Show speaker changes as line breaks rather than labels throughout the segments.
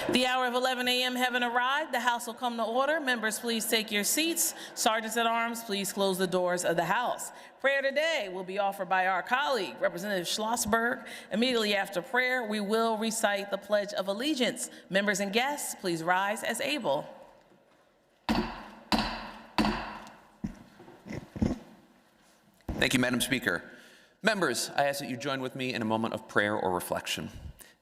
The hour of 11 a.m. having arrived, the House will come to order. Members, please take your seats. Sergeants at Arms, please close the doors of the House. Prayer today will be offered by our colleague, Representative Schlossberg. Immediately after prayer, we will recite the Pledge of Allegiance. Members and guests, please rise as able.
Thank you, Madam Speaker. Members, I ask that you join with me in a moment of prayer or reflection.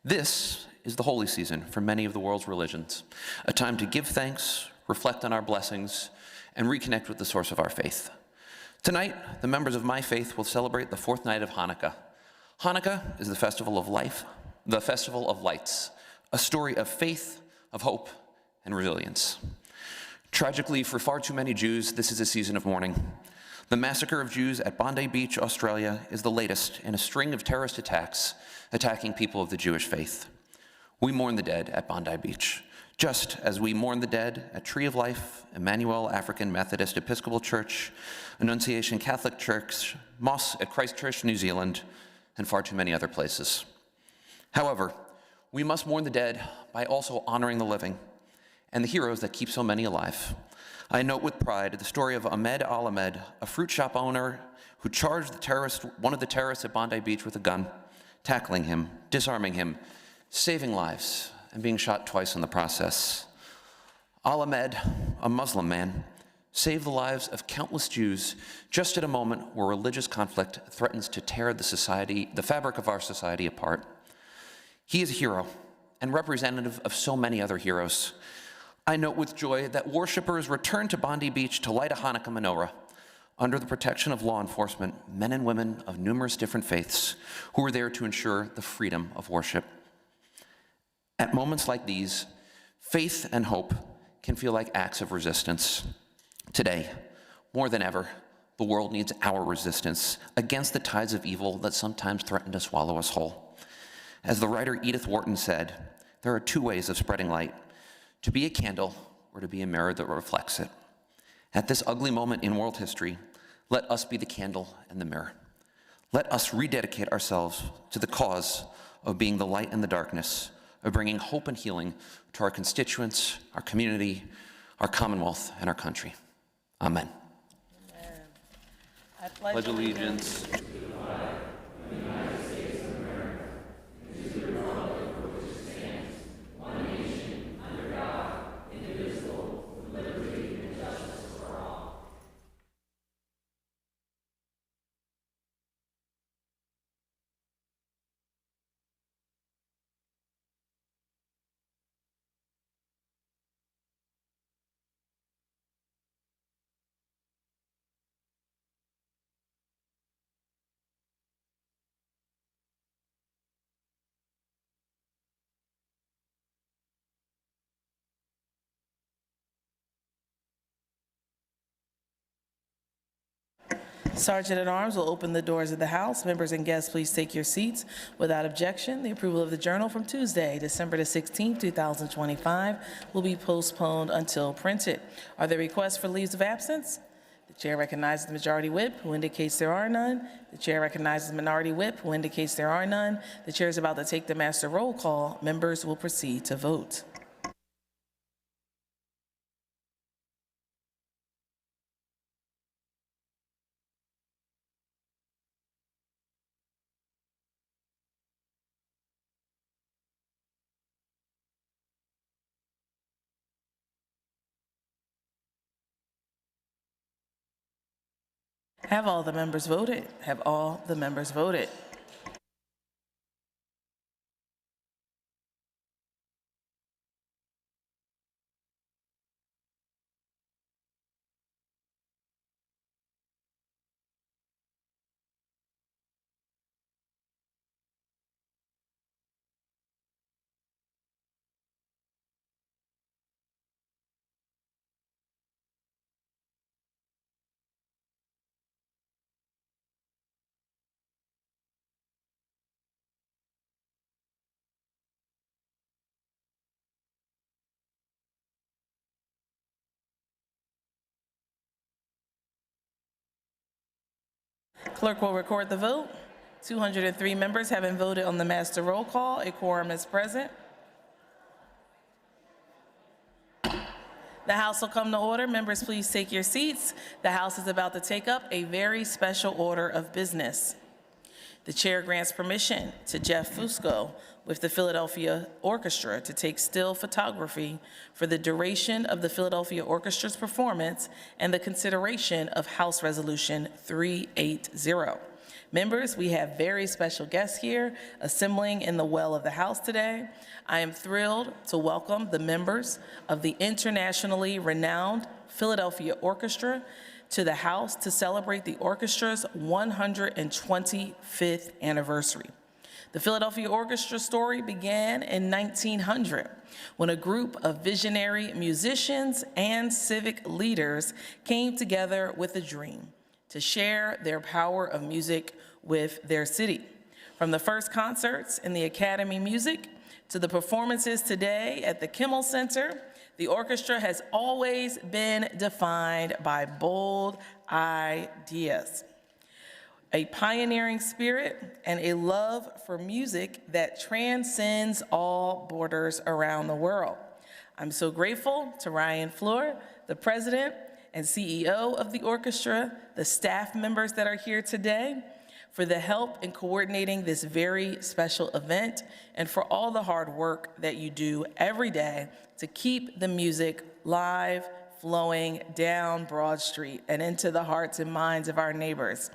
This is the holy season for many of the world's religions, a time to give thanks, reflect on our blessings, and reconnect with the source of our faith. Tonight, the members of my faith will celebrate the fourth night of Hanukkah. Hanukkah is the festival of life, the festival of lights, a story of faith, of hope, and resilience. Tragically, for far too many Jews, this is a season of mourning. The massacre of Jews at Bondi Beach, Australia, is the latest in a string of terrorist attacks attacking people of the Jewish faith. We mourn the dead at Bondi Beach, just as we mourn the dead at Tree of Life, Emmanuel African Methodist Episcopal Church, Annunciation Catholic Church, Moss at Christchurch, New Zealand, and far too many other places. However, we must mourn the dead by also honoring the living and the heroes that keep so many alive. I note with pride the story of Ahmed Al-Ahmed, a fruit shop owner who charged one of the terrorists at Bondi Beach with a gun, tackling him, disarming him, saving lives, and being shot twice in the process. Al-Ahmed, a Muslim man, saved the lives of countless Jews just at a moment where religious conflict threatens to tear the fabric of our society apart. He is a hero and representative of so many other heroes. I note with joy that worshipers returned to Bondi Beach to light a Hanukkah menorah under the protection of law enforcement, men and women of numerous different faiths who were there to ensure the freedom of worship. At moments like these, faith and hope can feel like acts of resistance. Today, more than ever, the world needs our resistance against the tides of evil that sometimes threaten to swallow us whole. As the writer Edith Wharton said, there are two ways of spreading light: to be a candle or to be a mirror that reflects it. At this ugly moment in world history, let us be the candle and the mirror. Let us rededicate ourselves to the cause of being the light in the darkness, of bringing hope and healing to our constituents, our community, our Commonwealth, and our country. Amen.
Amen. I pledge allegiance to the flag of the United States of America and to the republic for which it stands, one nation, under God, indivisible, with liberty and justice for all. Sergeant at Arms will open the doors of the House. Members and guests, please take your seats. Without objection, the approval of the Journal from Tuesday, December the 16th, 2025 will be postponed until printed. Are there requests for leaves of absence? The Chair recognizes the Majority Whip, who indicates there are none. The Chair recognizes the Minority Whip, who indicates there are none. The Chair is about to take the master roll call. Members will proceed to vote. Have all the members voted? Have all the members voted? Clerk will record the vote. 203 members having voted on the master roll call. A quorum is present. The House will come to order. Members, please take your seats. The House is about to take up a very special order of business. The chair grants permission to Jeff Fusco with the Philadelphia Orchestra to take still photography for the duration of the Philadelphia Orchestra's performance and the consideration of House Resolution 380. Members, we have very special guests here assembling in the well of the House today. I am thrilled to welcome the members of the internationally renowned Philadelphia Orchestra to the House to celebrate the orchestra's 125th anniversary. The Philadelphia Orchestra story began in 1900 when a group of visionary musicians and civic leaders came together with a dream to share their power of music with their city. From the first concerts in the Academy Music to the performances today at the Kimmel Center, the orchestra has always been defined by bold ideas, a pioneering spirit, and a love for music that transcends all borders around the world. I'm so grateful to Ryan Fleur, the president and CEO of the orchestra, the staff members that are here today, for the help in coordinating this very special event, and for all the hard work that you do every day to keep the music live, flowing down Broad Street and into the hearts and minds of our neighbors.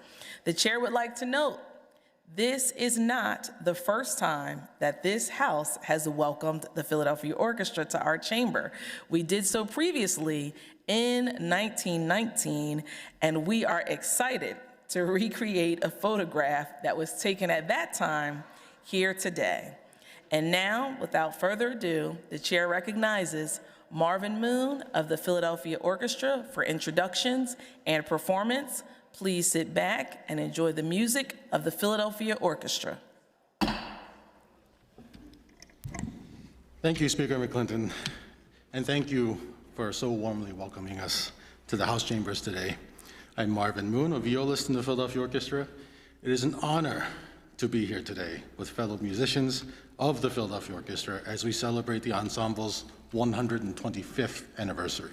The chair would like to note, this is not the first time that this House has welcomed the Philadelphia Orchestra to our chamber. We did so previously in 1919, and we are excited to recreate a photograph that was taken at that time here today. And now, without further ado, the chair recognizes Marvin Moon of the Philadelphia Orchestra for introductions and performance. Please sit back and enjoy the music of the Philadelphia Orchestra.
Thank you, Speaker McClinton, and thank you for so warmly welcoming us to the House chambers today. I'm Marvin Moon, a violist in the Philadelphia Orchestra. It is an honor to be here today with fellow musicians of the Philadelphia Orchestra as we celebrate the ensemble's 125th anniversary.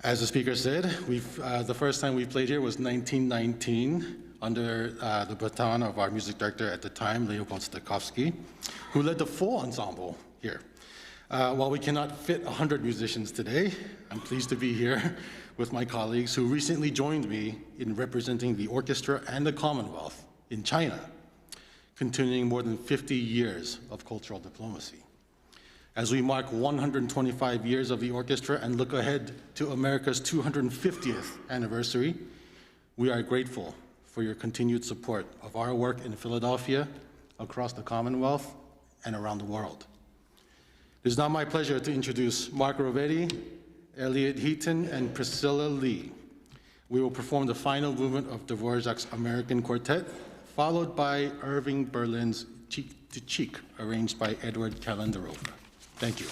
As the speaker said, the first time we played here was 1919 under the baton of our music director at the time, Leopold Stokowski, who led the full ensemble here. While we cannot fit 100 musicians today, I'm pleased to be here with my colleagues who recently joined me in representing the orchestra and the Commonwealth in China, continuing more than 50 years of cultural diplomacy. As we mark 125 years of the orchestra and look ahead to America's 250th anniversary, we are grateful for your continued support of our work in Philadelphia, across the Commonwealth, and around the world. It is now my pleasure to introduce Mark Rovetti, Elliot Heaton, and Priscilla Lee. We will perform the final movement of Dvorak's American Quartet, followed by Irving Berlin's Cheek to Cheek, arranged by Edward Kalendarova. Thank you.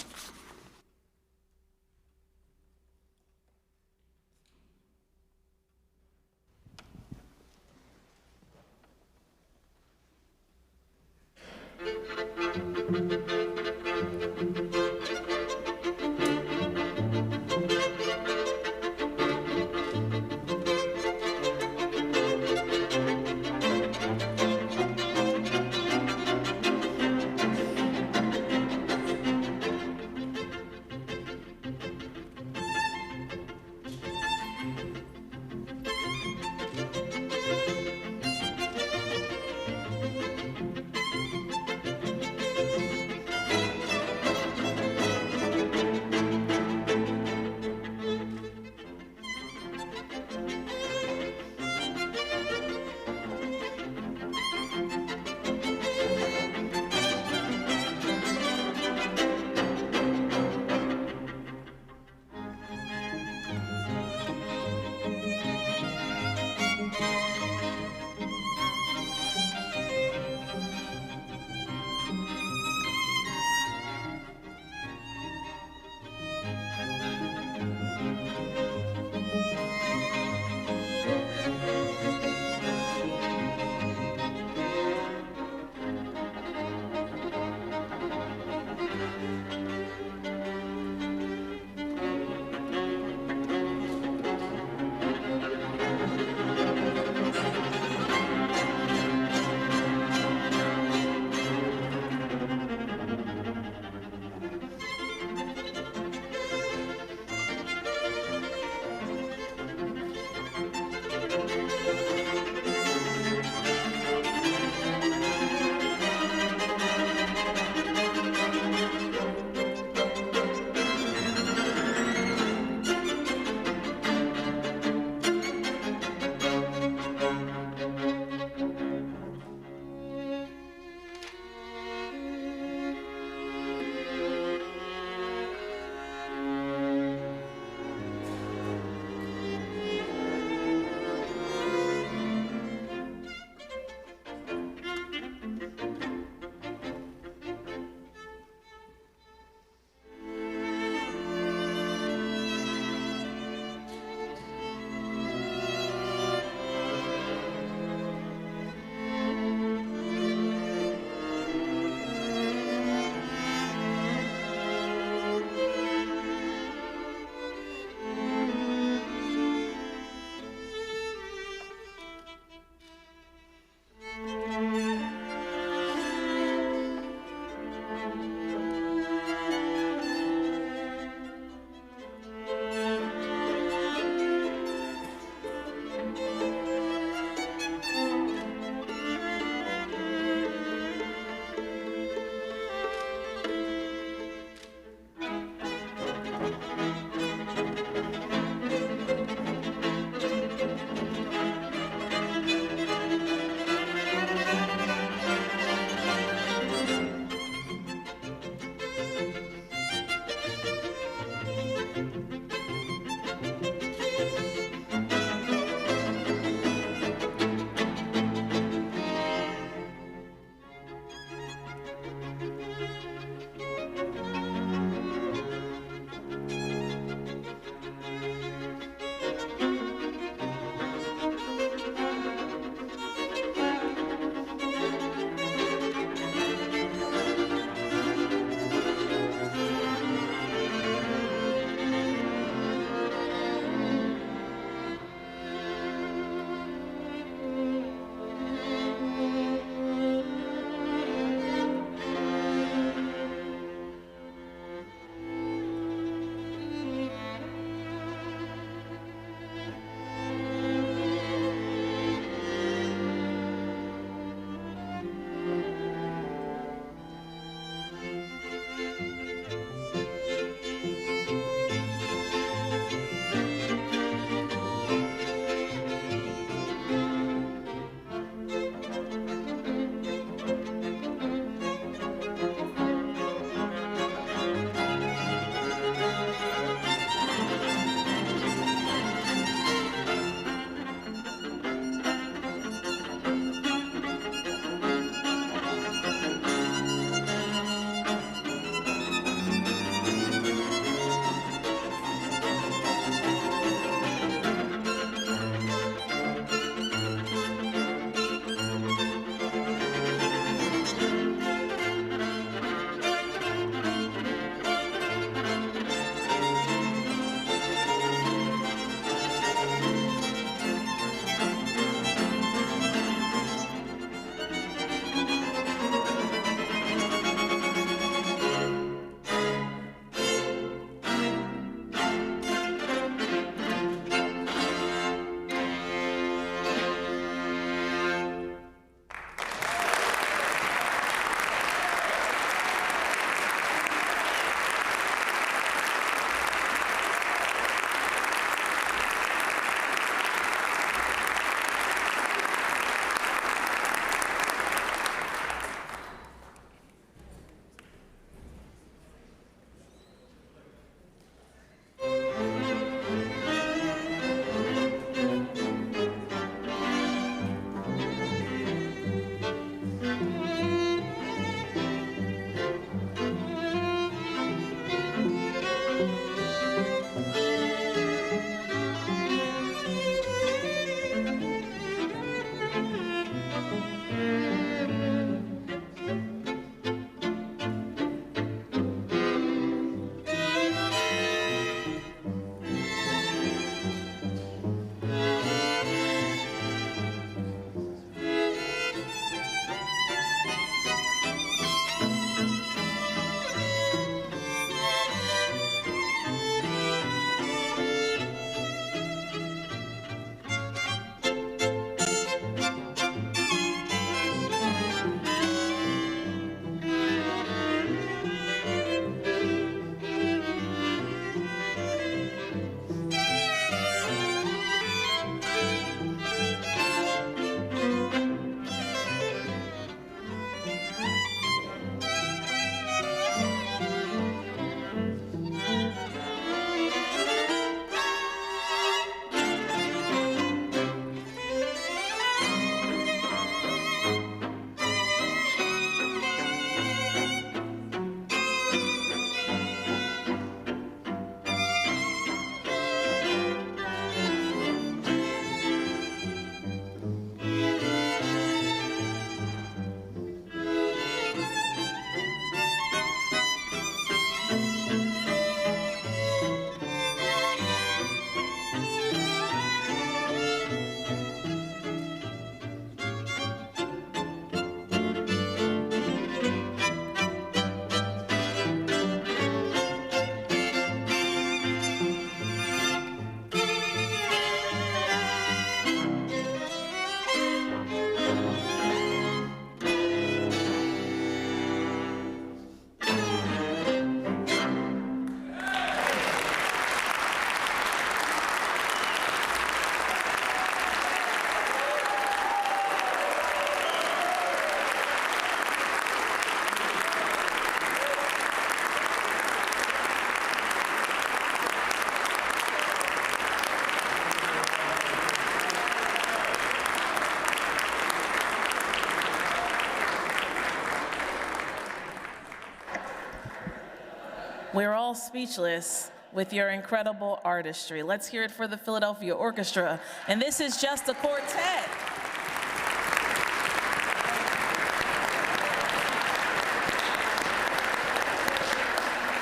We're all speechless with your incredible artistry. Let's hear it for the Philadelphia Orchestra. And this is just a quartet.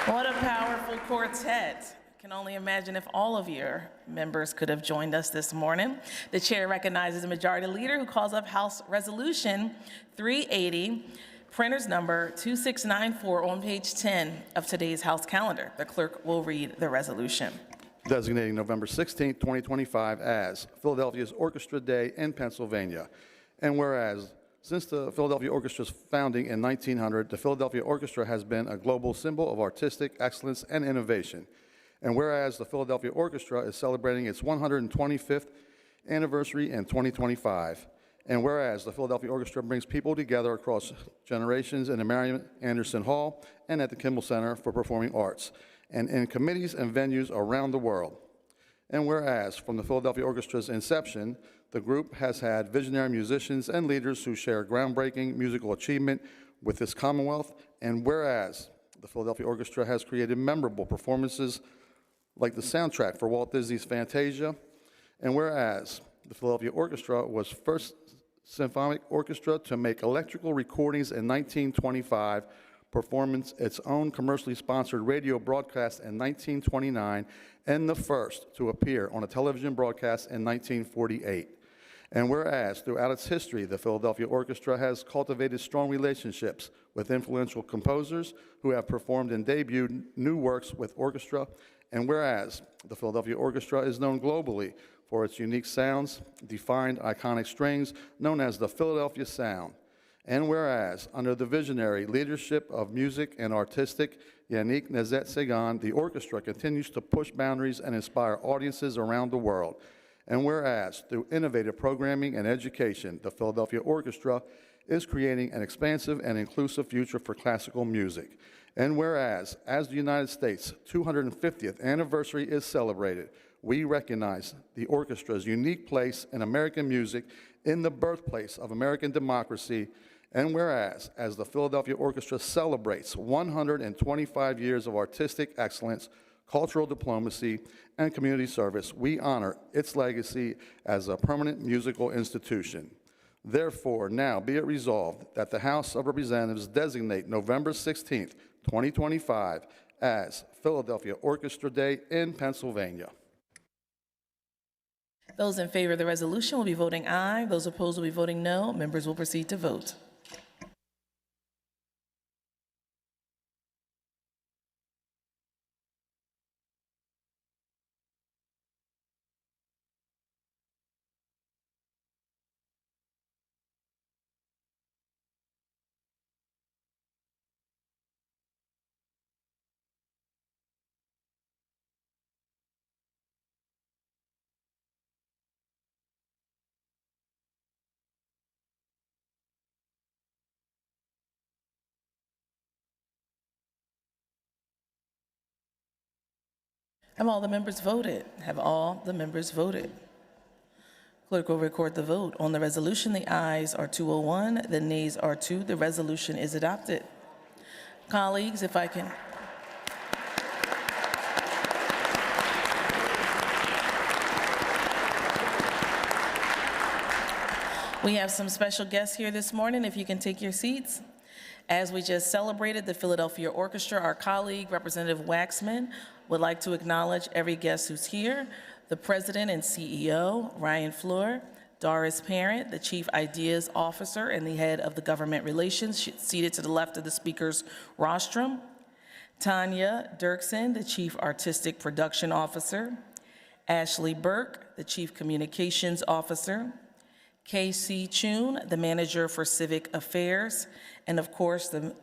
What a powerful quartet. Can only imagine if all of your members could have joined us this morning. The chair recognizes the majority leader who calls up House Resolution 380, printer's number 2694 on page 10 of today's House calendar. The clerk will read the resolution.
Designating November 16, 2025 as Philadelphia's Orchestra Day in Pennsylvania. And whereas since the Philadelphia Orchestra's founding in 1900, the Philadelphia Orchestra has been a global symbol of artistic excellence and innovation. And whereas the Philadelphia Orchestra is celebrating its 125th anniversary in 2025. And whereas the Philadelphia Orchestra brings people together across generations in the Marian Anderson Hall and at the Kimmel Center for Performing Arts, and in committees and venues around the world. And whereas from the Philadelphia Orchestra's inception, the group has had visionary musicians and leaders who share groundbreaking musical achievement with this Commonwealth. And whereas the Philadelphia Orchestra has created memorable performances like the soundtrack for Walt Disney's Fantasia. And whereas the Philadelphia Orchestra was first symphonic orchestra to make electrical recordings in 1925, performance its own commercially sponsored radio broadcast in 1929, and the first to appear on a television broadcast in 1948. And whereas throughout its history, the Philadelphia Orchestra has cultivated strong relationships with influential composers who have performed and debuted new works with orchestra. And whereas the Philadelphia Orchestra is known globally for its unique sounds, defined iconic strings known as the Philadelphia Sound. And whereas, under the visionary leadership of music and artistic Yannick Nézet-Séguin, the orchestra continues to push boundaries and inspire audiences around the world. And whereas, through innovative programming and education, the Philadelphia Orchestra is creating an expansive and inclusive future for classical music. And whereas, as the United States' 250th anniversary is celebrated, we recognize the orchestra's unique place in American music, in the birthplace of American democracy. And whereas, as the Philadelphia Orchestra celebrates 125 years of artistic excellence, cultural diplomacy, and community service, we honor its legacy as a permanent musical institution. Therefore, now be it resolved that the House of Representatives designate November 16th, 2025 as Philadelphia Orchestra Day in Pennsylvania.
Those in favor of the resolution will be voting aye. Those opposed will be voting no. Members will proceed to vote. Have all the members voted? Have all the members voted? Clerk will record the vote. On the resolution, the ayes are 201, the nays are 2. The resolution is adopted. Colleagues, if I can. We have some special guests here this morning. If you can take your seats. As we just celebrated the Philadelphia Orchestra, our colleague, Representative Waxman, would like to acknowledge every guest who's here. The President and CEO, Ryan Fleur, Doris Parent, the Chief Ideas Officer and the Head of the Government Relations, seated to the left of the Speaker's rostrum. Tanya Dirksen, the Chief Artistic Production Officer. Ashley Burke, the Chief Communications Officer. K.C. Chun, the Manager for Civic Affairs, and of course the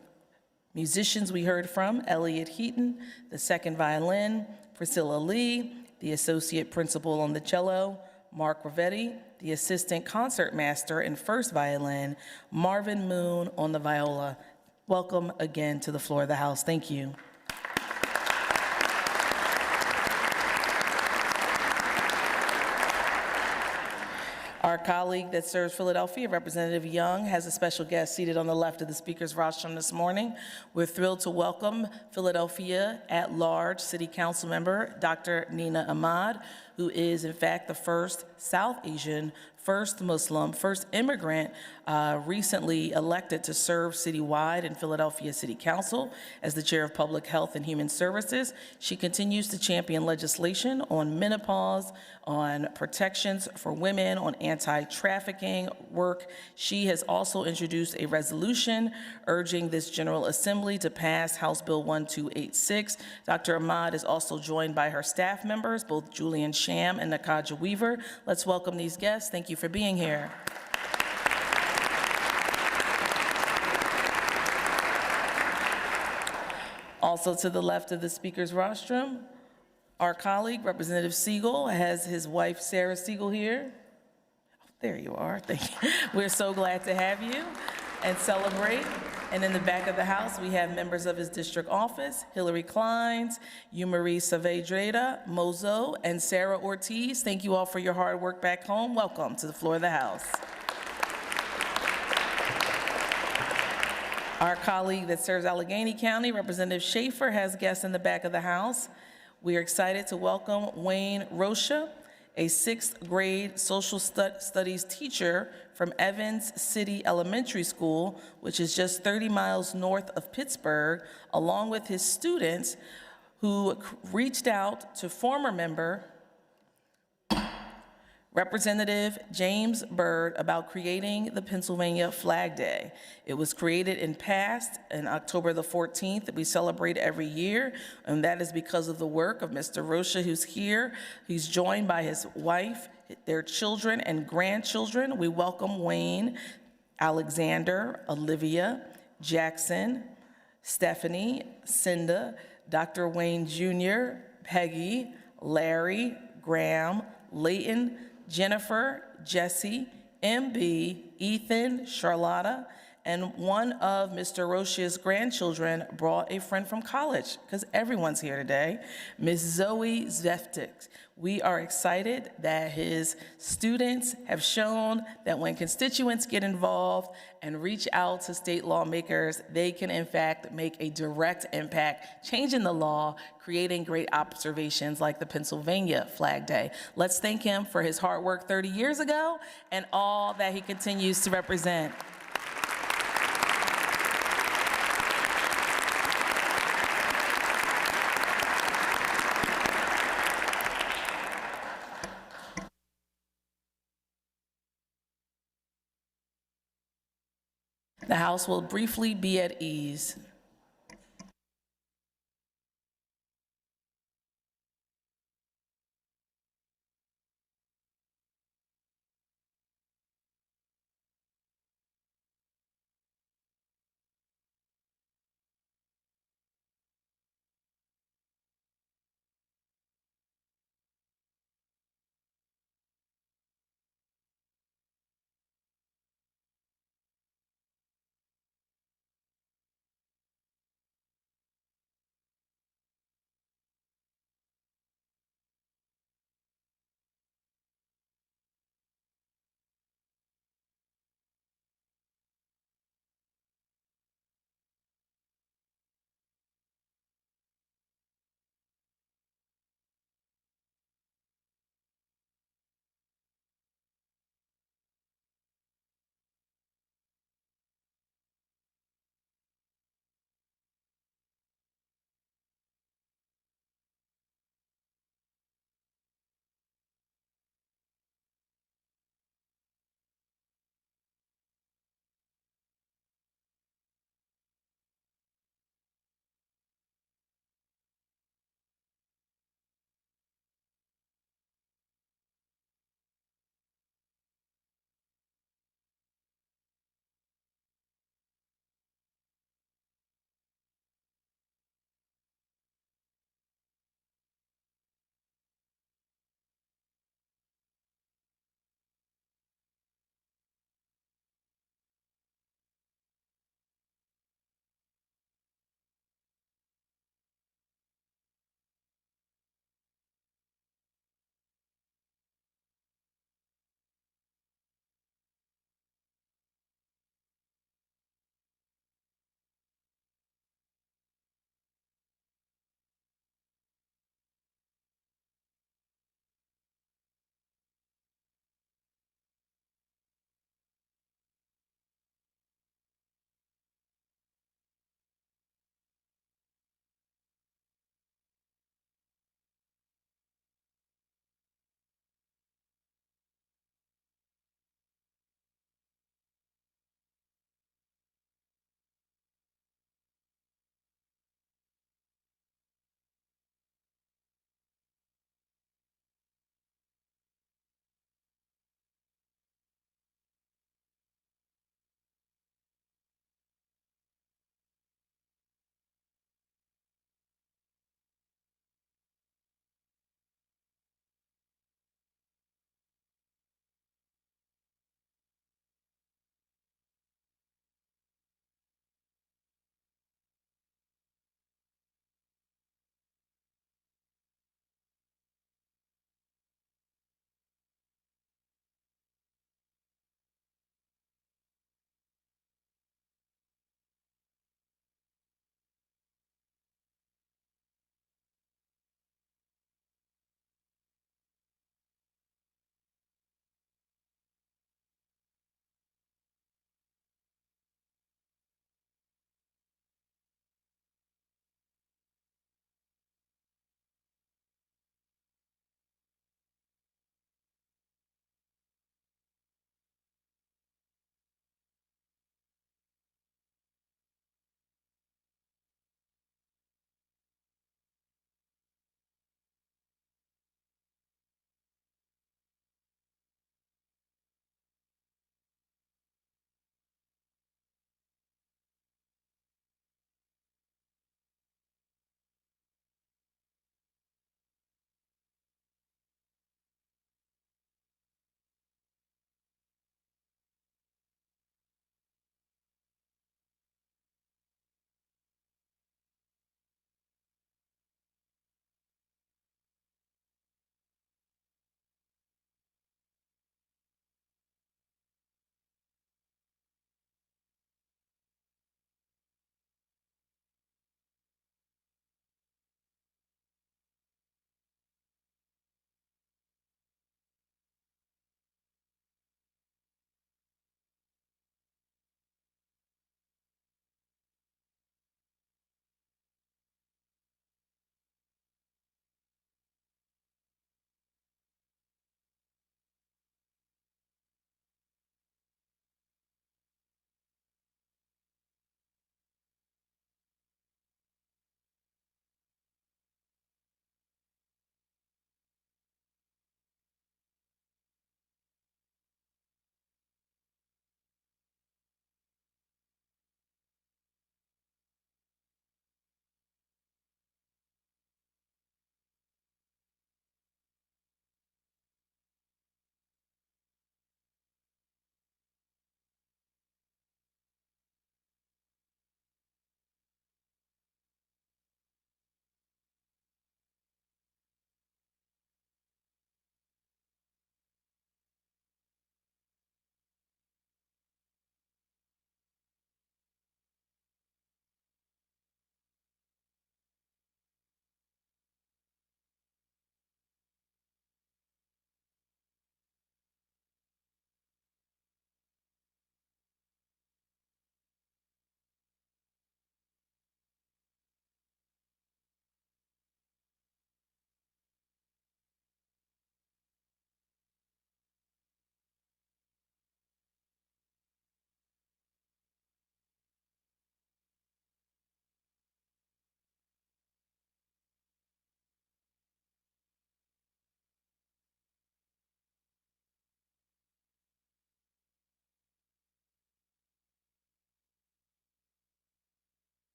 musicians we heard from, Elliot Heaton, the second violin, Priscilla Lee, the Associate Principal on the cello, Mark Ravetti, the Assistant Concertmaster and first violin, Marvin Moon on the viola. Welcome again to the floor of the House. Thank you. Our Our colleague that serves Philadelphia, Representative Young, has a special guest seated on the left of the speaker's rostrum this morning. We're thrilled to welcome Philadelphia at-large City Council member, Dr. Nina Ahmad, who is in fact the first South Asian, first Muslim, first immigrant recently elected to serve citywide in Philadelphia City Council as the Chair of Public Health and Human Services. She continues to champion legislation on menopause, on protections for women, on anti-trafficking work. She has also introduced a resolution urging this General Assembly to pass House Bill 1286. Dr. Ahmad is also joined by her staff members, both Julian Sham and Nakaja Weaver. Let's welcome these guests. Thank you for being here. Also to the left of the speaker's rostrum, our colleague, Representative Siegel, has his wife, Sarah Siegel, here. Oh, there you are. Thank you. We're so glad to have you and celebrate. And in the back of the house, we have members of his district office, Hillary Kleins, Yumari Saavedra, Mozo, and Sarah Ortiz. Thank you all for your hard work back home. Welcome to the floor of the House. Our colleague that serves Allegheny County, Representative Schaefer, has guests in the back of the house. We are excited to welcome Wayne Rocha, a 6th grade social studies teacher from Evans City Elementary School, which is just 30 miles north of Pittsburgh, along with his students who reached out to former member Representative James Byrd about creating the Pennsylvania Flag Day. It was created and passed on October the 14th that we celebrate every year, and that is because of the work of Mr. Rocha, who's here. He's joined by his wife, their children and grandchildren. We welcome Wayne, Alexander, Olivia, Jackson, Stephanie, Cinda, Dr. Wayne Jr., Peggy, Larry, Graham, Leighton, Jennifer, Jesse, MB, Ethan, Charlotta, and one of Mr. Rocha's grandchildren brought a friend from college, because everyone's here today, Miss Zoe Zeftik. We are excited that his students have shown that when constituents get involved and reach out to state lawmakers, they can in fact make a direct impact, changing the law, creating great observations like the Pennsylvania Flag Day. Let's thank him for his hard work 30 years ago and all that he continues to represent. The House will briefly be at ease.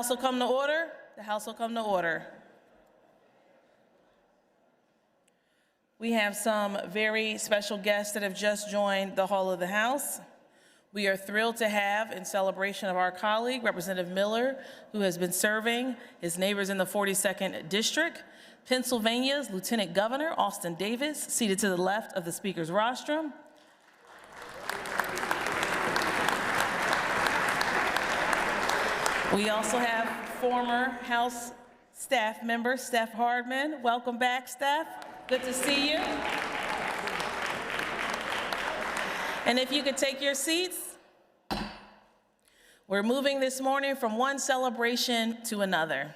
House will come to order. The House will come to order. We have some very special guests that have just joined the Hall of the House. We are thrilled to have, in celebration of our colleague, Representative Miller, who has been serving his neighbors in the 42nd District, Pennsylvania's Lieutenant Governor Austin Davis, seated to the left of the Speaker's rostrum. We also have former House staff member Steph Hardman. Welcome back, Steph. Good to see you. And if you could take your seats. We're moving this morning from one celebration to another.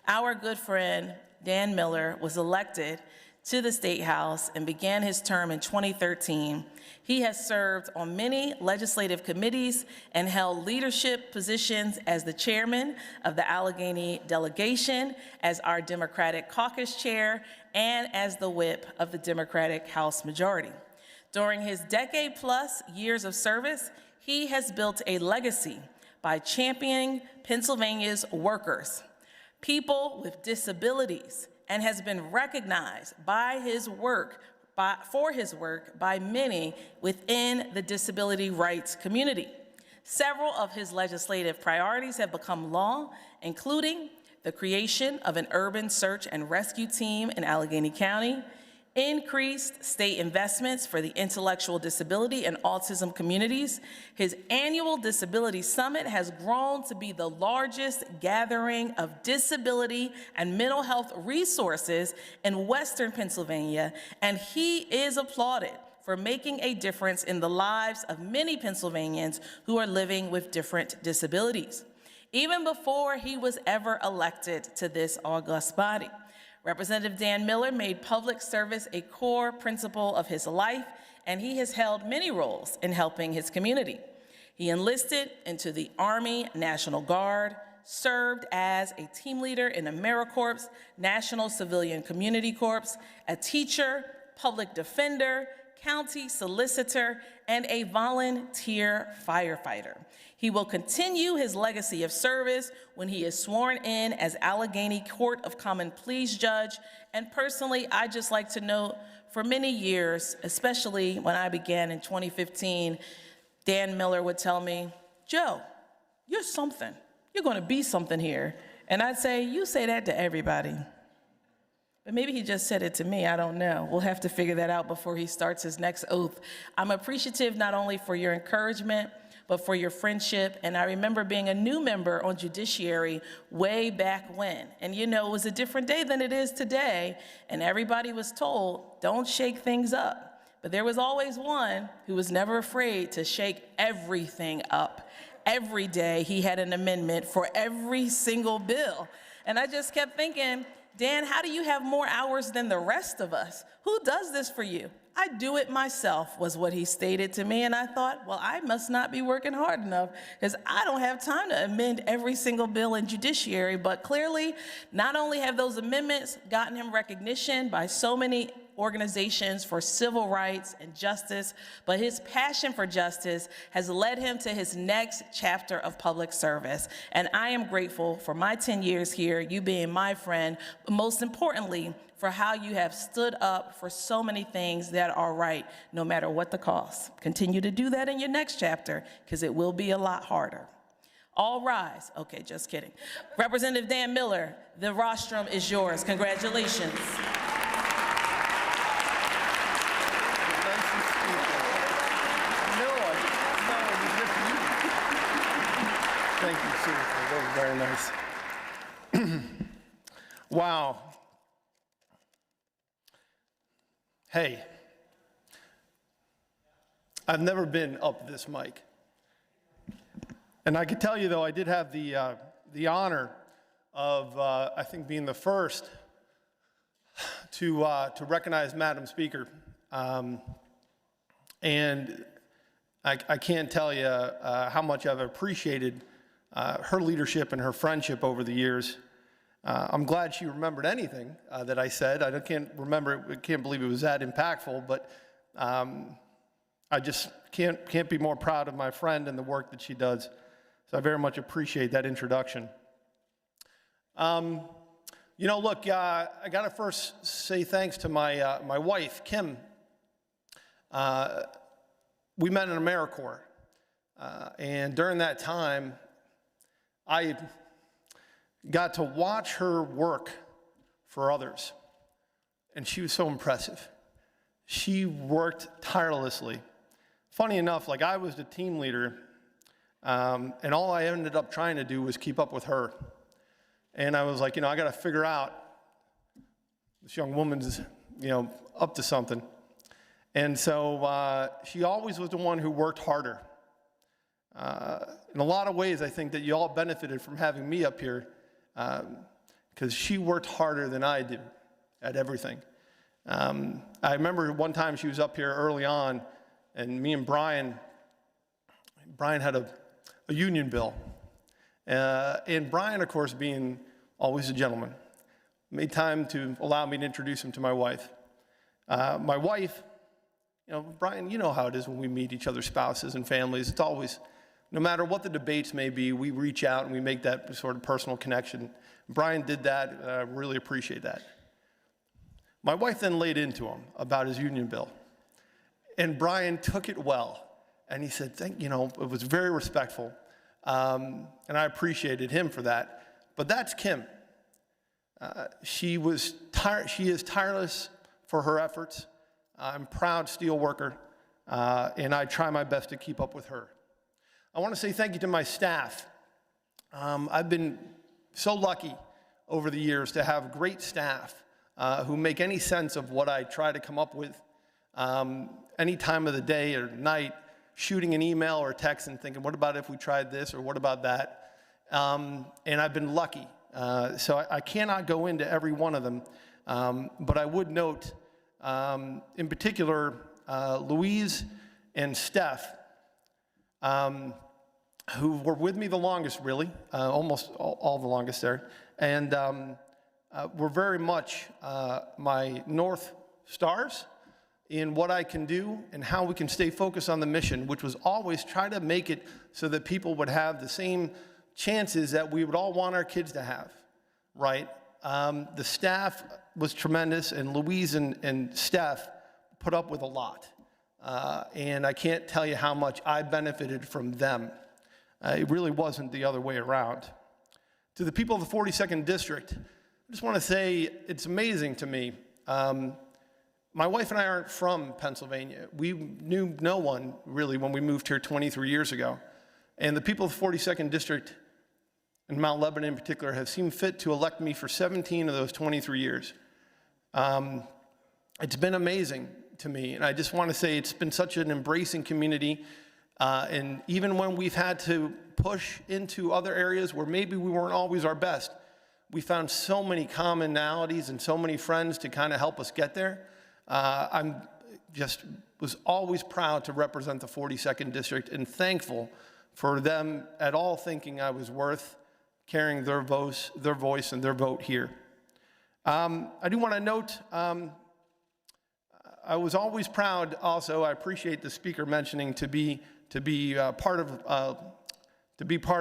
Our good friend, Dan Miller, was elected to the State House and began his term in 2013. He has served on many legislative committees and held leadership positions as the chairman of the Allegheny delegation, as our Democratic caucus chair, and as the whip of the Democratic House majority. During his decade-plus years of service, he has built a legacy by championing Pennsylvania's workers, people with disabilities, and has been recognized by his work, for his work by many within the disability rights community. Several of his legislative priorities have become law, including the creation of an urban search and rescue team in Allegheny County, increased state investments for the intellectual disability and autism communities. His annual Disability Summit has grown to be the largest gathering of disability and mental health resources in Western Pennsylvania, and he is applauded for making a difference in the lives of many Pennsylvanians who are living with different disabilities. Even before he was ever elected to this august body, Representative Dan Miller made public service a core principle of his life, and he has held many roles in helping his community. He enlisted into the Army National Guard, served as a team leader in AmeriCorps, National Civilian Community Corps, a teacher, public defender, county solicitor, and a volunteer firefighter. He will continue his legacy of service when he is sworn in as Allegheny Court of Common Pleas judge. And personally, I'd just like to note, for many years, especially when I began in 2015, Dan Miller would tell me, "Joe, you're something. You're going to be something here." And I'd say, "You say that to everybody." But maybe he just said it to me, I don't know. We'll have to figure that out before he starts his next oath. I'm appreciative not only for your encouragement, but for your friendship. And I remember being a new member on Judiciary way back when. And you know, it was a different day than it is today. And everybody was told, don't shake things up. But there was always one who was never afraid to shake everything up. Every day he had an amendment for every single bill. And I just kept thinking, Dan, how do you have more hours than the rest of us? Who does this for you? I do it myself, was what he stated to me. And I thought, well, I must not be working hard enough because I don't have time to amend every single bill in Judiciary. But clearly, not only have those amendments gotten him recognition by so many organizations for civil rights and justice, but his passion for justice has led him to his next chapter of public service. And I am grateful for my 10 years here, you being my friend, but most importantly, for how you have stood up for so many things that are right, no matter what the cost. Continue to do that in your next chapter, because it will be a lot harder. All rise. Okay, just kidding. Representative Dan Miller, the rostrum is yours. Congratulations.
Thank you, seriously. That was very nice. Wow. Hey, I've never been up this mic. And I can tell you, though, I did have the honor of, I think, being the first to recognize Madam Speaker. And I can't tell you how much I've appreciated her leadership and her friendship over the years. I'm glad she remembered anything that I said. I can't believe it was that impactful, but I just can't be more proud of my friend and the work that she does. So I very much appreciate that introduction. Look, I got to first say thanks to my wife, Kim. We met in AmeriCorps, and during that time, I got to watch her work for others, and she was so impressive. She worked tirelessly. Funny enough, like I was the team leader, and all I ended up trying to do was keep up with her. And I was like, I got to figure out this young woman's, up to something. And so she always was the one who worked harder. In a lot of ways, I think that you all benefited from having me up here because she worked harder than I did at everything. I remember one time she was up here early on, and me and Brian had a union bill. And Brian, of course, being always a gentleman, made time to allow me to introduce him to my wife. My wife, Brian, you know how it is when we meet each other's spouses and families. It's always, no matter what the debates may be, we reach out and we make that sort of personal connection. Brian did that, and I really appreciate that. My wife then laid into him about his union bill. And Brian took it well. And he said, it was very respectful. And I appreciated him for that. But that's Kim. She is tireless for her efforts. I'm a proud steel worker, and I try my best to keep up with her. I want to say thank you to my staff. I've been so lucky over the years to have great staff who make any sense of what I try to come up with any time of the day or night, shooting an email or a text and thinking, what about if we tried this or what about that? And I've been lucky. So I cannot go into every one of them, but I would note in particular Louise and Steph, who were with me the longest, really, almost all the longest there, and were very much my North Stars in what I can do and how we can stay focused on the mission, which was always try to make it so that people would have the same chances that we would all want our kids to have, right? The staff was tremendous, and Louise and Steph put up with a lot. And I can't tell you how much I benefited from them. It really wasn't the other way around. To the people of the 42nd District, I just want to say it's amazing to me. My wife and I aren't from Pennsylvania. We knew no one, really, when we moved here 23 years ago. And the people of the 42nd District, and Mount Lebanon in particular, have seen fit to elect me for 17 of those 23 years. It's been amazing to me, and I just want to say it's been such an embracing community. And even when we've had to push into other areas where maybe we weren't always our best, we found so many commonalities and so many friends to kind of help us get there. Was always proud to represent the 42nd District and thankful for them at all thinking I was worth carrying their voice and their vote here. I do want to note, I was always proud also, I appreciate the speaker mentioning to be part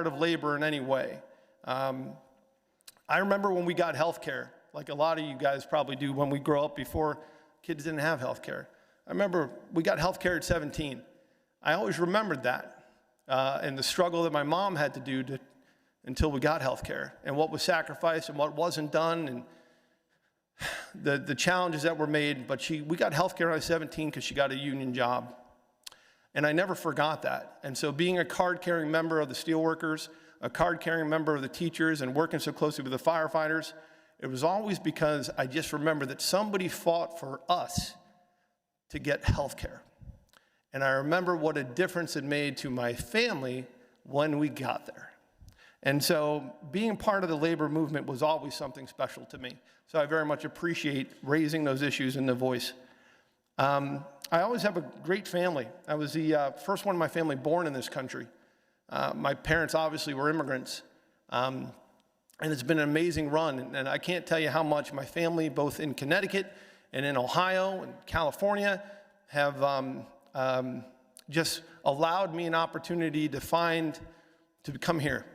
of labor in any way. I remember when we got health care, like a lot of you guys probably do when we grow up before kids didn't have health care. I remember we got health care at 17. I always remembered that and the struggle that my mom had to do until we got health care and what was sacrificed and what wasn't done and the challenges that were made. But we got health care at 17 because she got a union job. And I never forgot that. And so being a card-carrying member of the steelworkers, a card-carrying member of the teachers, and working so closely with the firefighters, it was always because I just remember that somebody fought for us to get health care. And I remember what a difference it made to my family when we got there. And so being part of the labor movement was always something special to me. So I very much appreciate raising those issues in the voice. I always have a great family. I was the first one in my family born in this country. My parents obviously were immigrants. And it's been an amazing run. And I can't tell you how much my family, both in Connecticut and in Ohio and California, have just allowed me an opportunity to come here.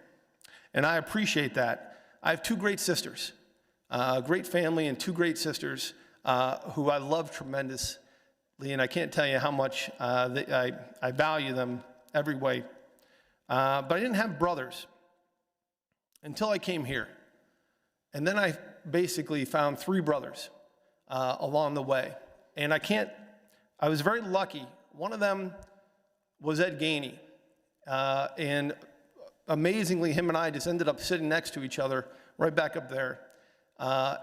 And I appreciate that. I have two great sisters, a great family and two great sisters who I love tremendously, and I can't tell you how much I value them every way. But I didn't have brothers until I came here. And then I basically found three brothers along the way. And I was very lucky. One of them was Ed Gainey. And amazingly, him and I just ended up sitting next to each other right back up there.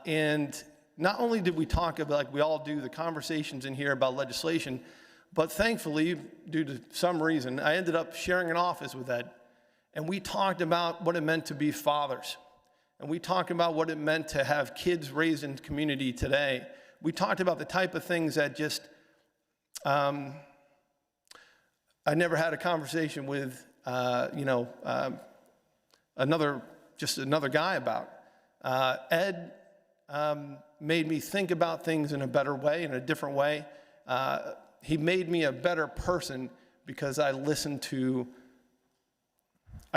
And not only did we talk about, like we all do, the conversations in here about legislation, but thankfully, due to some reason, I ended up sharing an office with Ed. And we talked about what it meant to be fathers. And we talked about what it meant to have kids raised in the community today. We talked about the type of things that just, I never had a conversation with, another guy about. Ed made me think about things in a better way, in a different way. He made me a better person because I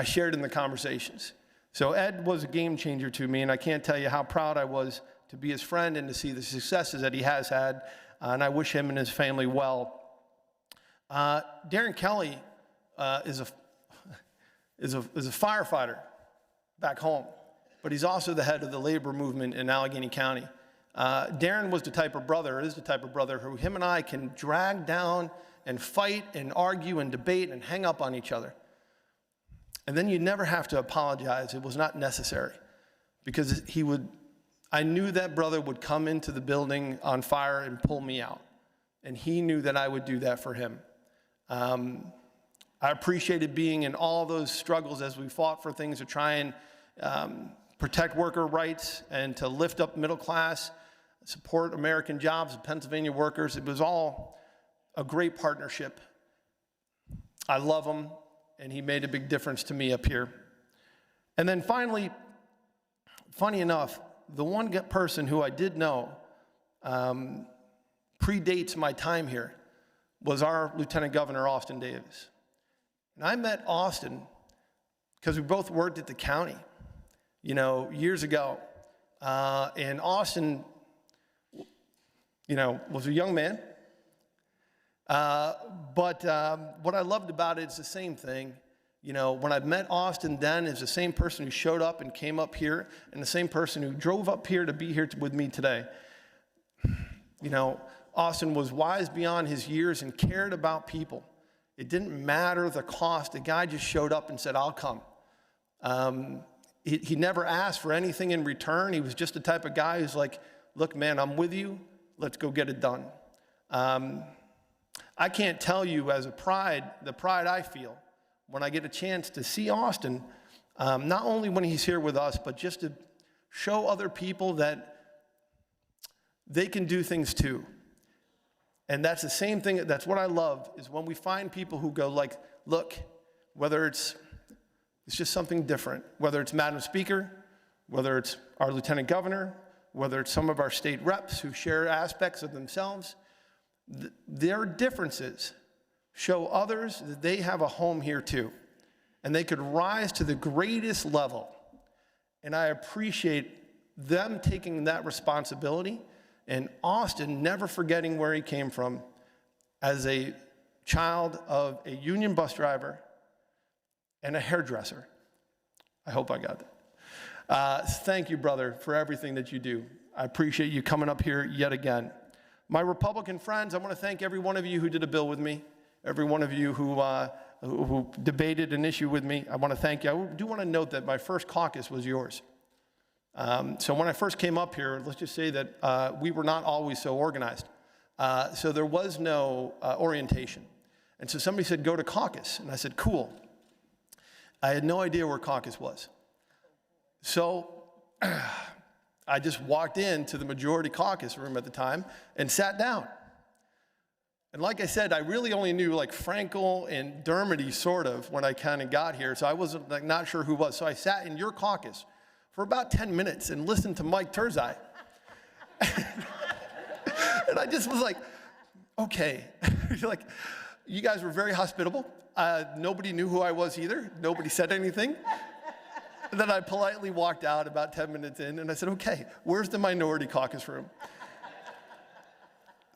shared in the conversations. So Ed was a game changer to me, and I can't tell you how proud I was to be his friend and to see the successes that he has had, and I wish him and his family well. Darren Kelly is a firefighter back home, but he's also the head of the labor movement in Allegheny County. Darren is the type of brother who him and I can drag down and fight and argue and debate and hang up on each other. And then you never have to apologize. It was not necessary because I knew that brother would come into the building on fire and pull me out. And he knew that I would do that for him. I appreciated being in all those struggles as we fought for things to try and protect worker rights and to lift up middle class, support American jobs and Pennsylvania workers. It was all a great partnership. I love him, and he made a big difference to me up here. And then finally, funny enough, the one person who I did know predates my time here was our Lieutenant Governor, Austin Davis. And I met Austin because we both worked at the county, years ago. And Austin, was a young man. But what I loved about it is the same thing. When I met Austin then, it's the same person who showed up and came up here, and the same person who drove up here to be here with me today. Austin was wise beyond his years and cared about people. It didn't matter the cost. The guy just showed up and said, I'll come. He never asked for anything in return. He was just the type of guy who's like, look, man, I'm with you. Let's go get it done. I can't tell you the pride I feel when I get a chance to see Austin, not only when he's here with us, but just to show other people that they can do things too. And that's the same thing, that's what I love, is when we find people who go like, look, whether it's just something different, whether it's Madam Speaker, whether it's our Lieutenant Governor, whether it's some of our state reps who share aspects of themselves, their differences show others that they have a home here too, and they could rise to the greatest level. And I appreciate them taking that responsibility, and Austin never forgetting where he came from as a child of a union bus driver and a hairdresser. I hope I got that. Thank you, brother, for everything that you do. I appreciate you coming up here yet again. My Republican friends, I want to thank every one of you who did a bill with me, every one of you who debated an issue with me. I want to thank you. I do want to note that my first caucus was yours. So when I first came up here, let's just say that we were not always so organized. So there was no orientation. And so somebody said, go to caucus. And I said, cool. I had no idea where caucus was. So I just walked into the majority caucus room at the time and sat down. And like I said, I really only knew like Frankel and Dermody sort of when I kind of got here. So I wasn't not sure who was. So I sat in your caucus for about 10 minutes and listened to Mike Turzai. And I just was like, okay. Like, you guys were very hospitable. Nobody knew who I was either. Nobody said anything. then I politely walked out about 10 minutes in, and I said, okay, where's the minority caucus room?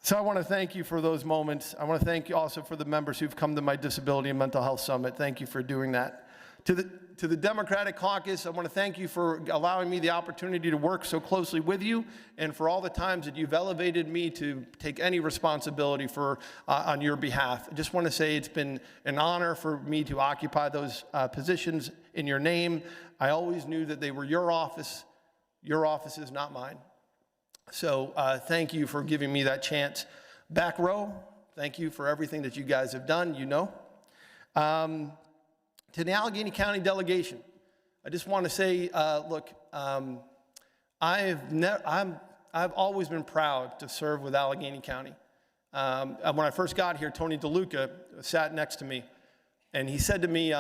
So I want to thank you for those moments. I want to thank you also for the members who've come to my Disability and Mental Health Summit. Thank you for doing that. To the Democratic Caucus, I want to thank you for allowing me the opportunity to work so closely with you, and for all the times that you've elevated me to take any responsibility for on your behalf. I just want to say it's been an honor for me to occupy those positions in your name. I always knew that they were your office. Your office is not mine. So thank you for giving me that chance. Back row, thank you for everything that you guys have done, you know. To the Allegheny County delegation, I just want to say, look, I've always been proud to serve with Allegheny County. When I first got here, Tony DeLuca sat next to me, and he said to me,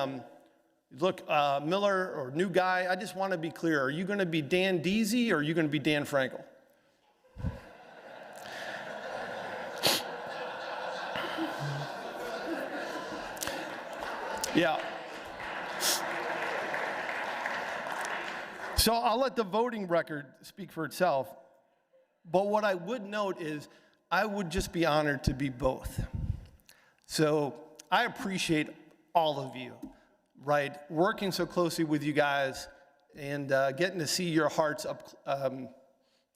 look, Miller, or new guy, I just want to be clear. Are you going to be Dan Deasy, or are you going to be Dan Frankel? Yeah. So I'll let the voting record speak for itself. But what I would note is I would just be honored to be both. So I appreciate all of you, right? Working so closely with you guys and getting to see your hearts up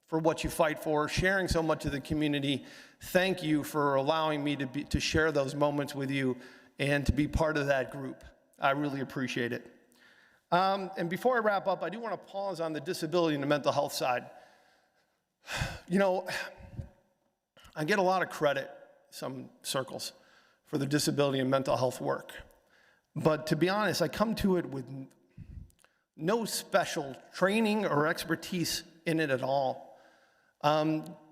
for what you fight for, sharing so much of the community. Thank you for allowing me to share those moments with you and to be part of that group. I really appreciate it. And before I wrap up, I do want to pause on the disability and the mental health side. You know, I get a lot of credit, some circles, for the disability and mental health work. But to be honest, I come to it with no special training or expertise in it at all,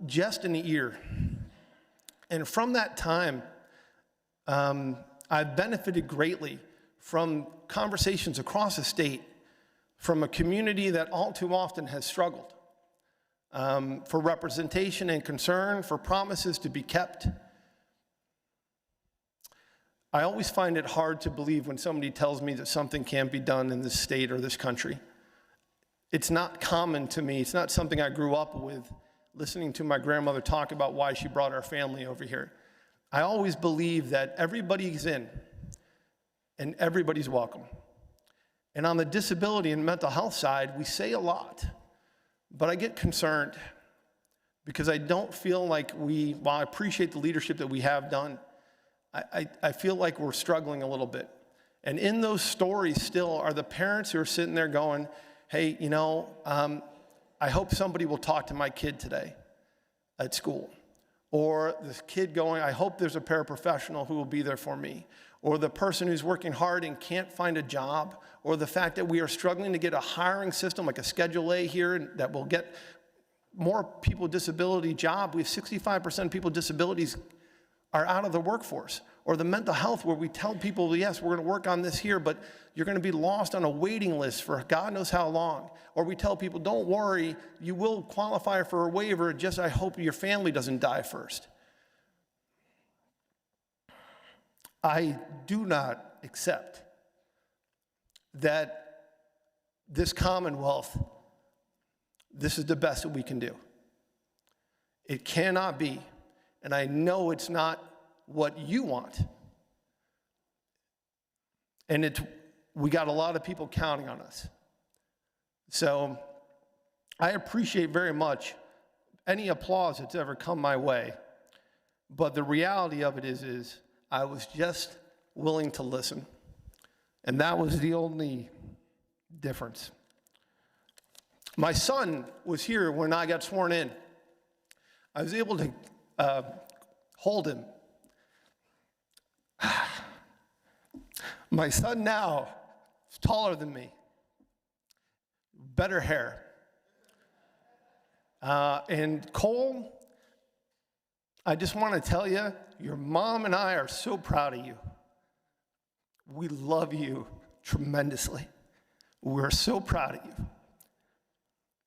just an ear. And from that time, I've benefited greatly from conversations across the state, from a community that all too often has struggled, for representation and concern, for promises to be kept. I always find it hard to believe when somebody tells me that something can't be done in this state or this country. It's not common to me. It's not something I grew up with, listening to my grandmother talk about why she brought our family over here. I always believe that everybody's in and everybody's welcome. And on the disability and mental health side, we say a lot, but I get concerned because I don't feel like while I appreciate the leadership that we have done, I feel like we're struggling a little bit. And in those stories still are the parents who are sitting there going, hey, you know, I hope somebody will talk to my kid today at school. Or this kid going, I hope there's a paraprofessional who will be there for me. Or the person who's working hard and can't find a job. Or the fact that we are struggling to get a hiring system like a Schedule A here that will get more people with disability job. We have 65% of people with disabilities are out of the workforce. Or the mental health where we tell people, yes, we're going to work on this here, but you're going to be lost on a waiting list for God knows how long. Or we tell people, don't worry, you will qualify for a waiver, just I hope your family doesn't die first. I do not accept that this Commonwealth, this is the best that we can do. It cannot be, and I know it's not what you want. And we got a lot of people counting on us. So I appreciate very much any applause that's ever come my way. But the reality of it is I was just willing to listen. And that was the only difference. My son was here when I got sworn in. I was able to hold him. My son now is taller than me, better hair. And Cole, I just want to tell you, your mom and I are so proud of you. We love you tremendously. We're so proud of you.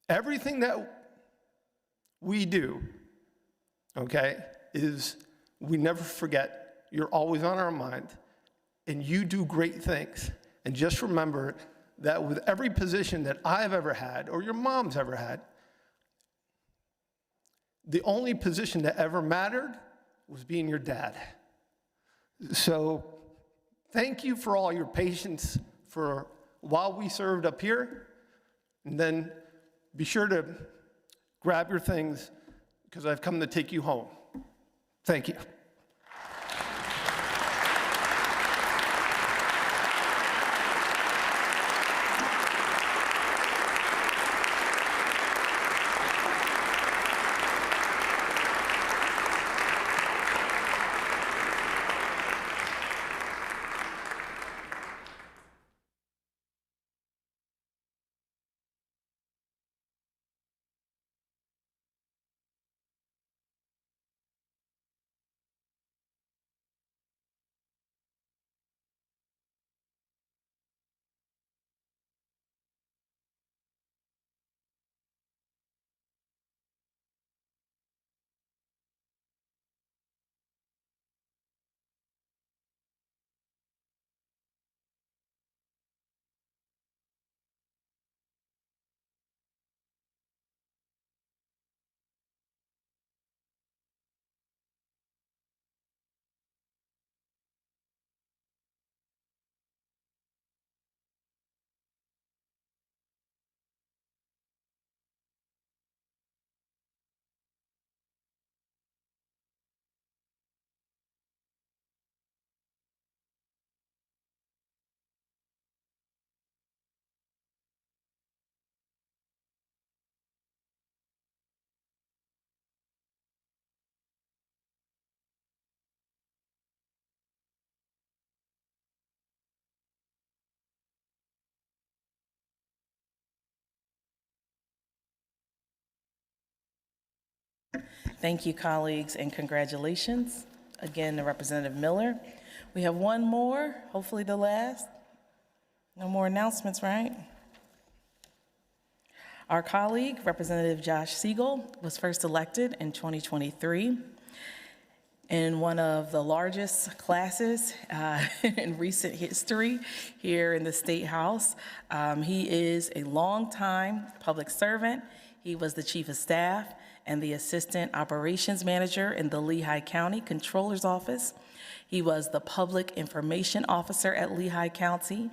Everything that we do, okay, is we never forget. You're always on our mind, and you do great things. And just remember that with every position that I've ever had, or your mom's ever had, the only position that ever mattered was being your dad. So thank you for all your patience for while we served up here, and then be sure to grab your things because I've come to take you home. Thank you.
Thank you, colleagues, and congratulations. Again, to Representative Miller. We have one more, hopefully the last. No more announcements, right? Our colleague, Representative Josh Siegel, was first elected in 2023 in one of the largest classes in recent history here in the State House. He is a longtime public servant. He was the Chief of Staff and the Assistant Operations Manager in the Lehigh County Controller's Office. He was the Public Information Officer at Lehigh County.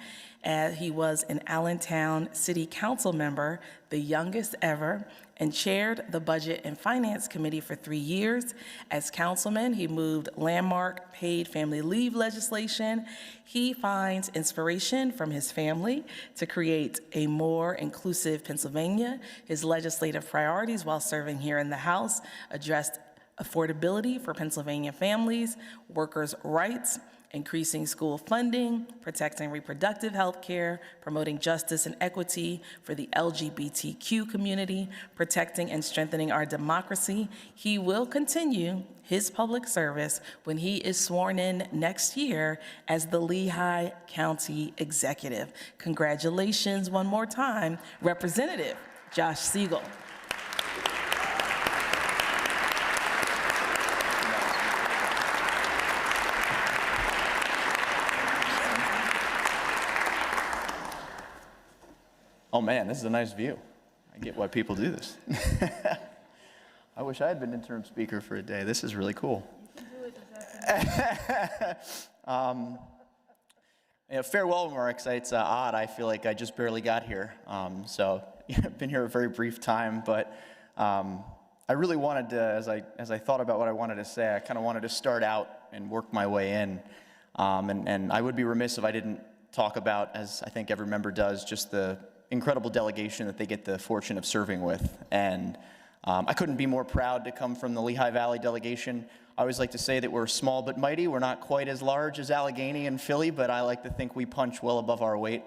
He was an Allentown City Council member, the youngest ever, and chaired the Budget and Finance Committee for 3 years. As councilman, he moved landmark paid family leave legislation. He finds inspiration from his family to create a more inclusive Pennsylvania. His legislative priorities while serving here in the House addressed affordability for Pennsylvania families, workers' rights, increasing school funding, protecting reproductive health care, promoting justice and equity for the LGBTQ community, protecting and strengthening our democracy. He will continue his public service when he is sworn in next year as the Lehigh County Executive. Congratulations one more time, Representative Josh Siegel.
Oh man, this is a nice view. I get why people do this. I wish I had been interim speaker for a day. This is really cool. Farewell remarks, it's odd. I feel like I just barely got here. I've been here a very brief time, but I really wanted to, as I thought about what I wanted to say, I kind of wanted to start out and work my way in. And I would be remiss if I didn't talk about, as I think every member does, just the incredible delegation that they get the fortune of serving with. And I couldn't be more proud to come from the Lehigh Valley delegation. I always like to say that we're small but mighty. We're not quite as large as Allegheny and Philly, but I like to think we punch well above our weight.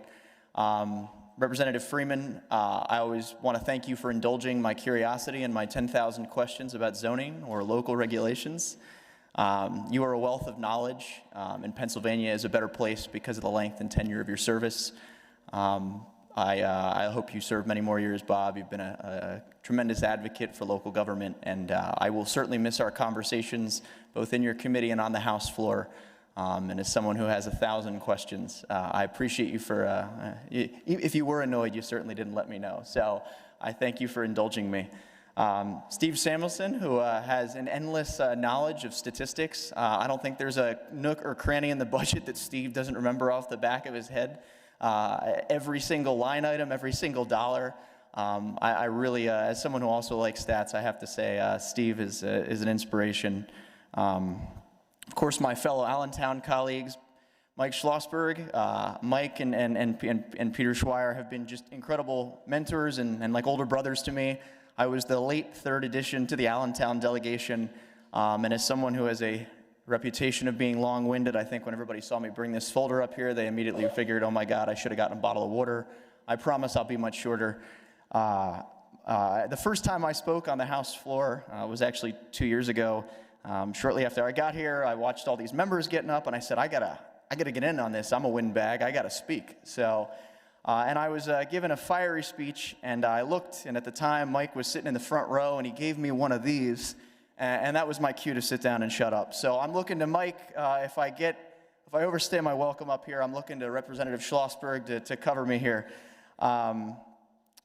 Representative Freeman, I always want to thank you for indulging my curiosity and my 10,000 questions about zoning or local regulations. You are a wealth of knowledge, and Pennsylvania is a better place because of the length and tenure of your service. I hope you serve many more years, Bob. You've been a tremendous advocate for local government, and I will certainly miss our conversations both in your committee and on the House floor. And as someone who has 1,000 questions, I appreciate you for, if you were annoyed, you certainly didn't let me know. So I thank you for indulging me. Steve Samuelson, who has an endless knowledge of statistics. I don't think there's a nook or cranny in the budget that Steve doesn't remember off the back of his head. Every single line item, every single dollar. I really, as someone who also likes stats, I have to say Steve is an inspiration. Of course, my fellow Allentown colleagues, Mike Schlossberg, Mike and Peter Schweier have been just incredible mentors and like older brothers to me. I was the late third addition to the Allentown delegation, and as someone who has a reputation of being long-winded, I think when everybody saw me bring this folder up here, they immediately figured, oh my God, I should have gotten a bottle of water. I promise I'll be much shorter. The first time I spoke on the House floor was actually 2 years ago. Shortly after I got here, I watched all these members getting up, and I said, I gotta get in on this. I'm a windbag. I gotta speak. So, and I was given a fiery speech, and I looked, and at the time, Mike was sitting in the front row, and he gave me one of these, and that was my cue to sit down and shut up. So I'm looking to Mike. If I overstay my welcome up here, I'm looking to Representative Schlossberg to cover me here.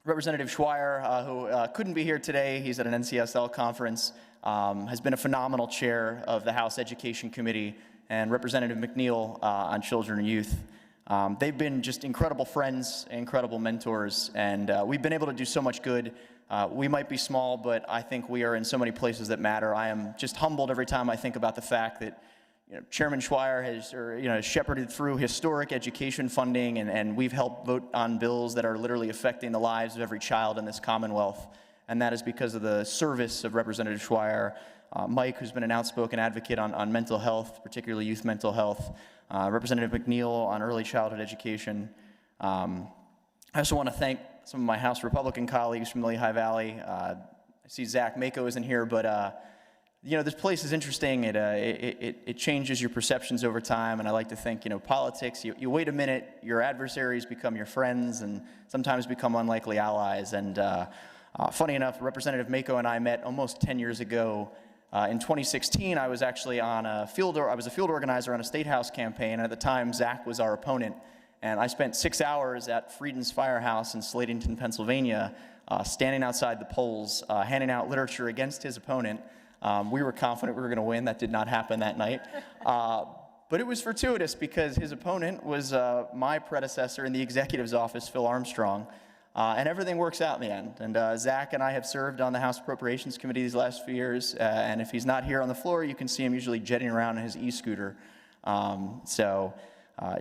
Representative Schweier, who couldn't be here today, he's at an NCSL conference, has been a phenomenal chair of the House Education Committee, and Representative McNeil on Children and Youth. They've been just incredible friends, incredible mentors, and we've been able to do so much good. We might be small, but I think we are in so many places that matter. I am just humbled every time I think about the fact that Chairman Schweier has shepherded through historic education funding, and we've helped vote on bills that are literally affecting the lives of every child in this Commonwealth. And that is because of the service of Representative Schweier, Mike, who's been an outspoken advocate on mental health, particularly youth mental health, Representative McNeil on early childhood education. I also want to thank some of my House Republican colleagues from the Lehigh Valley. I see Zach Mako isn't here, but this place is interesting. It changes your perceptions over time, and I like to think, politics, you wait a minute, your adversaries become your friends and sometimes become unlikely allies. And funny enough, Representative Mako and I met almost 10 years ago. In 2016, I was actually I was a field organizer on a State House campaign, and at the time, Zach was our opponent. And I spent 6 hours at Frieden's Firehouse in Slatington, Pennsylvania, standing outside the polls, handing out literature against his opponent. We were confident we were going to win. That did not happen that night. But it was fortuitous because his opponent was my predecessor in the executive's office, Phil Armstrong. And everything works out in the end. And Zach and I have served on the House Appropriations Committee these last few years. And if he's not here on the floor, you can see him usually jetting around in his e-scooter.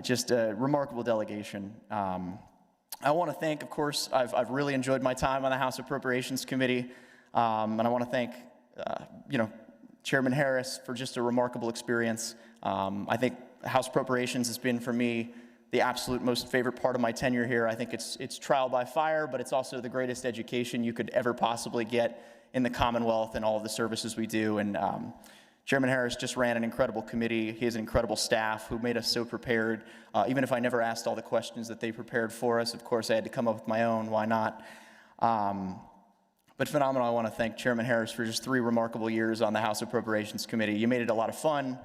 Just a remarkable delegation. I want to thank, of course, I've really enjoyed my time on the House Appropriations Committee. And I want to thank Chairman Harris for just a remarkable experience. I think House Appropriations has been, for me, the absolute most favorite part of my tenure here. I think it's trial by fire, but it's also the greatest education you could ever possibly get in the Commonwealth and all of the services we do. And Chairman Harris just ran an incredible committee. He has an incredible staff who made us so prepared. Even if I never asked all the questions that they prepared for us, of course, I had to come up with my own. Why not? But phenomenal. I want to thank Chairman Harris for just 3 remarkable years on the House Appropriations Committee. You made it a lot of fun.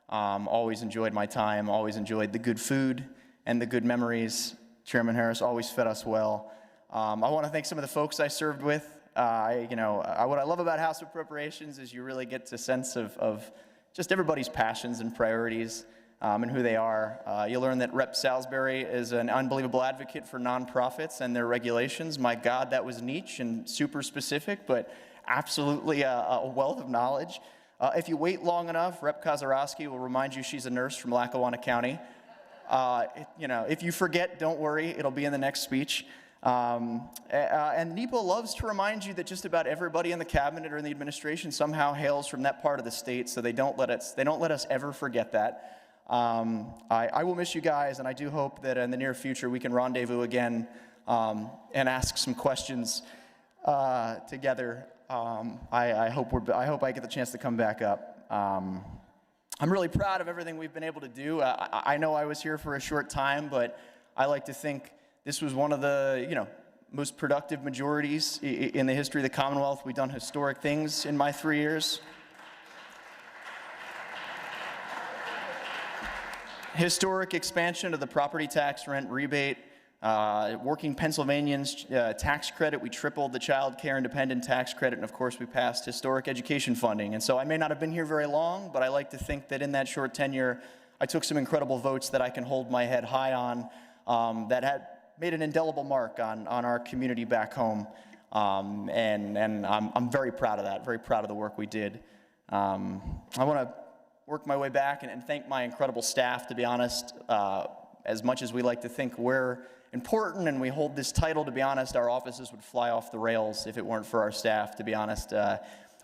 Always enjoyed my time. Always enjoyed the good food and the good memories. Chairman Harris always fed us well. I want to thank some of the folks I served with. What I love about House Appropriations is you really get a sense of just everybody's passions and priorities and who they are. You learn that Rep. Salisbury is an unbelievable advocate for nonprofits and their regulations. My God, that was niche and super specific, but absolutely a wealth of knowledge. If you wait long enough, Rep. Kozarowski will remind you she's a nurse from Lackawanna County. If you forget, don't worry, it'll be in the next speech. And NEPA loves to remind you that just about everybody in the cabinet or in the administration somehow hails from that part of the state, so they don't let us ever forget that. I will miss you guys, and I do hope that in the near future we can rendezvous again and ask some questions together. I hope I get the chance to come back up. I'm really proud of everything we've been able to do. I know I was here for a short time, but I like to think this was one of the most productive majorities in the history of the Commonwealth. We've done historic things in my 3 years. Historic expansion of the property tax rent rebate, working Pennsylvanians tax credit. We tripled the child care and dependent tax credit, and of course we passed historic education funding. And so I may not have been here very long, but I like to think that in that short tenure, I took some incredible votes that I can hold my head high on, that had made an indelible mark on our community back home. And I'm very proud of that, very proud of the work we did. I want to work my way back and thank my incredible staff, to be honest. As much as we like to think we're important and we hold this title, to be honest, our offices would fly off the rails if it weren't for our staff, to be honest.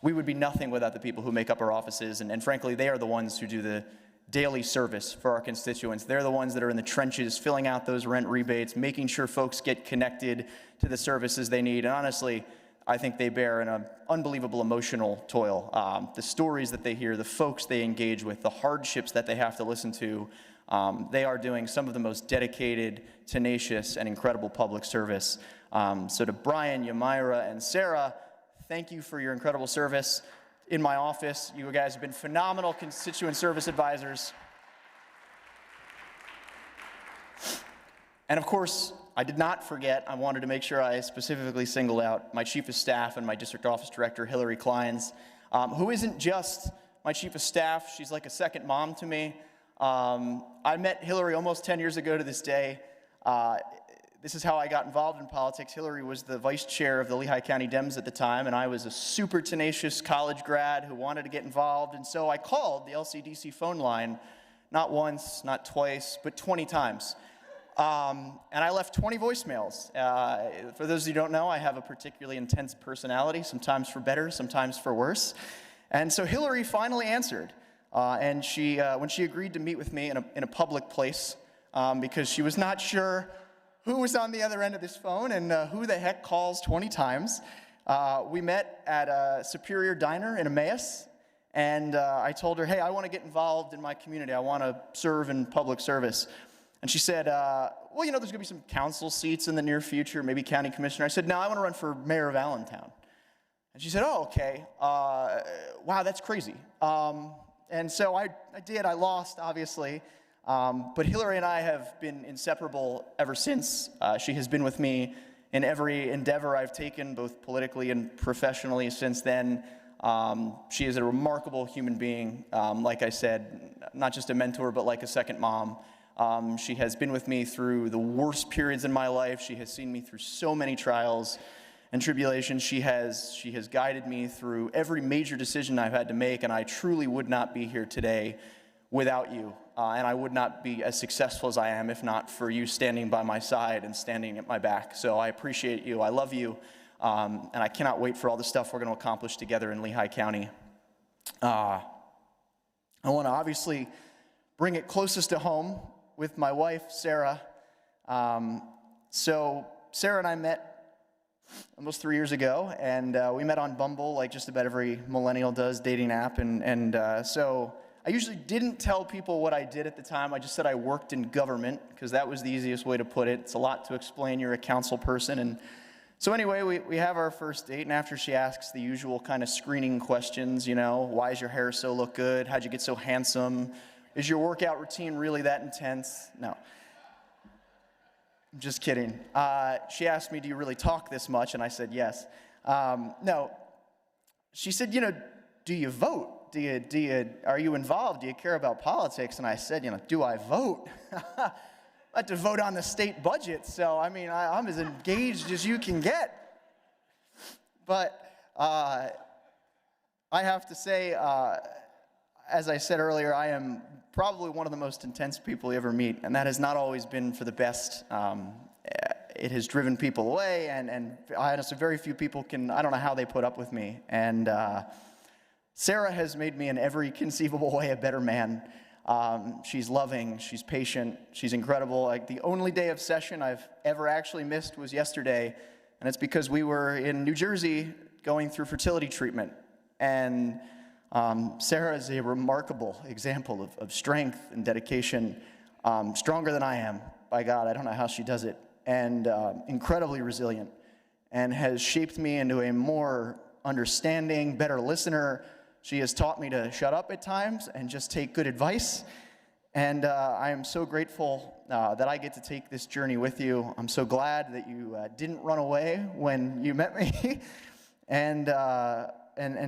We would be nothing without the people who make up our offices, and frankly, they are the ones who do the daily service for our constituents. They're the ones that are in the trenches, filling out those rent rebates, making sure folks get connected to the services they need, and honestly, I think they bear an unbelievable emotional toil. The stories that they hear, the folks they engage with, the hardships that they have to listen to, they are doing some of the most dedicated, tenacious, and incredible public service. So to Brian, Yamira, and Sarah, thank you for your incredible service in my office. You guys have been phenomenal constituent service advisors. And of course, I did not forget, I wanted to make sure I specifically singled out my chief of staff and my district office director, Hillary Kleins, who isn't just my chief of staff, she's like a second mom to me. I met Hillary almost 10 years ago to this day. This is how I got involved in politics. Hillary was the vice chair of the Lehigh County Dems at the time, and I was a super tenacious college grad who wanted to get involved, and so I called the LCDC phone line, not once, not twice, but 20 times. And I left 20 voicemails. For those of you who don't know, I have a particularly intense personality, sometimes for better, sometimes for worse. And so Hillary finally answered. And she, when she agreed to meet with me in a public place, because she was not sure who was on the other end of this phone and who the heck calls 20 times, we met at a Superior Diner in Emmaus, and I told her, hey, I want to get involved in my community. I want to serve in public service. And she said, well, you know, there's going to be some council seats in the near future, maybe county commissioner. I said, no, I want to run for mayor of Allentown. And she said, oh, okay. Wow, that's crazy. And so I did. I lost, obviously. But Hillary and I have been inseparable ever since. She has been with me in every endeavor I've taken, both politically and professionally since then. She is a remarkable human being. Like I said, not just a mentor, but like a second mom. She has been with me through the worst periods in my life. She has seen me through so many trials and tribulations. She has guided me through every major decision I've had to make, and I truly would not be here today without you. And I would not be as successful as I am if not for you standing by my side and standing at my back. So I appreciate you. I love you. And I cannot wait for all the stuff we're going to accomplish together in Lehigh County. I want to obviously bring it closest to home with my wife, Sarah. So Sarah and I met almost 3 years ago, and we met on Bumble, like just about every millennial does, dating app. And so I usually didn't tell people what I did at the time. I just said I worked in government, because that was the easiest way to put it. It's a lot to explain. You're a council person. And so anyway, we have our first date, and after she asks the usual kind of screening questions, you know, why does your hair so look good? How'd you get so handsome? Is your workout routine really that intense? No. I'm just kidding. She asked me, do you really talk this much? And I said, yes. No. She said, you know, do you vote? Are you involved? Do you care about politics? And I said, you know, do I vote? I have to vote on the state budget, so I mean, I'm as engaged as you can get. But I have to say, as I said earlier, I am probably one of the most intense people you ever meet, and that has not always been for the best. It has driven people away, and honestly, very few people I don't know how they put up with me. And Sarah has made me in every conceivable way a better man. She's loving, she's patient, she's incredible. Like, the only day of session I've ever actually missed was yesterday, and it's because we were in New Jersey going through fertility treatment. And Sarah is a remarkable example of strength and dedication, stronger than I am, by God. I don't know how she does it, and incredibly resilient, and has shaped me into a more understanding, better listener. She has taught me to shut up at times and just take good advice, And I am so grateful that I get to take this journey with you. I'm so glad that you didn't run away when you met me. and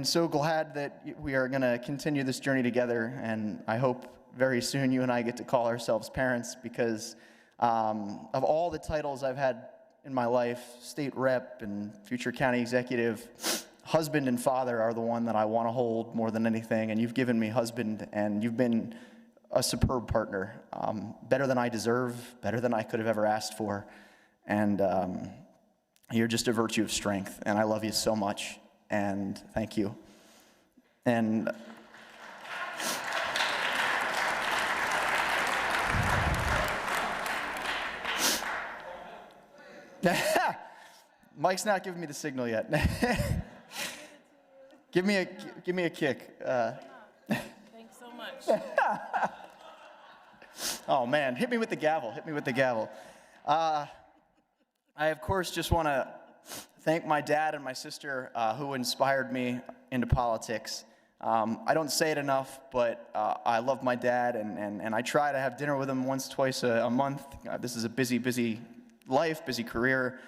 so glad that we are going to continue this journey together. And I hope very soon you and I get to call ourselves parents, because of all the titles I've had in my life, state rep and future county executive, husband and father are the one that I want to hold more than anything. And you've given me husband, and you've been a superb partner, better than I deserve, better than I could have ever asked for. And you're just a virtue of strength, and I love you so much, and thank you. And Mike's not giving me the signal yet. Give me a kick.
Thanks so much.
Oh man, hit me with the gavel. I, of course, just want to thank my dad and my sister who inspired me into politics. I don't say it enough, but I love my dad, and I try to have dinner with him once, twice a month. This is a busy life, busy career.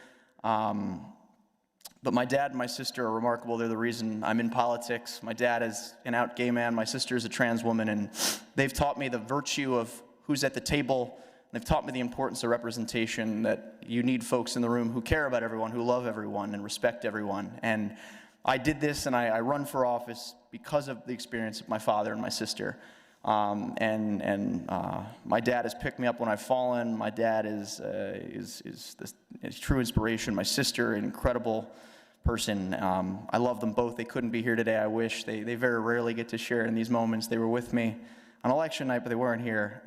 But my dad and my sister are remarkable. They're the reason I'm in politics. My dad is an out gay man. My sister is a trans woman, and they've taught me the virtue of who's at the table. They've taught me the importance of representation, that you need folks in the room who care about everyone, who love everyone, and respect everyone. And I did this, and I run for office because of the experience of my father and my sister. My dad has picked me up when I've fallen. My dad is true inspiration. My sister, an incredible person. I love them both. They couldn't be here today. I wish. They very rarely get to share in these moments. They were with me on election night, but they weren't here.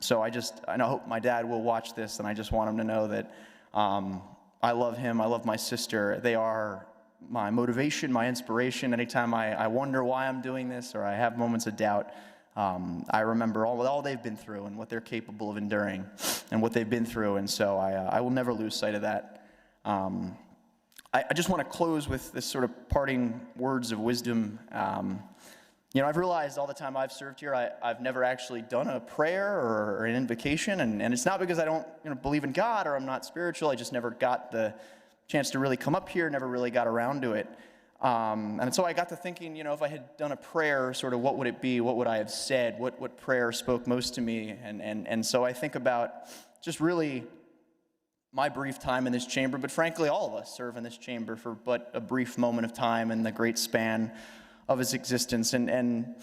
So I hope my dad will watch this, and I just want him to know that I love him. I love my sister. They are my motivation, my inspiration. Anytime I wonder why I'm doing this, or I have moments of doubt, I remember all they've been through and what they're capable of enduring and what they've been through, and so I will never lose sight of that. I just want to close with this sort of parting words of wisdom. I've realized all the time I've served here, I've never actually done a prayer or an invocation, and it's not because I don't believe in God or I'm not spiritual. I just never got the chance to really come up here, never really got around to it. And so I got to thinking, if I had done a prayer, sort of what would it be? What would I have said? What prayer spoke most to me? And so I think about just really my brief time in this chamber, but frankly, all of us serve in this chamber for but a brief moment of time in the great span of its existence. When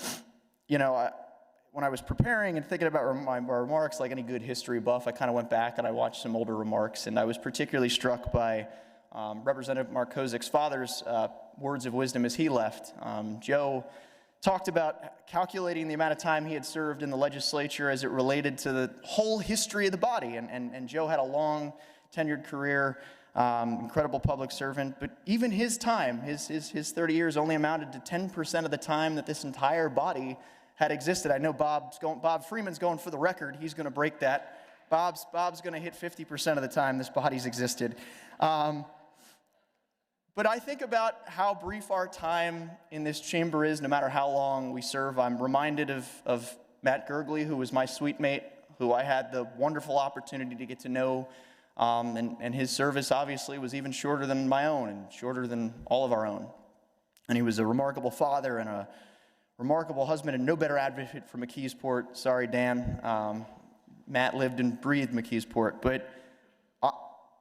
I was preparing and thinking about my remarks, like any good history buff, I kind of went back and I watched some older remarks, and I was particularly struck by Representative Mark Kozik's father's words of wisdom as he left. Joe talked about calculating the amount of time he had served in the legislature as it related to the whole history of the body, and Joe had a long tenured career, incredible public servant, but even his time, his 30 years only amounted to 10% of the time that this entire body had existed. I know Bob Freeman's going for the record. He's going to break that. Bob's going to hit 50% of the time this body's existed. But I think about how brief our time in this chamber is, no matter how long we serve. I'm reminded of Matt Gergley, who was my suite mate, who I had the wonderful opportunity to get to know, and his service obviously was even shorter than my own and shorter than all of our own. And he was a remarkable father and a remarkable husband, and no better advocate for McKeesport. Sorry, Dan. Matt lived and breathed McKeesport. But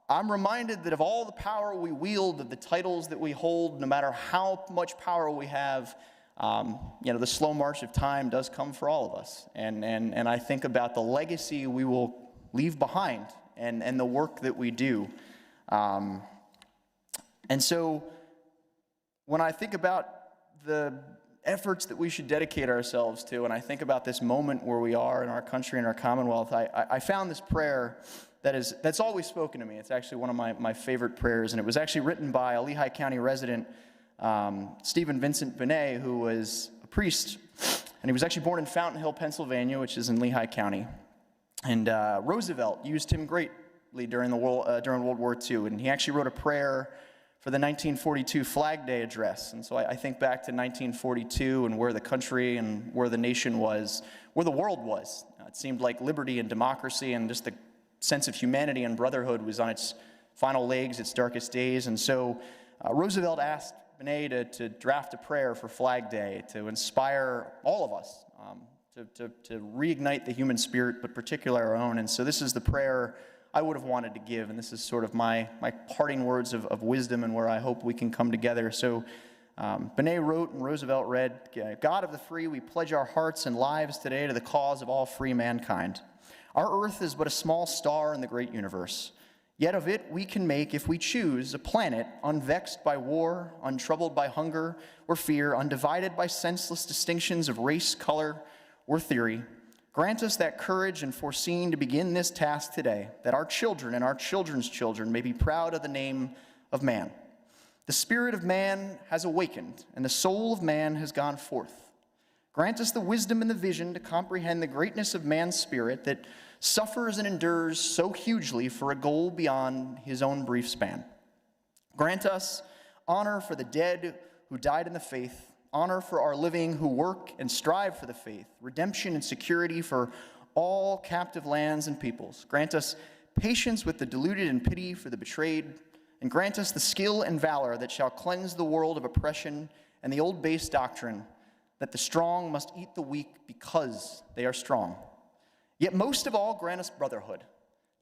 I'm reminded that of all the power we wield, of the titles that we hold, no matter how much power we have, the slow march of time does come for all of us. And I think about the legacy we will leave behind and the work that we do. And so when I think about the efforts that we should dedicate ourselves to, and I think about this moment where we are in our country and our Commonwealth, I found this prayer that's always spoken to me. It's actually one of my favorite prayers, and it was actually written by a Lehigh County resident, Stephen Vincent Benet, who was a priest, and he was actually born in Fountain Hill, Pennsylvania, which is in Lehigh County. And Roosevelt used him greatly during World War II, and he actually wrote a prayer for the 1942 Flag Day address. And so I think back to 1942 and where the country and where the nation was, where the world was It seemed like liberty and democracy and just the sense of humanity and brotherhood was on its final legs, its darkest days. And so Roosevelt asked B'nai to draft a prayer for Flag Day to inspire all of us to reignite the human spirit, but particularly our own. And so this is the prayer I would have wanted to give, and this is sort of my parting words of wisdom and where I hope we can come together. So B'nai wrote and Roosevelt read, God of the free, we pledge our hearts and lives today to the cause of all free mankind. Our earth is but a small star in the great universe. Yet of it we can make, if we choose, a planet unvexed by war, untroubled by hunger or fear, undivided by senseless distinctions of race, color, or theory. Grant us that courage and foreseen to begin this task today, that our children and our children's children may be proud of the name of man. The spirit of man has awakened, and the soul of man has gone forth. Grant us the wisdom and the vision to comprehend the greatness of man's spirit that suffers and endures so hugely for a goal beyond his own brief span. Grant us honor for the dead who died in the faith, honor for our living who work and strive for the faith, redemption and security for all captive lands and peoples. Grant us patience with the deluded and pity for the betrayed, and grant us the skill and valor that shall cleanse the world of oppression and the old base doctrine that the strong must eat the weak because they are strong. Yet most of all, grant us brotherhood,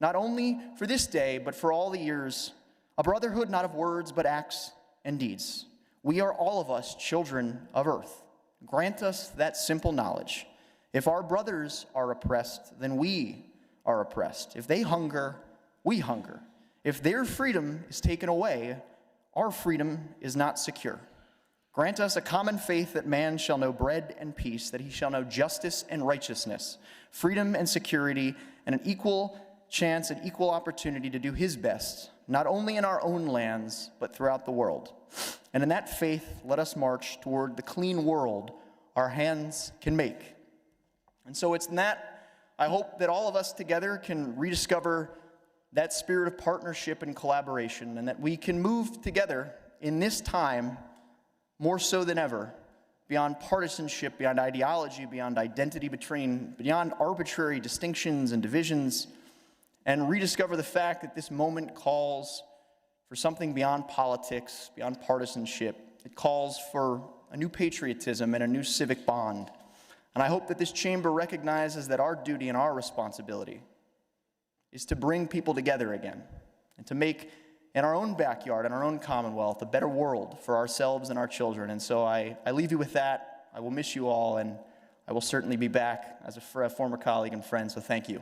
not only for this day, but for all the years, a brotherhood not of words, but acts and deeds. We are all of us children of earth. Grant us that simple knowledge. If our brothers are oppressed, then we are oppressed. If they hunger, we hunger. If their freedom is taken away, our freedom is not secure. Grant us a common faith that man shall know bread and peace, that he shall know justice and righteousness, freedom and security, and an equal chance and equal opportunity to do his best, not only in our own lands, but throughout the world. And in that faith, let us march toward the clean world our hands can make. And so it's in that, I hope that all of us together can rediscover that spirit of partnership and collaboration, and that we can move together in this time more so than ever, beyond partisanship, beyond ideology, beyond identity, beyond arbitrary distinctions and divisions, and rediscover the fact that this moment calls for something beyond politics, beyond partisanship. It calls for a new patriotism and a new civic bond. And I hope that this chamber recognizes that our duty and our responsibility is to bring people together again and to make, in our own backyard, in our own commonwealth, a better world for ourselves and our children. And so I leave you with that. I will miss you all, and I will certainly be back as a former colleague and friend, so thank you.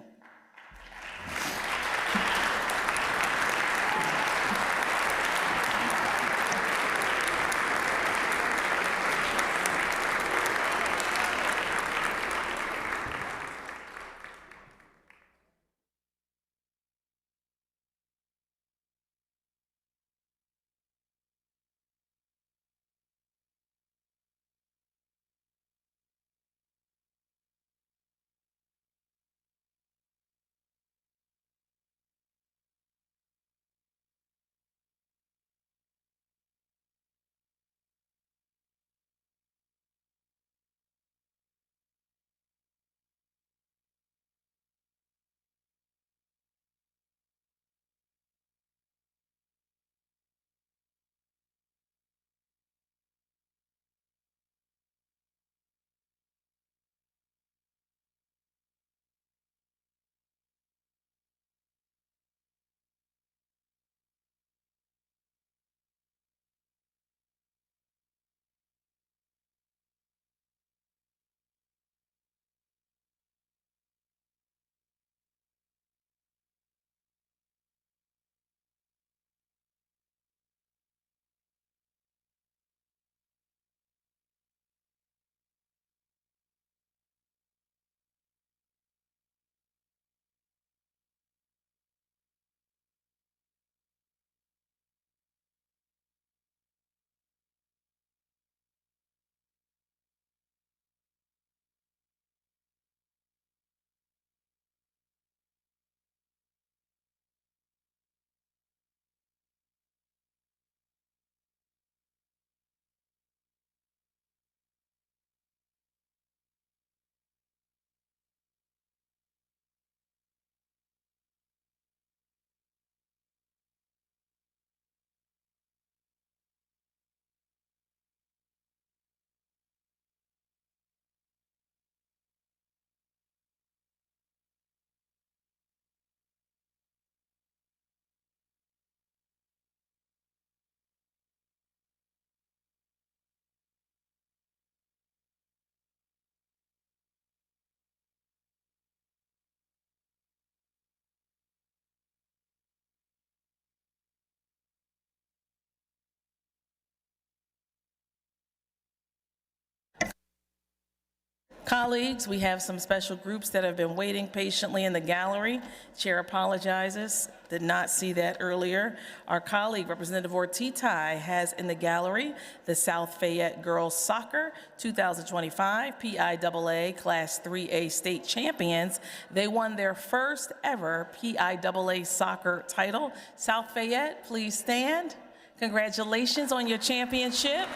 Colleagues, we have some special groups that have been waiting patiently in the gallery. Chair apologizes, did not see that earlier. Our colleague, Representative Ortiz-Tai, has in the gallery the South Fayette Girls Soccer 2025 PIAA Class 3A State Champions. They won their first ever PIAA soccer title. South Fayette, please stand. Congratulations on your championship.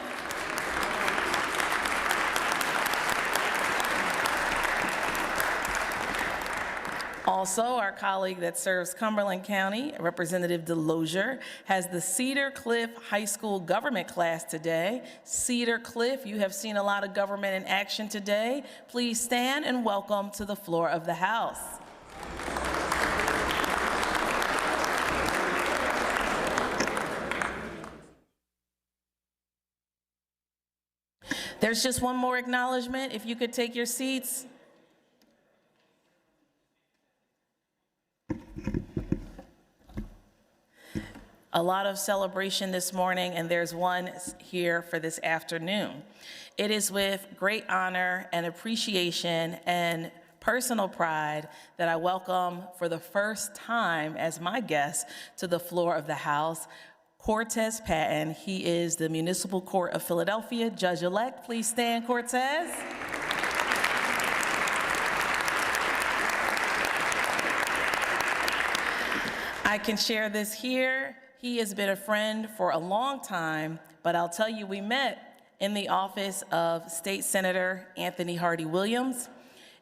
Also, our colleague that serves Cumberland County, Representative Delosier, has the Cedar Cliff High School government class today. Cedar Cliff, you have seen a lot of government in action today. Please stand and welcome to the floor of the House. There's just one more acknowledgement. If you could take your seats. A lot of celebration this morning, and there's one here for this afternoon. It is with great honor and appreciation and personal pride that I welcome for the first time as my guest to the floor of the House, Cortez Patton. He is the Municipal Court of Philadelphia Judge-elect. Please stand, Cortez. I can share this here. He has been a friend for a long time, but I'll tell you, we met in the office of State Senator Anthony Hardy Williams.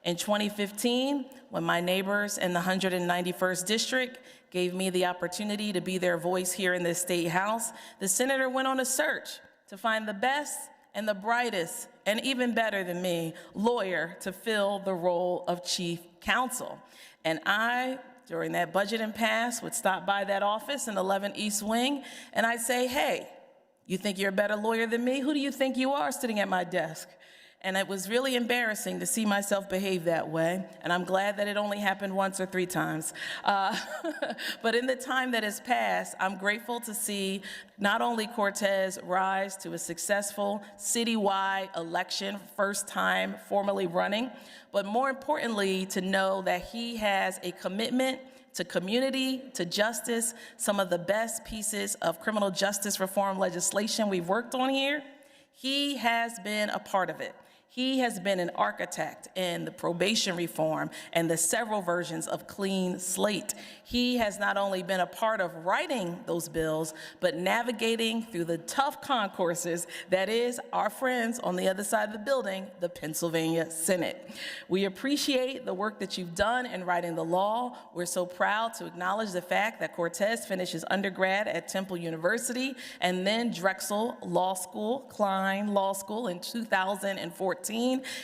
In 2015, when my neighbors in the 191st District gave me the opportunity to be their voice here in this State House, the senator went on a search to find the best and the brightest, and even better than me, lawyer to fill the role of Chief Counsel. And I, during that budget impasse, would stop by that office in 11 East Wing, and I'd say, hey, you think you're a better lawyer than me? Who do you think you are sitting at my desk? And it was really embarrassing to see myself behave that way, and I'm glad that it only happened once or 3 times. But in the time that has passed, I'm grateful to see not only Cortez rise to a successful citywide election, first time formally running, but more importantly, to know that he has a commitment to community, to justice, some of the best pieces of criminal justice reform legislation we've worked on here. He has been a part of it. He has been an architect in the probation reform and the several versions of Clean Slate. He has not only been a part of writing those bills, but navigating through the tough concourses that is our friends on the other side of the building, the Pennsylvania Senate. We appreciate the work that you've done in writing the law. We're so proud to acknowledge the fact that Cortez finished his undergrad at Temple University and then Drexel Law School, Klein Law School in 2014.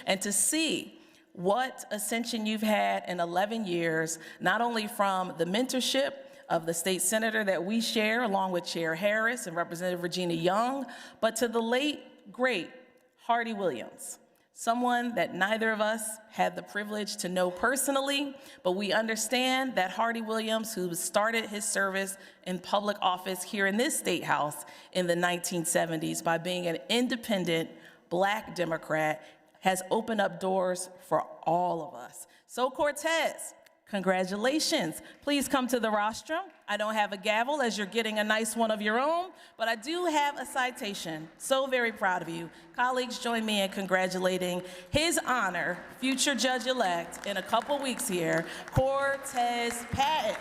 And to see what ascension you've had in 11 years, not only from the mentorship of the state senator that we share along with Chair Harris and Representative Regina Young, but to the late, great Hardy Williams, someone that neither of us had the privilege to know personally, but we understand that Hardy Williams, who started his service in public office here in this State House in the 1970s by being an independent Black Democrat, has opened up doors for all of us. So Cortez, congratulations. Please come to the rostrum. I don't have a gavel as you're getting a nice one of your own, but I do have a citation. So very proud of you. Colleagues, join me in congratulating His Honor, future Judge-elect in a couple weeks here, Cortez Patton.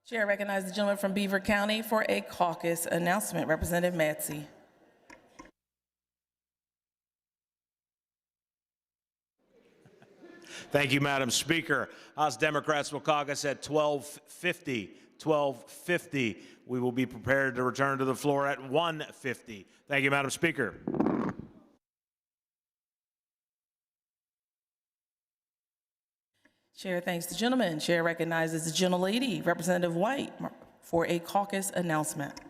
Chair recognizes the gentleman from Beaver County for a caucus announcement. Representative Matzey.
Thank you, Madam Speaker. House Democrats will caucus at 12:50. 12:50. We will be prepared to return to the floor at 1:50. Thank you, Madam Speaker.
Chair thanks the gentleman. Chair recognizes the gentlelady, Representative White, for a caucus announcement.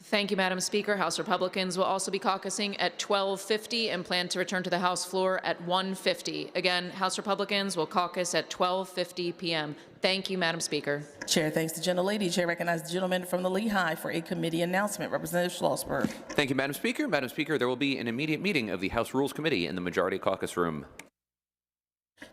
Thank you, Madam Speaker. House Republicans will also be caucusing at 12:50 and plan to return to the House floor at 1:50. Again, House Republicans will caucus at 12:50 p.m. Thank you, Madam Speaker.
Chair thanks the gentlelady. Chair recognizes the gentleman from the Lehigh for a committee announcement. Representative Schlossberg.
Thank you, Madam Speaker. Madam Speaker, there will be an immediate meeting of the House Rules Committee in the Majority Caucus Room.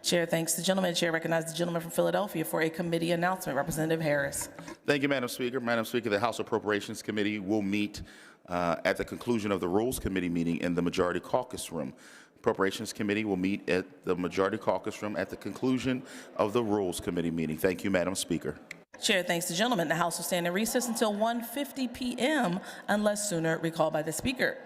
Chair thanks the gentleman. Chair recognizes the gentleman from Philadelphia for a committee announcement. Representative Harris.
Thank you, Madam Speaker. Madam Speaker, the House Appropriations Committee will meet at the conclusion of the Rules Committee meeting in the Majority Caucus Room. Appropriations Committee will meet at the Majority Caucus Room at the conclusion of the Rules Committee meeting. Thank you, Madam Speaker.
Chair thanks the gentleman. The House will stand in recess until 1:50 p.m. unless sooner recalled by the Speaker.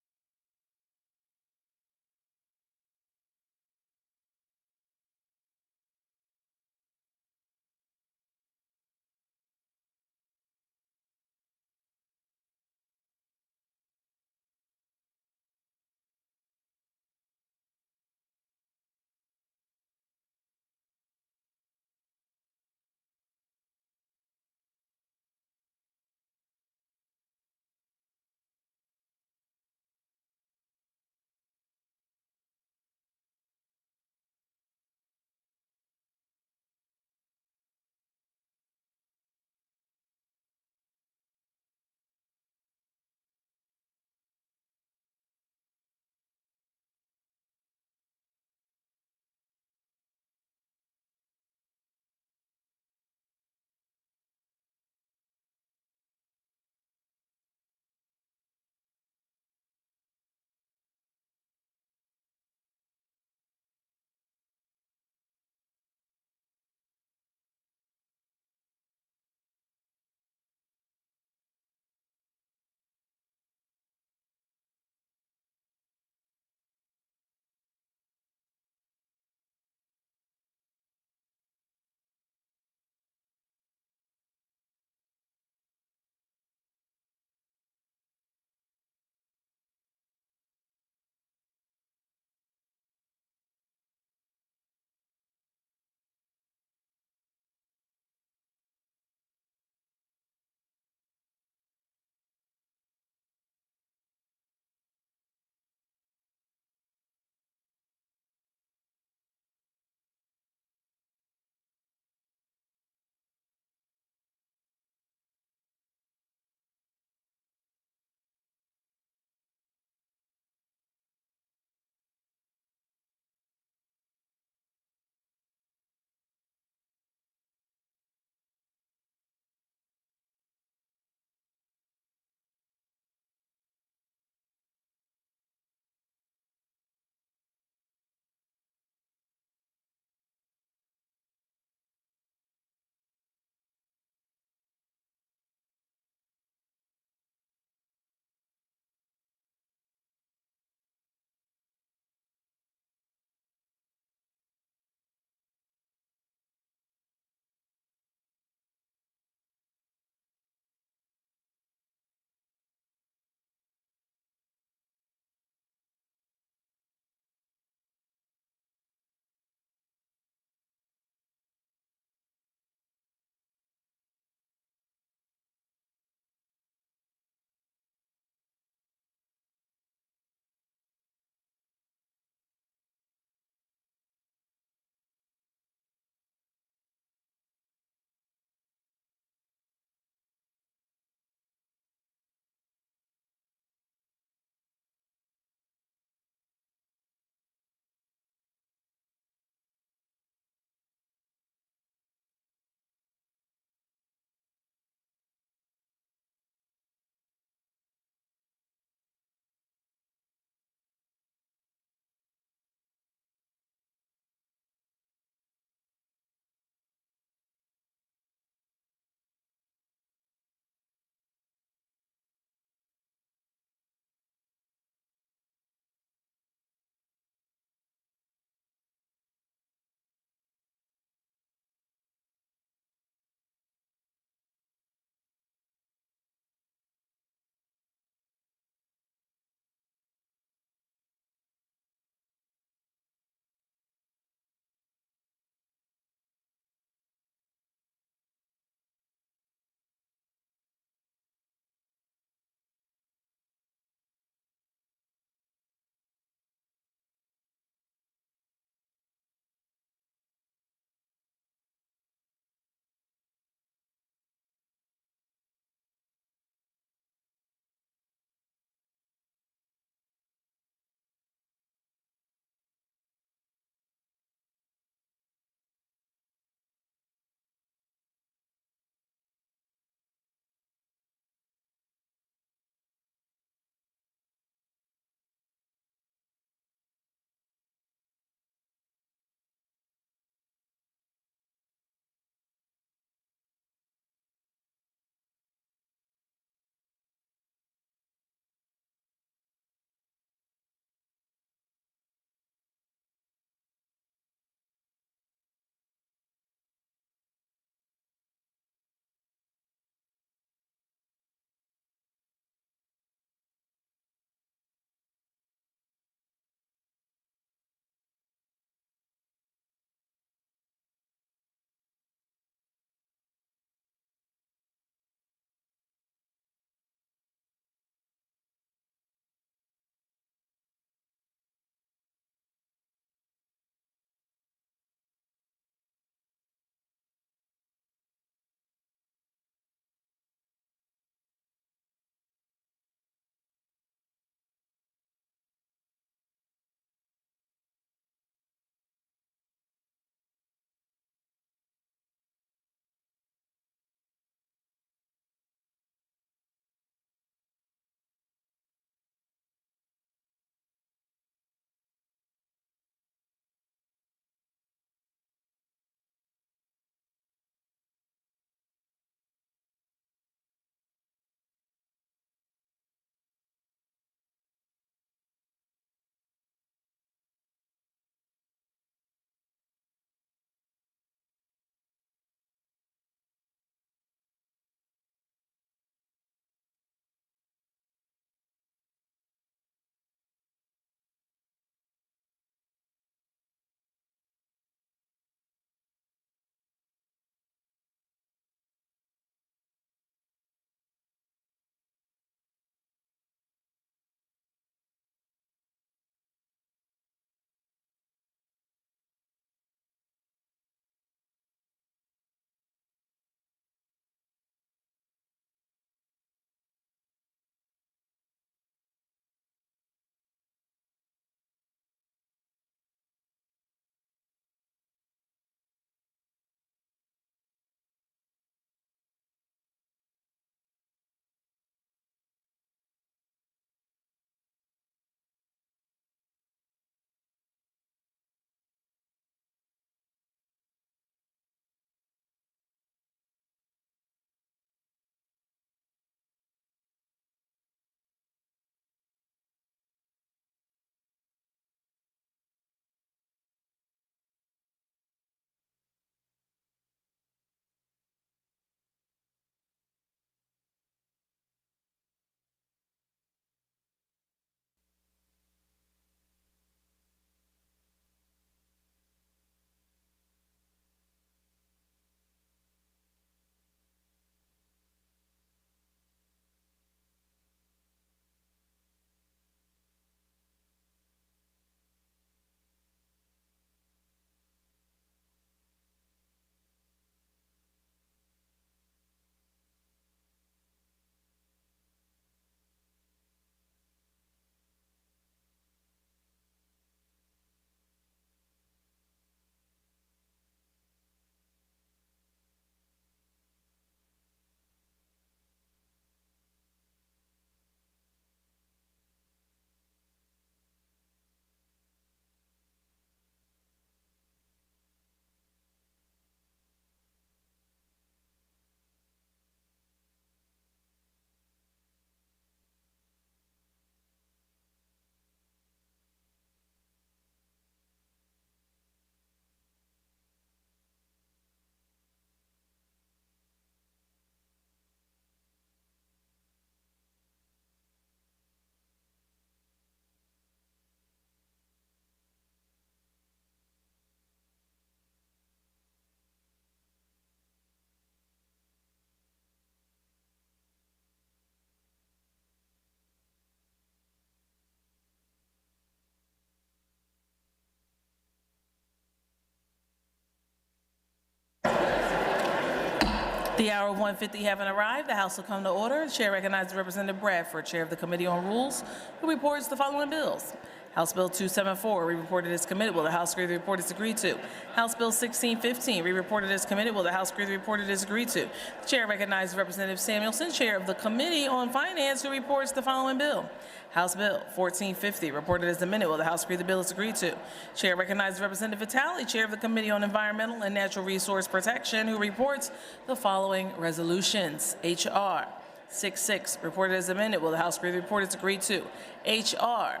The hour of 1:50 having arrived, the House will come to order. The Chair recognizes Representative Bradford, Chair of the Committee on Rules, who reports the following bills. House Bill 274, re-reported as committed. Will the House agree the report is agreed to? House Bill 1615, re-reported as committed. Will the House agree the report is agreed to? The Chair recognizes Representative Samuelson, Chair of the Committee on Finance, who reports the following bill. House Bill 1450, reported as amended. Will the House agree the bill is agreed to? Chair recognizes Representative Vitale, Chair of the Committee on Environmental and Natural Resource Protection, who reports the following resolutions. H.R. 66, reported as amended. Will the House agree the report is agreed to? H.R.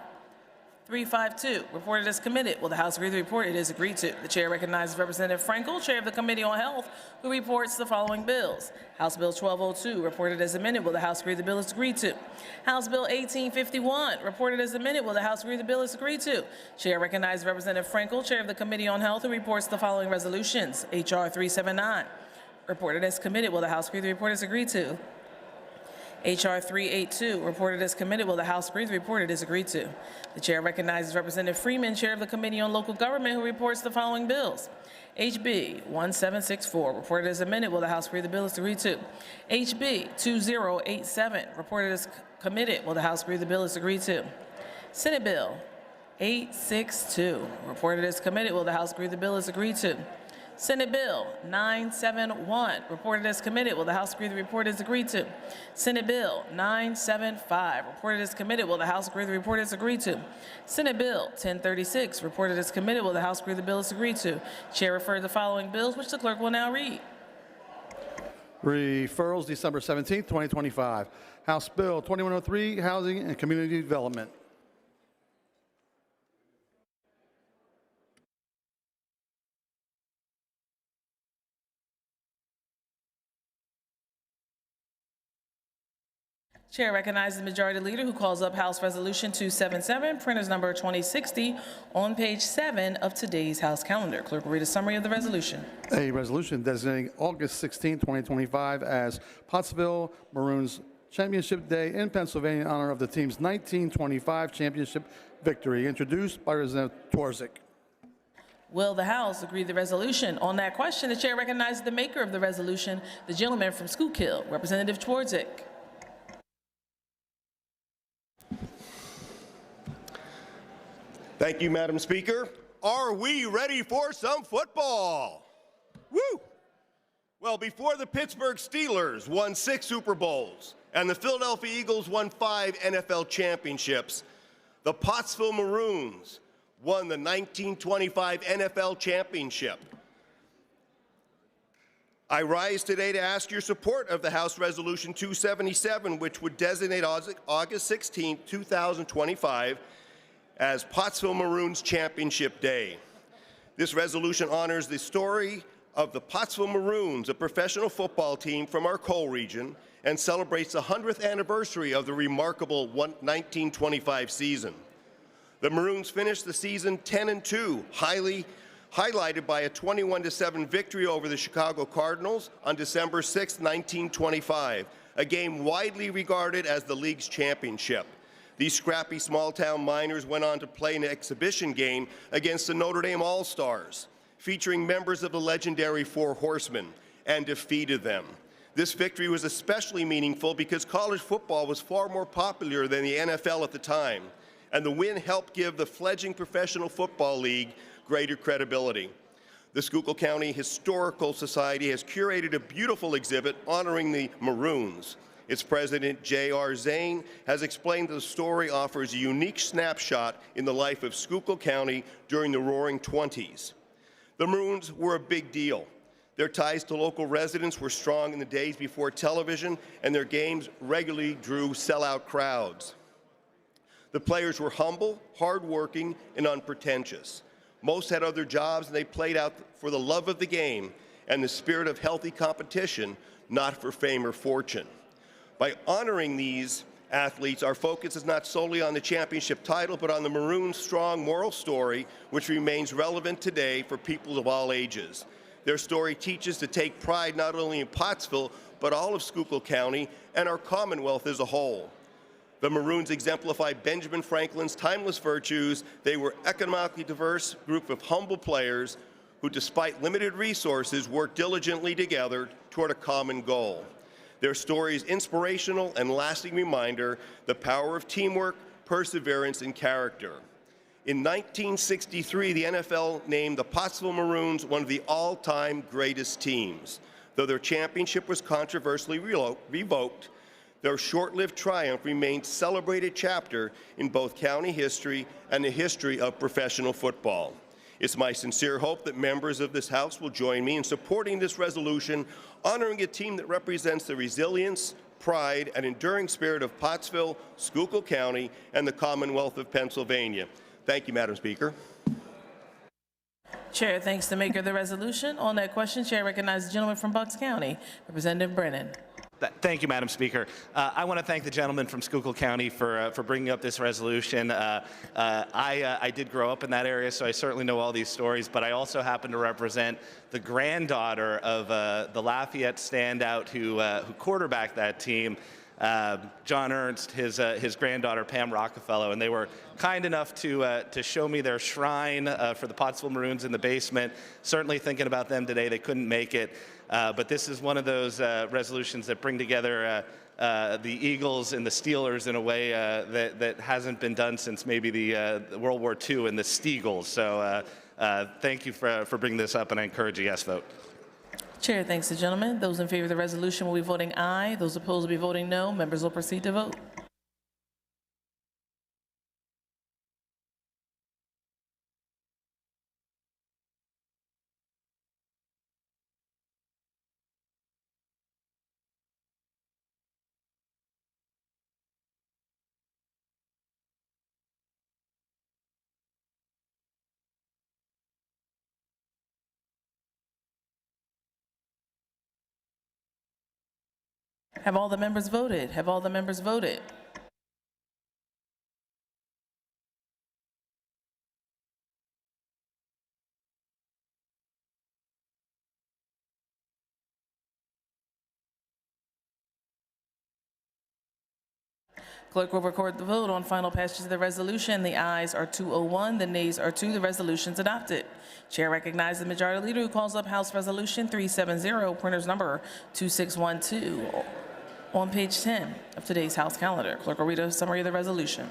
352, reported as committed. Will the House agree the report? It is agreed to. The Chair recognizes Representative Frankel, Chair of the Committee on Health, who reports the following bills. House Bill 1202, reported as amended. Will the House agree the bill is agreed to? House Bill 1851, reported as amended. Will the House agree the bill is agreed to? Chair recognizes Representative Frankel, Chair of the Committee on Health, who reports the following resolutions. H.R. 379, reported as committed. Will the House agree the report is agreed to? H.R. 382, reported as committed. Will the House agree the report? It is agreed to. The Chair recognizes Representative Freeman, Chair of the Committee on Local Government, who reports the following bills. H.B. 1764, reported as amended. Will the House agree the bill is agreed to? H.B. 2087, reported as committed. Will the House agree the bill is agreed to? Senate Bill 862, reported as committed. Will the House agree the bill is agreed to? Senate Bill 971, reported as committed. Will the House agree the report is agreed to? Senate Bill 975, reported as committed. Will the House agree the report is agreed to? Senate Bill 1036, reported as committed. Will the House agree the bill is agreed to? Chair referred the following bills, which the clerk will now read.
Referrals, December 17, 2025. House Bill 2103, Housing and Community Development.
Chair recognizes the Majority Leader, who calls up House Resolution 277, printers number 2060, on page 7 of today's House calendar. Clerk will read a summary of the resolution.
A resolution designating August 16, 2025 as Pottsville Maroons Championship Day in Pennsylvania in honor of the team's 1925 championship victory, introduced by Representative Torzik.
Will the House agree to the resolution? On that question, the Chair recognizes the maker of the resolution, the gentleman from Schuylkill, Representative Twardzik.
Thank you, Madam Speaker. Are we ready for some football? Woo! Well, before the Pittsburgh Steelers won 6 Super Bowls and the Philadelphia Eagles won 5 NFL championships, the Pottsville Maroons won the 1925 NFL championship. I rise today to ask your support of the House Resolution 277, which would designate August 16, 2025 as Pottsville Maroons Championship Day. This resolution honors the story of the Pottsville Maroons, a professional football team from our coal region, and celebrates the 100th anniversary of the remarkable 1925 season. The Maroons finished the season 10-2, highlighted by a 21-7 victory over the Chicago Cardinals on December 6, 1925, a game widely regarded as the league's championship. These scrappy small-town miners went on to play an exhibition game against the Notre Dame All-Stars, featuring members of the legendary Four Horsemen, and defeated them. This victory was especially meaningful because college football was far more popular than the NFL at the time, and the win helped give the fledgling Professional Football League greater credibility. The Schuylkill County Historical Society has curated a beautiful exhibit honoring the Maroons. Its president, J.R. Zane, has explained that the story offers a unique snapshot in the life of Schuylkill County during the Roaring '20s. The Maroons were a big deal. Their ties to local residents were strong in the days before television, and their games regularly drew sellout crowds. The players were humble, hardworking, and unpretentious. Most had other jobs, and they played out for the love of the game and the spirit of healthy competition, not for fame or fortune. By honoring these athletes, our focus is not solely on the championship title, but on the Maroons' strong moral story, which remains relevant today for people of all ages. Their story teaches to take pride not only in Pottsville, but all of Schuylkill County and our Commonwealth as a whole. The Maroons exemplify Benjamin Franklin's timeless virtues. They were an economically diverse group of humble players who, despite limited resources, work diligently together toward a common goal. Their story is inspirational and lasting reminder the power of teamwork, perseverance, and character. In 1963, the NFL named the Pottsville Maroons one of the all-time greatest teams. Though their championship was controversially revoked, their short-lived triumph remains a celebrated chapter in both county history and the history of professional football. It's my sincere hope that members of this House will join me in supporting this resolution, honoring a team that represents the resilience, pride, and enduring spirit of Pottsville, Schuylkill County, and the Commonwealth of Pennsylvania. Thank you, Madam Speaker.
Chair thanks the maker of the resolution. On that question, Chair recognizes the gentleman from Bucks County, Representative Brennan.
Thank you, Madam Speaker. I want to thank the gentleman from Schuylkill County for bringing up this resolution. I did grow up in that area, so I certainly know all these stories, but I also happen to represent the granddaughter of the Lafayette standout who quarterbacked that team, John Ernst, his granddaughter Pam Rockefeller, and they were kind enough to show me their shrine for the Pottsville Maroons in the basement. Certainly thinking about them today, they couldn't make it. But this is one of those resolutions that bring together the Eagles and the Steelers in a way that hasn't been done since maybe the World War II and the Steagles. So thank you for bringing this up, and I encourage a yes vote.
Chair thanks the gentleman. Those in favor of the resolution will be voting aye. Those opposed will be voting no. Members will proceed to vote. Have all the members voted? Have all the members voted? Clerk will record the vote on final passage of the resolution. The ayes are 201, the nays are 2. The resolution is adopted. Chair recognizes the Majority Leader who calls up House Resolution 370, printer's number 2612, on page 10 of today's House calendar. Clerk will read a summary of the resolution.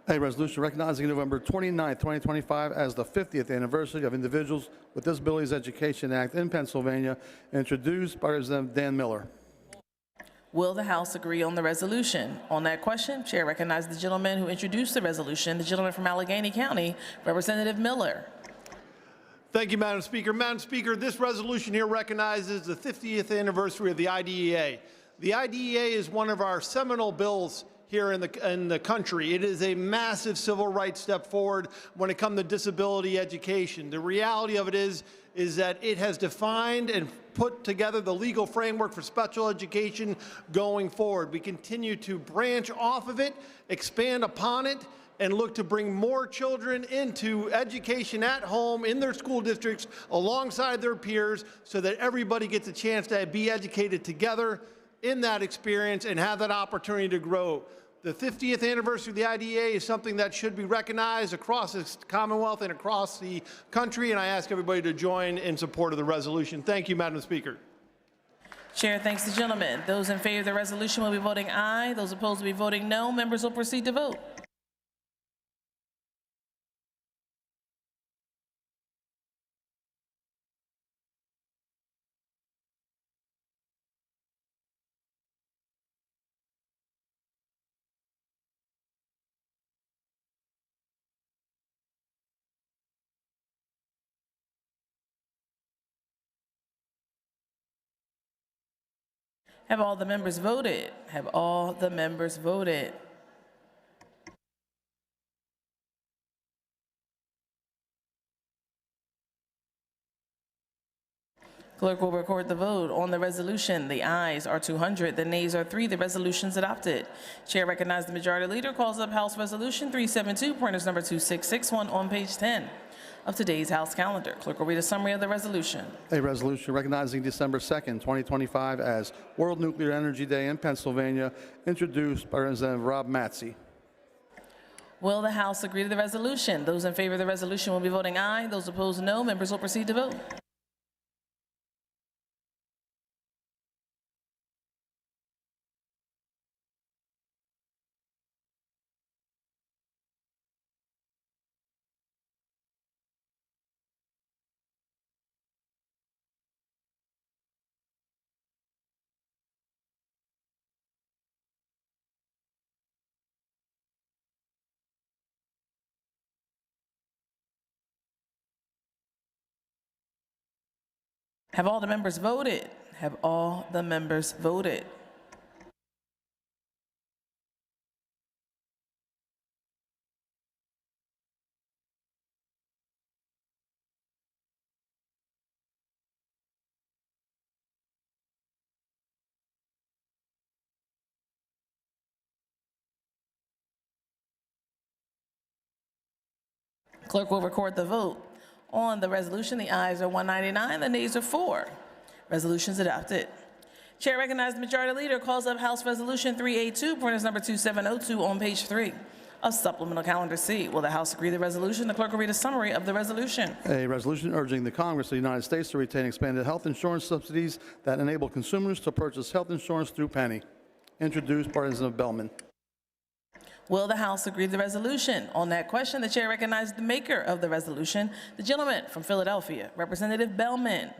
A resolution recognizing November 29, 2025 as the 50th anniversary of Individuals with Disabilities Education Act in Pennsylvania, introduced by Representative Dan Miller.
Will the House agree on the resolution? On that question, Chair recognizes the gentleman who introduced the resolution, the gentleman from Allegheny County, Representative Miller.
Thank you, Madam Speaker. Madam Speaker, this resolution here recognizes the 50th anniversary of the IDEA. The IDEA is one of our seminal bills here in the country. It is a massive civil rights step forward when it comes to disability education. The reality of it is that it has defined and put together the legal framework for special education going forward. We continue to branch off of it, expand upon it, and look to bring more children into education at home in their school districts alongside their peers so that everybody gets a chance to be educated together in that experience and have that opportunity to grow. The 50th anniversary of the IDEA is something that should be recognized across the Commonwealth and across the country, and I ask everybody to join in support of the resolution. Thank you, Madam Speaker.
Chair thanks the gentleman. Those in favor of the resolution will be voting aye. Those opposed will be voting no. Members will proceed to vote. Have all the members voted? Have all the members voted? Clerk will record the vote on the resolution. The ayes are 200, the nays are 3. The resolution is adopted. Chair recognizes the Majority Leader calls up House Resolution 372, pointers number 2661 on page 10 of today's House calendar. Clerk will read a summary of the resolution.
A resolution recognizing December 2nd, 2025 as World Nuclear Energy Day in Pennsylvania, introduced by Representative Rob Matzey.
Will the House agree to the resolution? Those in favor of the resolution will be voting aye. Those opposed, no. Members will proceed to vote. Have all the members voted? Have all the members voted? Clerk will record the vote. On the resolution, the ayes are 199, the nays are 4. Resolution is adopted. Chair recognizes the Majority Leader calls up House Resolution 382, pointers number 2702 on page 3 of Supplemental Calendar C. Will the House agree to the resolution? The clerk will read a summary of the resolution.
A resolution urging the Congress of the United States to retain expanded health insurance subsidies that enable consumers to purchase health insurance through Penny. Introduced by Representative Bellman.
Will the House agree to the resolution? On that question, the chair recognizes the maker of the resolution, the gentleman from Philadelphia, Representative Bellman.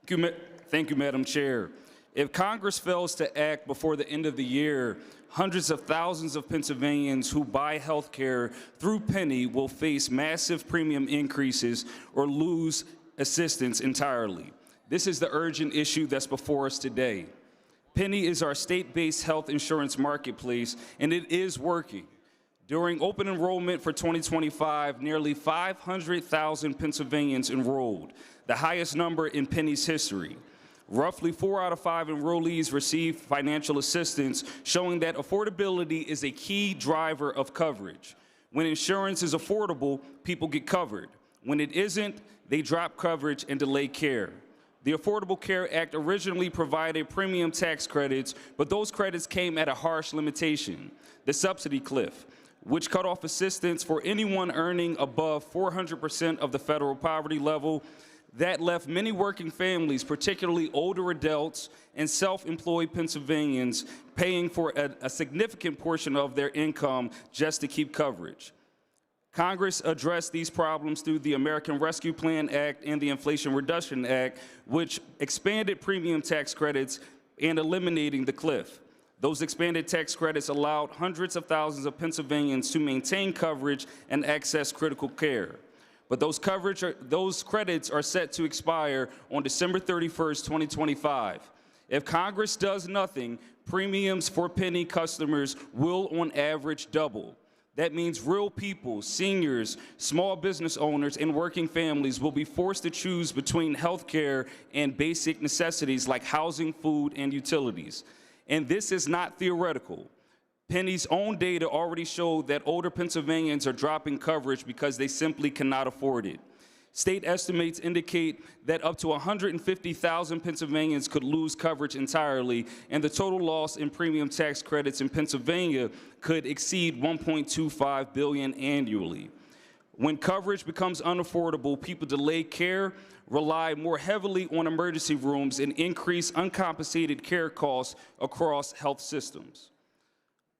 Thank you, Madam Chair. If Congress fails to act before the end of the year, hundreds of thousands of Pennsylvanians who buy health care through Penny will face massive premium increases or lose assistance entirely. This is the urgent issue that's before us today. Penny is our state-based health insurance marketplace, and it is working. During open enrollment for 2025, nearly 500,000 Pennsylvanians enrolled, the highest number in Penny's history. Roughly 4 out of 5 enrollees received financial assistance, showing that affordability is a key driver of coverage. When insurance is affordable, people get covered. When it isn't, they drop coverage and delay care. The Affordable Care Act originally provided premium tax credits, but those credits came at a harsh limitation, the subsidy cliff, which cut off assistance for anyone earning above 400% of the federal poverty level. That left many working families, particularly older adults and self-employed Pennsylvanians, paying for a significant portion of their income just to keep coverage. Congress addressed these problems through the American Rescue Plan Act and the Inflation Reduction Act, which expanded premium tax credits and eliminating the cliff. Those expanded tax credits allowed hundreds of thousands of Pennsylvanians to maintain coverage and access critical care. But those credits are set to expire on December 31st, 2025. If Congress does nothing, premiums for Penny customers will on average double. That means real people, seniors, small business owners, and working families will be forced to choose between health care and basic necessities like housing, food, and utilities. And this is not theoretical. Penny's own data already showed that older Pennsylvanians are dropping coverage because they simply cannot afford it. State estimates indicate that up to 150,000 Pennsylvanians could lose coverage entirely, and the total loss in premium tax credits in Pennsylvania could exceed $1.25 billion annually. When coverage becomes unaffordable, people delay care, rely more heavily on emergency rooms, and increase uncompensated care costs across health systems.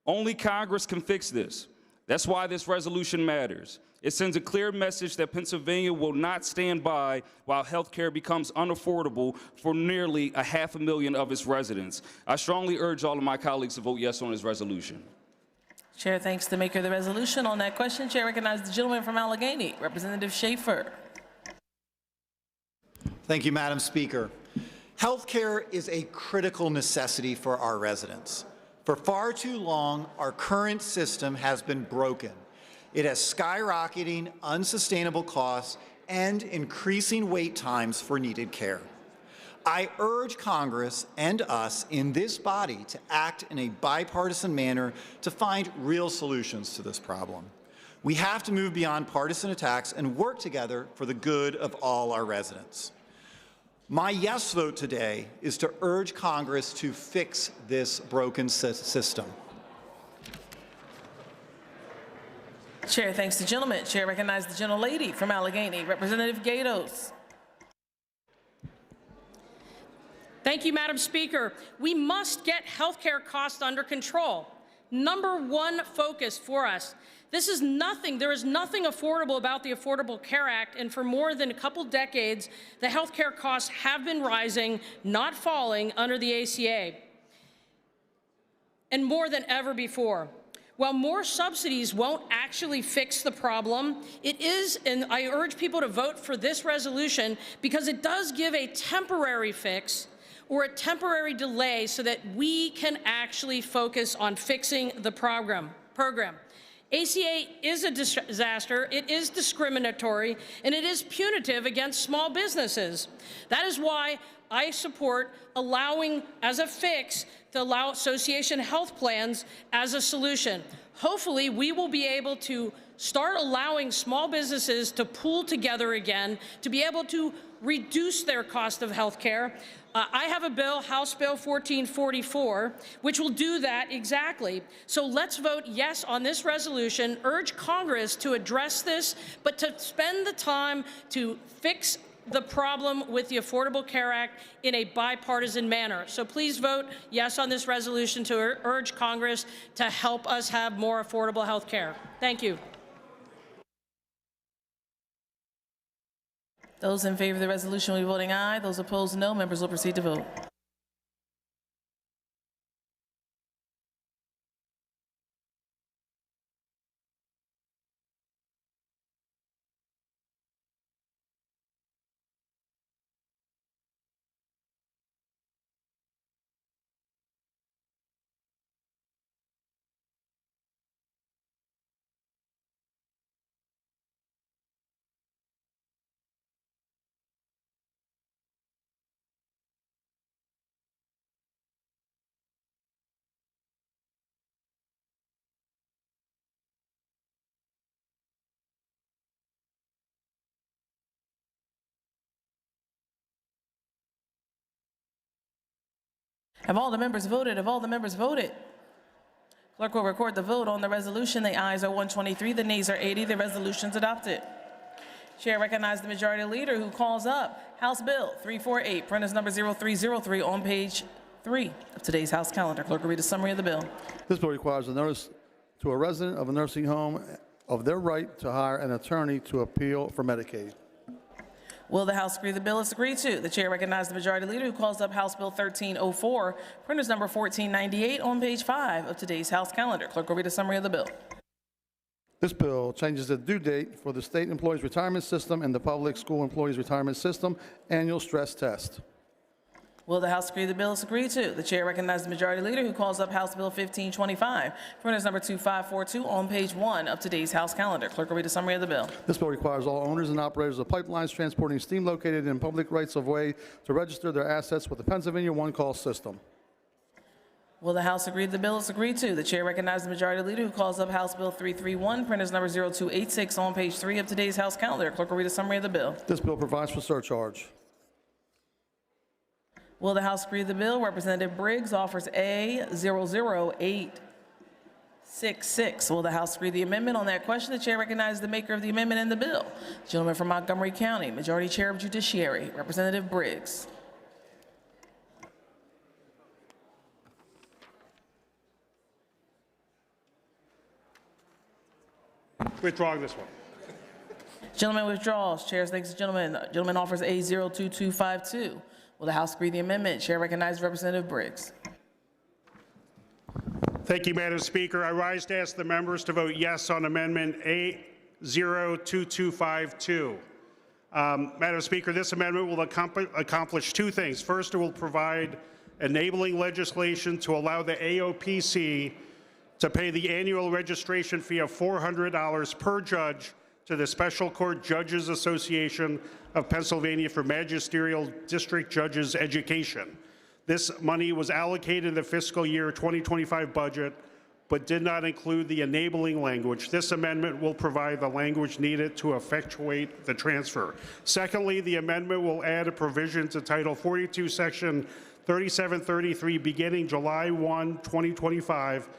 Only Congress can fix this. That's why this resolution matters. It sends a clear message that Pennsylvania will not stand by while health care becomes unaffordable for nearly 500,000 of its residents. I strongly urge all of my colleagues to vote yes on this resolution.
Chair thanks the maker of the resolution. On that question, Chair recognizes the gentleman from Allegheny, Representative Schaefer.
Thank you, Madam Speaker. Health care is a critical necessity for our residents. For far too long, our current system has been broken. It has skyrocketing, unsustainable costs and increasing wait times for needed care. I urge Congress and us in this body to act in a bipartisan manner to find real solutions to this problem. We have to move beyond partisan attacks and work together for the good of all our residents. My yes vote today is to urge Congress to fix this broken system.
Chair thanks the gentleman. Chair recognizes the gentlelady from Allegheny, Representative Gatos.
Thank you, Madam Speaker. We must get healthcare costs under control. Number one focus for us. There is nothing affordable about the Affordable Care Act, and for more than a couple decades, the healthcare costs have been rising, not falling, under the ACA, and more than ever before. While more subsidies won't actually fix the problem, it is, and I urge people to vote for this resolution because it does give a temporary fix or a temporary delay so that we can actually focus on fixing the program. ACA is a disaster, it is discriminatory, and it is punitive against small businesses. That is why I support allowing, as a fix, to allow association health plans as a solution. Hopefully, we will be able to start allowing small businesses to pool together again, to be able to reduce their cost of health care. I have a bill, House Bill 1444, which will do that exactly. So let's vote yes on this resolution, urge Congress to address this, but to spend the time to fix the problem with the Affordable Care Act in a bipartisan manner. So please vote yes on this resolution to urge Congress to help us have more affordable health care. Thank you.
Those in favor of the resolution will be voting aye. Those opposed, no. Members will proceed to vote. Have all the members voted? Have all the members voted? Clerk will record the vote on the resolution. The ayes are 123, the nays are 80. The resolution's adopted. Chair recognizes the Majority Leader who calls up House Bill 348, printers number 0303 on page 3 of today's House calendar. Clerk will read a summary of the bill.
This bill requires a notice to a resident of a nursing home of their right to hire an attorney to appeal for Medicaid.
Will the House agree the bill is agreed to? The Chair recognizes the Majority Leader who calls up House Bill 1304, printers number 1498 on page 5 of today's House calendar. Clerk will read a summary of the bill.
This bill changes the due date for the State Employees Retirement System and the Public School Employees Retirement System annual stress test.
Will the House agree the bill is agreed to? The Chair recognizes the Majority Leader who calls up House Bill 1525, printers number 2542 on page 1 of today's House calendar. Clerk will read a summary of the bill.
This bill requires all owners and operators of pipelines transporting steam located in public rights of way to register their assets with the Pennsylvania One Call system.
Will the House agree the bill is agreed to? The Chair recognizes the Majority Leader who calls up House Bill 331, printers number 0286 on page 3 of today's House calendar. Clerk will read a summary of the bill.
This bill provides for surcharge.
Will the House agree the bill? Representative Briggs offers A00866. Will the House agree the amendment? On that question, the Chair recognizes the maker of the amendment and the bill. Gentleman from Montgomery County, Majority Chair of Judiciary, Representative Briggs.
Withdrawing this one.
Gentleman withdraws. Chair thanks the gentleman. Gentleman offers A02252. Will the House agree the amendment? Chair recognizes Representative Briggs.
Thank you, Madam Speaker. I rise to ask the members to vote yes on Amendment A02252. Madam Speaker, this amendment will accomplish two things. First, it will provide enabling legislation to allow the AOPC to pay the annual registration fee of $400 per judge to the Special Court Judges Association of Pennsylvania for Magisterial District Judges Education. This money was allocated in the fiscal year 2025 budget, but did not include the enabling language. This amendment will provide the language needed to effectuate the transfer. Secondly, the amendment will add a provision to Title 42, Section 3733, beginning July 1, 2025,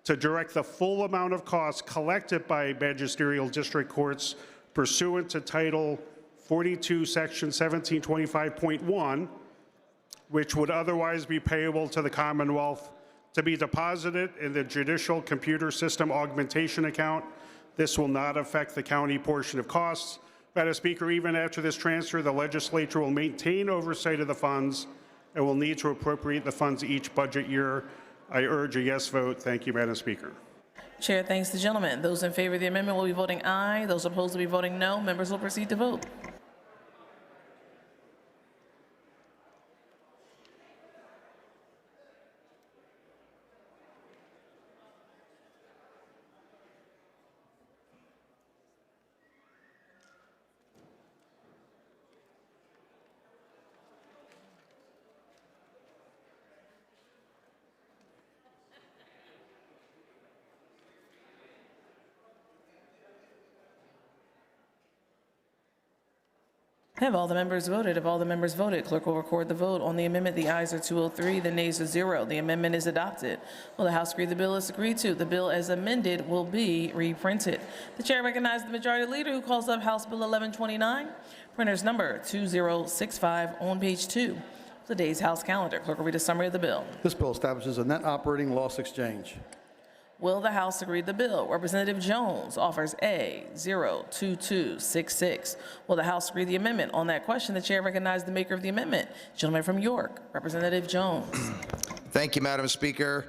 to direct the full amount of costs collected by magisterial district courts pursuant to Title 42, Section 1725.1, which would otherwise be payable to the Commonwealth, to be deposited in the Judicial Computer System Augmentation Account. This will not affect the county portion of costs. Madam Speaker, even after this transfer, the legislature will maintain oversight of the funds and will need to appropriate the funds each budget year. I urge a yes vote. Thank you, Madam Speaker.
Chair thanks the gentleman. Those in favor of the amendment will be voting aye. Those opposed will be voting no. Members will proceed to vote. Have all the members voted? Have all the members voted? Clerk will record the vote. On the amendment, the ayes are 203, the nays are 0. The amendment is adopted. Will the House agree the bill is agreed to? The bill as amended will be reprinted. The chair recognizes the majority leader who calls up House Bill 1129, printer's number 2065 on page 2 of today's House calendar. Clerk will read a summary of the bill.
This bill establishes a net operating loss exchange.
Will the House agree to the bill? Representative Jones offers A 02266. Will the House agree to the amendment? On that question, the chair recognizes the maker of the amendment, gentleman from York, Representative Jones.
Thank you, Madam Speaker.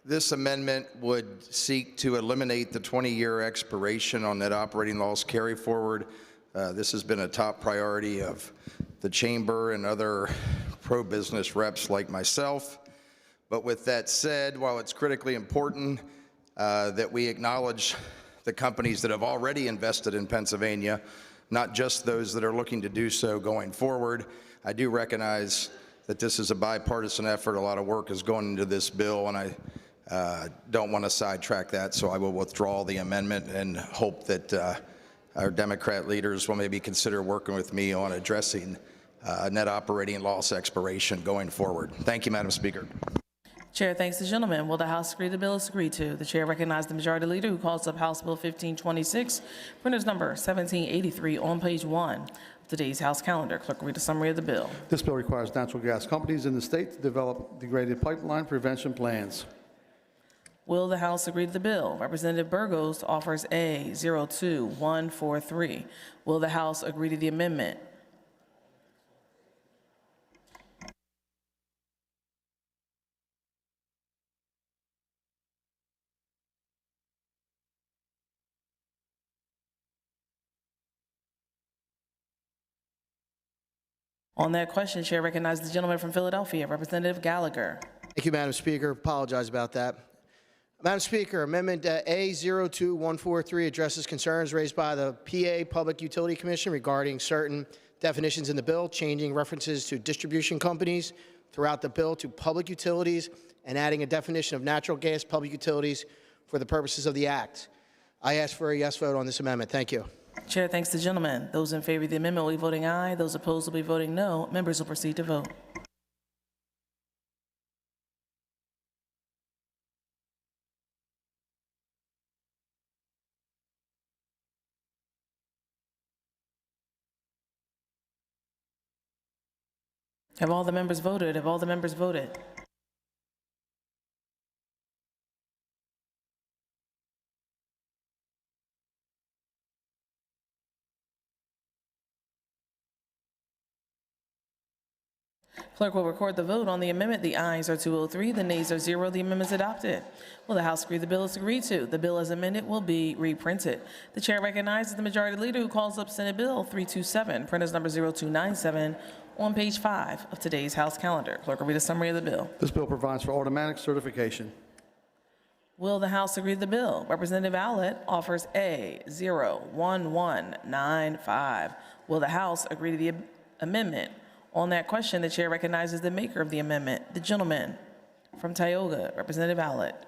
This amendment would seek to eliminate the 20-year expiration on net operating loss carry forward. This has been a top priority of the chamber and other pro-business reps like myself. But with that said, while it's critically important that we acknowledge the companies that have already invested in Pennsylvania, not just those that are looking to do so going forward, I do recognize that this is a bipartisan effort. A lot of work is going into this bill, and I don't want to sidetrack that, so I will withdraw the amendment and hope that our Democrat leaders will maybe consider working with me on addressing net operating loss expiration going forward. Thank you, Madam Speaker.
Chair thanks the gentleman. Will the House agree the bill is agreed to? The chair recognizes the majority leader who calls up House Bill 1526, printer's number 1783 on page 1 of today's House calendar. Clerk will read a summary of the bill.
This bill requires natural gas companies in the state to develop degraded pipeline prevention plans.
Will the House agree to the bill? Representative Burgos offers A 02143. Will the House agree to the amendment? On that question, chair recognizes the gentleman from Philadelphia, Representative Gallagher.
Thank you, Madam Speaker. Apologize about that. Madam Speaker, Amendment A02143 addresses concerns raised by the PA Public Utility Commission regarding certain definitions in the bill, changing references to distribution companies throughout the bill to public utilities and adding a definition of natural gas public utilities for the purposes of the Act. I ask for a yes vote on this amendment. Thank you.
Chair thanks the gentleman. Those in favor of the amendment will be voting aye. Those opposed will be voting no. Members will proceed to vote. Have all the members voted? Have all the members voted? Clerk will record the vote on the amendment. The ayes are 203, the nays are 0. The amendment is adopted. Will the House agree the bill is agreed to? The bill as amended will be reprinted. The chair recognizes the majority leader who calls up Senate Bill 327, printer's number 0297, on page 5 of today's House calendar. Clerk will read a summary of the bill.
This bill provides for automatic certification.
Will the House agree to the bill? Representative Owlett offers A 01195. Will the House agree to the amendment? On that question, the chair recognizes the maker of the amendment, the gentleman from Tioga, Representative Owlett.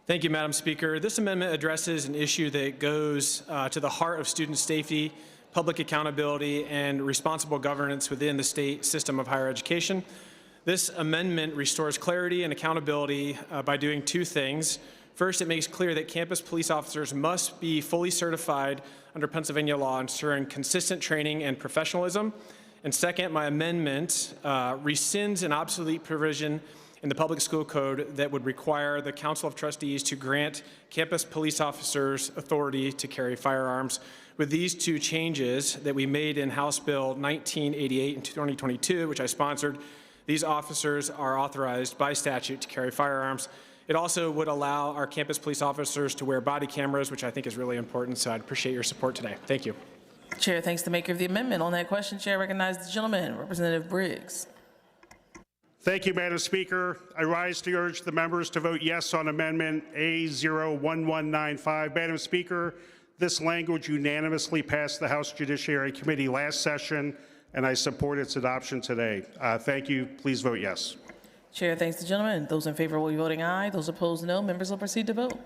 Thank you, Madam Speaker. This amendment addresses an issue that goes to the heart of student safety, public accountability, and responsible governance within the state system of higher education. This amendment restores clarity and accountability by doing two things. First, it makes clear that campus police officers must be fully certified under Pennsylvania law, ensuring consistent training and professionalism. And second, my amendment rescinds an obsolete provision in the public school code that would require the Council of Trustees to grant campus police officers authority to carry firearms. With these two changes that we made in House Bill 1988 in 2022, which I sponsored, these officers are authorized by statute to carry firearms. It also would allow our campus police officers to wear body cameras, which I think is really important, so I'd appreciate your support today. Thank you.
Chair thanks the maker of the amendment. On that question, Chair recognizes the gentleman, Representative Briggs.
Thank you, Madam Speaker. I rise to urge the members to vote yes on Amendment A01195. Madam Speaker, this language unanimously passed the House Judiciary Committee last session, and I support its adoption today. Thank you. Please vote yes.
Chair thanks the gentleman. Those in favor will be voting aye. Those opposed, no. Members will proceed to vote.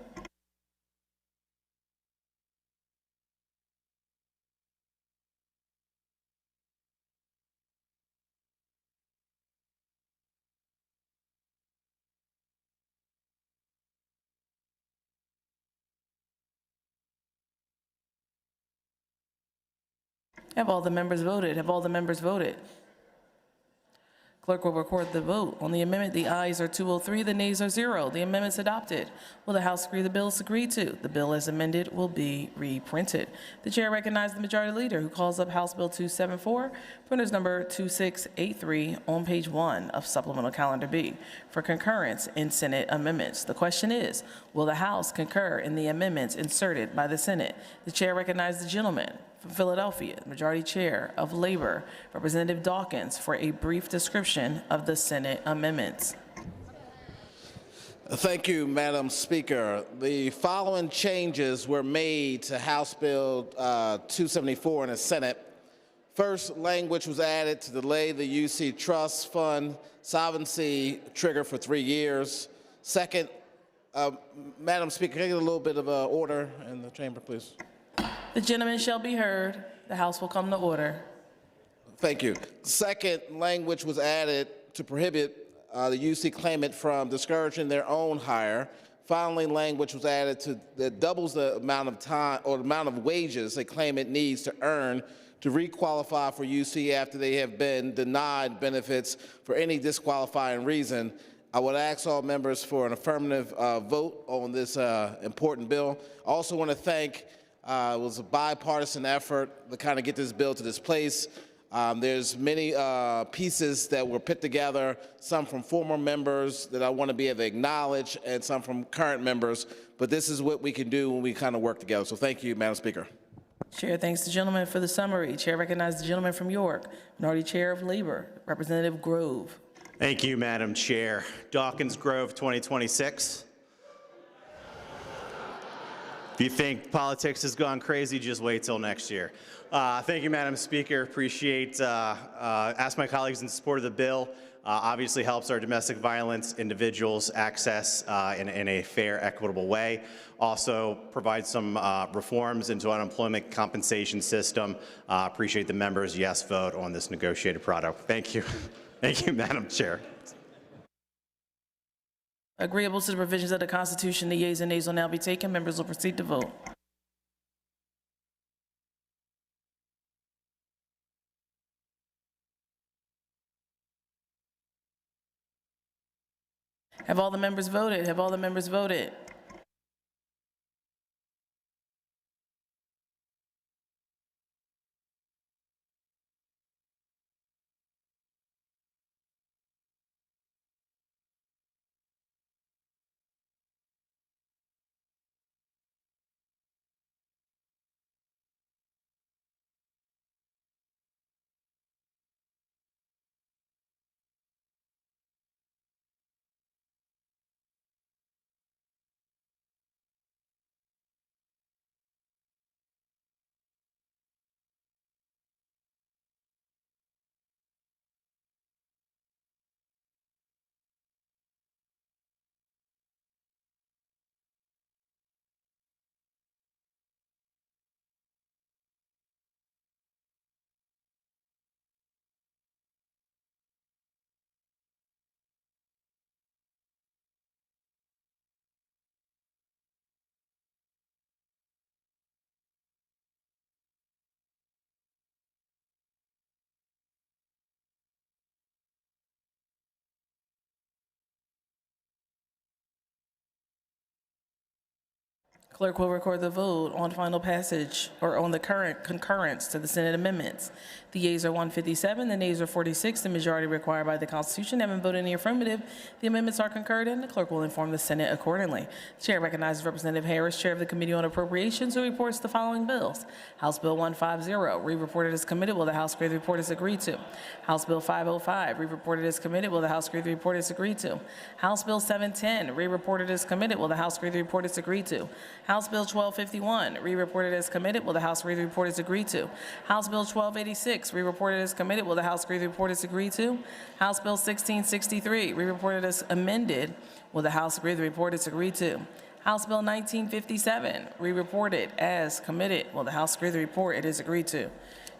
Have all the members voted? Have all the members voted? Clerk will record the vote. On the amendment, the ayes are 203, the nays are 0. The amendment's adopted. Will the House agree the bill is agreed to? The bill as amended will be reprinted. The chair recognizes the majority leader who calls up House Bill 274, printers number 2683 on page 1 of supplemental calendar B for concurrence in Senate amendments. The question is, will the House concur in the amendments inserted by the Senate? The chair recognizes the gentleman from Philadelphia, Majority Chair of Labor, Representative Dawkins, for a brief description of the Senate amendments.
Thank you, Madam Speaker. The following changes were made to House Bill 274 in the Senate. First, language was added to delay the UC Trust Fund solvency trigger for 3 years. Second, Madam Speaker, can I get a little bit of order in the chamber, please?
The gentleman shall be heard. The House will come to order.
Thank you. Second, language was added to prohibit the UC claimant from discouraging their own hire. Finally, language was added that doubles the amount of time or the amount of wages a claimant needs to earn to requalify for UC after they have been denied benefits for any disqualifying reason. I would ask all members for an affirmative vote on this important bill. I also want to thank it was a bipartisan effort to kind of get this bill to this place. There's many pieces that were put together, some from former members that I want to be able to acknowledge, and some from current members. But this is what we can do when we kind of work together. So thank you, Madam Speaker.
Chair thanks the gentleman for the summary. Chair recognizes the gentleman from York, Minority Chair of Labor, Representative Grove.
Thank you, Madam Chair. Dawkins Grove 2026. If you think politics has gone crazy, just wait till next year. Thank you, Madam Speaker. Appreciate, ask my colleagues in support of the bill. Obviously helps our domestic violence individuals access in a fair, equitable way. Also provides some reforms into unemployment compensation system. Appreciate the members' yes vote on this negotiated product. Thank you. Thank you, Madam Chair.
Agreeable to the provisions of the Constitution, the yeas and nays will now be taken. Members will proceed to vote. Have all the members voted? Have all the members voted? Clerk will record the vote on final passage or on the current concurrence to the Senate amendments. The yeas are 157, the nays are 46. The majority required by the Constitution having voted in the affirmative, the amendments are concurred in. The clerk will inform the Senate accordingly. The chair recognizes Representative Harris, Chair of the Committee on Appropriations, who reports the following bills. House Bill 150, re-reported as committed. Will the House agree the report is agreed to? House Bill 505, re-reported as committed. Will the House agree the report is agreed to? House Bill 710, re-reported as committed. Will the House agree the report is agreed to? House Bill 1251, re-reported as committed. Will the House agree the report is agreed to? House Bill 1286, re-reported as committed. Will the House agree the report is agreed to? House Bill 1663, re-reported as amended. Will the House agree the report is agreed to? House Bill 1957, re-reported as committed. Will the House agree the report it is agreed to?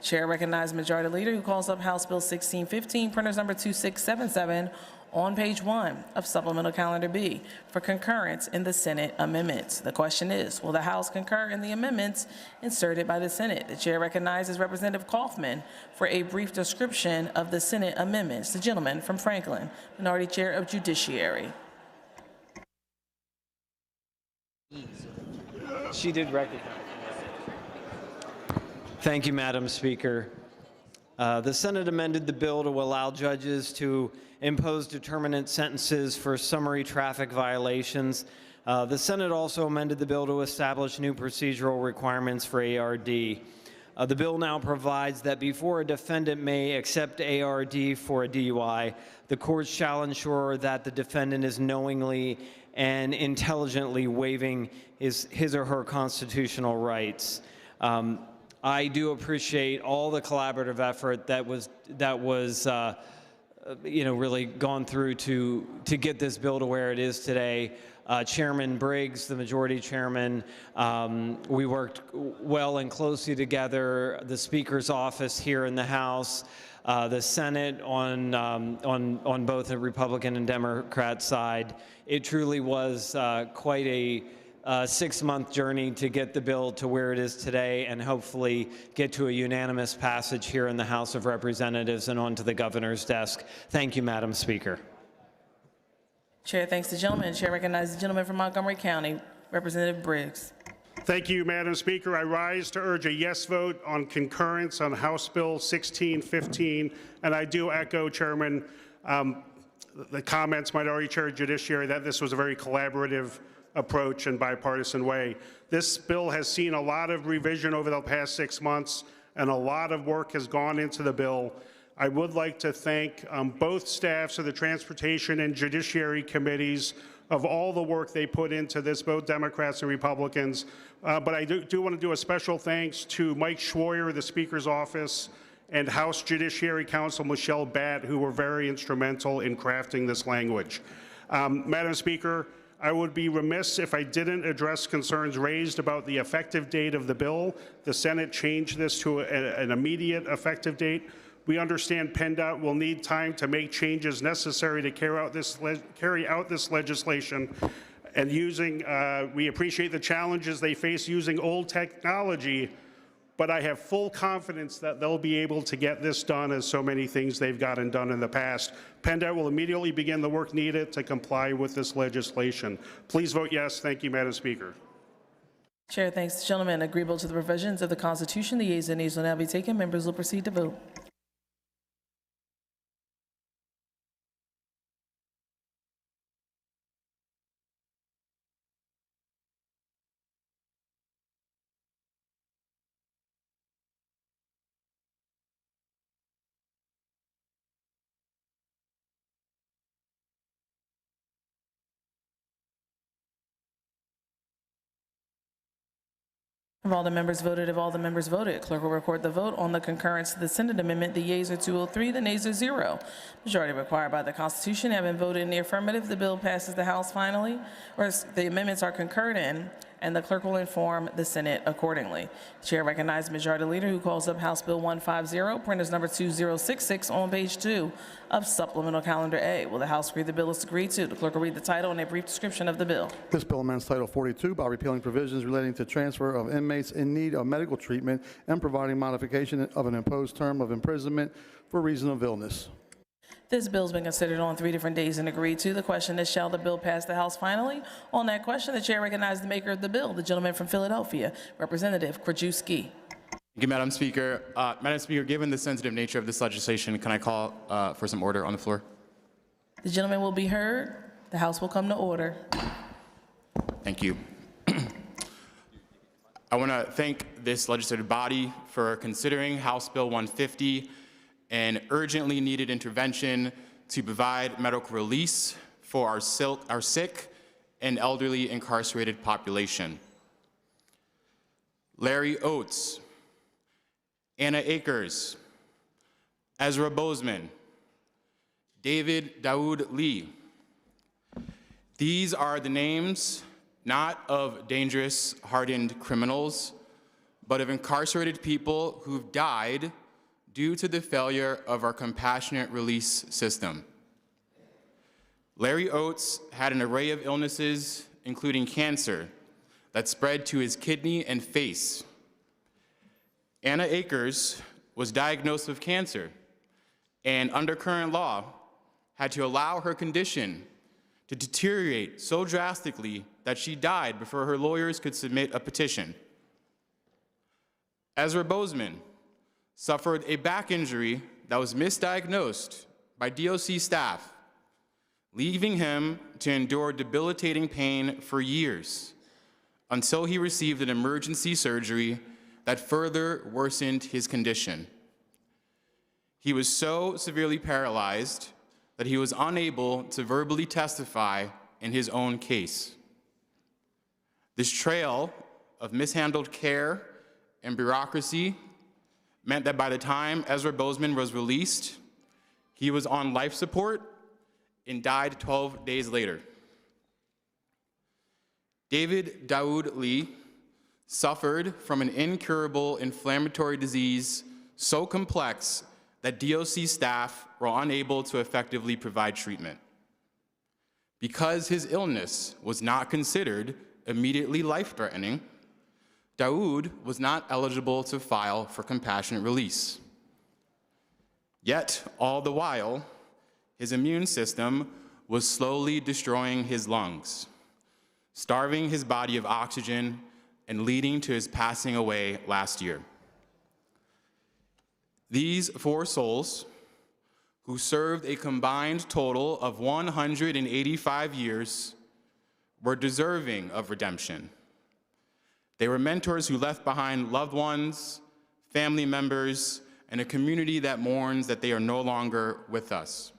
Chair recognizes Majority Leader, who calls up House Bill 1615, printers number 2677, on page 1 of Supplemental Calendar B for concurrence in the Senate amendments. The question is, will the House concur in the amendments inserted by the Senate? The chair recognizes Representative Kaufman for a brief description of the Senate amendments. The gentleman from Franklin, Minority Chair of Judiciary.
She did recognize. Thank you, Madam Speaker. The Senate amended the bill to allow judges to impose determinate sentences for summary traffic violations. The Senate also amended the bill to establish new procedural requirements for ARD. The bill now provides that before a defendant may accept ARD for a DUI, the court shall ensure that the defendant is knowingly and intelligently waiving his or her constitutional rights. I do appreciate all the collaborative effort that was really gone through to get this bill to where it is today. Chairman Briggs, the majority chairman, we worked well and closely together. The Speaker's office here in the House, the Senate on both the Republican and Democrat side. It truly was quite a 6-month journey to get the bill to where it is today and hopefully get to a unanimous passage here in the House of Representatives and onto the governor's desk. Thank you, Madam Speaker.
Chair thanks the gentleman. Chair recognizes the gentleman from Montgomery County, Representative Briggs.
Thank you, Madam Speaker. I rise to urge a yes vote on concurrence on House Bill 1615, and I do echo, Chairman, the comments, Minority Chair of Judiciary, that this was a very collaborative approach and bipartisan way. This bill has seen a lot of revision over the past 6 months, and a lot of work has gone into the bill. I would like to thank both staffs of the Transportation and Judiciary Committees of all the work they put into this, both Democrats and Republicans. But I do want to do a special thanks to Mike Schwoyer, the Speaker's office, and House Judiciary Counsel Michelle Batt, who were very instrumental in crafting this language. Madam Speaker, I would be remiss if I didn't address concerns raised about the effective date of the bill. The Senate changed this to an immediate effective date. We understand PennDOT will need time to make changes necessary to carry out this legislation. And we appreciate the challenges they face using old technology, but I have full confidence that they'll be able to get this done as so many things they've gotten done in the past. PennDOT will immediately begin the work needed to comply with this legislation. Please vote yes. Thank you, Madam Speaker.
Chair thanks the gentleman. Agreeable to the provisions of the Constitution, the yeas and nays will now be taken. Members will proceed to vote. Have all the members voted? Have all the members voted? Clerk will record the vote on the concurrence to the Senate amendment. The yeas are 203, the nays are 0. Majority required by the Constitution having voted in the affirmative, the bill passes the House finally, or the amendments are concurred in, and the clerk will inform the Senate accordingly. The chair recognizes Majority Leader, who calls up House Bill 150, printers number 2066, on page 2 of Supplemental Calendar A. Will the House agree the bill is agreed to? The clerk will read the title and a brief description of the bill.
This bill amends Title 42 by repealing provisions relating to transfer of inmates in need of medical treatment and providing modification of an imposed term of imprisonment for reason of illness.
This bill's been considered on 3 different days and agreed to. The question is, shall the bill pass the House finally? On that question, the chair recognizes the maker of the bill, the gentleman from Philadelphia, Representative Krajewski.
Thank you, Madam Speaker. Madam Speaker, given the sensitive nature of this legislation, can I call for some order on the floor?
The gentleman will be heard. The House will come to order.
Thank you. I want to thank this legislative body for considering House Bill 150, an urgently needed intervention to provide medical release for our sick and elderly incarcerated population. Larry Oates, Anna Akers, Ezra Bozeman, David Daoud Lee. These are the names not of dangerous, hardened criminals, but of incarcerated people who've died due to the failure of our compassionate release system. Larry Oates had an array of illnesses, including cancer, that spread to his kidney and face. Anna Akers was diagnosed with cancer and, under current law, had to allow her condition to deteriorate so drastically that she died before her lawyers could submit a petition. Ezra Bozeman suffered a back injury that was misdiagnosed by DOC staff, leaving him to endure debilitating pain for years until he received an emergency surgery that further worsened his condition. He was so severely paralyzed that he was unable to verbally testify in his own case. This trail of mishandled care and bureaucracy meant that by the time Ezra Bozeman was released, he was on life support and died 12 days later. David Daoud Lee suffered from an incurable inflammatory disease so complex that DOC staff were unable to effectively provide treatment. Because his illness was not considered immediately life-threatening, Daoud was not eligible to file for compassionate release. Yet, all the while, his immune system was slowly destroying his lungs, starving his body of oxygen, and leading to his passing away last year. These 4 souls, who served a combined total of 185 years, were deserving of redemption. They were mentors who left behind loved ones, family members, and a community that mourns that they are no longer with us.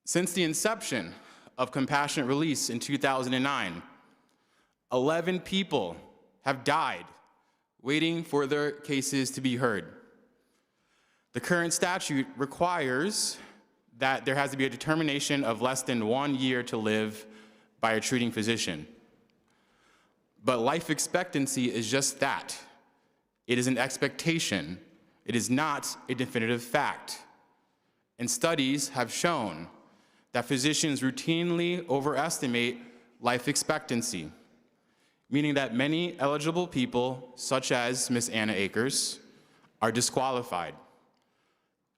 Since the inception of compassionate release in 2009, 11 people have died waiting for their cases to be heard. The current statute requires that there has to be a determination of less than 1 year to live by a treating physician. But life expectancy is just that. It is an expectation. It is not a definitive fact. And studies have shown that physicians routinely overestimate life expectancy, meaning that many eligible people, such as Ms. Anna Akers, are disqualified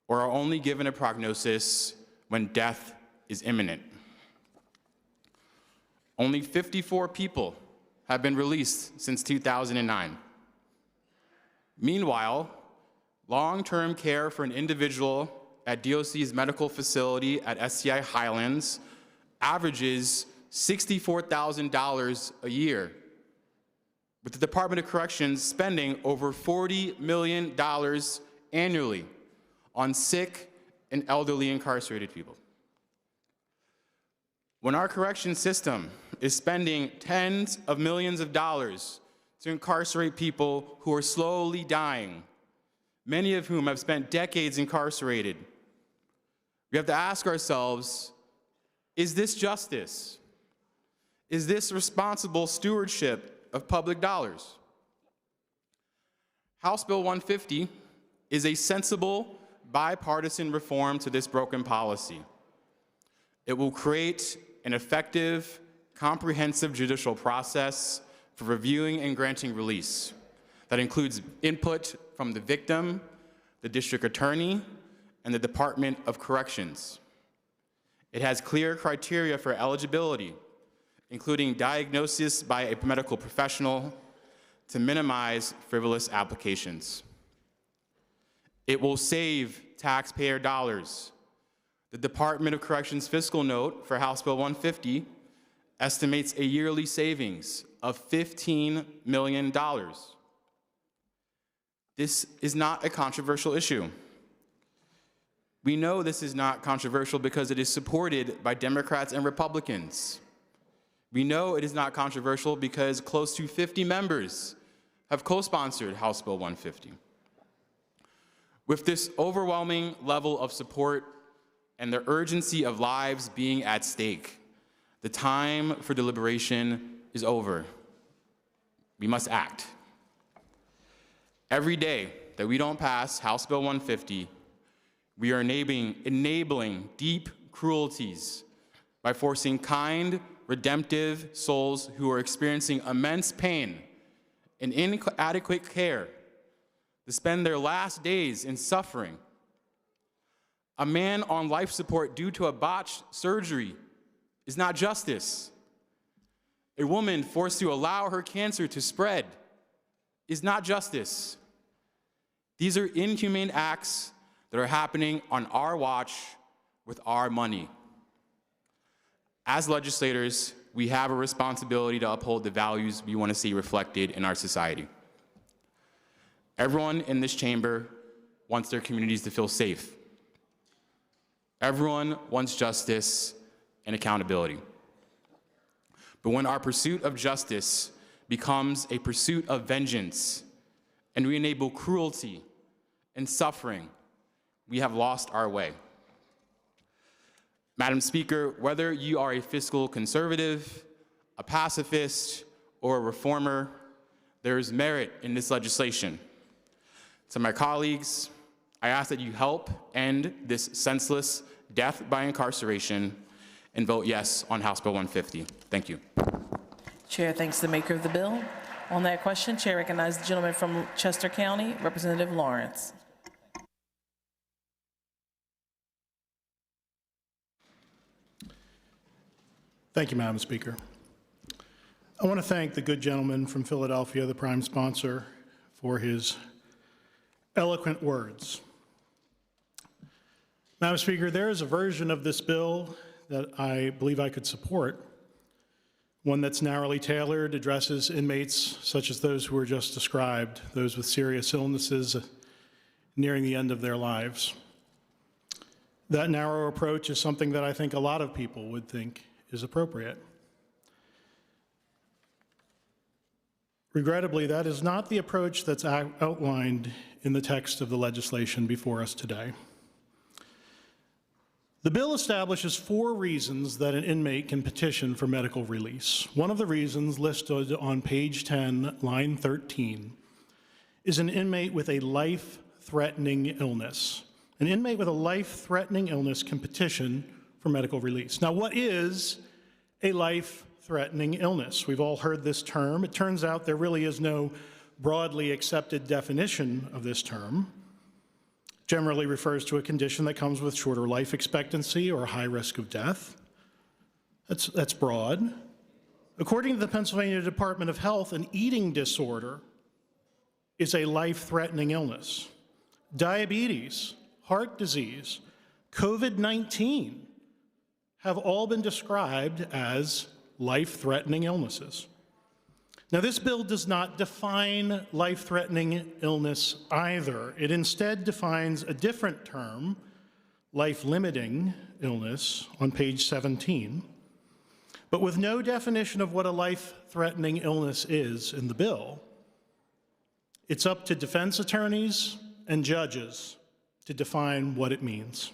or are only given a prognosis when death is imminent. Only 54 people have been released since 2009. Meanwhile, long-term care for an individual at DOC's medical facility at SCI Highlands averages $64,000 a year, with the Department of Corrections spending over $40 million annually on sick and elderly incarcerated people. When our correction system is spending tens of millions of dollars to incarcerate people who are slowly dying, many of whom have spent decades incarcerated, we have to ask ourselves, is this justice? Is this responsible stewardship of public dollars? House Bill 150 is a sensible, bipartisan reform to this broken policy. It will create an effective, comprehensive judicial process for reviewing and granting release that includes input from the victim, the district attorney, and the Department of Corrections. It has clear criteria for eligibility, including diagnosis by a medical professional, to minimize frivolous applications. It will save taxpayer dollars. The Department of Corrections fiscal note for House Bill 150 estimates a yearly savings of $15 million. This is not a controversial issue. We know this is not controversial because it is supported by Democrats and Republicans. We know it is not controversial because close to 50 members have co-sponsored House Bill 150. With this overwhelming level of support and the urgency of lives being at stake, the time for deliberation is over. We must act. Every day that we don't pass House Bill 150, we are enabling deep cruelties by forcing kind, redemptive souls who are experiencing immense pain and inadequate care to spend their last days in suffering. A man on life support due to a botched surgery is not justice. A woman forced to allow her cancer to spread is not justice. These are inhumane acts that are happening on our watch with our money. As legislators, we have a responsibility to uphold the values we want to see reflected in our society. Everyone in this chamber wants their communities to feel safe. Everyone wants justice and accountability. But when our pursuit of justice becomes a pursuit of vengeance and we enable cruelty and suffering, we have lost our way. Madam Speaker, whether you are a fiscal conservative, a pacifist, or a reformer, there is merit in this legislation. To my colleagues, I ask that you help end this senseless death by incarceration and vote yes on House Bill 150. Thank you.
Chair thanks the maker of the bill. On that question, Chair recognizes the gentleman from Chester County, Representative Lawrence.
Thank you, Madam Speaker. I want to thank the good gentleman from Philadelphia, the prime sponsor, for his eloquent words. Madam Speaker, there is a version of this bill that I believe I could support, one that's narrowly tailored, addresses inmates such as those who were just described, those with serious illnesses nearing the end of their lives. That narrow approach is something that I think a lot of people would think is appropriate. Regrettably, that is not the approach that's outlined in the text of the legislation before us today. The bill establishes 4 reasons that an inmate can petition for medical release. One of the reasons listed on page 10, line 13, is an inmate with a life-threatening illness. An inmate with a life-threatening illness can petition for medical release. Now, what is a life-threatening illness? We've all heard this term. It turns out there really is no broadly accepted definition of this term. Generally refers to a condition that comes with shorter life expectancy or a high risk of death. That's broad. According to the Pennsylvania Department of Health, an eating disorder is a life-threatening illness. Diabetes, heart disease, COVID-19 have all been described as life-threatening illnesses. Now, this bill does not define life-threatening illness either. It instead defines a different term, life-limiting illness, on page 17. But with no definition of what a life-threatening illness is in the bill, it's up to defense attorneys and judges to define what it means.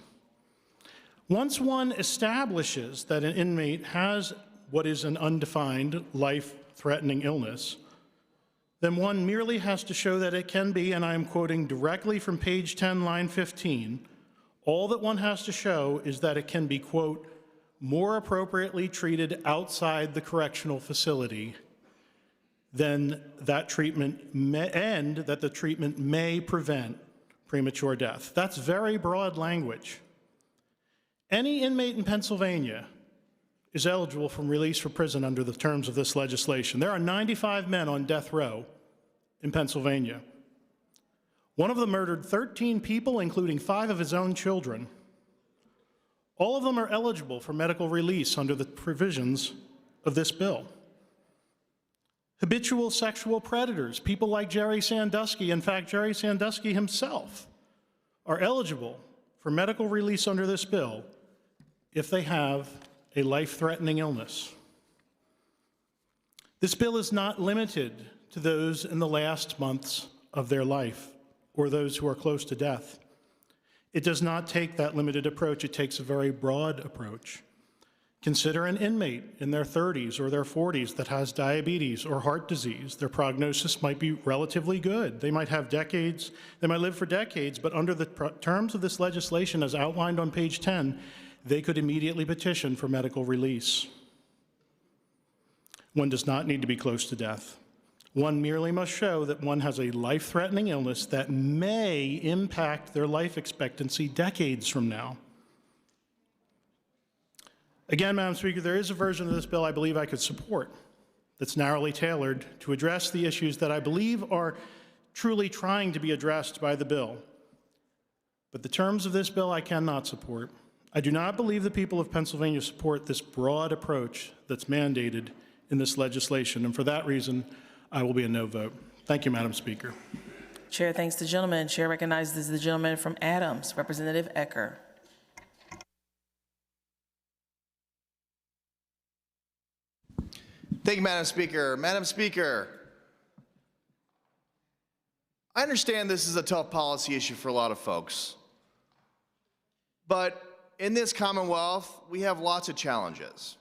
Once one establishes that an inmate has what is an undefined life-threatening illness, then one merely has to show that it can be, and I'm quoting directly from page 10, line 15, all that one has to show is that it can be, quote, more appropriately treated outside the correctional facility than that treatment may, and that the treatment may prevent premature death. That's very broad language. Any inmate in Pennsylvania is eligible for release from prison under the terms of this legislation. There are 95 men on death row in Pennsylvania. One of them murdered 13 people, including 5 of his own children. All of them are eligible for medical release under the provisions of this bill. Habitual sexual predators, people like Jerry Sandusky, in fact, Jerry Sandusky himself, are eligible for medical release under this bill if they have a life-threatening illness. This bill is not limited to those in the last months of their life or those who are close to death. It does not take that limited approach. It takes a very broad approach. Consider an inmate in their 30s or their 40s that has diabetes or heart disease. Their prognosis might be relatively good. They might have decades, they might live for decades, but under the terms of this legislation as outlined on page 10, they could immediately petition for medical release. One does not need to be close to death. One merely must show that one has a life-threatening illness that may impact their life expectancy decades from now. Again, Madam Speaker, there is a version of this bill I believe I could support that's narrowly tailored to address the issues that I believe are truly trying to be addressed by the bill. But the terms of this bill I cannot support. I do not believe the people of Pennsylvania support this broad approach that's mandated in this legislation, and for that reason, I will be a no vote. Thank you, Madam Speaker.
Chair thanks the gentleman. Chair recognizes the gentleman from Adams, Representative Ecker.
Thank you, Madam Speaker. Madam Speaker, I understand this is a tough policy issue for a lot of folks. But in this Commonwealth, we have lots of challenges.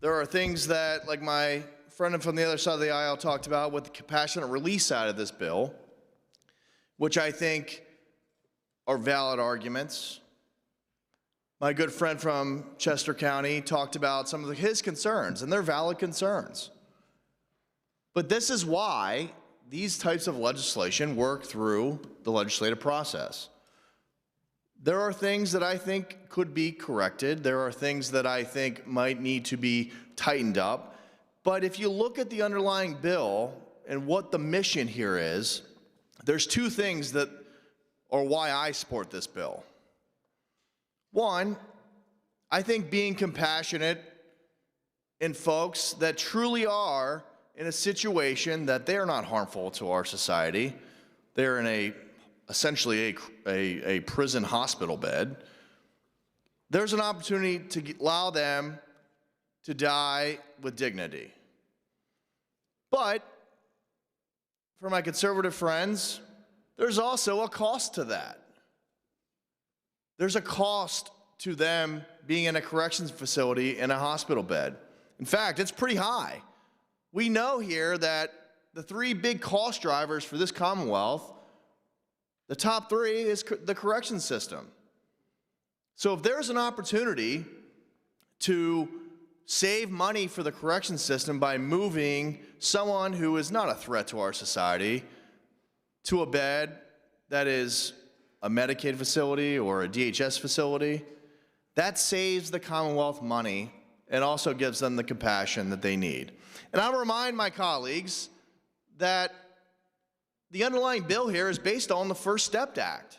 There are things that, like my friend from the other side of the aisle talked about with the compassionate release side of this bill, which I think are valid arguments. My good friend from Chester County talked about some of his concerns, and they're valid concerns. But this is why these types of legislation work through the legislative process. There are things that I think could be corrected. There are things that I think might need to be tightened up. But if you look at the underlying bill and what the mission here is, there's two things that are why I support this bill. One, I think being compassionate in folks that truly are in a situation that they are not harmful to our society. They're in essentially a prison hospital bed. There's an opportunity to allow them to die with dignity. But for my conservative friends, there's also a cost to that. There's a cost to them being in a corrections facility in a hospital bed. In fact, it's pretty high. We know here that the 3 big cost drivers for this Commonwealth, the top 3 is the correction system. So if there's an opportunity to save money for the correction system by moving someone who is not a threat to our society to a bed that is a Medicaid facility or a DHS facility, that saves the Commonwealth money and also gives them the compassion that they need. And I'll remind my colleagues that the underlying bill here is based on the First Step Act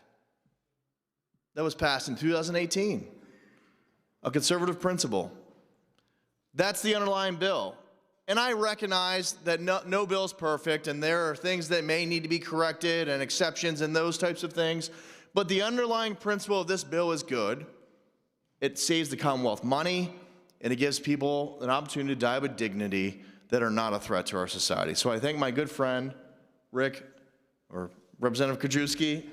that was passed in 2018, a conservative principle. That's the underlying bill. And I recognize that no bill is perfect, and there are things that may need to be corrected and exceptions and those types of things. But the underlying principle of this bill is good. It saves the Commonwealth money, and it gives people an opportunity to die with dignity that are not a threat to our society. So I thank my good friend, Rick, or Representative Krajewski,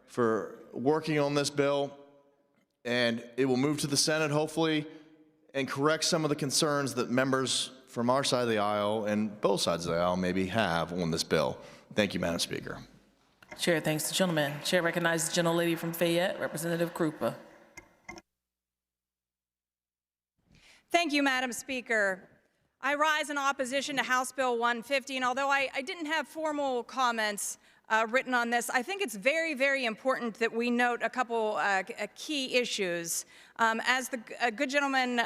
for working on this bill. And it will move to the Senate, hopefully, and correct some of the concerns that members from our side of the aisle and both sides of the aisle maybe have on this bill. Thank you, Madam Speaker.
Chair thanks the gentleman. Chair recognizes the gentlelady from Fayette, Representative Krupa.
Thank you, Madam Speaker. I rise in opposition to House Bill 150, and although I didn't have formal comments written on this. I think it's very, very important that we note a couple key issues. As the good gentleman,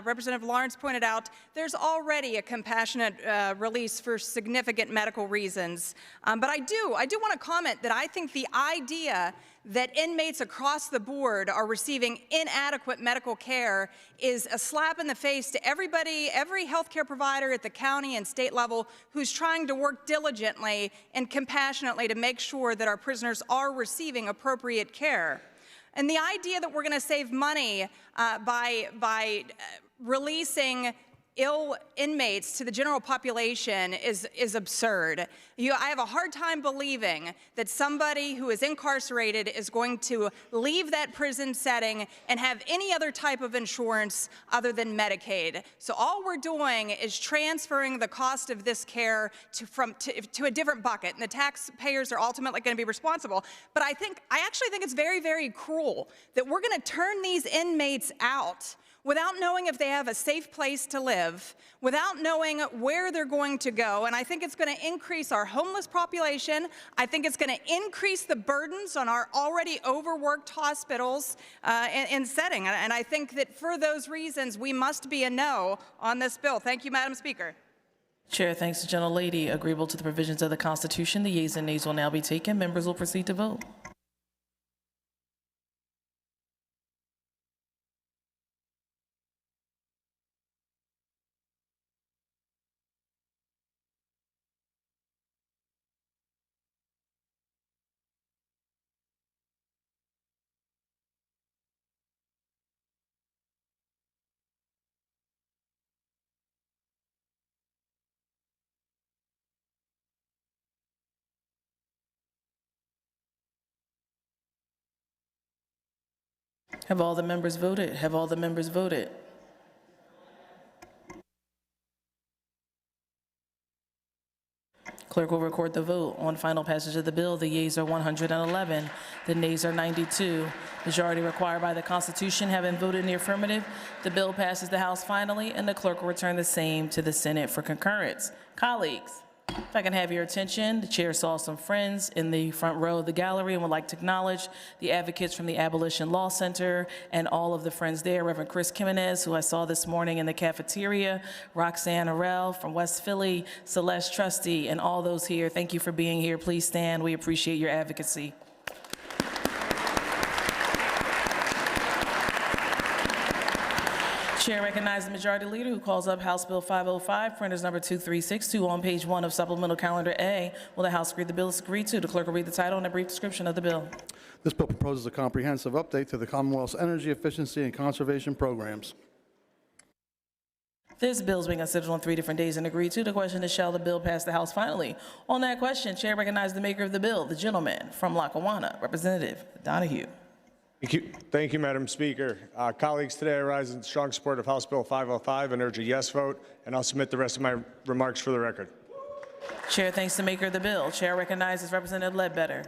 Representative Lawrence pointed out, there's already a compassionate release for significant medical reasons. But I do want to comment that I think the idea that inmates across the board are receiving inadequate medical care is a slap in the face to everybody, every healthcare provider at the county and state level who's trying to work diligently and compassionately to make sure that our prisoners are receiving appropriate care. And the idea that we're going to save money by releasing ill inmates to the general population is absurd. I have a hard time believing that somebody who is incarcerated is going to leave that prison setting and have any other type of insurance other than Medicaid. So all we're doing is transferring the cost of this care to a different bucket, and the taxpayers are ultimately going to be responsible. But I actually think it's very, very cruel that we're going to turn these inmates out without knowing if they have a safe place to live, without knowing where they're going to go. And I think it's going to increase our homeless population. I think it's going to increase the burdens on our already overworked hospitals and setting. And I think that for those reasons, we must be a no on this bill. Thank you, Madam Speaker.
Chair thanks the gentlelady. Agreeable to the provisions of the Constitution, the yeas and nays will now be taken. Members will proceed to vote. Have all the members voted? Have all the members voted? Clerk will record the vote. On final passage of the bill, the yeas are 111, the nays are 92. Majority required by the Constitution having voted in the affirmative, the bill passes the House finally, and the clerk will return the same to the Senate for concurrence. Colleagues, if I can have your attention, the chair saw some friends in the front row of the gallery and would like to acknowledge the advocates from the Abolition Law Center and all of the friends there. Reverend Chris Jimenez, who I saw this morning in the cafeteria, Roxanne Arell from West Philly, Celeste Trusty, and all those here. Thank you for being here. Please stand. We appreciate your advocacy. Chair recognizes the Majority Leader who calls up House Bill 505, printers number 2362, on page 1 of Supplemental Calendar A. Will the House agree the bill is agreed to? The clerk will read the title and a brief description of the bill.
This bill proposes a comprehensive update to the Commonwealth's energy efficiency and conservation programs.
This bill is being considered on 3 different days and agreed to. The question is, shall the bill pass the House finally? On that question, Chair recognizes the maker of the bill, the gentleman from Lackawanna, Representative Donahue.
Thank you, Madam Speaker. Colleagues, today I rise in strong support of House Bill 505 and urge a yes vote, and I'll submit the rest of my remarks for the record.
Chair thanks the maker of the bill. Chair recognizes Representative Ledbetter.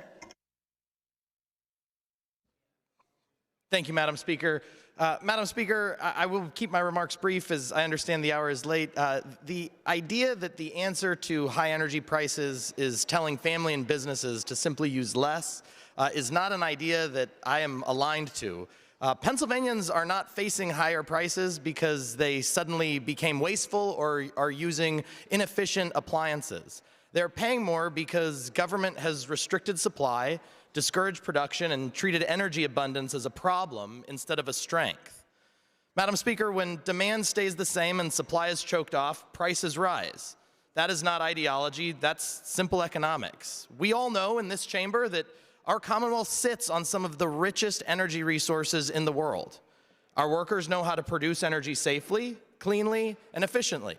Thank you, Madam Speaker. Madam Speaker, I will keep my remarks brief as I understand the hour is late. The idea that the answer to high energy prices is telling family and businesses to simply use less is not an idea that I am aligned to. Pennsylvanians are not facing higher prices because they suddenly became wasteful or are using inefficient appliances. They're paying more because government has restricted supply, discouraged production, and treated energy abundance as a problem instead of a strength. Madam Speaker, when demand stays the same and supply is choked off, prices rise. That is not ideology, that's simple economics. We all know in this chamber that our Commonwealth sits on some of the richest energy resources in the world. Our workers know how to produce energy safely, cleanly, and efficiently.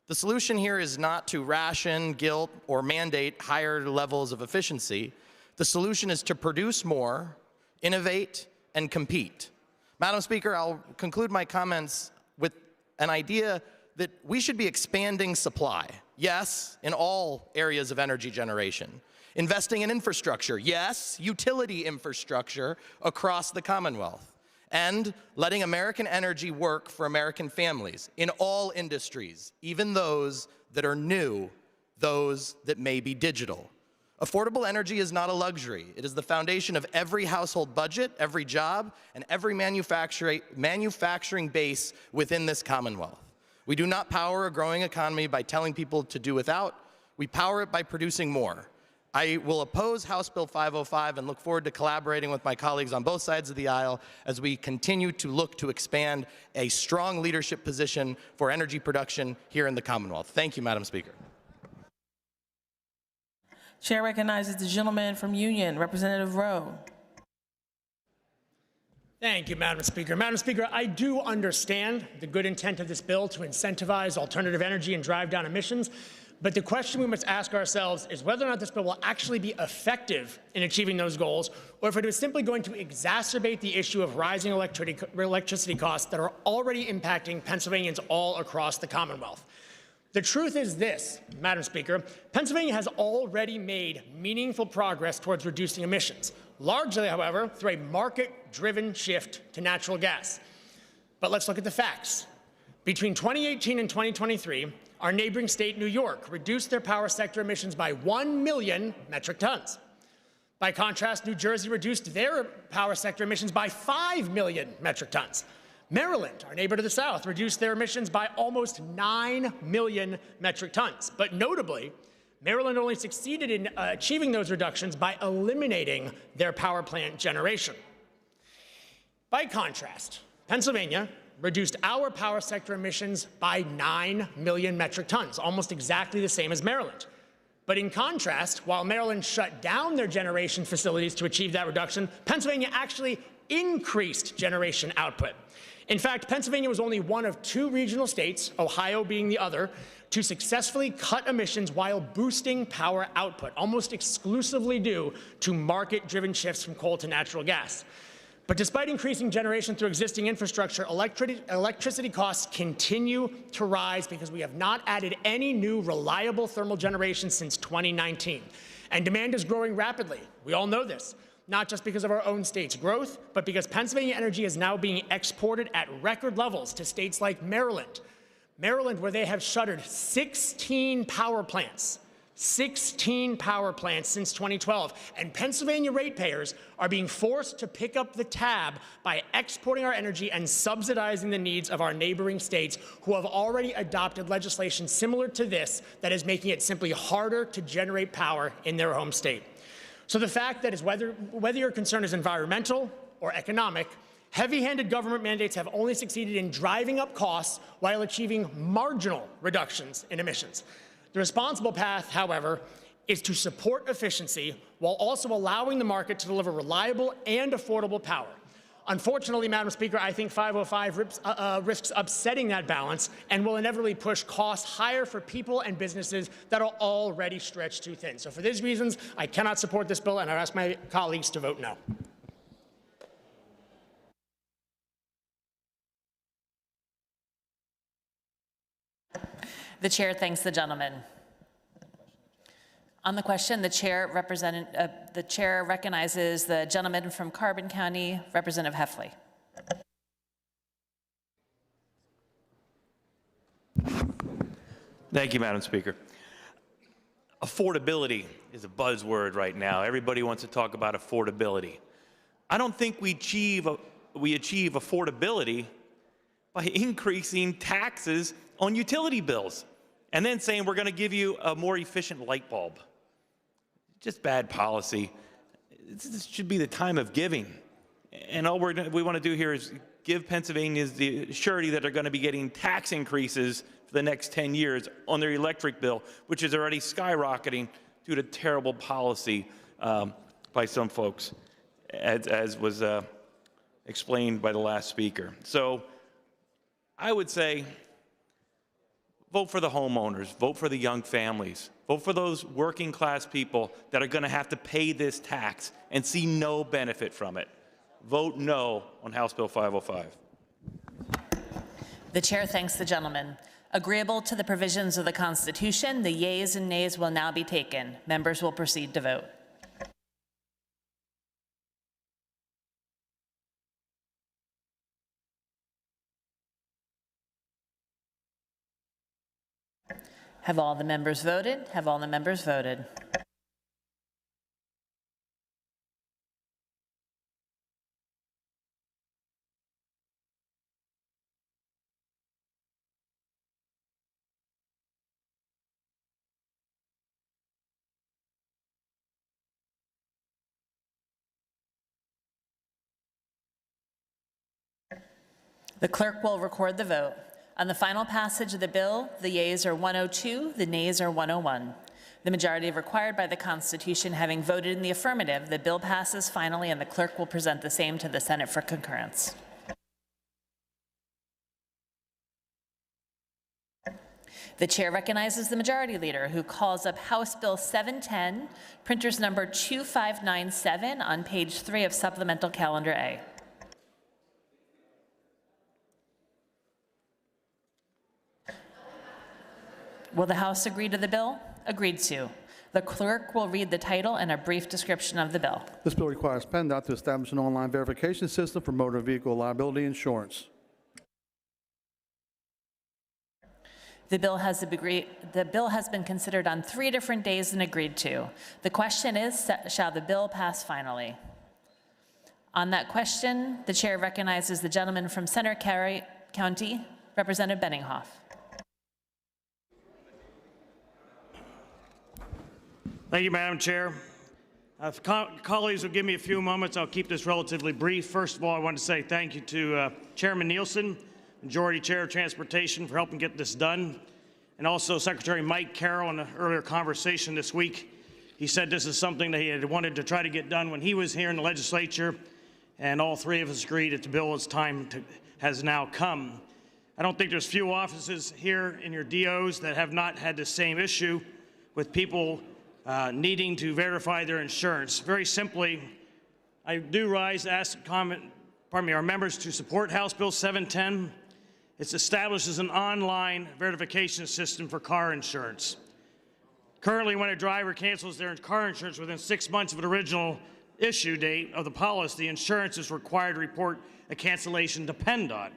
The solution here is not to ration, guilt, or mandate higher levels of efficiency. The solution is to produce more, innovate, and compete. Madam Speaker, I'll conclude my comments with an idea that we should be expanding supply. Yes, in all areas of energy generation. Investing in infrastructure, yes, utility infrastructure across the Commonwealth. And letting American energy work for American families in all industries, even those that are new, those that may be digital. Affordable energy is not a luxury. It is the foundation of every household budget, every job, and every manufacturing base within this Commonwealth. We do not power a growing economy by telling people to do without. We power it by producing more. I will oppose House Bill 505 and look forward to collaborating with my colleagues on both sides of the aisle as we continue to look to expand a strong leadership position for energy production here in the Commonwealth. Thank you, Madam Speaker.
Chair recognizes the gentleman from Union, Representative Rowe.
Thank you, Madam Speaker. Madam Speaker, I do understand the good intent of this bill to incentivize alternative energy and drive down emissions, but the question we must ask ourselves is whether or not this bill will actually be effective in achieving those goals, or if it is simply going to exacerbate the issue of rising electricity costs that are already impacting Pennsylvanians all across the Commonwealth. The truth is this, Madam Speaker, Pennsylvania has already made meaningful progress towards reducing emissions, largely, however, through a market-driven shift to natural gas. But let's look at the facts. Between 2018 and 2023, our neighboring state, New York, reduced their power sector emissions by 1 million metric tons. By contrast, New Jersey reduced their power sector emissions by 5 million metric tons. Maryland, our neighbor to the south, reduced their emissions by almost 9 million metric tons. But notably, Maryland only succeeded in achieving those reductions by eliminating their power plant generation. By contrast, Pennsylvania reduced our power sector emissions by 9 million metric tons, almost exactly the same as Maryland. But in contrast, while Maryland shut down their generation facilities to achieve that reduction, Pennsylvania actually increased generation output. In fact, Pennsylvania was only one of 2 regional states, Ohio being the other, to successfully cut emissions while boosting power output, almost exclusively due to market-driven shifts from coal to natural gas. But despite increasing generation through existing infrastructure, electricity costs continue to rise because we have not added any new reliable thermal generation since 2019. And demand is growing rapidly. We all know this. Not just because of our own state's growth, but because Pennsylvania energy is now being exported at record levels to states like Maryland. Maryland, where they have shuttered 16 power plants. 16 power plants since 2012. And Pennsylvania ratepayers are being forced to pick up the tab by exporting our energy and subsidizing the needs of our neighboring states who have already adopted legislation similar to this that is making it simply harder to generate power in their home state. So the fact that is whether your concern is environmental or economic, heavy-handed government mandates have only succeeded in driving up costs while achieving marginal reductions in emissions. The responsible path, however, is to support efficiency while also allowing the market to deliver reliable and affordable power. Unfortunately, Madam Speaker, I think 505 risks upsetting that balance and will inevitably push costs higher for people and businesses that are already stretched too thin. So for these reasons, I cannot support this bill, and I ask my colleagues to vote no.
The chair thanks the gentleman. On the question, the chair recognizes the gentleman from Carbon County, Representative Heffley.
Thank you, Madam Speaker. Affordability is a buzzword right now. Everybody wants to talk about affordability. I don't think we achieve affordability by increasing taxes on utility bills and then saying we're going to give you a more efficient light bulb. Just bad policy. This should be the time of giving. And all we want to do here is give Pennsylvanians the surety that they're going to be getting tax increases for the next 10 years on their electric bill, which is already skyrocketing due to terrible policy by some folks, as was explained by the last speaker. So I would say vote for the homeowners, vote for the young families, vote for those working class people that are going to have to pay this tax and see no benefit from it. Vote no on House Bill 505.
The chair thanks the gentleman. Agreeable to the provisions of the Constitution, the yeas and nays will now be taken. Members will proceed to vote. Have all the members voted? Have all the members voted? The clerk will record the vote. On the final passage of the bill, the yeas are 102, the nays are 101. The majority required by the Constitution having voted in the affirmative, the bill passes finally, and the clerk will present the same to the Senate for concurrence. The chair recognizes the majority leader, who calls up House Bill 710, printer's number 2597, on page 3 of Supplemental Calendar A. Will the House agree to the bill? Agreed to. The clerk will read the title and a brief description of the bill.
This bill requires PennDOT to establish an online verification system for motor vehicle liability insurance.
The bill has been considered on 3 different days and agreed to. The question is, shall the bill pass finally? On that question, the chair recognizes the gentleman from Center County, Representative Benninghoff.
Thank you, Madam Chair. If colleagues will give me a few moments, I'll keep this relatively brief. First of all, I want to say thank you to Chairman Nielsen, Majority Chair of Transportation, for helping get this done, and also Secretary Mike Carroll in an earlier conversation this week. He said this is something that he had wanted to try to get done when he was here in the legislature, and all 3 of us agreed that the bill has now come. I don't think there's few offices here in your DOs that have not had the same issue with people needing to verify their insurance. Very simply, I do rise to ask our members to support House Bill 710. It establishes an online verification system for car insurance. Currently, when a driver cancels their car insurance within 6 months of an original issue date of the policy, the insurance is required to report a cancellation to PennDOT.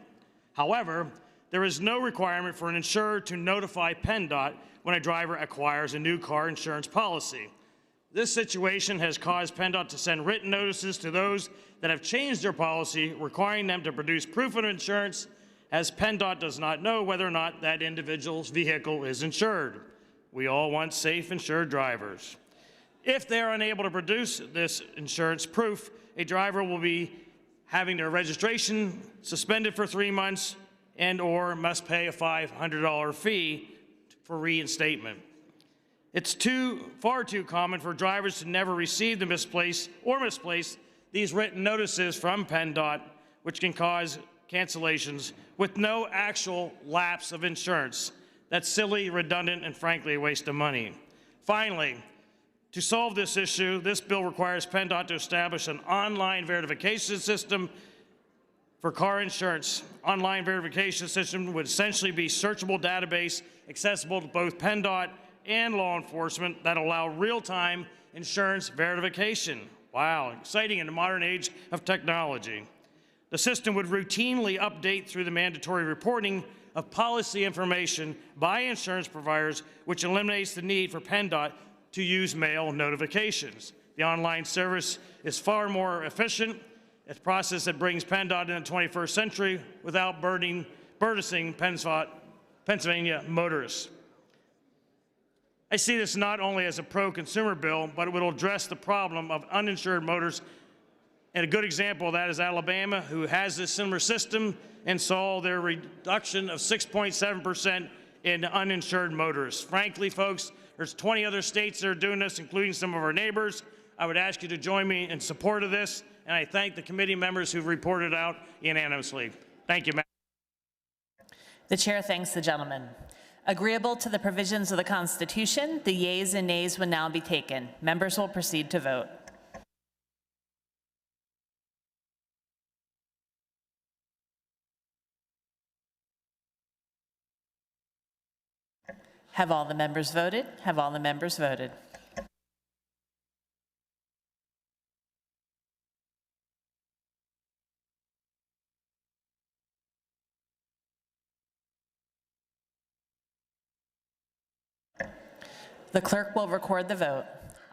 However, there is no requirement for an insurer to notify PennDOT when a driver acquires a new car insurance policy. This situation has caused PennDOT to send written notices to those that have changed their policy, requiring them to produce proof of insurance, as PennDOT does not know whether or not that individual's vehicle is insured. We all want safe, insured drivers. If they are unable to produce this insurance proof, a driver will be having their registration suspended for 3 months and/or must pay a $500 fee for reinstatement. It's far too common for drivers to never receive the misplace these written notices from PennDOT, which can cause cancellations with no actual lapse of insurance. That's silly, redundant, and frankly a waste of money. Finally, to solve this issue, this bill requires PennDOT to establish an online verification system for car insurance. Online verification system would essentially be a searchable database accessible to both PennDOT and law enforcement that allow real-time insurance verification. Wow, exciting in the modern age of technology. The system would routinely update through the mandatory reporting of policy information by insurance providers, which eliminates the need for PennDOT to use mail notifications. The online service is far more efficient. It's a process that brings PennDOT in the 21st century without burdensome Pennsylvania motorists. I see this not only as a pro-consumer bill, but it will address the problem of uninsured motorists. And a good example of that is Alabama, who has this similar system and saw their reduction of 6.7% in uninsured motorists. Frankly, folks, there's 20 other states that are doing this, including some of our neighbors. I would ask you to join me in support of this, and I thank the committee members who've reported out unanimously. Thank you, Madam.
The chair thanks the gentleman. Agreeable to the provisions of the Constitution, the yeas and nays will now be taken. Members will proceed to vote. Have all the members voted? Have all the members voted? The clerk will record the vote.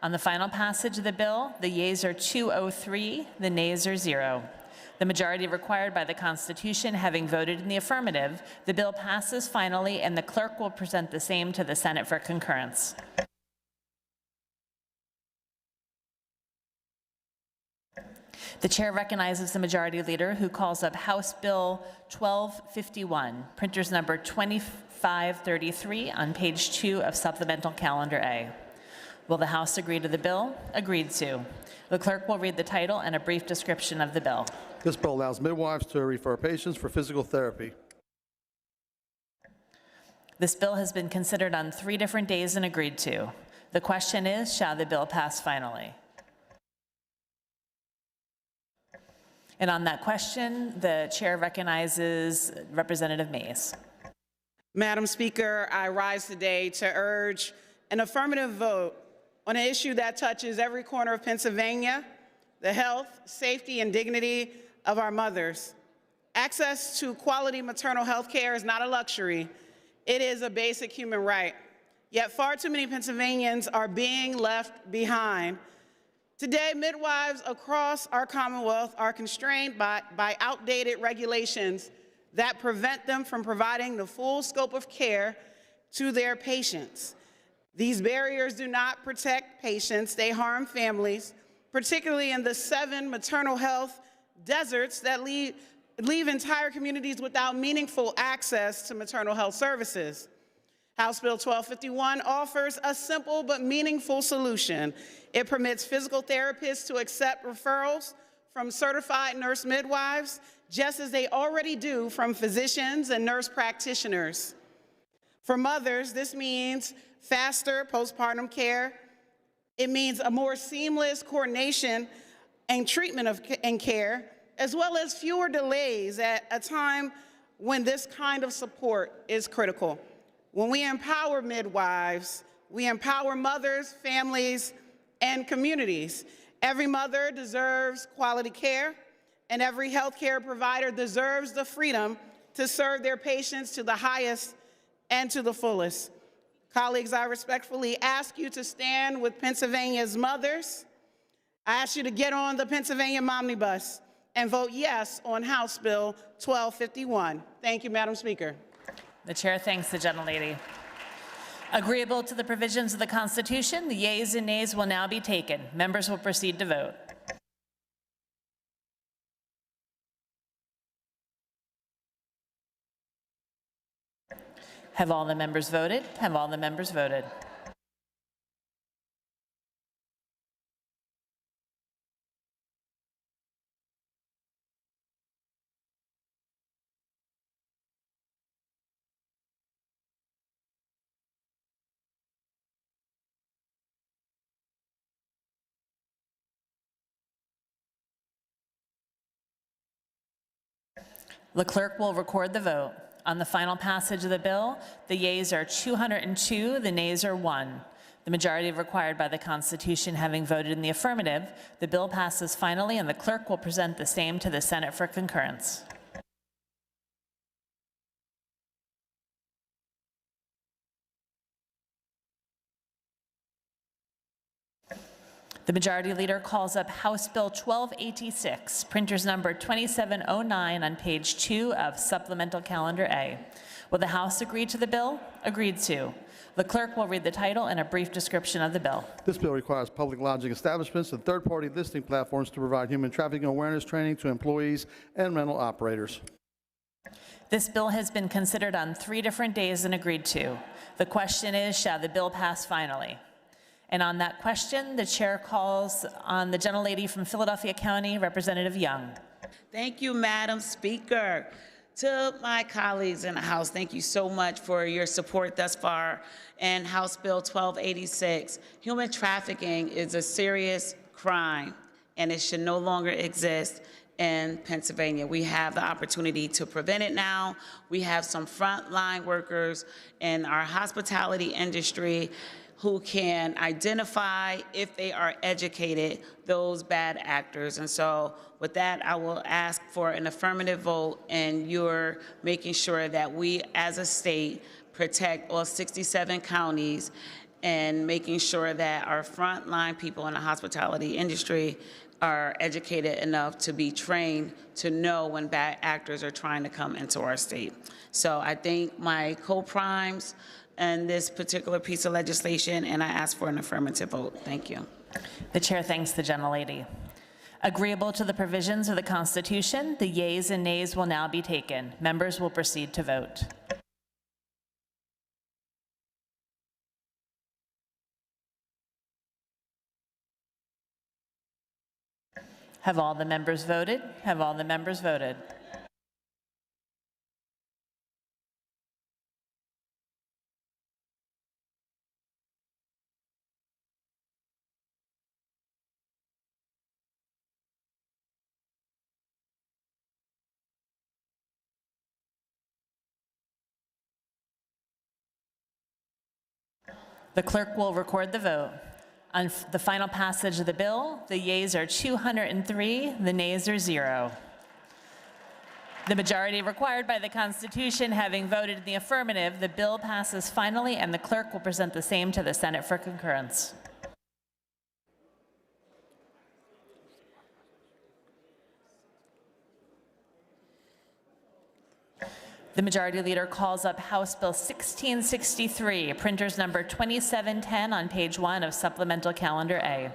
On the final passage of the bill, the yeas are 203, the nays are 0. The majority required by the Constitution having voted in the affirmative, the bill passes finally, and the clerk will present the same to the Senate for concurrence. The chair recognizes the majority leader who calls up House Bill 1251, printers number 2533 on page 2 of supplemental calendar A. Will the House agree to the bill? Agreed to. The clerk will read the title and a brief description of the bill.
This bill allows midwives to refer patients for physical therapy.
This bill has been considered on 3 different days and agreed to. The question is, shall the bill pass finally? And on that question, the chair recognizes Representative Mays.
Madam Speaker, I rise today to urge an affirmative vote on an issue that touches every corner of Pennsylvania, the health, safety, and dignity of our mothers. Access to quality maternal health care is not a luxury. It is a basic human right. Yet far too many Pennsylvanians are being left behind. Today, midwives across our Commonwealth are constrained by outdated regulations that prevent them from providing the full scope of care to their patients. These barriers do not protect patients, they harm families, particularly in the 7 maternal health deserts that leave entire communities without meaningful access to maternal health services. House Bill 1251 offers a simple but meaningful solution. It permits physical therapists to accept referrals from certified nurse midwives, just as they already do from physicians and nurse practitioners. For mothers, this means faster postpartum care. It means a more seamless coordination and treatment and care, as well as fewer delays at a time when this kind of support is critical. When we empower midwives, we empower mothers, families, and communities. Every mother deserves quality care, and every healthcare provider deserves the freedom to serve their patients to the highest and to the fullest. Colleagues, I respectfully ask you to stand with Pennsylvania's mothers. I ask you to get on the Pennsylvania Momnibus and vote yes on House Bill 1251. Thank you, Madam Speaker.
The chair thanks the gentlelady. Agreeable to the provisions of the Constitution, the yeas and nays will now be taken. Members will proceed to vote. Have all the members voted? Have all the members voted? The clerk will record the vote. On the final passage of the bill, the yeas are 202, the nays are 1. The majority required by the Constitution having voted in the affirmative, the bill passes finally, and the clerk will present the same to the Senate for concurrence. The majority leader calls up House Bill 1286, printers number 2709 on page 2 of supplemental calendar A. Will the House agree to the bill? Agreed to. The clerk will read the title and a brief description of the bill.
This bill requires public lodging establishments and third-party listing platforms to provide human trafficking awareness training to employees and rental operators.
This bill has been considered on 3 different days and agreed to. The question is, shall the bill pass finally? And on that question, the chair calls on the gentlelady from Philadelphia County, Representative Young.
Thank you, Madam Speaker. To my colleagues in the House, thank you so much for your support thus far in House Bill 1286. Human trafficking is a serious crime, and it should no longer exist in Pennsylvania. We have the opportunity to prevent it now. We have some frontline workers in our hospitality industry who can identify, if they are educated, those bad actors. And so with that, I will ask for an affirmative vote, and you're making sure that we as a state protect all 67 counties and making sure that our frontline people in the hospitality industry are educated enough to be trained to know when bad actors are trying to come into our state. So I thank my co-primes and this particular piece of legislation, and I ask for an affirmative vote. Thank you.
The chair thanks the gentlelady. Agreeable to the provisions of the Constitution, the yeas and nays will now be taken. Members will proceed to vote. Have all the members voted? Have all the members voted? The clerk will record the vote. On the final passage of the bill, the yeas are 203, the nays are 0. The majority required by the Constitution having voted in the affirmative, the bill passes finally, and the clerk will present the same to the Senate for concurrence. The Majority Leader calls up House Bill 1663, printer's number 2710 on page 1 of Supplemental Calendar A.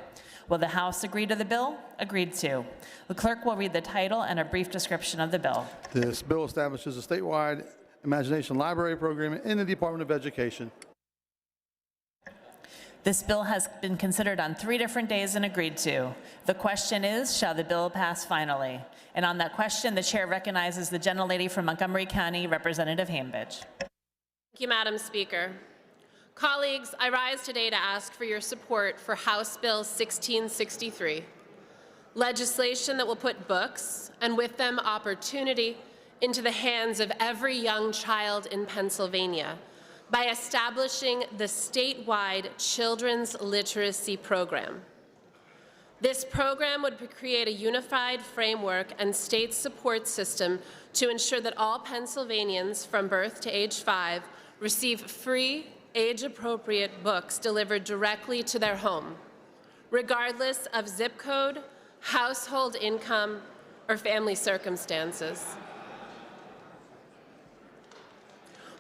Will the House agree to the bill? Agreed to. The clerk will read the title and a brief description of the bill.
This bill establishes a statewide Imagination Library program in the Department of Education.
This bill has been considered on 3 different days and agreed to. The question is, shall the bill pass finally? And on that question, the chair recognizes the gentlelady from Montgomery County, Representative Hainbridge.
Thank you, Madam Speaker. Colleagues, I rise today to ask for your support for House Bill 1663, legislation that will put books, and with them opportunity, into the hands of every young child in Pennsylvania by establishing the statewide Children's Literacy Program. This program would create a unified framework and state support system to ensure that all Pennsylvanians from birth to age 5 receive free, age-appropriate books delivered directly to their home, regardless of zip code, household income, or family circumstances.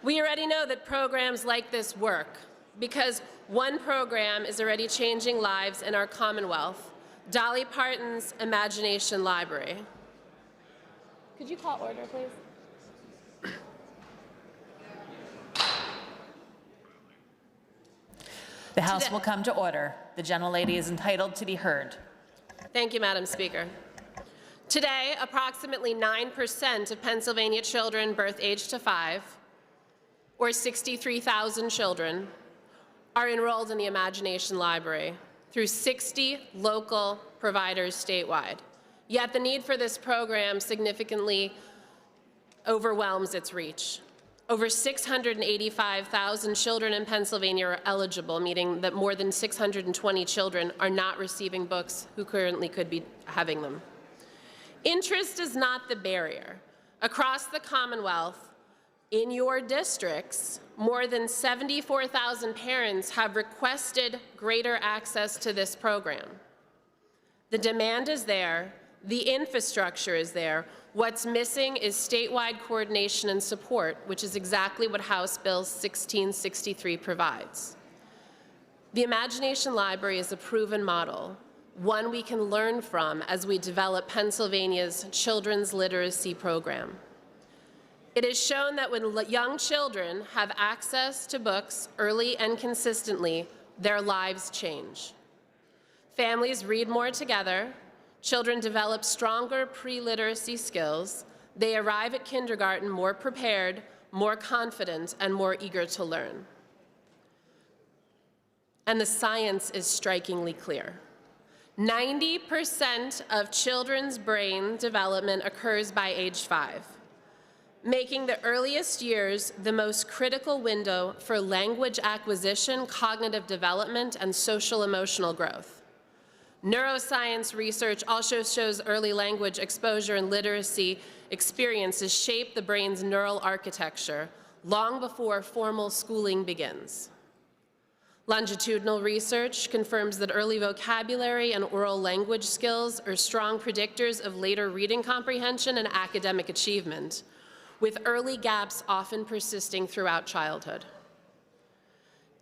We already know that programs like this work because one program is already changing lives in our Commonwealth, Dolly Parton's Imagination Library. Could you call order, please?
The House will come to order. The gentlelady is entitled to be heard.
Thank you, Madam Speaker. Today, approximately 9% of Pennsylvania children birth age to 5, or 63,000 children, are enrolled in the Imagination Library through 60 local providers statewide. Yet the need for this program significantly overwhelms its reach. Over 685,000 children in Pennsylvania are eligible, meaning that more than 620 children are not receiving books who currently could be having them. Interest is not the barrier. Across the Commonwealth, in your districts, more than 74,000 parents have requested greater access to this program. The demand is there, the infrastructure is there. What's missing is statewide coordination and support, which is exactly what House Bill 1663 provides. The Imagination Library is a proven model, one we can learn from as we develop Pennsylvania's children's literacy program. It is shown that when young children have access to books early and consistently, their lives change. Families read more together, children develop stronger pre-literacy skills, they arrive at kindergarten more prepared, more confident, and more eager to learn. And the science is strikingly clear. 90% of children's brain development occurs by age 5. Making the earliest years the most critical window for language acquisition, cognitive development, and social emotional growth. Neuroscience research also shows early language exposure and literacy experiences shape the brain's neural architecture long before formal schooling begins. Longitudinal research confirms that early vocabulary and oral language skills are strong predictors of later reading comprehension and academic achievement, with early gaps often persisting throughout childhood.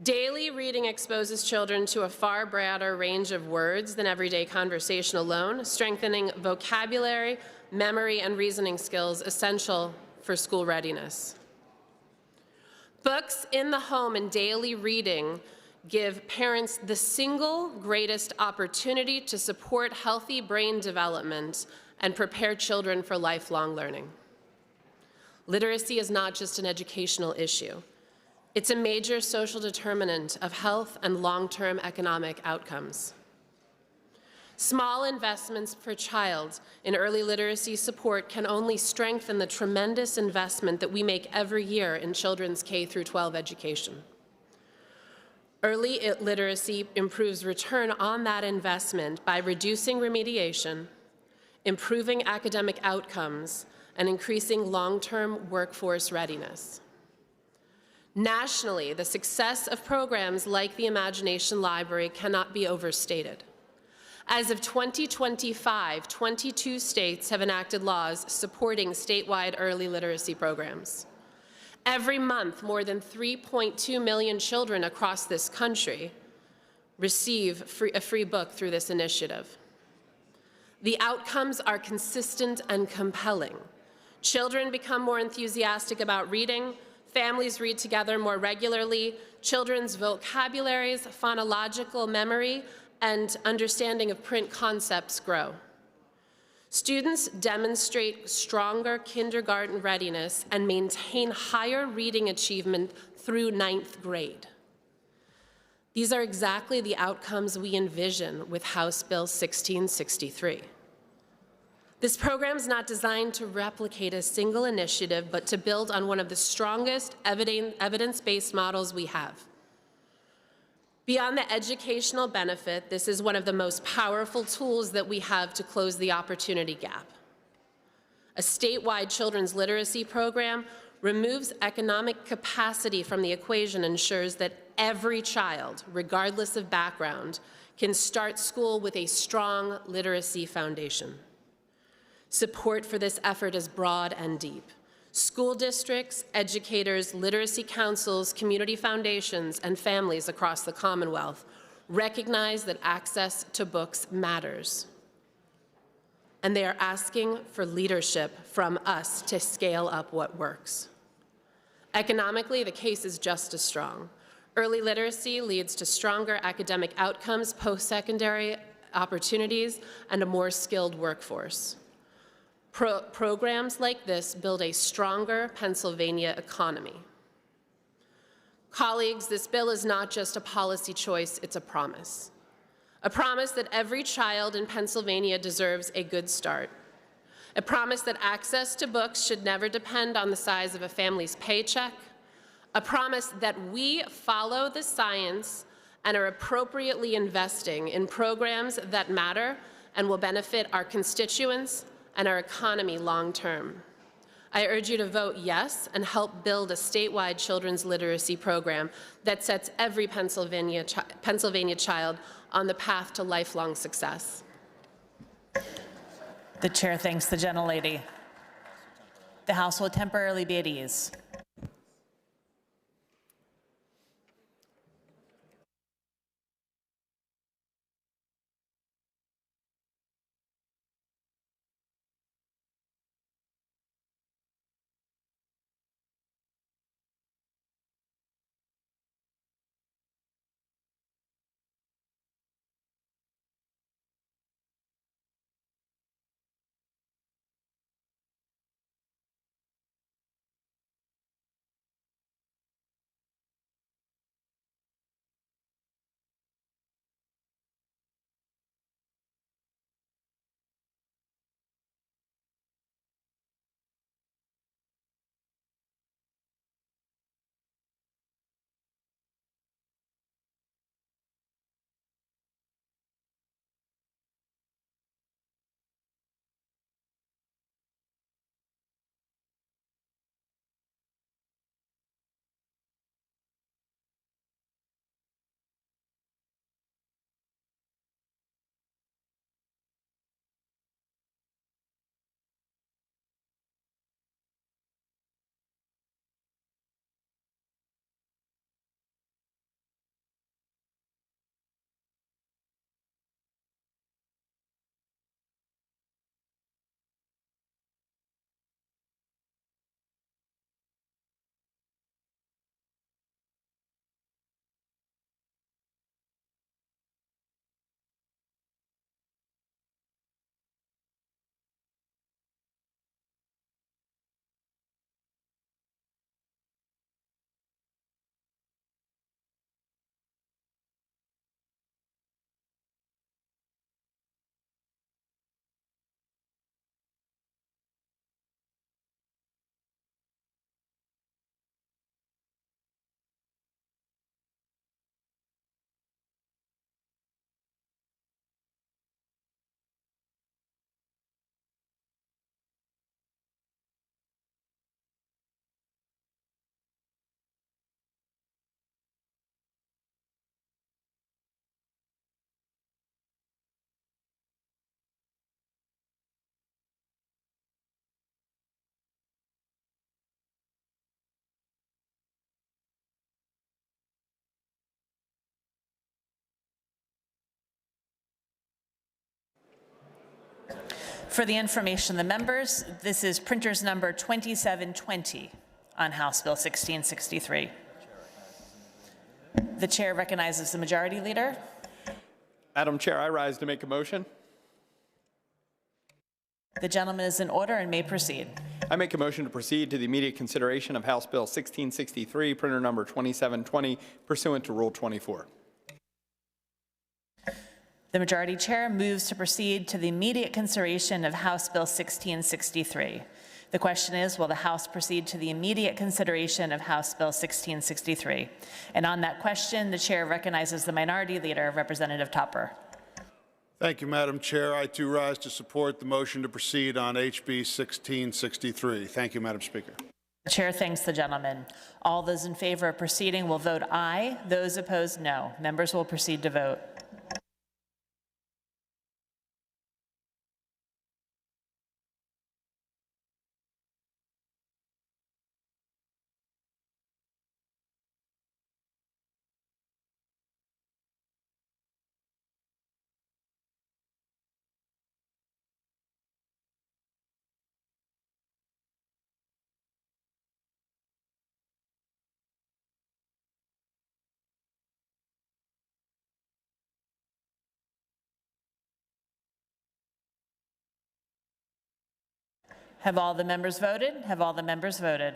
Daily reading exposes children to a far broader range of words than everyday conversation alone, strengthening vocabulary, memory, and reasoning skills essential for school readiness. Books in the home and daily reading give parents the single greatest opportunity to support healthy brain development and prepare children for lifelong learning. Literacy is not just an educational issue. It's a major social determinant of health and long-term economic outcomes. Small investments per child in early literacy support can only strengthen the tremendous investment that we make every year in children's K-12 education. Early literacy improves return on that investment by reducing remediation, improving academic outcomes, and increasing long-term workforce readiness. Nationally, the success of programs like the Imagination Library cannot be overstated. As of 2025, 22 states have enacted laws supporting statewide early literacy programs. Every month, more than 3.2 million children across this country receive a free book through this initiative. The outcomes are consistent and compelling. Children become more enthusiastic about reading, families read together more regularly, children's vocabularies, phonological memory, and understanding of print concepts grow. Students demonstrate stronger kindergarten readiness and maintain higher reading achievement through 9th grade. These are exactly the outcomes we envision with House Bill 1663. This program is not designed to replicate a single initiative, but to build on one of the strongest evidence-based models we have. Beyond the educational benefit, this is one of the most powerful tools that we have to close the opportunity gap. A statewide children's literacy program removes economic capacity from the equation and ensures that every child, regardless of background, can start school with a strong literacy foundation. Support for this effort is broad and deep. School districts, educators, literacy councils, community foundations, and families across the Commonwealth recognize that access to books matters. And they are asking for leadership from us to scale up what works. Economically, the case is just as strong. Early literacy leads to stronger academic outcomes, post-secondary opportunities, and a more skilled workforce. Programs like this build a stronger Pennsylvania economy. Colleagues, this bill is not just a policy choice, it's a promise. A promise that every child in Pennsylvania deserves a good start. A promise that access to books should never depend on the size of a family's paycheck. A promise that we follow the science and are appropriately investing in programs that matter and will benefit our constituents and our economy long-term. I urge you to vote yes and help build a statewide children's literacy program that sets every Pennsylvania child on the path to lifelong success.
The chair thanks the gentlelady. The House will temporarily be at ease. For the information of the members, this is printer's number 2720 on House Bill 1663. The chair recognizes the majority leader.
Madam Chair, I rise to make a motion.
The gentleman is in order and may proceed.
I make a motion to proceed to the immediate consideration of House Bill 1663, printer number 2720, pursuant to Rule 24.
The majority chair moves to proceed to the immediate consideration of House Bill 1663. The question is, will the House proceed to the immediate consideration of House Bill 1663? And on that question, the chair recognizes the minority leader, Representative Topper.
Thank you, Madam Chair. I too rise to support the motion to proceed on HB 1663. Thank you, Madam Speaker.
The chair thanks the gentleman. All those in favor of proceeding will vote aye. Those opposed, no. Members will proceed to vote. Have all the members voted? Have all the members voted?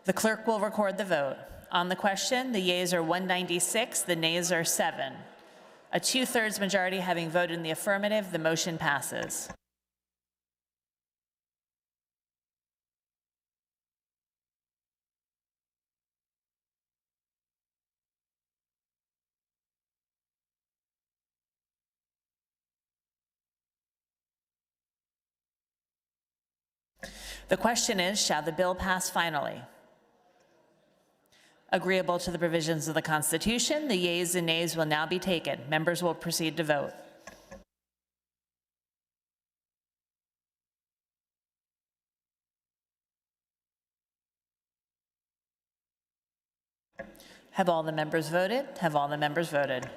The clerk will record the vote. On the question, the yeas are 196, the nays are 7. A 2/3 majority having voted in the affirmative, the motion passes. The question is, shall the bill pass finally? Agreeable to the provisions of the Constitution, the yeas and nays will now be taken. Members will proceed to vote. Have all the members voted? Have all the members voted?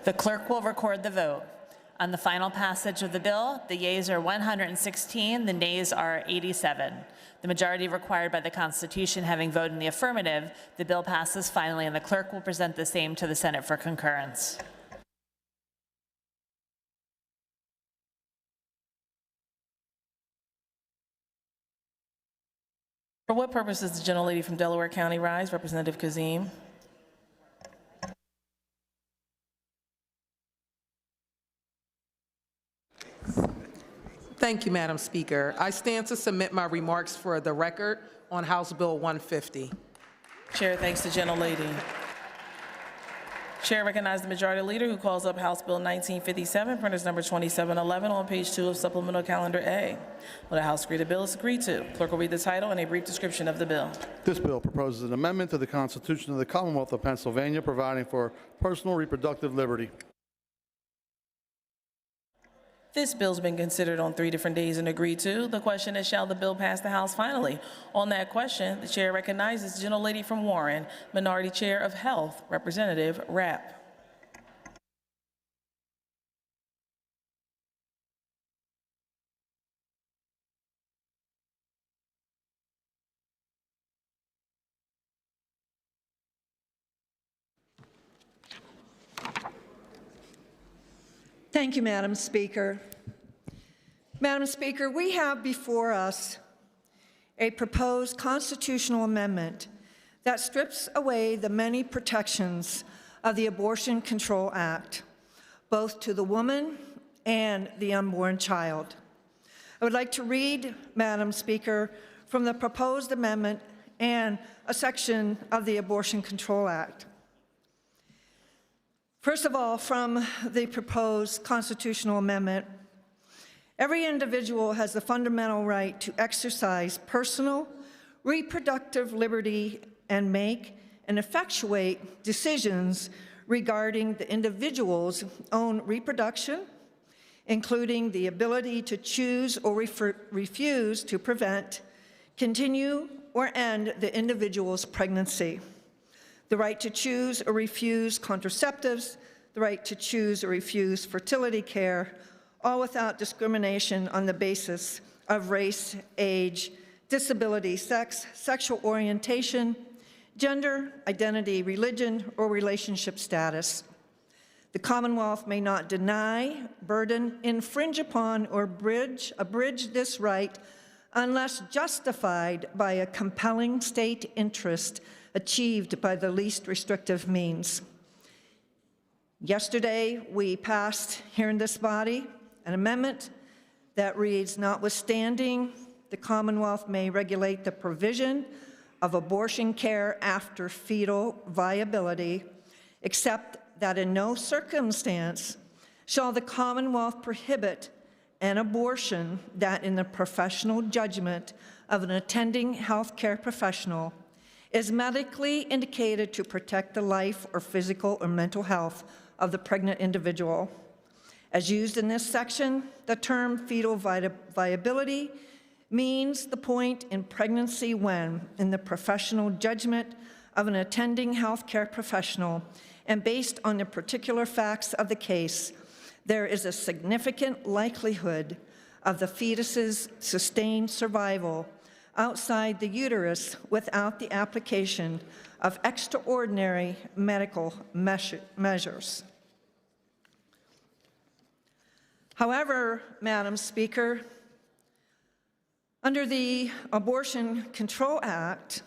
The clerk will record the vote. On the final passage of the bill, the yeas are 116, the nays are 87. The majority required by the Constitution having voted in the affirmative, the bill passes finally, and the clerk will present the same to the Senate for concurrence.
For what purpose does the gentlelady from Delaware County rise? Representative Kazim.
Thank you, Madam Speaker. I stand to submit my remarks for the record on House Bill 150.
Chair thanks the gentlelady. Chair recognizes the majority leader who calls up House Bill 1957, printers number 2711 on page 2 of supplemental calendar A. Will the House agree the bill is agreed to? Clerk will read the title and a brief description of the bill.
This bill proposes an amendment to the Constitution of the Commonwealth of Pennsylvania providing for personal reproductive liberty.
This bill's been considered on 3 different days and agreed to. The question is, shall the bill pass the House finally? On that question, the chair recognizes the gentlelady from Warren, Minority Chair of Health, Representative Rapp.
Thank you, Madam Speaker. Madam Speaker, we have before us a proposed constitutional amendment that strips away the many protections of the Abortion Control Act, both to the woman and the unborn child. I would like to read, Madam Speaker, from the proposed amendment and a section of the Abortion Control Act. First of all, from the proposed constitutional amendment, every individual has the fundamental right to exercise personal, reproductive liberty and make and effectuate decisions regarding the individual's own reproduction, including the ability to choose or refuse to prevent, continue, or end the individual's pregnancy, the right to choose or refuse contraceptives, the right to choose or refuse fertility care, all without discrimination on the basis of race, age, disability, sex, sexual orientation, gender, identity, religion, or relationship status. The Commonwealth may not deny, burden, infringe upon, or abridge this right unless justified by a compelling state interest achieved by the least restrictive means. Yesterday, we passed here in this body an amendment that reads, notwithstanding, the Commonwealth may regulate the provision of abortion care after fetal viability, except that in no circumstance shall the Commonwealth prohibit an abortion that in the professional judgment of an attending healthcare professional is medically indicated to protect the life or physical or mental health of the pregnant individual. As used in this section, the term fetal viability means the point in pregnancy when, in the professional judgment of an attending healthcare professional, and based on the particular facts of the case, there is a significant likelihood of the fetus's sustained survival outside the uterus without the application of extraordinary medical measures. However, Madam Speaker, under the Abortion Control Act,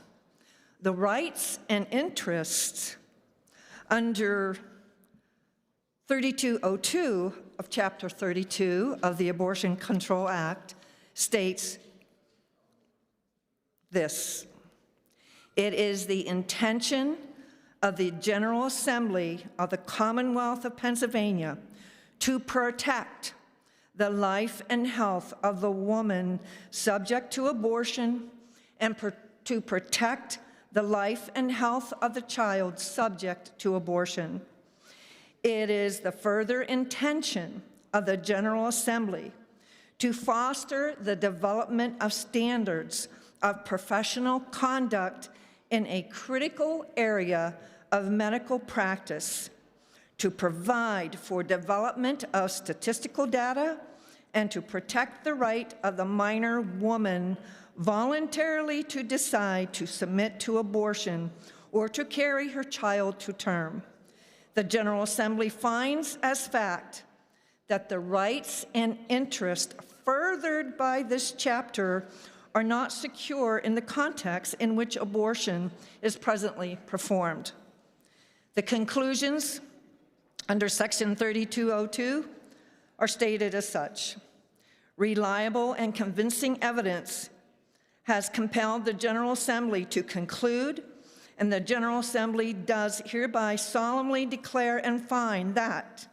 the rights and interests under 3202 of Chapter 32 of the Abortion Control Act states this: it is the intention of the General Assembly of the Commonwealth of Pennsylvania to protect the life and health of the woman subject to abortion and to protect the life and health of the child subject to abortion. It is the further intention of the General Assembly to foster the development of standards of professional conduct in a critical area of medical practice, to provide for development of statistical data, and to protect the right of the minor woman voluntarily to decide to submit to abortion or to carry her child to term. The General Assembly finds as fact that the rights and interests furthered by this chapter are not secure in the context in which abortion is presently performed. The conclusions under Section 3202 are stated as such: reliable and convincing evidence has compelled the General Assembly to conclude, and the General Assembly does hereby solemnly declare and find that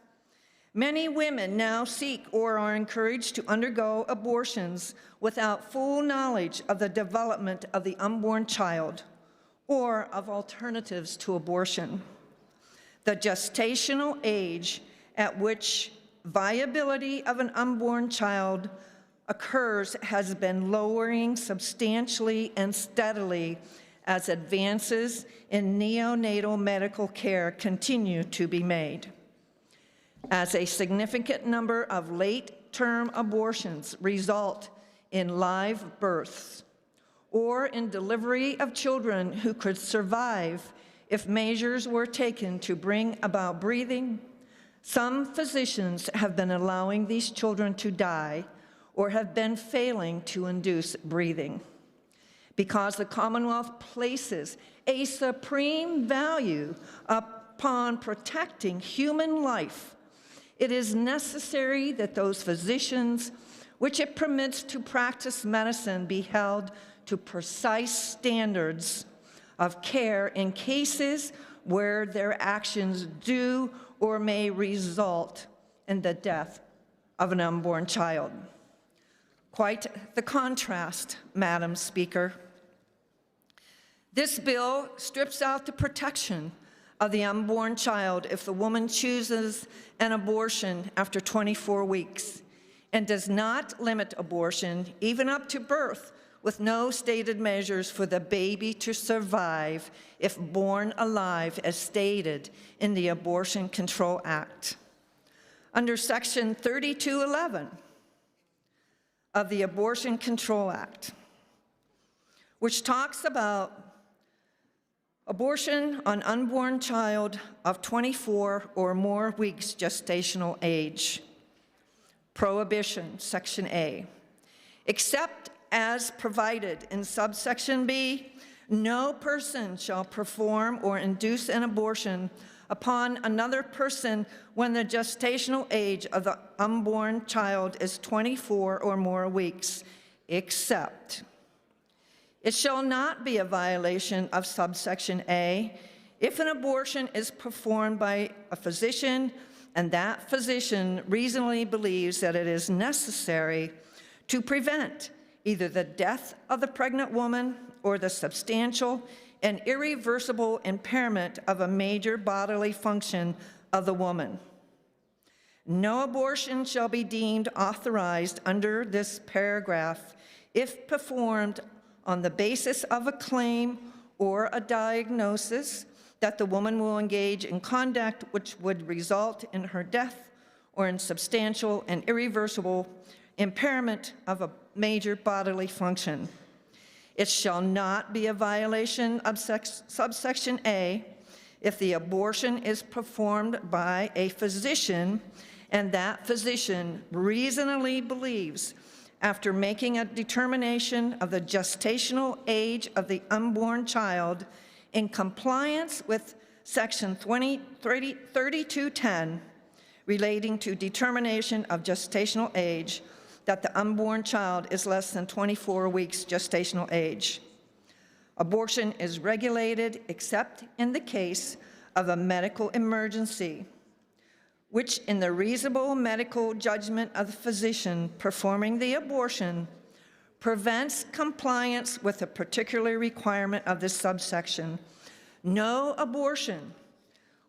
many women now seek or are encouraged to undergo abortions without full knowledge of the development of the unborn child or of alternatives to abortion. The gestational age at which viability of an unborn child occurs has been lowering substantially and steadily as advances in neonatal medical care continue to be made. As a significant number of late-term abortions result in live births or in delivery of children who could survive if measures were taken to bring about breathing, some physicians have been allowing these children to die or have been failing to induce breathing. Because the Commonwealth places a supreme value upon protecting human life, it is necessary that those physicians which it permits to practice medicine be held to precise standards of care in cases where their actions do or may result in the death of an unborn child. Quite the contrast, Madam Speaker. This bill strips out the protection of the unborn child if the woman chooses an abortion after 24 weeks and does not limit abortion even up to birth, with no stated measures for the baby to survive if born alive as stated in the Abortion Control Act. Under Section 3211 of the Abortion Control Act, which talks about abortion on unborn child of 24 or more weeks gestational age. Prohibition, Section A. Except as provided in subsection B, no person shall perform or induce an abortion upon another person when the gestational age of the unborn child is 24 or more weeks, except it shall not be a violation of subsection A if an abortion is performed by a physician and that physician reasonably believes that it is necessary to prevent either the death of the pregnant woman or the substantial and irreversible impairment of a major bodily function of the woman. No abortion shall be deemed authorized under this paragraph if performed on the basis of a claim or a diagnosis that the woman will engage in conduct which would result in her death or in substantial and irreversible impairment of a major bodily function. It shall not be a violation of subsection A if the abortion is performed by a physician and that physician reasonably believes, after making a determination of the gestational age of the unborn child in compliance with Section 3210 relating to determination of gestational age, that the unborn child is less than 24 weeks gestational age. Abortion is regulated except in the case of a medical emergency, which in the reasonable medical judgment of the physician performing the abortion prevents compliance with a particular requirement of this subsection. No abortion,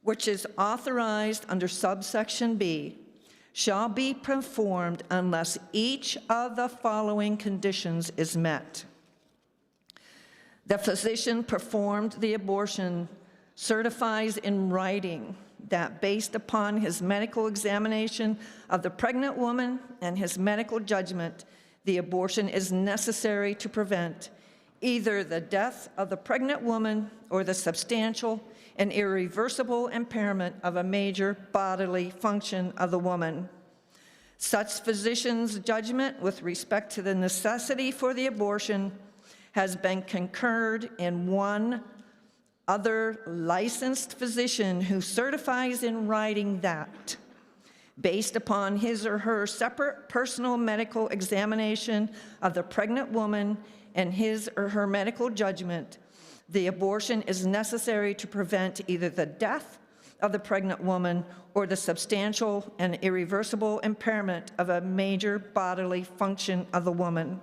which is authorized under subsection B, shall be performed unless each of the following conditions is met. The physician performed the abortion certifies in writing that based upon his medical examination of the pregnant woman and his medical judgment, the abortion is necessary to prevent either the death of the pregnant woman or the substantial and irreversible impairment of a major bodily function of the woman. Such physician's judgment with respect to the necessity for the abortion has been concurred in one other licensed physician who certifies in writing that, based upon his or her separate personal medical examination of the pregnant woman and his or her medical judgment, the abortion is necessary to prevent either the death of the pregnant woman or the substantial and irreversible impairment of a major bodily function of the woman.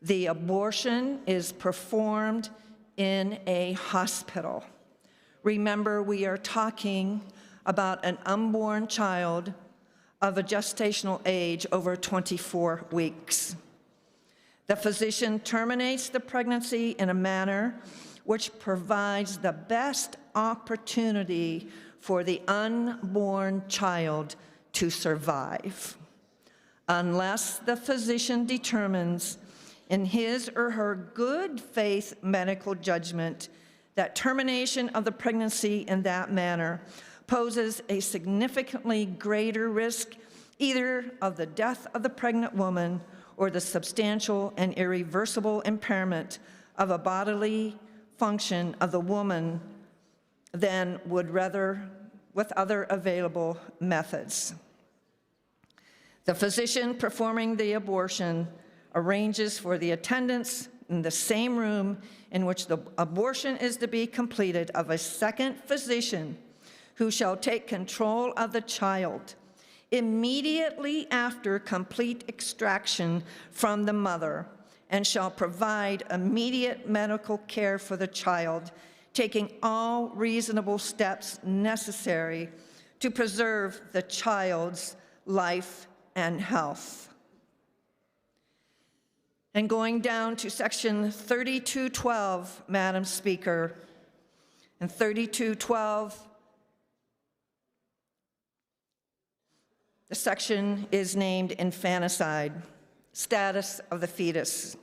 The abortion is performed in a hospital. Remember, we are talking about an unborn child of a gestational age over 24 weeks. The physician terminates the pregnancy in a manner which provides the best opportunity for the unborn child to survive, unless the physician determines in his or her good faith medical judgment that termination of the pregnancy in that manner poses a significantly greater risk either of the death of the pregnant woman or the substantial and irreversible impairment of a bodily function of the woman than would rather with other available methods. The physician performing the abortion arranges for the attendance in the same room in which the abortion is to be completed of a second physician who shall take control of the child immediately after complete extraction from the mother and shall provide immediate medical care for the child, taking all reasonable steps necessary to preserve the child's life and health. And going down to section 3212, Madam Speaker, and 3212, the section is named infanticide, status of the fetus.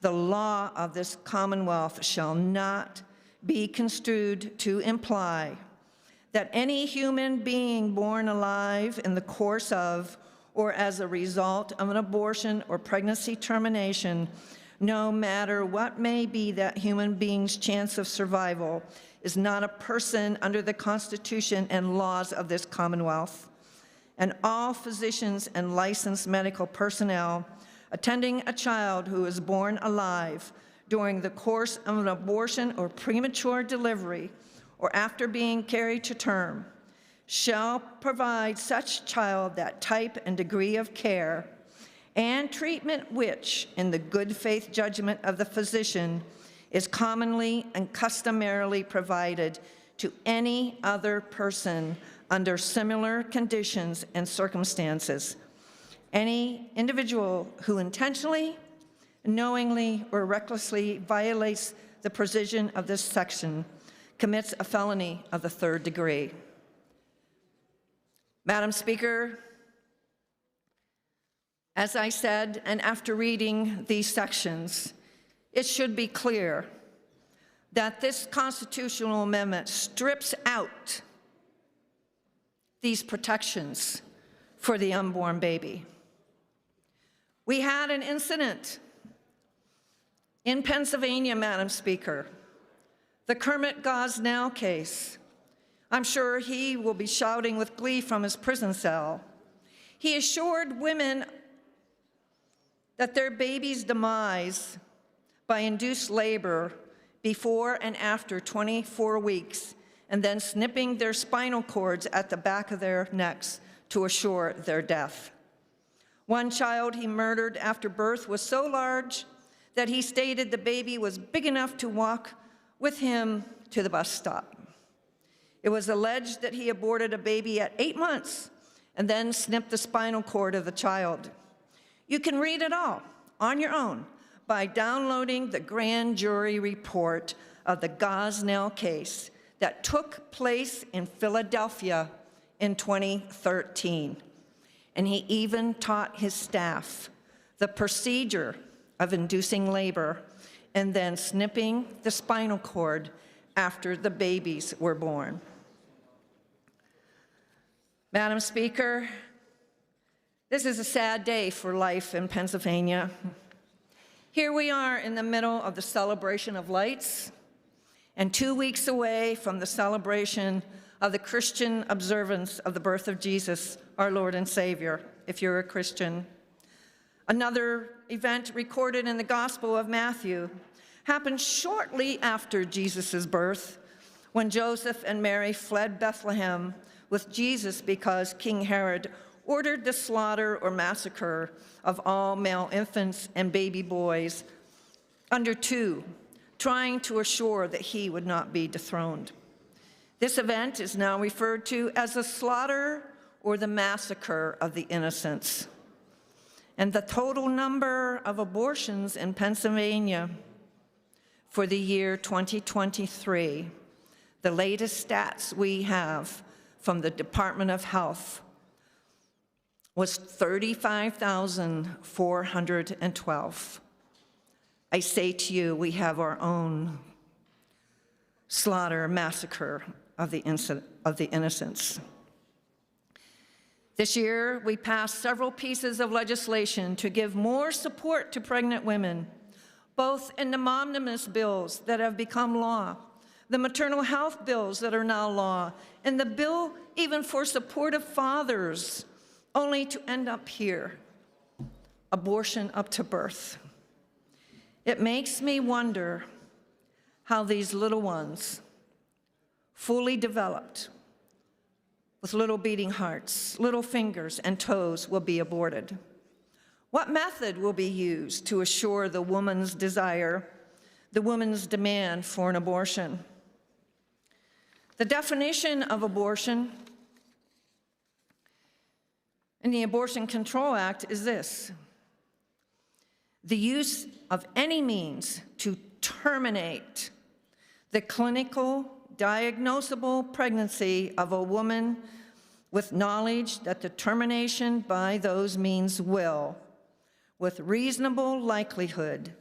The law of this Commonwealth shall not be construed to imply that any human being born alive in the course of or as a result of an abortion or pregnancy termination, no matter what may be that human being's chance of survival, is not a person under the Constitution and laws of this Commonwealth. And all physicians and licensed medical personnel attending a child who is born alive during the course of an abortion or premature delivery or after being carried to term shall provide such child that type and degree of care and treatment which, in the good faith judgment of the physician, is commonly and customarily provided to any other person under similar conditions and circumstances. Any individual who intentionally, knowingly, or recklessly violates the provision of this section commits a felony of the third degree. Madam Speaker, as I said, and after reading these sections, it should be clear that this constitutional amendment strips out these protections for the unborn baby. We had an incident in Pennsylvania, Madam Speaker, the Kermit Gosnell case. I'm sure he will be shouting with glee from his prison cell. He assured women that their baby's demise by induced labor before and after 24 weeks, and then snipping their spinal cords at the back of their necks to assure their death. One child he murdered after birth was so large that he stated the baby was big enough to walk with him to the bus stop. It was alleged that he aborted a baby at 8 months and then snipped the spinal cord of the child. You can read it all on your own by downloading the grand jury report of the Gosnell case that took place in Philadelphia in 2013. And he even taught his staff the procedure of inducing labor and then snipping the spinal cord after the babies were born. Madam Speaker, this is a sad day for life in Pennsylvania. Here we are in the middle of the celebration of lights and 2 weeks away from the celebration of the Christian observance of the birth of Jesus, our Lord and Savior, if you're a Christian. Another event recorded in the Gospel of Matthew happened shortly after Jesus' birth, when Joseph and Mary fled Bethlehem with Jesus because King Herod ordered the slaughter or massacre of all male infants and baby boys under 2, trying to assure that he would not be dethroned. This event is now referred to as the slaughter or the massacre of the innocents. And the total number of abortions in Pennsylvania for the year 2023, the latest stats we have from the Department of Health, was 35,412. I say to you, we have our own slaughter, massacre of the innocents. This year, we passed several pieces of legislation to give more support to pregnant women, both in the omnibus bills that have become law, the maternal health bills that are now law, and the bill even for supportive fathers, only to end up here, abortion up to birth. It makes me wonder how these little ones, fully developed, with little beating hearts, little fingers and toes, will be aborted. What method will be used to assure the woman's desire, the woman's demand for an abortion? The definition of abortion in the Abortion Control Act is this: the use of any means to terminate the clinical, diagnosable pregnancy of a woman with knowledge that the termination by those means will, with reasonable likelihood,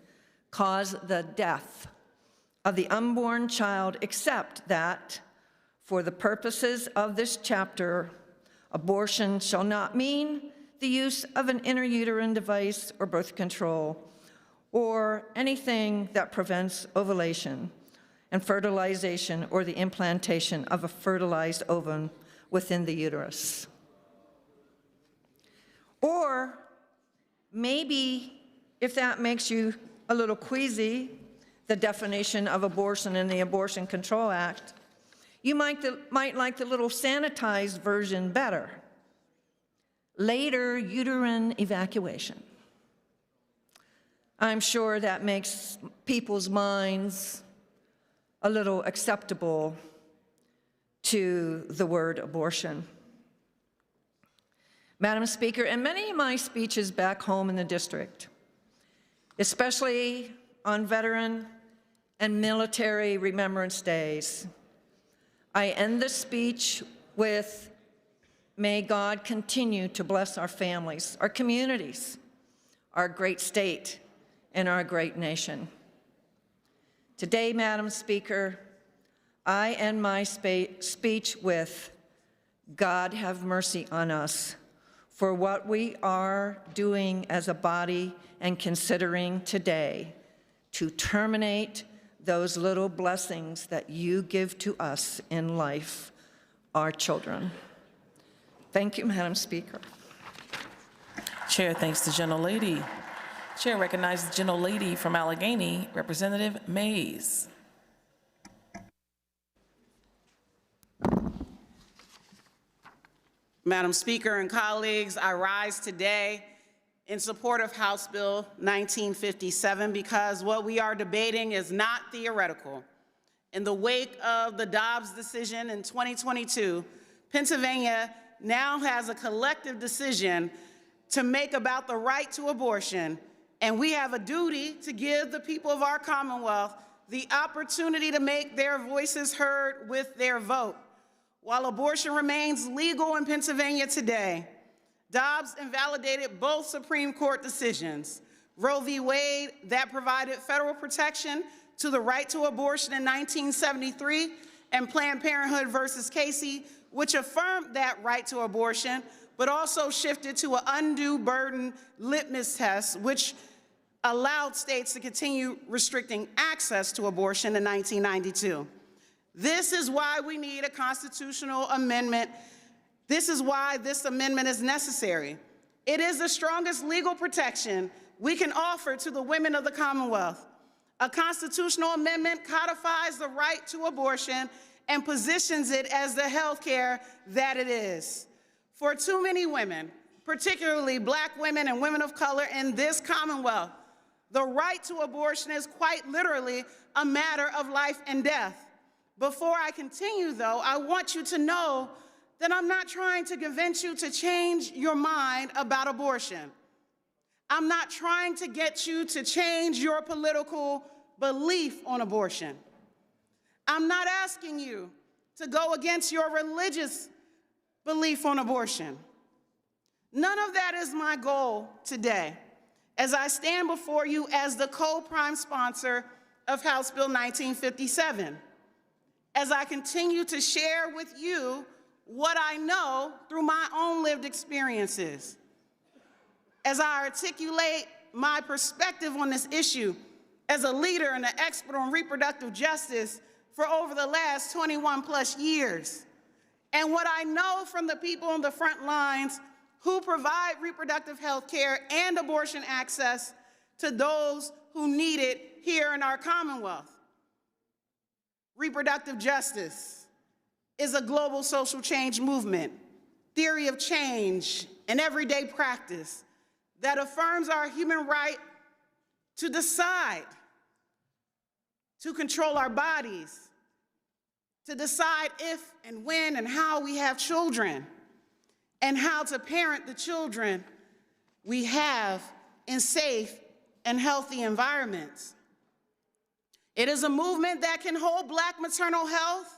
cause the death of the unborn child, except that, for the purposes of this chapter, abortion shall not mean the use of an intrauterine device or birth control, or anything that prevents ovulation and fertilization or the implantation of a fertilized ovum within the uterus. Or maybe, if that makes you a little queasy, the definition of abortion in the Abortion Control Act, you might like the little sanitized version better: later uterine evacuation. I'm sure that makes people's minds a little acceptable to the word abortion. Madam Speaker, in many of my speeches back home in the district, especially on Veteran and Military Remembrance Days, I end the speech with, may God continue to bless our families, our communities, our great state, and our great nation. Today, Madam Speaker, I end my speech with, God have mercy on us for what we are doing as a body and considering today to terminate those little blessings that you give to us in life, our children. Thank you, Madam Speaker.
Chair thanks the gentlelady. Chair recognizes the gentlelady from Allegheny, Representative Mays.
Madam Speaker and colleagues, I rise today in support of House Bill 1957 because what we are debating is not theoretical. In the wake of the Dobbs decision in 2022, Pennsylvania now has a collective decision to make about the right to abortion, and we have a duty to give the people of our Commonwealth the opportunity to make their voices heard with their vote. While abortion remains legal in Pennsylvania today, Dobbs invalidated both Supreme Court decisions. Roe v. Wade, that provided federal protection to the right to abortion in 1973, and Planned Parenthood versus Casey, which affirmed that right to abortion, but also shifted to an undue burden litmus test, which allowed states to continue restricting access to abortion in 1992. This is why we need a constitutional amendment. This is why this amendment is necessary. It is the strongest legal protection we can offer to the women of the Commonwealth. A constitutional amendment codifies the right to abortion and positions it as the health care that it is. For too many women, particularly Black women and women of color in this Commonwealth, the right to abortion is quite literally a matter of life and death. Before I continue, though, I want you to know then I'm not trying to convince you to change your mind about abortion. I'm not trying to get you to change your political belief on abortion. I'm not asking you to go against your religious belief on abortion. None of that is my goal today as I stand before you as the co-prime sponsor of House Bill 1957, as I continue to share with you what I know through my own lived experiences, as I articulate my perspective on this issue as a leader and an expert on reproductive justice for over the last 21 plus years, and what I know from the people on the front lines who provide reproductive health care and abortion access to those who need it here in our Commonwealth. Reproductive justice is a global social change movement, theory of change, and everyday practice that affirms our human right to decide, to control our bodies, to decide if and when and how we have children, and how to parent the children we have in safe and healthy environments. It is a movement that can hold Black maternal health,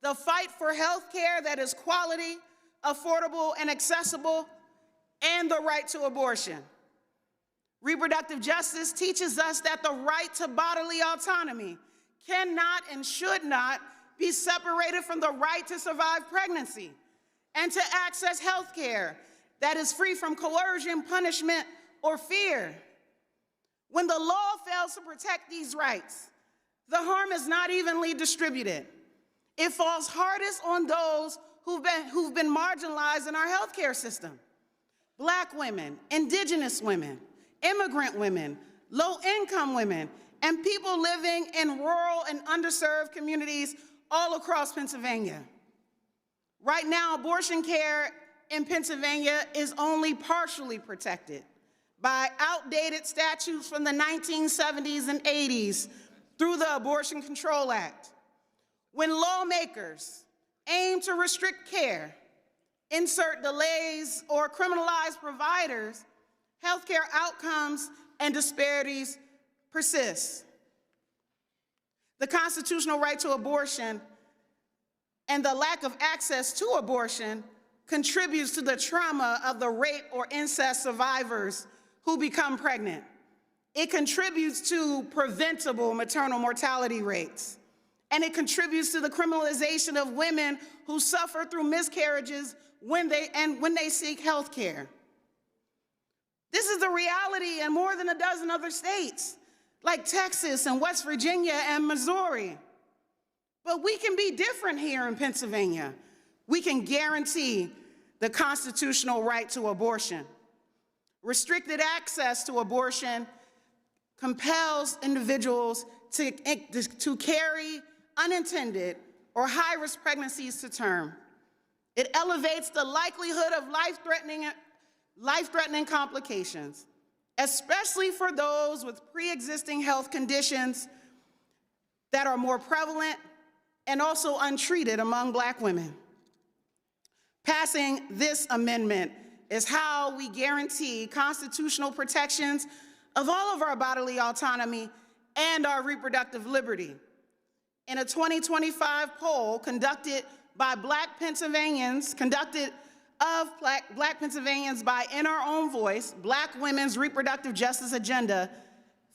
the fight for health care that is quality, affordable, and accessible, and the right to abortion. Reproductive justice teaches us that the right to bodily autonomy cannot and should not be separated from the right to survive pregnancy and to access health care that is free from coercion, punishment, or fear. When the law fails to protect these rights, the harm is not evenly distributed. It falls hardest on those who've been marginalized in our healthcare system. Black women, indigenous women, immigrant women, low-income women, and people living in rural and underserved communities all across Pennsylvania. Right now, abortion care in Pennsylvania is only partially protected by outdated statutes from the 1970s and 80s through the Abortion Control Act. When lawmakers aim to restrict care, insert delays, or criminalize providers, healthcare outcomes and disparities persist. The constitutional right to abortion and the lack of access to abortion contributes to the trauma of the rape or incest survivors who become pregnant. It contributes to preventable maternal mortality rates. And it contributes to the criminalization of women who suffer through miscarriages when they seek health care. This is the reality in more than a dozen other states, like Texas and West Virginia and Missouri. But we can be different here in Pennsylvania. We can guarantee the constitutional right to abortion. Restricted access to abortion compels individuals to carry unintended or high-risk pregnancies to term. It elevates the likelihood of life-threatening complications, especially for those with pre-existing health conditions that are more prevalent and also untreated among Black women. Passing this amendment is how we guarantee constitutional protections of all of our bodily autonomy and our reproductive liberty. In a 2025 poll conducted by Black Pennsylvanians by In Our Own Voice, Black Women's Reproductive Justice Agenda,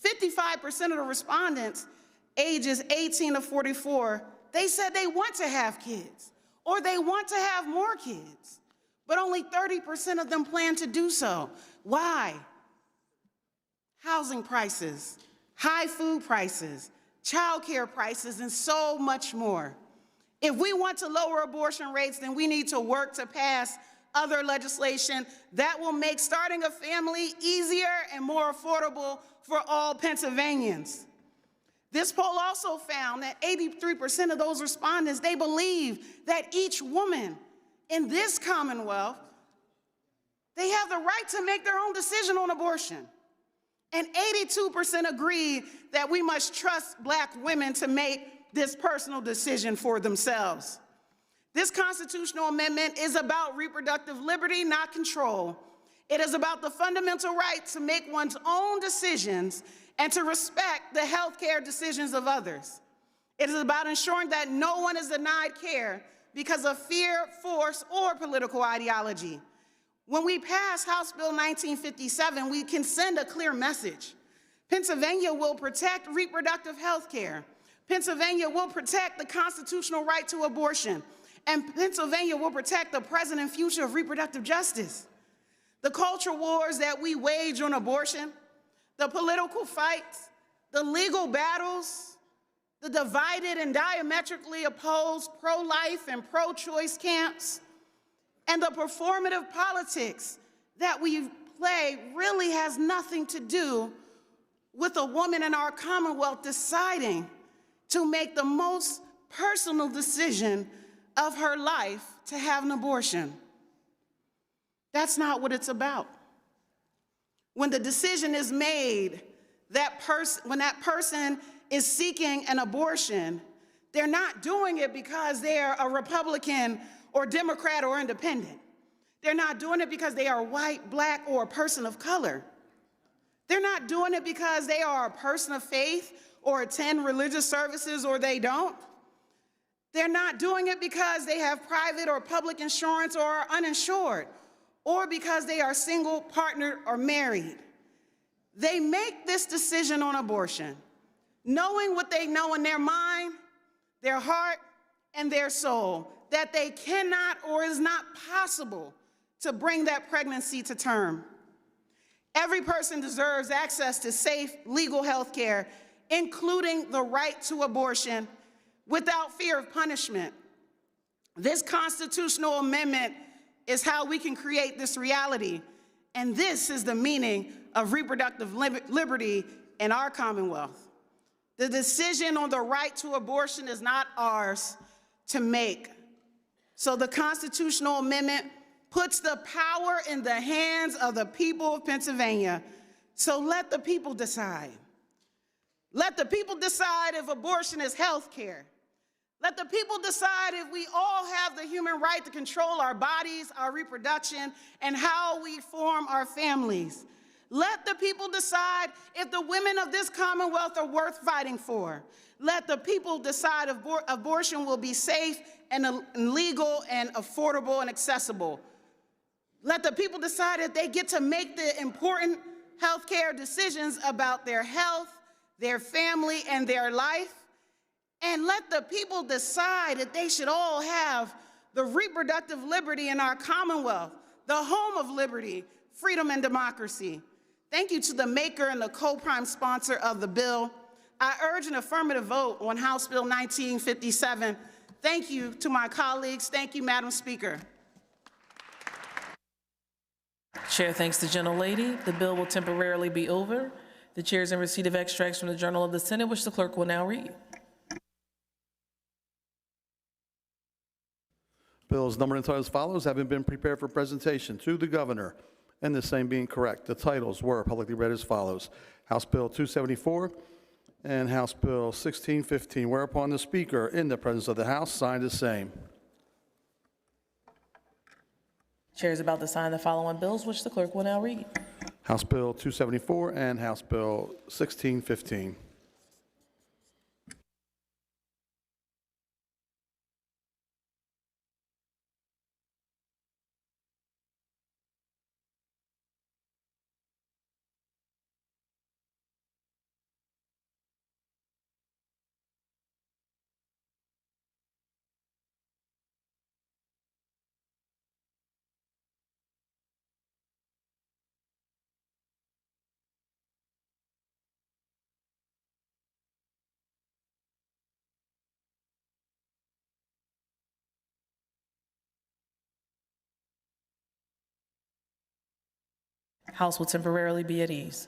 55% of the respondents ages 18 to 44, they said they want to have kids or they want to have more kids, but only 30% of them plan to do so. Why? Housing prices, high food prices, childcare prices, and so much more. If we want to lower abortion rates, then we need to work to pass other legislation that will make starting a family easier and more affordable for all Pennsylvanians. This poll also found that 83% of those respondents, they believe that each woman in this Commonwealth, they have the right to make their own decision on abortion. And 82% agree that we must trust Black women to make this personal decision for themselves. This constitutional amendment is about reproductive liberty, not control. It is about the fundamental right to make one's own decisions and to respect the health care decisions of others. It is about ensuring that no one is denied care because of fear, force, or political ideology. When we pass House Bill 1957, we can send a clear message. Pennsylvania will protect reproductive health care. Pennsylvania will protect the constitutional right to abortion. And Pennsylvania will protect the present and future of reproductive justice. The culture wars that we wage on abortion, the political fights, the legal battles, the divided and diametrically opposed pro-life and pro-choice camps, and the performative politics that we play really has nothing to do with a woman in our Commonwealth deciding to make the most personal decision of her life to have an abortion. That's not what it's about. When the decision is made, when that person is seeking an abortion, they're not doing it because they're a Republican or Democrat or independent. They're not doing it because they are white, black, or a person of color. They're not doing it because they are a person of faith or attend religious services or they don't. They're not doing it because they have private or public insurance or are uninsured, or because they are single, partnered, or married. They make this decision on abortion, knowing what they know in their mind, their heart, and their soul, that they cannot or is not possible to bring that pregnancy to term. Every person deserves access to safe, legal health care, including the right to abortion, without fear of punishment. This constitutional amendment is how we can create this reality, and this is the meaning of reproductive liberty in our Commonwealth. The decision on the right to abortion is not ours to make. So the constitutional amendment puts the power in the hands of the people of Pennsylvania. So let the people decide. Let the people decide if abortion is health care. Let the people decide if we all have the human right to control our bodies, our reproduction, and how we form our families. Let the people decide if the women of this Commonwealth are worth fighting for. Let the people decide if abortion will be safe and legal and affordable and accessible. Let the people decide if they get to make the important healthcare decisions about their health, their family, and their life. And let the people decide that they should all have the reproductive liberty in our Commonwealth, the home of liberty, freedom, and democracy. Thank you to the maker and the co-prime sponsor of the bill. I urge an affirmative vote on House Bill 1957. Thank you to my colleagues. Thank you, Madam Speaker.
Chair thanks the gentlelady. The bill will temporarily be over. The chair is in receipt of extracts from the Journal of the Senate, which the clerk will now read.
Bills numbered and titled as follows, having been prepared for presentation to the governor, and the same being correct. The titles were publicly read as follows: House Bill 274 and House Bill 1615, whereupon the Speaker, in the presence of the House, signed the same.
Chair is about to sign the following bills, which the clerk will now read.
House Bill 274 and House Bill 1615.
House will temporarily be at ease.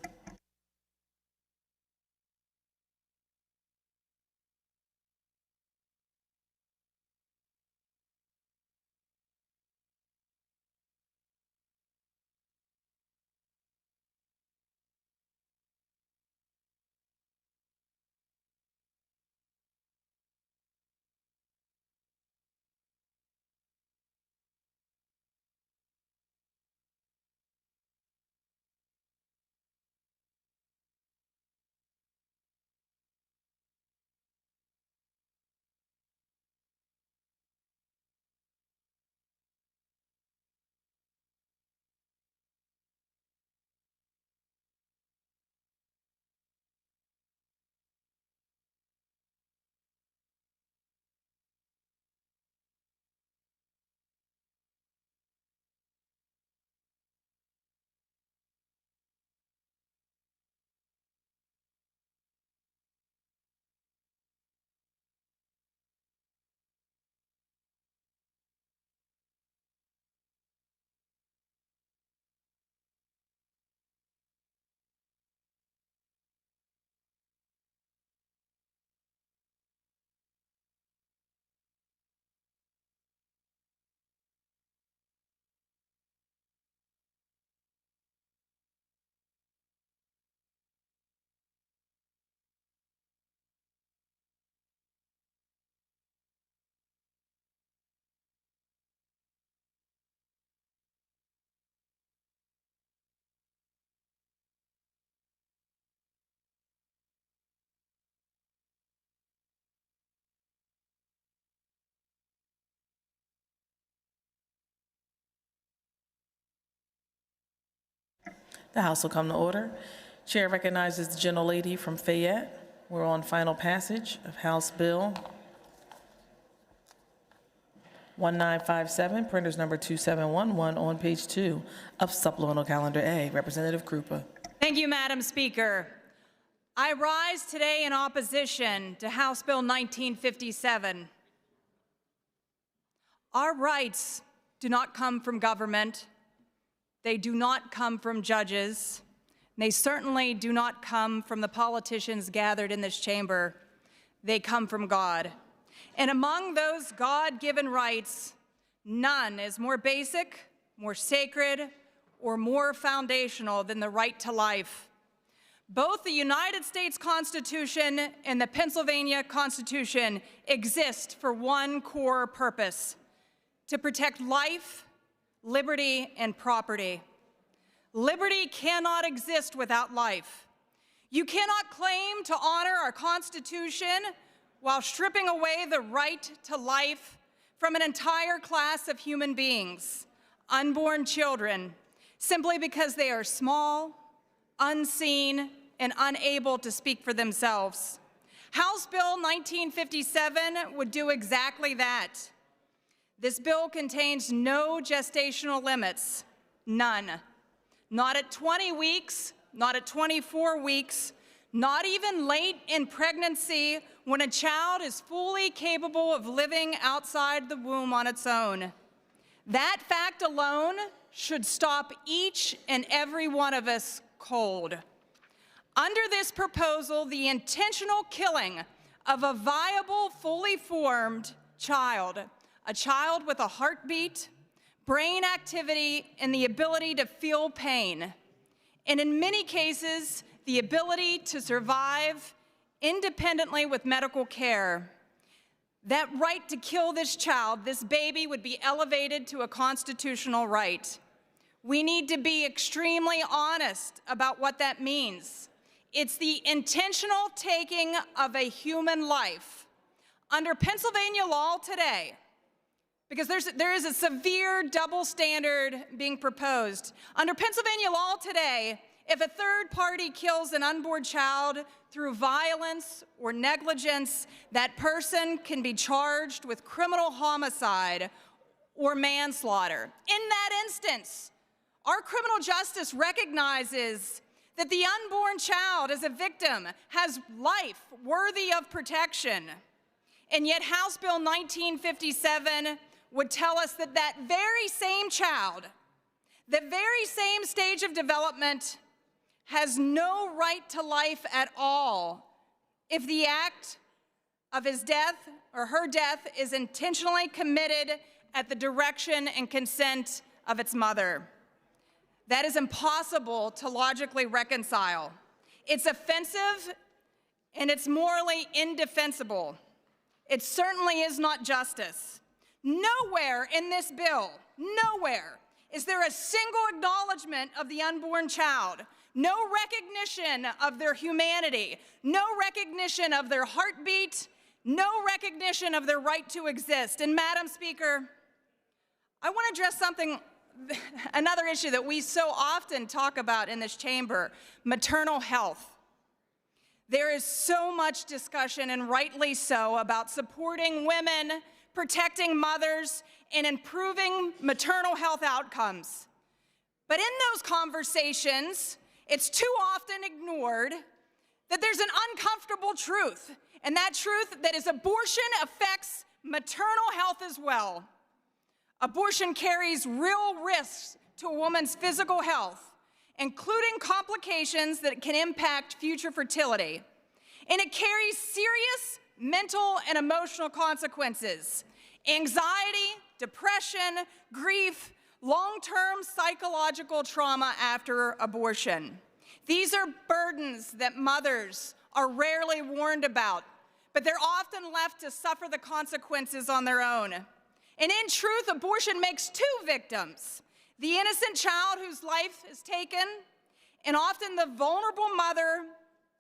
The House will come to order. Chair recognizes the gentlelady from Fayette. We're on final passage of House Bill 1957, printers number 2711, on page 2 of Supplemental Calendar A. Representative Krupa.
Thank you, Madam Speaker. I rise today in opposition to House Bill 1957. Our rights do not come from government. They do not come from judges. And they certainly do not come from the politicians gathered in this chamber. They come from God. And among those God-given rights, none is more basic, more sacred, or more foundational than the right to life. Both the United States Constitution and the Pennsylvania Constitution exist for one core purpose: to protect life, liberty, and property. Liberty cannot exist without life. You cannot claim to honor our Constitution while stripping away the right to life from an entire class of human beings, unborn children, simply because they are small, unseen, and unable to speak for themselves. House Bill 1957 would do exactly that. This bill contains no gestational limits, none. Not at 20 weeks, not at 24 weeks, not even late in pregnancy when a child is fully capable of living outside the womb on its own. That fact alone should stop each and every one of us cold. Under this proposal, the intentional killing of a viable, fully formed child, a child with a heartbeat, brain activity, and the ability to feel pain, and in many cases, the ability to survive independently with medical care. That right to kill this child, this baby, would be elevated to a constitutional right. We need to be extremely honest about what that means. It's the intentional taking of a human life. Under Pennsylvania law today, because there is a severe double standard being proposed. Under Pennsylvania law today, if a third party kills an unborn child through violence or negligence, that person can be charged with criminal homicide or manslaughter. In that instance, our criminal justice recognizes that the unborn child as a victim has life worthy of protection. And yet House Bill 1957 would tell us that that very same child, the very same stage of development, has no right to life at all if the act of his death or her death is intentionally committed at the direction and consent of its mother. That is impossible to logically reconcile. It's offensive and it's morally indefensible. It certainly is not justice. Nowhere in this bill, nowhere, is there a single acknowledgement of the unborn child, no recognition of their humanity, no recognition of their heartbeat, no recognition of their right to exist. And Madam Speaker, I want to address another issue that we so often talk about in this chamber: maternal health. There is so much discussion, and rightly so, about supporting women, protecting mothers, and improving maternal health outcomes. But in those conversations, it's too often ignored that there's an uncomfortable truth, and that truth that is abortion affects maternal health as well. Abortion carries real risks to a woman's physical health, including complications that can impact future fertility. And it carries serious mental and emotional consequences: anxiety, depression, grief, long-term psychological trauma after abortion. These are burdens that mothers are rarely warned about, but they're often left to suffer the consequences on their own. And in truth, abortion makes two victims: the innocent child whose life is taken, and often the vulnerable mother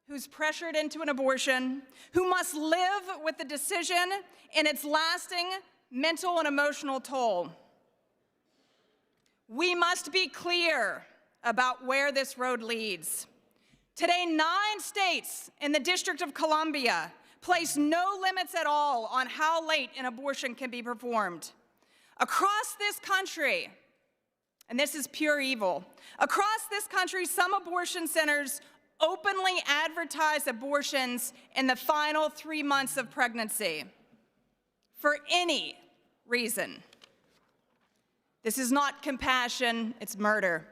who's pressured into an abortion, who must live with the decision and its lasting mental and emotional toll. We must be clear about where this road leads. Today, 9 states in the District of Columbia place no limits at all on how late an abortion can be performed. Across this country, and this is pure evil, across this country, some abortion centers openly advertise abortions in the final 3 months of pregnancy for any reason. This is not compassion, it's murder.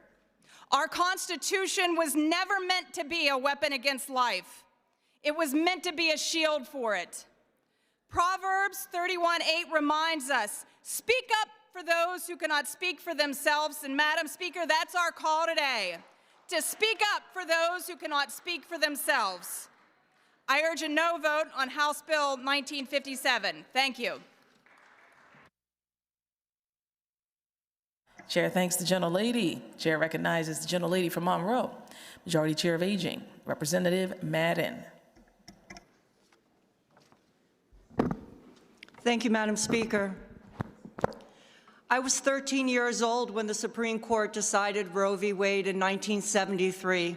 Our Constitution was never meant to be a weapon against life. It was meant to be a shield for it. Proverbs 31:8 reminds us, speak up for those who cannot speak for themselves. And Madam Speaker, that's our call today, to speak up for those who cannot speak for themselves. I urge a no vote on House Bill 1957. Thank you.
Chair thanks the gentlelady. Chair recognizes the gentlelady from Monroe, Majority Chair of Aging, Representative Madden.
Thank you, Madam Speaker. I was 13 years old when the Supreme Court decided Roe v. Wade in 1973.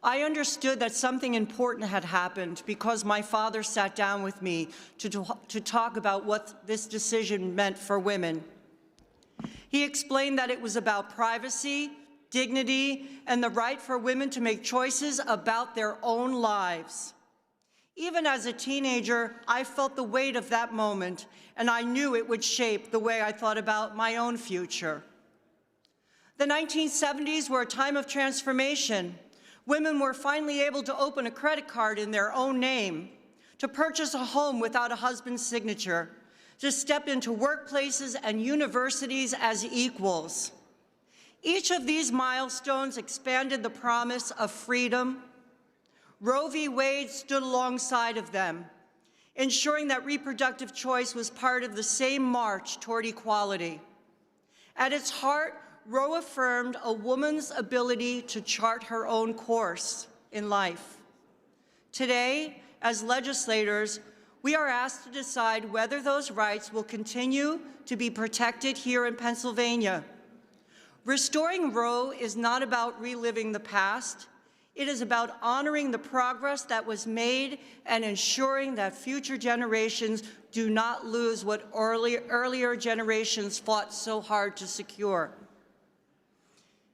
I understood that something important had happened because my father sat down with me to talk about what this decision meant for women. He explained that it was about privacy, dignity, and the right for women to make choices about their own lives. Even as a teenager, I felt the weight of that moment, and I knew it would shape the way I thought about my own future. The 1970s were a time of transformation. Women were finally able to open a credit card in their own name, to purchase a home without a husband's signature, to step into workplaces and universities as equals. Each of these milestones expanded the promise of freedom. Roe v. Wade stood alongside of them, ensuring that reproductive choice was part of the same march toward equality. At its heart, Roe affirmed a woman's ability to chart her own course in life. Today, as legislators, we are asked to decide whether those rights will continue to be protected here in Pennsylvania. Restoring Roe is not about reliving the past. It is about honoring the progress that was made and ensuring that future generations do not lose what earlier generations fought so hard to secure.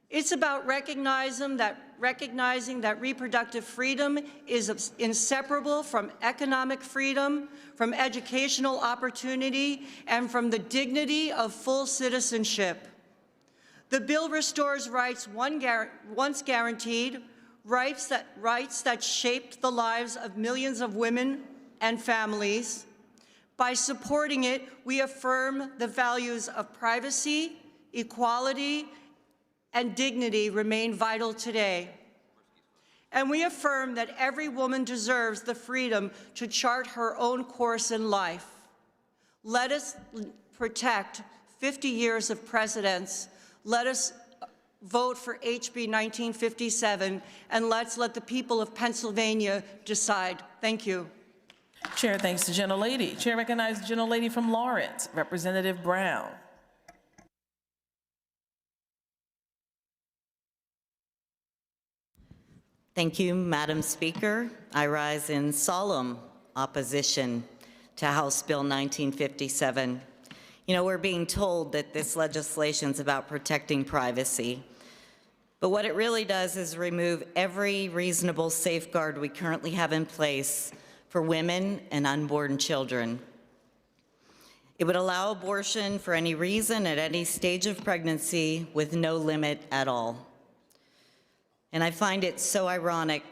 It's about recognizing that reproductive freedom is inseparable from economic freedom, from educational opportunity, and from the dignity of full citizenship. The bill restores rights once guaranteed, rights that shaped the lives of millions of women and families. By supporting it, we affirm the values of privacy, equality, and dignity remain vital today. And we affirm that every woman deserves the freedom to chart her own course in life. Let us protect 50 years of precedents. Let us vote for HB 1957, and let's let the people of Pennsylvania decide. Thank you.
Chair thanks the gentlelady. Chair recognizes the gentlelady from Lawrence, Representative Brown.
Thank you, Madam Speaker. I rise in solemn opposition to House Bill 1957. You know, we're being told that this legislation is about protecting privacy, but what it really does is remove every reasonable safeguard we currently have in place for women and unborn children. It would allow abortion for any reason at any stage of pregnancy with no limit at all. And I find it so ironic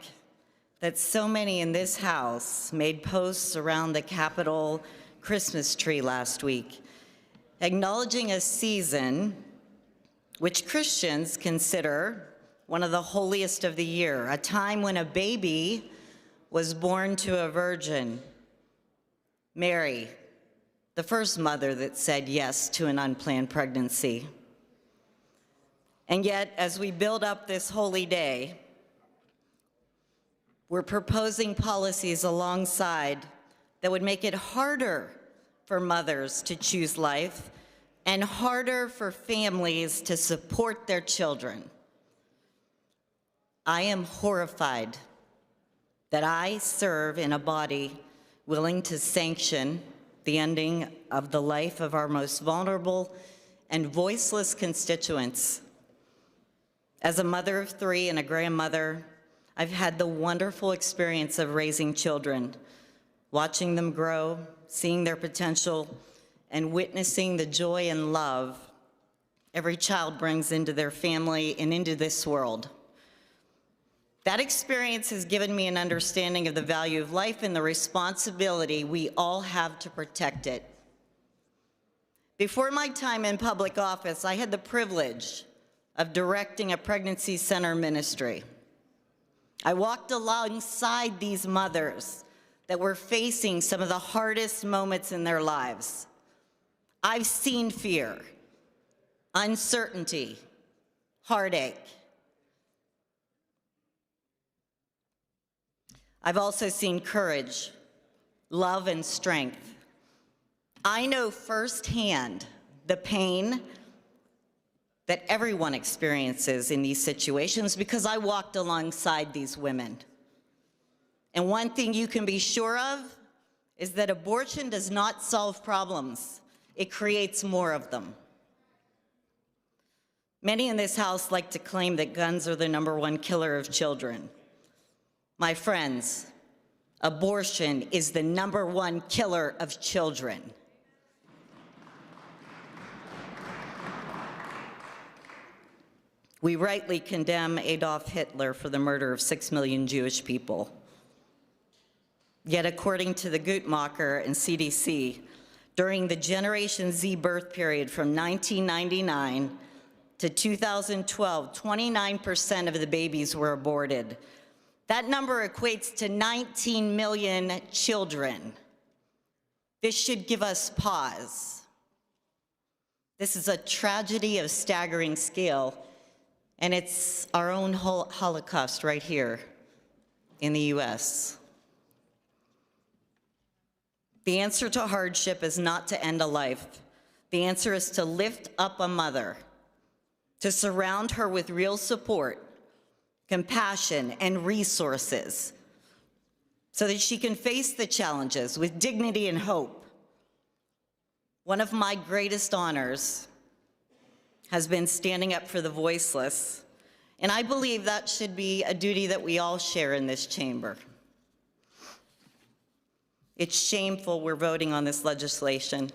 that so many in this House made posts around the Capitol Christmas tree last week, acknowledging a season which Christians consider one of the holiest of the year, a time when a baby was born to a virgin, Mary, the first mother that said yes to an unplanned pregnancy. And yet, as we build up this holy day, we're proposing policies alongside that would make it harder for mothers to choose life and harder for families to support their children. I am horrified that I serve in a body willing to sanction the ending of the life of our most vulnerable and voiceless constituents. As a mother of 3 and a grandmother, I've had the wonderful experience of raising children, watching them grow, seeing their potential, and witnessing the joy and love every child brings into their family and into this world. That experience has given me an understanding of the value of life and the responsibility we all have to protect it. Before my time in public office, I had the privilege of directing a pregnancy center ministry. I walked alongside these mothers that were facing some of the hardest moments in their lives. I've seen fear, uncertainty, heartache. I've also seen courage, love, and strength. I know firsthand the pain that everyone experiences in these situations because I walked alongside these women. And one thing you can be sure of is that abortion does not solve problems. It creates more of them. Many in this House like to claim that guns are the #1 killer of children. My friends, abortion is the #1 killer of children. We rightly condemn Adolf Hitler for the murder of 6 million Jewish people. Yet according to the Guttmacher and CDC, during the Generation Z birth period from 1999 to 2012, 29% of the babies were aborted. That number equates to 19 million children. This should give us pause. This is a tragedy of staggering scale, and it's our own Holocaust right here in the US. The answer to hardship is not to end a life. The answer is to lift up a mother, to surround her with real support, compassion, and resources so that she can face the challenges with dignity and hope. One of my greatest honors has been standing up for the voiceless, and I believe that should be a duty that we all share in this chamber. It's shameful we're voting on this legislation.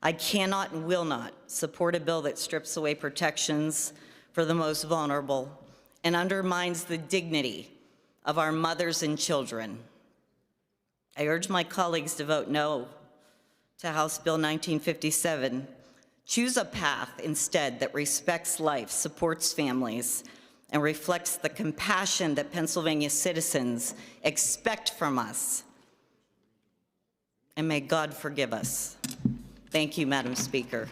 I cannot and will not support a bill that strips away protections for the most vulnerable and undermines the dignity of our mothers and children. I urge my colleagues to vote no to House Bill 1957. Choose a path instead that respects life, supports families, and reflects the compassion that Pennsylvania citizens expect from us. And may God forgive us. Thank you, Madam Speaker.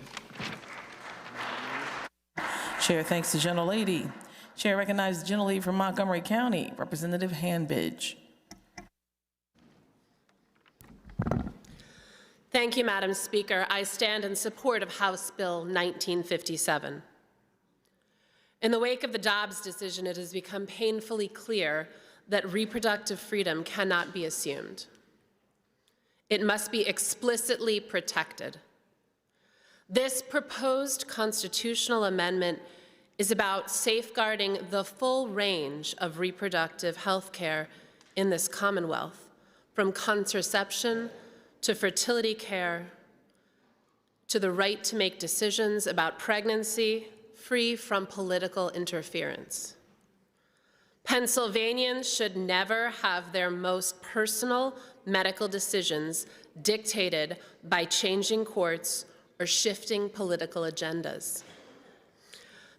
Chair thanks the gentlelady. Chair recognizes the gentlelady from Montgomery County, Representative Hanbidge.
Thank you, Madam Speaker. I stand in support of House Bill 1957. In the wake of the Dobbs decision, it has become painfully clear that reproductive freedom cannot be assumed. It must be explicitly protected. This proposed constitutional amendment is about safeguarding the full range of reproductive health care in this Commonwealth, from contraception to fertility care, to the right to make decisions about pregnancy free from political interference. Pennsylvanians should never have their most personal medical decisions dictated by changing courts or shifting political agendas.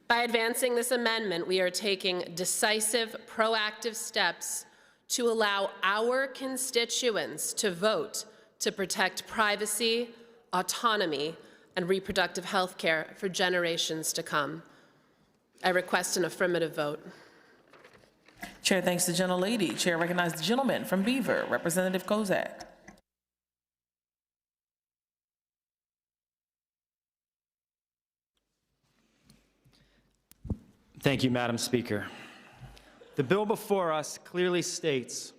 By advancing this amendment, we are taking decisive, proactive steps to allow our constituents to vote to protect privacy, autonomy, and reproductive health care for generations to come. I request an affirmative vote.
Chair thanks the gentlelady. Chair recognizes the gentleman from Beaver, Representative Kozak.
Thank you, Madam Speaker. The bill before us clearly states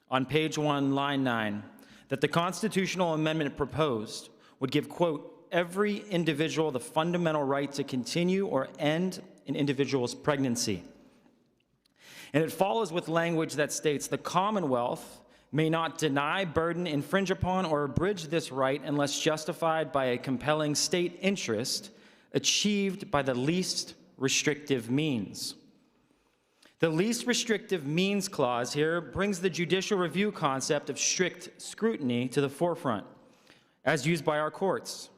on page 1, line 9, that the constitutional amendment proposed would give, quote, every individual the fundamental right to continue or end an individual's pregnancy. And it follows with language that states the Commonwealth may not deny, burden, infringe upon, or abridge this right unless justified by a compelling state interest achieved by the least restrictive means. The least restrictive means clause here brings the judicial review concept of strict scrutiny to the forefront, as used by our courts.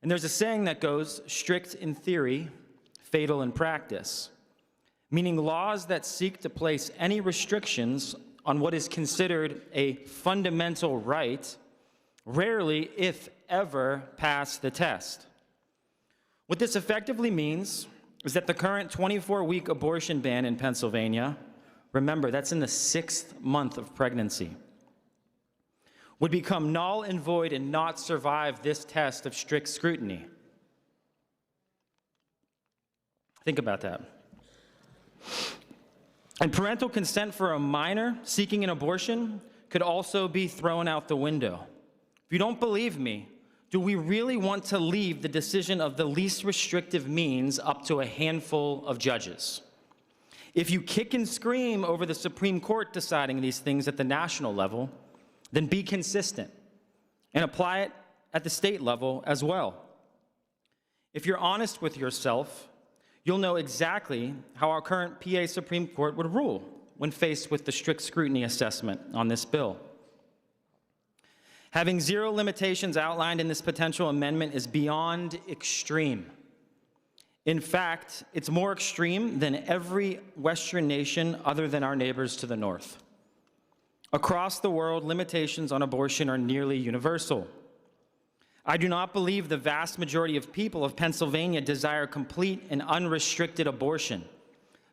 And there's a saying that goes, strict in theory, fatal in practice, meaning laws that seek to place any restrictions on what is considered a fundamental right rarely, if ever, pass the test. What this effectively means is that the current 24-week abortion ban in Pennsylvania, remember, that's in the 6th month of pregnancy, would become null and void and not survive this test of strict scrutiny. Think about that. And parental consent for a minor seeking an abortion could also be thrown out the window. If you don't believe me, do we really want to leave the decision of the least restrictive means up to a handful of judges? If you kick and scream over the Supreme Court deciding these things at the national level, then be consistent and apply it at the state level as well. If you're honest with yourself, you'll know exactly how our current PA Supreme Court would rule when faced with the strict scrutiny assessment on this bill. Having zero limitations outlined in this potential amendment is beyond extreme. In fact, it's more extreme than every Western nation other than our neighbors to the north. Across the world, limitations on abortion are nearly universal. I do not believe the vast majority of people of Pennsylvania desire complete and unrestricted abortion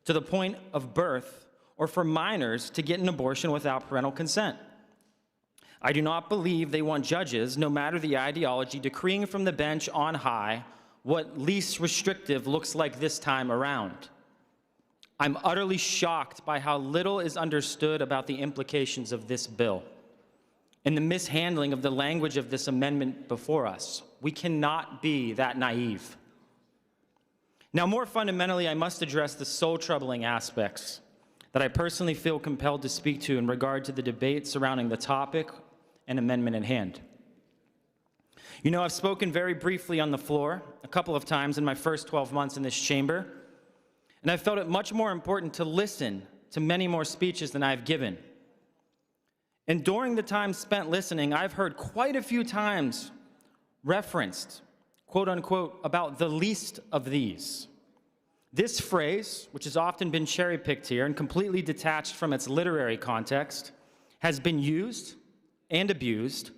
to the point of birth, or for minors to get an abortion without parental consent. I do not believe they want judges, no matter the ideology, decreeing from the bench on high what least restrictive looks like this time around. I'm utterly shocked by how little is understood about the implications of this bill and the mishandling of the language of this amendment before us. We cannot be that naive. Now, more fundamentally, I must address the soul-troubling aspects that I personally feel compelled to speak to in regard to the debate surrounding the topic and amendment at hand. You know, I've spoken very briefly on the floor a couple of times in my first 12 months in this chamber, and I felt it much more important to listen to many more speeches than I've given. And during the time spent listening, I've heard quite a few times referenced, quote unquote, about the least of these. This phrase, which has often been cherry-picked here and completely detached from its literary context, has been used and abused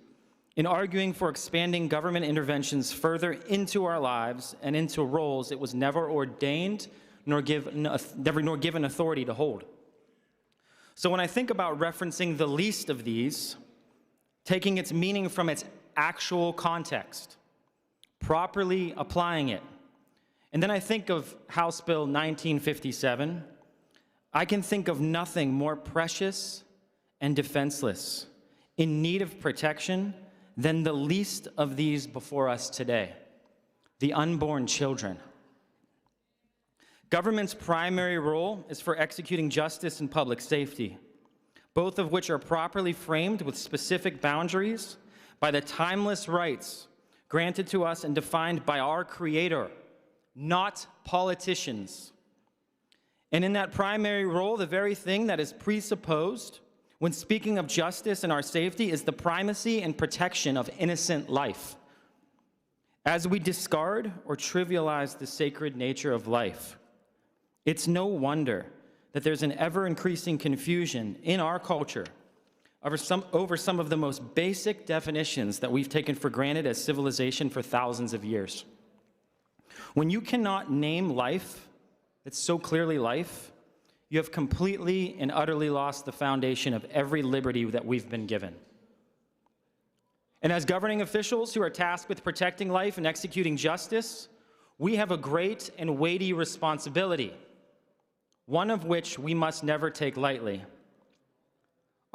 in arguing for expanding government interventions further into our lives and into roles it was never ordained nor given authority to hold. So when I think about referencing the least of these, taking its meaning from its actual context, properly applying it, and then I think of House Bill 1957, I can think of nothing more precious and defenseless, in need of protection, than the least of these before us today, the unborn children. Government's primary role is for executing justice and public safety, both of which are properly framed with specific boundaries by the timeless rights granted to us and defined by our Creator, not politicians. And in that primary role, the very thing that is presupposed when speaking of justice and our safety is the primacy and protection of innocent life. As we discard or trivialize the sacred nature of life, it's no wonder that there's an ever-increasing confusion in our culture over some of the most basic definitions that we've taken for granted as civilization for thousands of years. When you cannot name life that's so clearly life, you have completely and utterly lost the foundation of every liberty that we've been given. And as governing officials who are tasked with protecting life and executing justice, we have a great and weighty responsibility. one of which we must never take lightly.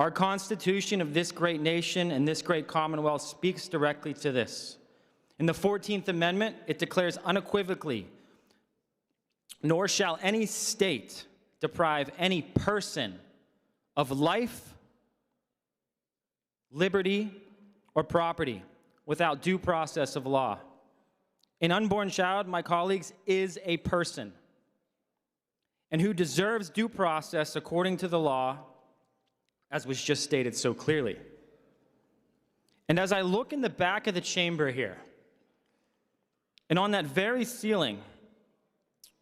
Our Constitution of this great nation and this great Commonwealth speaks directly to this. In the 14th Amendment, it declares unequivocally, nor shall any state deprive any person of life, liberty, or property without due process of law. An unborn child, my colleagues, is a person, and who deserves due process according to the law, as was just stated so clearly. And as I look in the back of the chamber here, and on that very ceiling,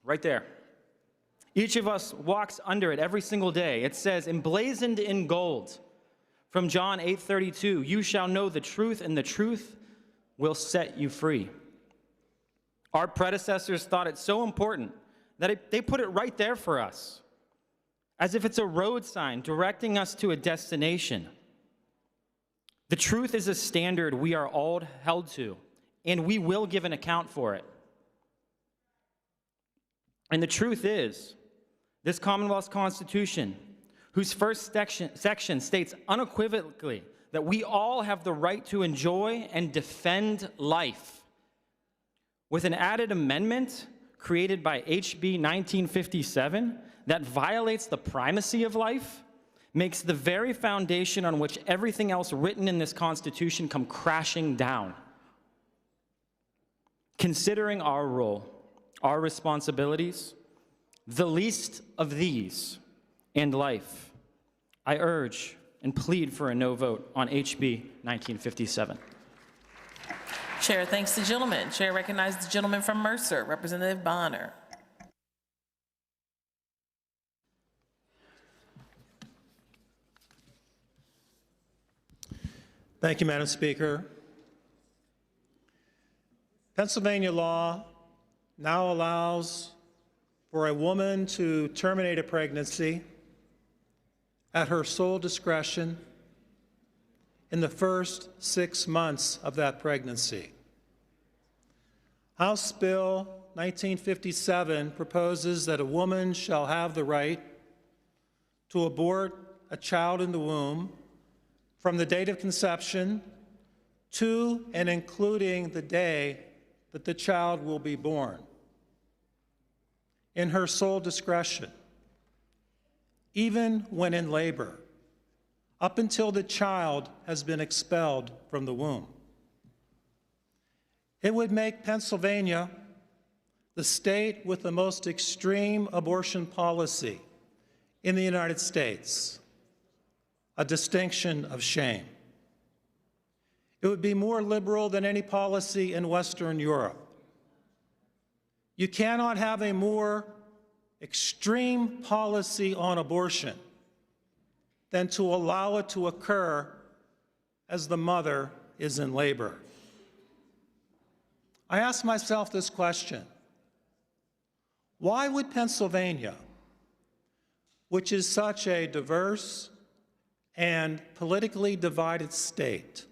right there, each of us walks under it every single day. It says, emblazoned in gold, from John 8:32, you shall know the truth, and the truth will set you free. Our predecessors thought it so important that they put it right there for us, as if it's a road sign directing us to a destination. The truth is a standard we are all held to, and we will give an account for it. And the truth is, this Commonwealth's Constitution, whose first section states unequivocally that we all have the right to enjoy and defend life, with an added amendment created by HB 1957 that violates the primacy of life, makes the very foundation on which everything else written in this Constitution come crashing down. Considering our role, our responsibilities, the least of these, and life, I urge and plead for a no vote on HB 1957.
Chair thanks the gentleman. Chair recognizes the gentleman from Mercer, Representative Bonner.
Thank you, Madam Speaker. Pennsylvania law now allows for a woman to terminate a pregnancy at her sole discretion in the first 6 months of that pregnancy. House Bill 1957 proposes that a woman shall have the right to abort a child in the womb from the date of conception to and including the day that the child will be born, in her sole discretion, even when in labor, up until the child has been expelled from the womb. It would make Pennsylvania the state with the most extreme abortion policy in the United States, a distinction of shame. It would be more liberal than any policy in Western Europe. You cannot have a more extreme policy on abortion than to allow it to occur as the mother is in labor. I ask myself this question: why would Pennsylvania, which is such a diverse and politically divided state,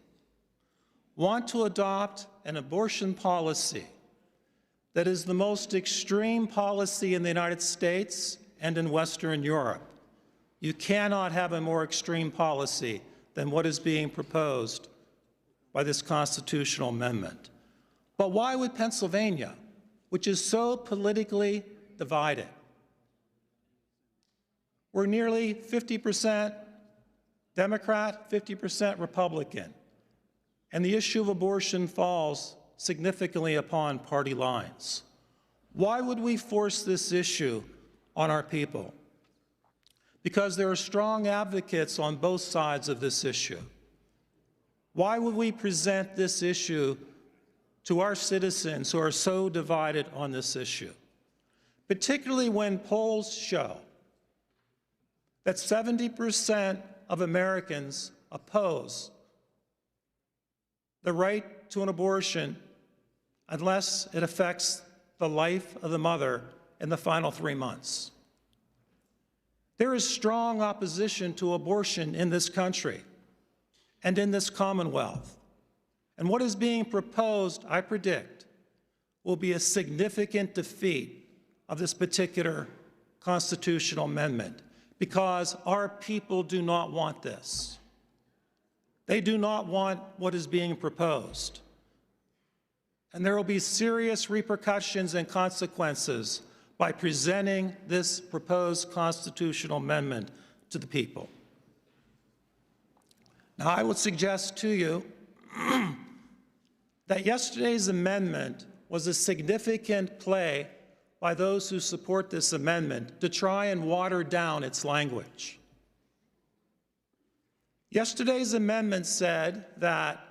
want to adopt an abortion policy that is the most extreme policy in the United States and in Western Europe? You cannot have a more extreme policy than what is being proposed by this constitutional amendment. But why would Pennsylvania, which is so politically divided, we're nearly 50% Democrat, 50% Republican, and the issue of abortion falls significantly upon party lines. Why would we force this issue on our people? Because there are strong advocates on both sides of this issue. Why would we present this issue to our citizens who are so divided on this issue? Particularly when polls show that 70% of Americans oppose the right to an abortion unless it affects the life of the mother in the final 3 months. There is strong opposition to abortion in this country and in this Commonwealth. And what is being proposed, I predict, will be a significant defeat of this particular constitutional amendment because our people do not want this. They do not want what is being proposed. And there will be serious repercussions and consequences by presenting this proposed constitutional amendment to the people. Now, I would suggest to you that yesterday's amendment was a significant play by those who support this amendment to try and water down its language. Yesterday's amendment said that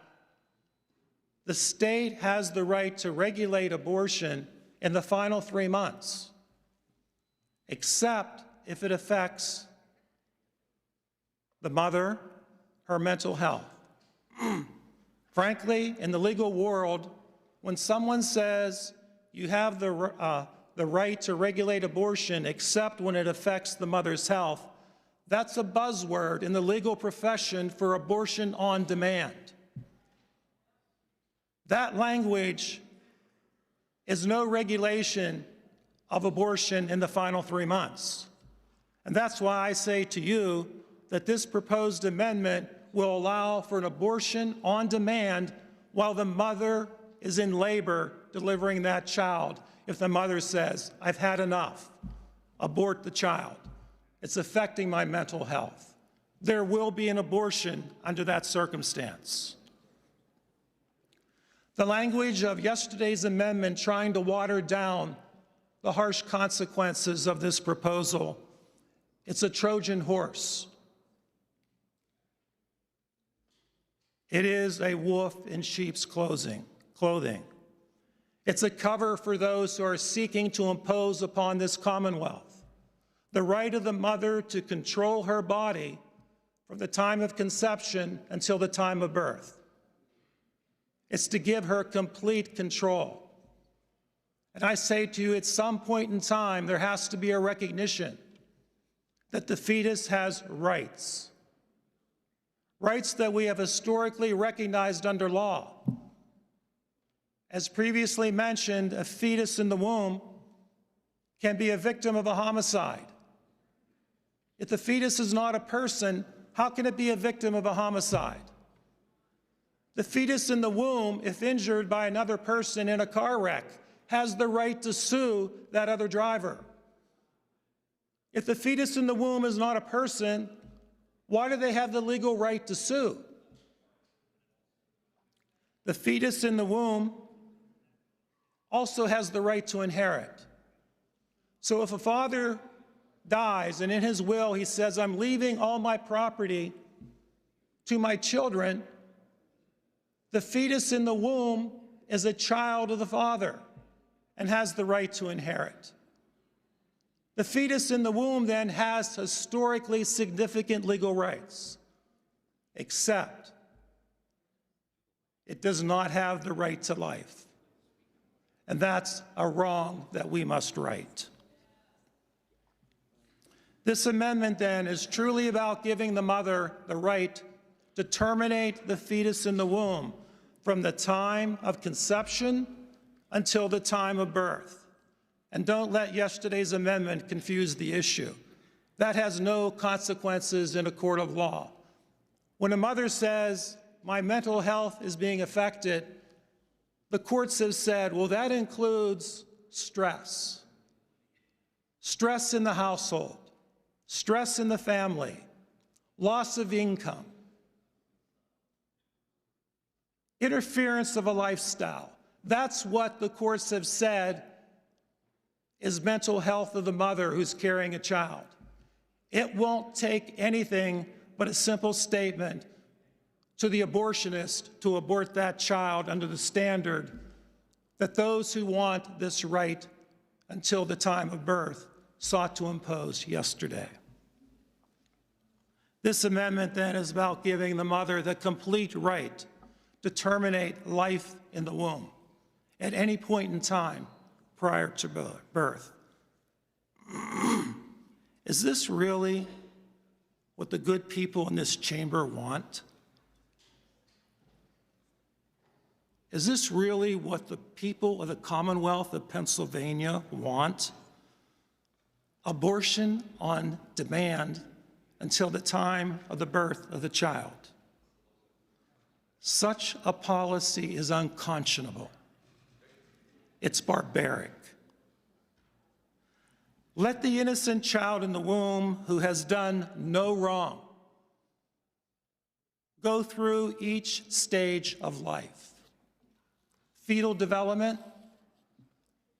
the state has the right to regulate abortion in the final 3 months, except if it affects the mother, her mental health. Frankly, in the legal world, when someone says you have the right to regulate abortion except when it affects the mother's health, that's a buzzword in the legal profession for abortion on demand. That language is no regulation of abortion in the final 3 months. And that's why I say to you that this proposed amendment will allow for an abortion on demand while the mother is in labor delivering that child. If the mother says, I've had enough, abort the child. It's affecting my mental health. There will be an abortion under that circumstance. The language of yesterday's amendment trying to water down the harsh consequences of this proposal, it's a Trojan horse. It is a wolf in sheep's clothing. It's a cover for those who are seeking to impose upon this Commonwealth the right of the mother to control her body from the time of conception until the time of birth. It's to give her complete control. And I say to you, at some point in time, there has to be a recognition that the fetus has rights. Rights that we have historically recognized under law. As previously mentioned, a fetus in the womb can be a victim of a homicide. If the fetus is not a person, how can it be a victim of a homicide? The fetus in the womb, if injured by another person in a car wreck, has the right to sue that other driver. If the fetus in the womb is not a person, why do they have the legal right to sue? The fetus in the womb also has the right to inherit. So if a father dies and in his will he says, I'm leaving all my property to my children, the fetus in the womb is a child of the father and has the right to inherit. The fetus in the womb then has historically significant legal rights, except it does not have the right to life. And that's a wrong that we must right. This amendment then is truly about giving the mother the right to terminate the fetus in the womb from the time of conception until the time of birth. And don't let yesterday's amendment confuse the issue. That has no consequences in a court of law. When a mother says, my mental health is being affected, the courts have said, well, that includes stress. Stress in the household, stress in the family, loss of income, interference of a lifestyle. That's what the courts have said is mental health of the mother who's carrying a child. It won't take anything but a simple statement to the abortionist to abort that child under the standard that those who want this right until the time of birth sought to impose yesterday. This amendment then is about giving the mother the complete right to terminate life in the womb at any point in time prior to birth. Is this really what the good people in this chamber want? Is this really what the people of the Commonwealth of Pennsylvania want? abortion on demand until the time of the birth of the child. Such a policy is unconscionable. It's barbaric. Let the innocent child in the womb who has done no wrong go through each stage of life: fetal development,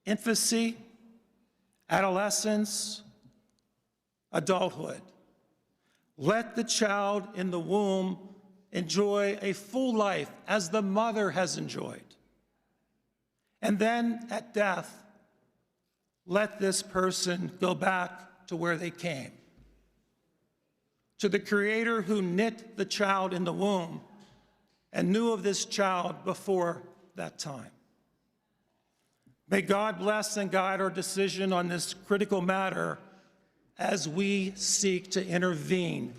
infancy, adolescence, adulthood. Let the child in the womb enjoy a full life as the mother has enjoyed. And then at death, let this person go back to where they came, to the Creator who knit the child in the womb and knew of this child before that time. May God bless and guide our decision on this critical matter as we seek to intervene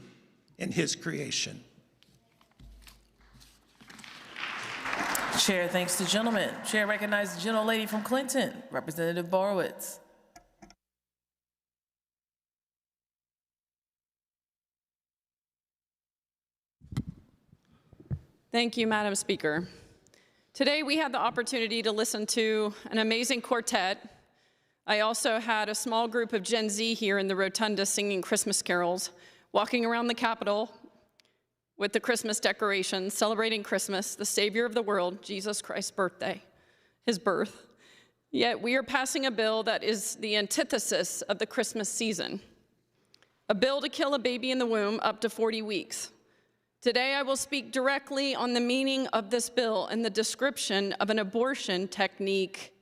in His creation.
Chair thanks the gentleman. Chair recognizes the gentlelady from Clinton, Representative Borowitz.
Thank you, Madam Speaker. Today we had the opportunity to listen to an amazing quartet. I also had a small group of Gen Z here in the rotunda singing Christmas carols, walking around the Capitol with the Christmas decorations, celebrating Christmas, the Savior of the world, Jesus Christ's birthday, His birth. Yet we are passing a bill that is the antithesis of the Christmas season, a bill to kill a baby in the womb up to 40 weeks. Today, I will speak directly on the meaning of this bill and the description of an abortion technique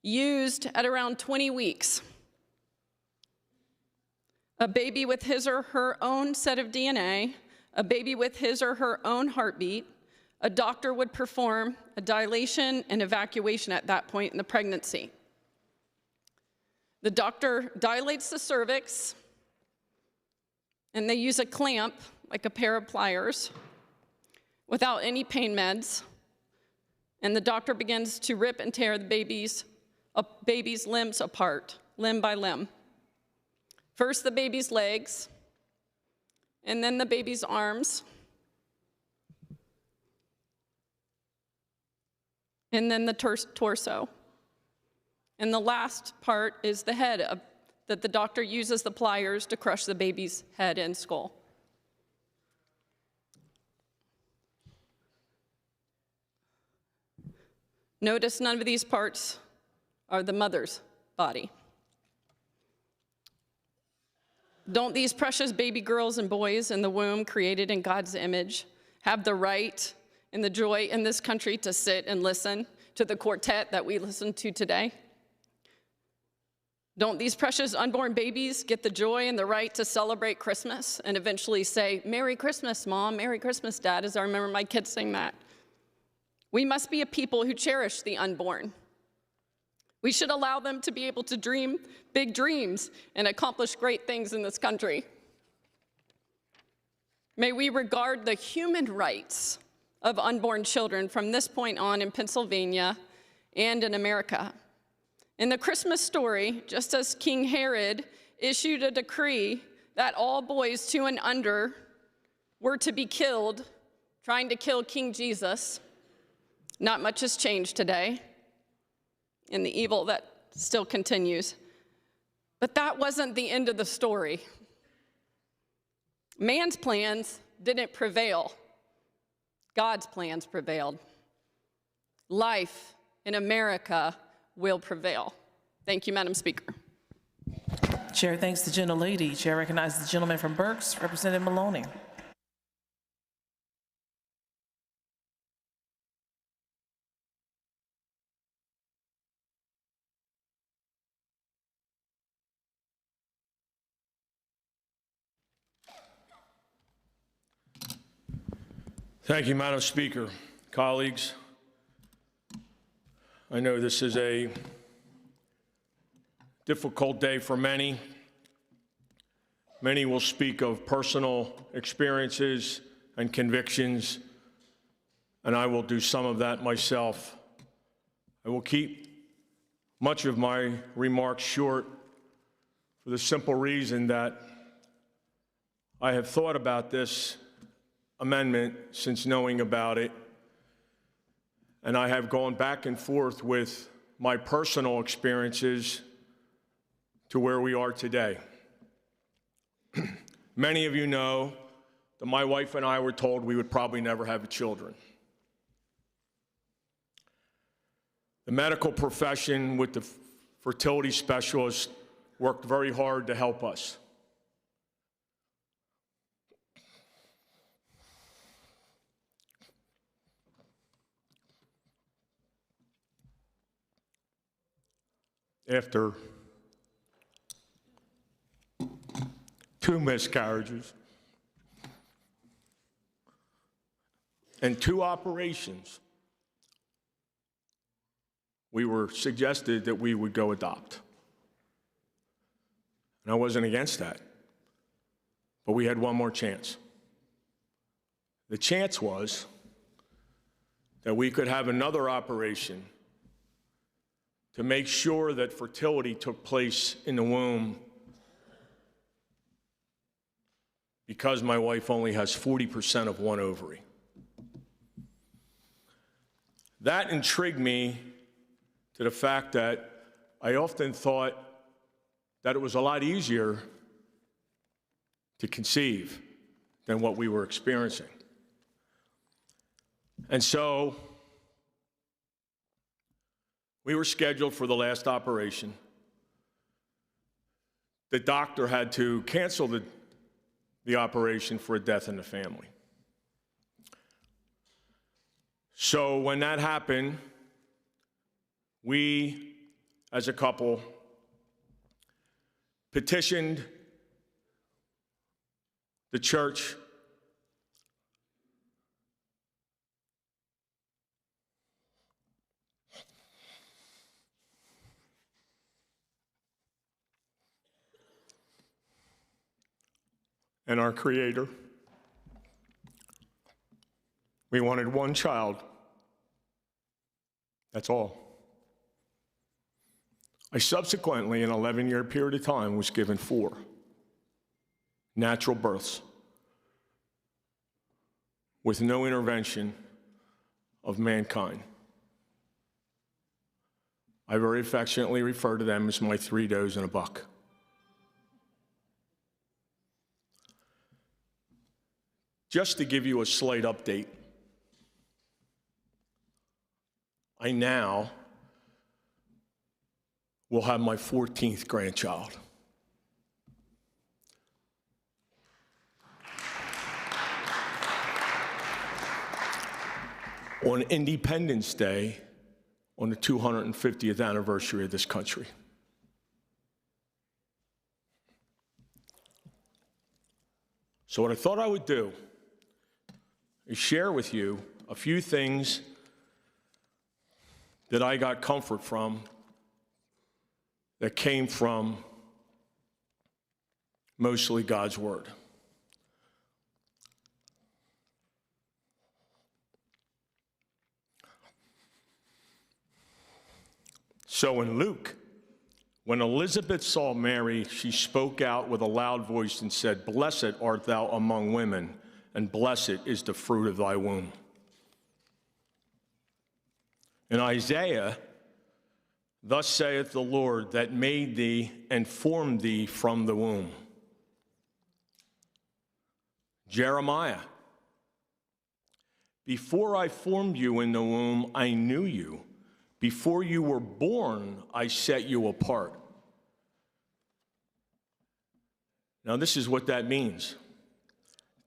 used at around 20 weeks. A baby with his or her own set of DNA, a baby with his or her own heartbeat, a doctor would perform a dilation and evacuation at that point in the pregnancy. The doctor dilates the cervix, and they use a clamp, like a pair of pliers, without any pain meds, and the doctor begins to rip and tear the baby's limbs apart, limb by limb. First the baby's legs, and then the baby's arms, and then the torso. And the last part is the head that the doctor uses the pliers to crush the baby's head and skull. Notice none of these parts are the mother's body. Don't these precious baby girls and boys in the womb, created in God's image, have the right and the joy in this country to sit and listen to the quartet that we listened to today? Don't these precious unborn babies get the joy and the right to celebrate Christmas and eventually say, "Merry Christmas, Mom, Merry Christmas, Dad," as I remember my kids saying that? We must be a people who cherish the unborn. We should allow them to be able to dream big dreams and accomplish great things in this country. May we regard the human rights of unborn children from this point on in Pennsylvania and in America. In the Christmas story, just as King Herod issued a decree that all boys 2 and under were to be killed, trying to kill King Jesus, not much has changed today, and the evil that still continues. But that wasn't the end of the story. Man's plans didn't prevail. God's plans prevailed. Life in America will prevail. Thank you, Madam Speaker.
Chair thanks the gentlelady. Chair recognizes the gentleman from Berks, Representative Maloney.
Thank you, Madam Speaker. Colleagues, I know this is a difficult day for many. Many will speak of personal experiences and convictions, and I will do some of that myself. I will keep much of my remarks short for the simple reason that I have thought about this amendment since knowing about it, and I have gone back and forth with my personal experiences to where we are today. Many of you know that my wife and I were told we would probably never have children. The medical profession with the fertility specialist worked very hard to help us. After 2 miscarriages and 2 operations, we were suggested that we would go adopt. And I wasn't against that, but we had one more chance. The chance was that we could have another operation to make sure that fertility took place in the womb, because my wife only has 40% of one ovary. That intrigued me to the fact that I often thought that it was a lot easier to conceive than what we were experiencing. And so we were scheduled for the last operation. The doctor had to cancel the operation for a death in the family. So when that happened, we, as a couple, petitioned the church and our Creator. We wanted one child. That's all. I subsequently, in an 11-year period of time, was given 4 natural births with no intervention of mankind. I very affectionately refer to them as my 3 does and a buck. Just to give you a slight update, I now will have my 14th grandchild. On Independence Day, on the 250th anniversary of this country. So what I thought I would do is share with you a few things that I got comfort from, that came from mostly God's Word. So in Luke, when Elizabeth saw Mary, she spoke out with a loud voice and said, "Blessed art thou among women, and blessed is the fruit of thy womb." In Isaiah, thus saith the Lord that made thee and formed thee from the womb. Jeremiah, before I formed you in the womb, I knew you. Before you were born, I set you apart. Now, this is what that means.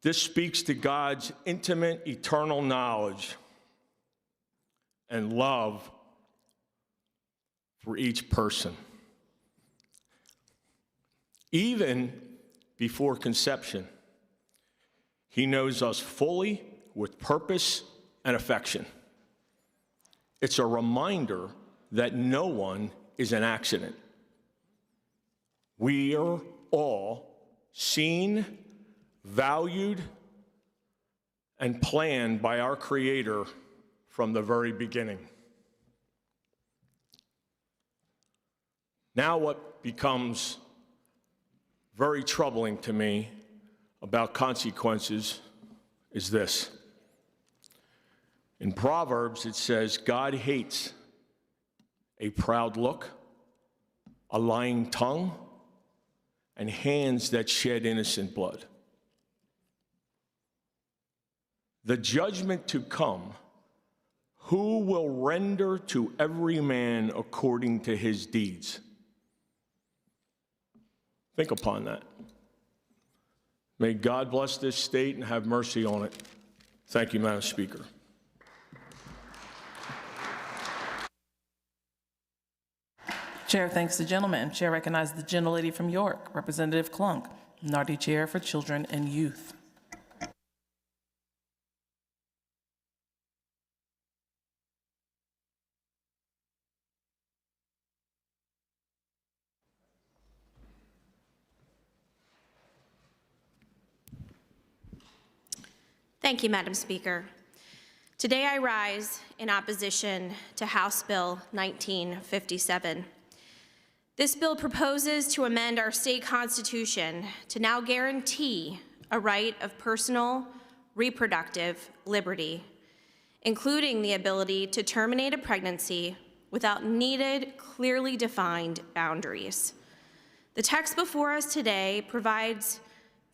This speaks to God's intimate, eternal knowledge and love for each person. Even before conception, He knows us fully with purpose and affection. It's a reminder that no one is an accident. We are all seen, valued, and planned by our Creator from the very beginning. Now what becomes very troubling to me about consequences is this. In Proverbs, it says, God hates a proud look, a lying tongue, and hands that shed innocent blood. The judgment to come, who will render to every man according to his deeds? Think upon that. May God bless this state and have mercy on it. Thank you, Madam Speaker.
Chair thanks the gentleman. Chair recognizes the gentlelady from York, Representative Klunk, Minority Chair for Children and Youth.
Thank you, Madam Speaker. Today I rise in opposition to House Bill 1957. This bill proposes to amend our state constitution to now guarantee a right of personal reproductive liberty, including the ability to terminate a pregnancy without needed, clearly defined boundaries. The text before us today provides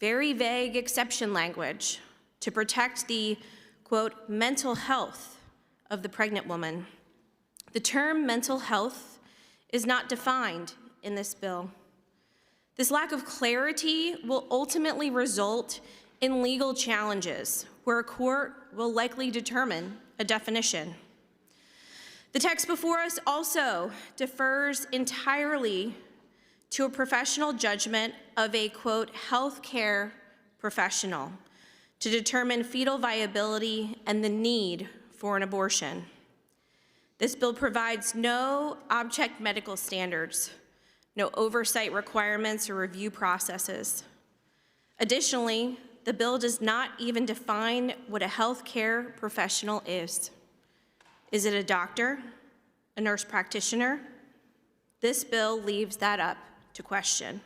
very vague exception language to protect the, quote, mental health of the pregnant woman. The term mental health is not defined in this bill. This lack of clarity will ultimately result in legal challenges where a court will likely determine a definition. The text before us also defers entirely to a professional judgment of a, quote, healthcare professional to determine fetal viability and the need for an abortion. This bill provides no object medical standards, no oversight requirements or review processes. Additionally, the bill does not even define what a healthcare professional is. Is it a doctor, a nurse practitioner? This bill leaves that up to question.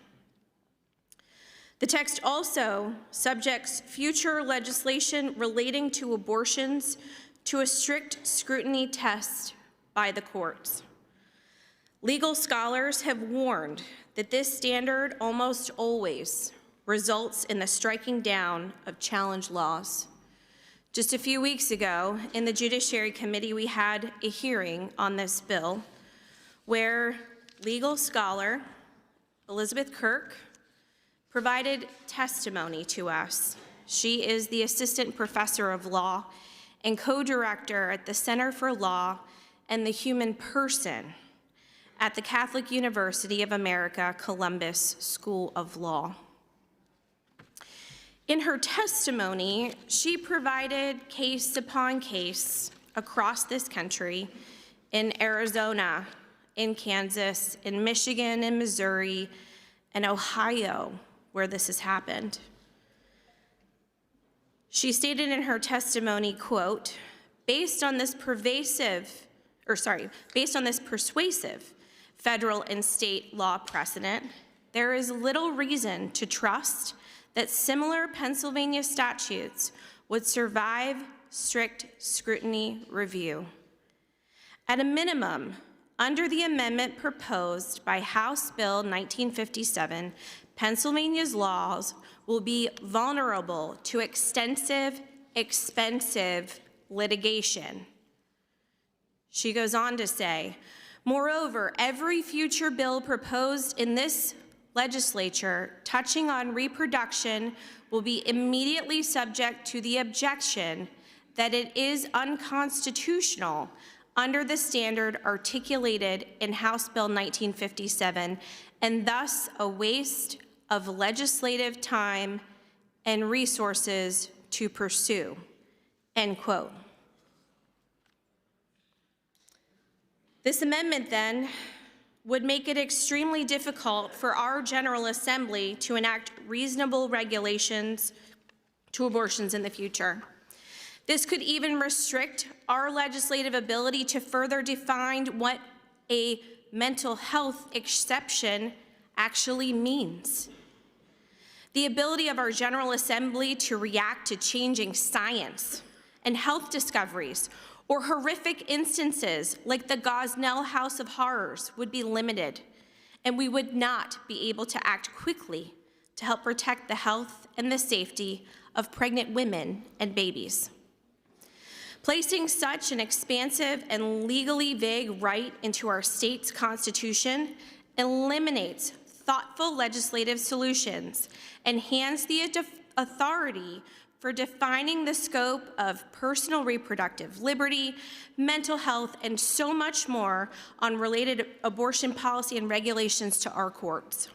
The text also subjects future legislation relating to abortions to a strict scrutiny test by the courts. Legal scholars have warned that this standard almost always results in the striking down of challenge laws. Just a few weeks ago, in the Judiciary Committee, we had a hearing on this bill where legal scholar Elizabeth Kirk provided testimony to us. She is the Assistant Professor of Law and co-director at the Center for Law and the Human Person at the Catholic University of America, Columbus School of Law. In her testimony, she provided case upon case across this country in Arizona, in Kansas, in Michigan, in Missouri, and Ohio, where this has happened. She stated in her testimony, quote, based on this persuasive federal and state law precedent, there is little reason to trust that similar Pennsylvania statutes would survive strict scrutiny review. At a minimum, under the amendment proposed by House Bill 1957, Pennsylvania's laws will be vulnerable to extensive, expensive litigation. She goes on to say, moreover, every future bill proposed in this legislature touching on reproduction will be immediately subject to the objection that it is unconstitutional under the standard articulated in House Bill 1957, and thus a waste of legislative time and resources to pursue, end quote. This amendment then would make it extremely difficult for our General Assembly to enact reasonable regulations to abortions in the future. This could even restrict our legislative ability to further define what a mental health exception actually means. The ability of our General Assembly to react to changing science and health discoveries or horrific instances like the Gosnell House of Horrors would be limited, and we would not be able to act quickly to help protect the health and the safety of pregnant women and babies. Placing such an expansive and legally vague right into our state's constitution eliminates thoughtful legislative solutions and hands the authority for defining the scope of personal reproductive liberty, mental health, and so much more on related abortion policy and regulations to our courts.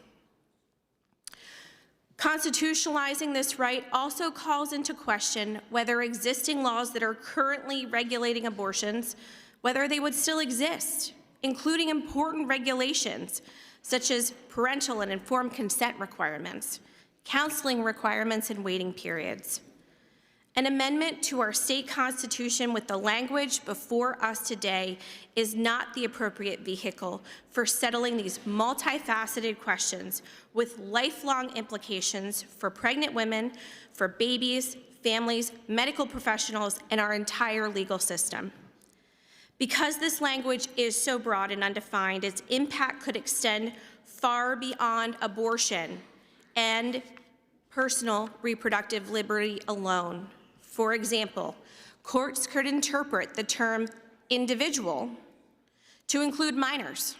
Constitutionalizing this right also calls into question whether existing laws that are currently regulating abortions, whether they would still exist, including important regulations such as parental and informed consent requirements, counseling requirements, and waiting periods. An amendment to our state constitution with the language before us today is not the appropriate vehicle for settling these multifaceted questions with lifelong implications for pregnant women, for babies, families, medical professionals, and our entire legal system. Because this language is so broad and undefined, its impact could extend far beyond abortion and personal reproductive liberty alone. For example, courts could interpret the term individual to include minors,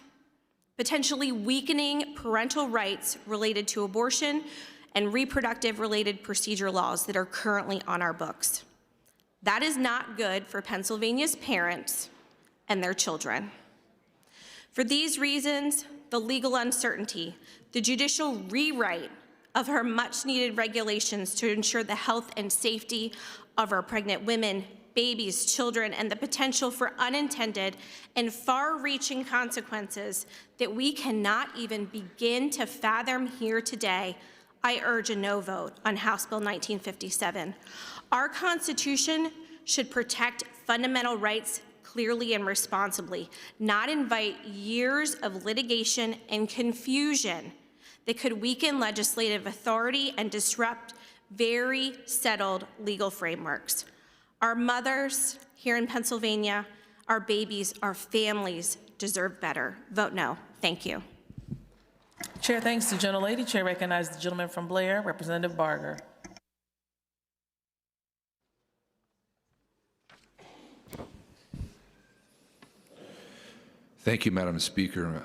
potentially weakening parental rights related to abortion and reproductive-related procedure laws that are currently on our books. That is not good for Pennsylvania's parents and their children. For these reasons, the legal uncertainty, the judicial rewrite of our much-needed regulations to ensure the health and safety of our pregnant women, babies, children, and the potential for unintended and far-reaching consequences that we cannot even begin to fathom here today, I urge a no vote on House Bill 1957. Our Constitution should protect fundamental rights clearly and responsibly, not invite years of litigation and confusion that could weaken legislative authority and disrupt very settled legal frameworks. Our mothers here in Pennsylvania, our babies, our families deserve better. Vote no. Thank you.
Chair thanks the gentlelady. Chair recognizes the gentleman from Blair, Representative Barger.
Thank you, Madam Speaker.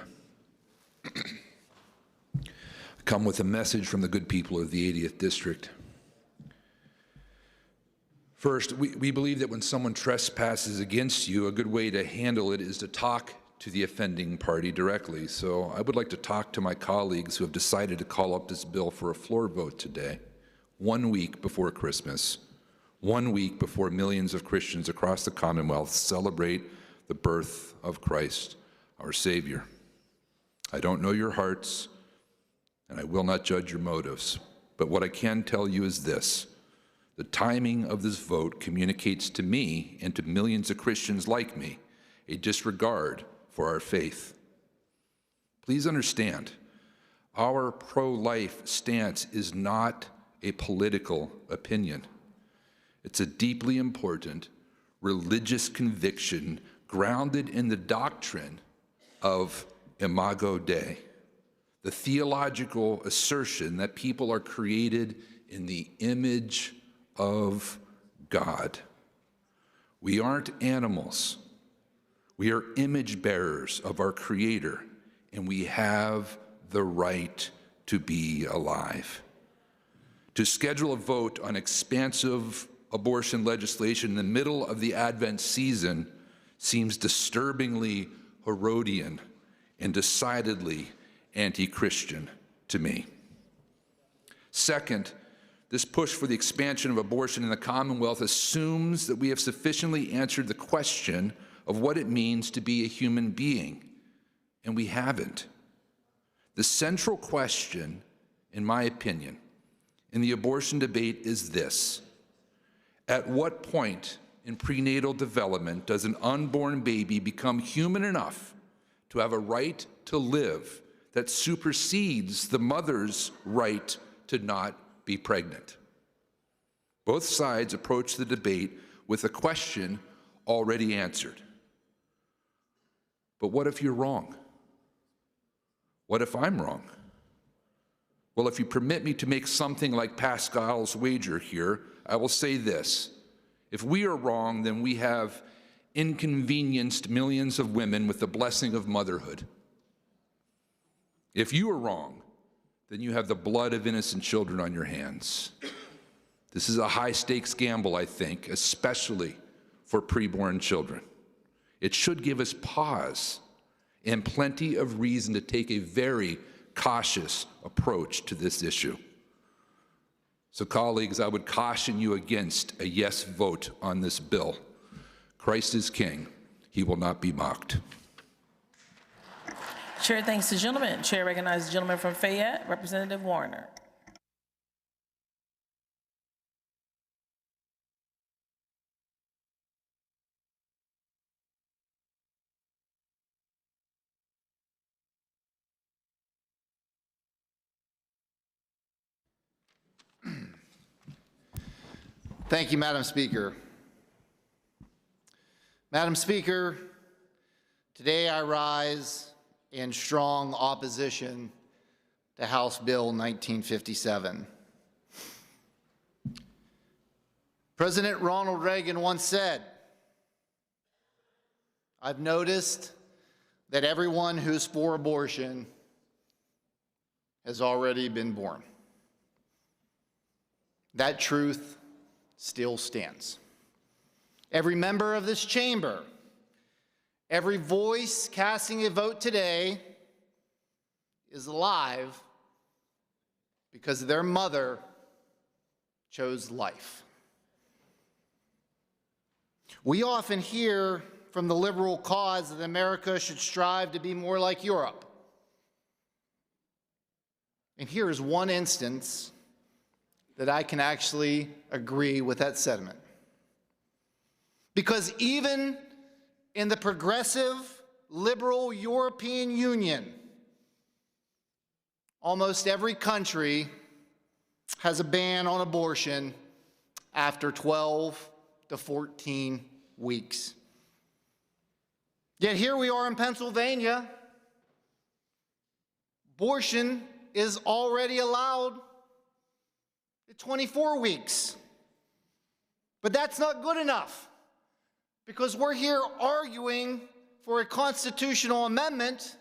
I come with a message from the good people of the 80th District. First, we believe that when someone trespasses against you, a good way to handle it is to talk to the offending party directly. So I would like to talk to my colleagues who have decided to call up this bill for a floor vote today, 1 week before Christmas, 1 week before millions of Christians across the Commonwealth celebrate the birth of Christ, our Savior. I don't know your hearts, and I will not judge your motives, but what I can tell you is this. The timing of this vote communicates to me and to millions of Christians like me a disregard for our faith. Please understand, our pro-life stance is not a political opinion. It's a deeply important religious conviction grounded in the doctrine of Imago Dei, the theological assertion that people are created in the image of God. We aren't animals. We are image bearers of our Creator, and we have the right to be alive. To schedule a vote on expansive abortion legislation in the middle of the Advent season seems disturbingly Herodian and decidedly anti-Christian to me. Second, this push for the expansion of abortion in the Commonwealth assumes that we have sufficiently answered the question of what it means to be a human being, and we haven't. The central question, in my opinion, in the abortion debate is this: at what point in prenatal development does an unborn baby become human enough to have a right to live that supersedes the mother's right to not be pregnant. Both sides approach the debate with a question already answered. But what if you're wrong? What if I'm wrong? Well, if you permit me to make something like Pascal's wager here, I will say this. If we are wrong, then we have inconvenienced millions of women with the blessing of motherhood. If you are wrong, then you have the blood of innocent children on your hands. This is a high-stakes gamble, I think, especially for preborn children. It should give us pause and plenty of reason to take a very cautious approach to this issue. So, colleagues, I would caution you against a yes vote on this bill. Christ is King. He will not be mocked.
Chair thanks the gentleman. Chair recognizes the gentleman from Fayette, Representative Warner.
Thank you, Madam Speaker. Madam Speaker, today I rise in strong opposition to House Bill 1957. President Ronald Reagan once said, "I've noticed that everyone who's for abortion has already been born." That truth still stands. Every member of this chamber, every voice casting a vote today is alive because their mother chose life. We often hear from the liberal cause that America should strive to be more like Europe. And here is one instance that I can actually agree with that sentiment. Because even in the progressive, liberal European Union, almost every country has a ban on abortion after 12 to 14 weeks. Yet here we are in Pennsylvania. Abortion is already allowed at 24 weeks. But that's not good enough, because we're here arguing for a constitutional amendment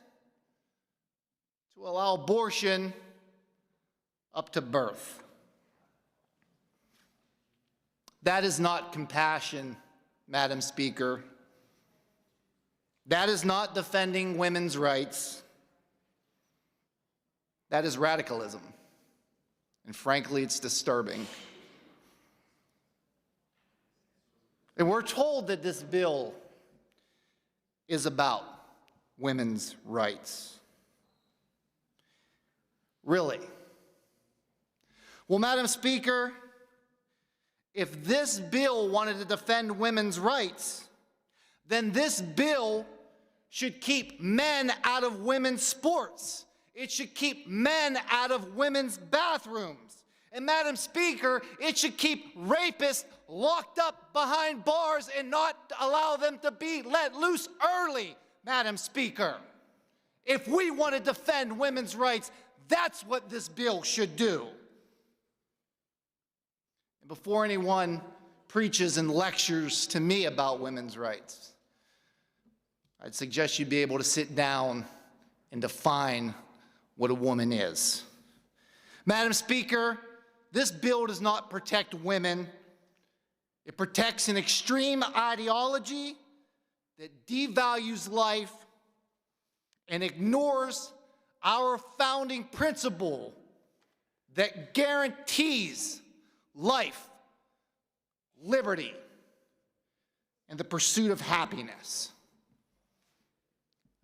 to allow abortion up to birth. That is not compassion, Madam Speaker. That is not defending women's rights. That is radicalism. And frankly, it's disturbing. And we're told that this bill is about women's rights. Really? Well, Madam Speaker, if this bill wanted to defend women's rights, then this bill should keep men out of women's sports. It should keep men out of women's bathrooms. And Madam Speaker, it should keep rapists locked up behind bars and not allow them to be let loose early, Madam Speaker. If we want to defend women's rights, that's what this bill should do. And before anyone preaches and lectures to me about women's rights, I'd suggest you be able to sit down and define what a woman is. Madam Speaker, this bill does not protect women. It protects an extreme ideology that devalues life and ignores our founding principle that guarantees life, liberty, and the pursuit of happiness.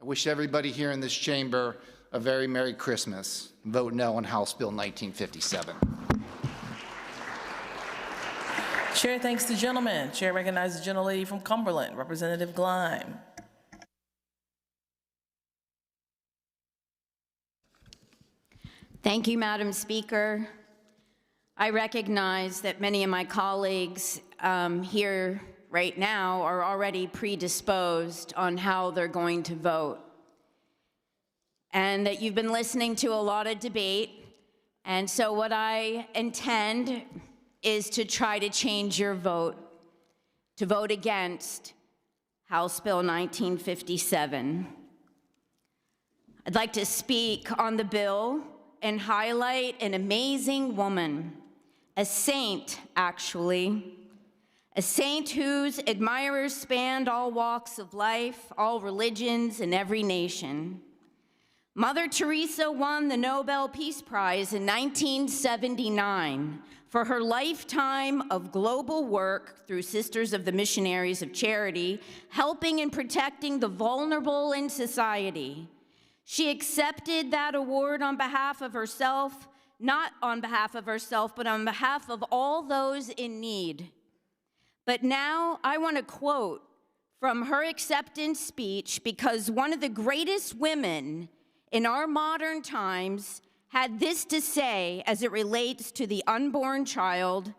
I wish everybody here in this chamber a very Merry Christmas. Vote no on House Bill 1957.
Chair thanks the gentleman. Chair recognizes the gentlelady from Cumberland, Representative Gleim.
Thank you, Madam Speaker. I recognize that many of my colleagues here right now are already predisposed on how they're going to vote, and that you've been listening to a lot of debate. And so what I intend is to try to change your vote, to vote against House Bill 1957. I'd like to speak on the bill and highlight an amazing woman, a saint, actually, a saint whose admirers spanned all walks of life, all religions, and every nation. Mother Teresa won the Nobel Peace Prize in 1979 for her lifetime of global work through Sisters of the Missionaries of Charity, helping and protecting the vulnerable in society. She accepted that award on behalf of herself, not on behalf of herself, but on behalf of all those in need. But now I want to quote from her acceptance speech, because one of the greatest women in our modern times had this to say as it relates to the unborn child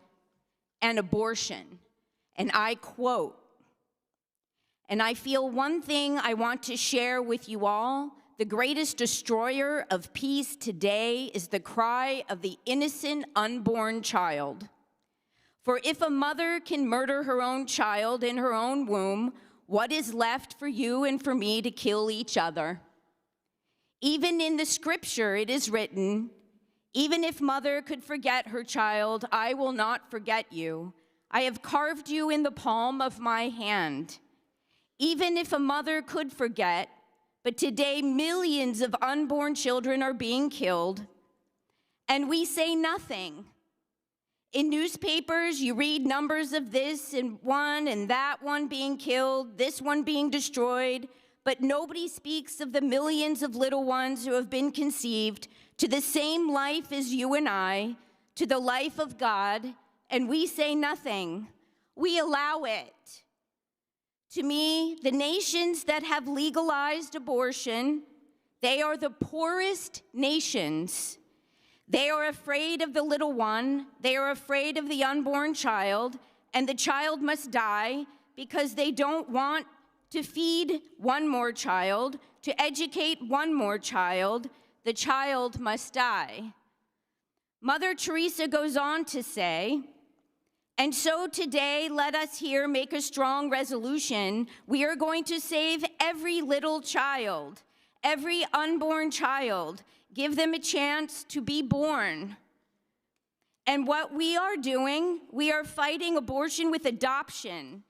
and abortion. And I quote, "And I feel one thing I want to share with you all. The greatest destroyer of peace today is the cry of the innocent unborn child. For if a mother can murder her own child in her own womb, what is left for you and for me to kill each other? Even in the scripture it is written, even if mother could forget her child, I will not forget you. I have carved you in the palm of my hand. Even if a mother could forget, but today millions of unborn children are being killed, and we say nothing. In newspapers, you read numbers of this and one and that one being killed, this one being destroyed, but nobody speaks of the millions of little ones who have been conceived to the same life as you and I, to the life of God, and we say nothing. We allow it. To me, the nations that have legalized abortion, they are the poorest nations. They are afraid of the little one, they are afraid of the unborn child, and the child must die because they don't want to feed one more child, to educate one more child. The child must die. Mother Teresa goes on to say, and so today, let us here make a strong resolution. We are going to save every little child, every unborn child, give them a chance to be born. And what we are doing, we are fighting abortion with adoption.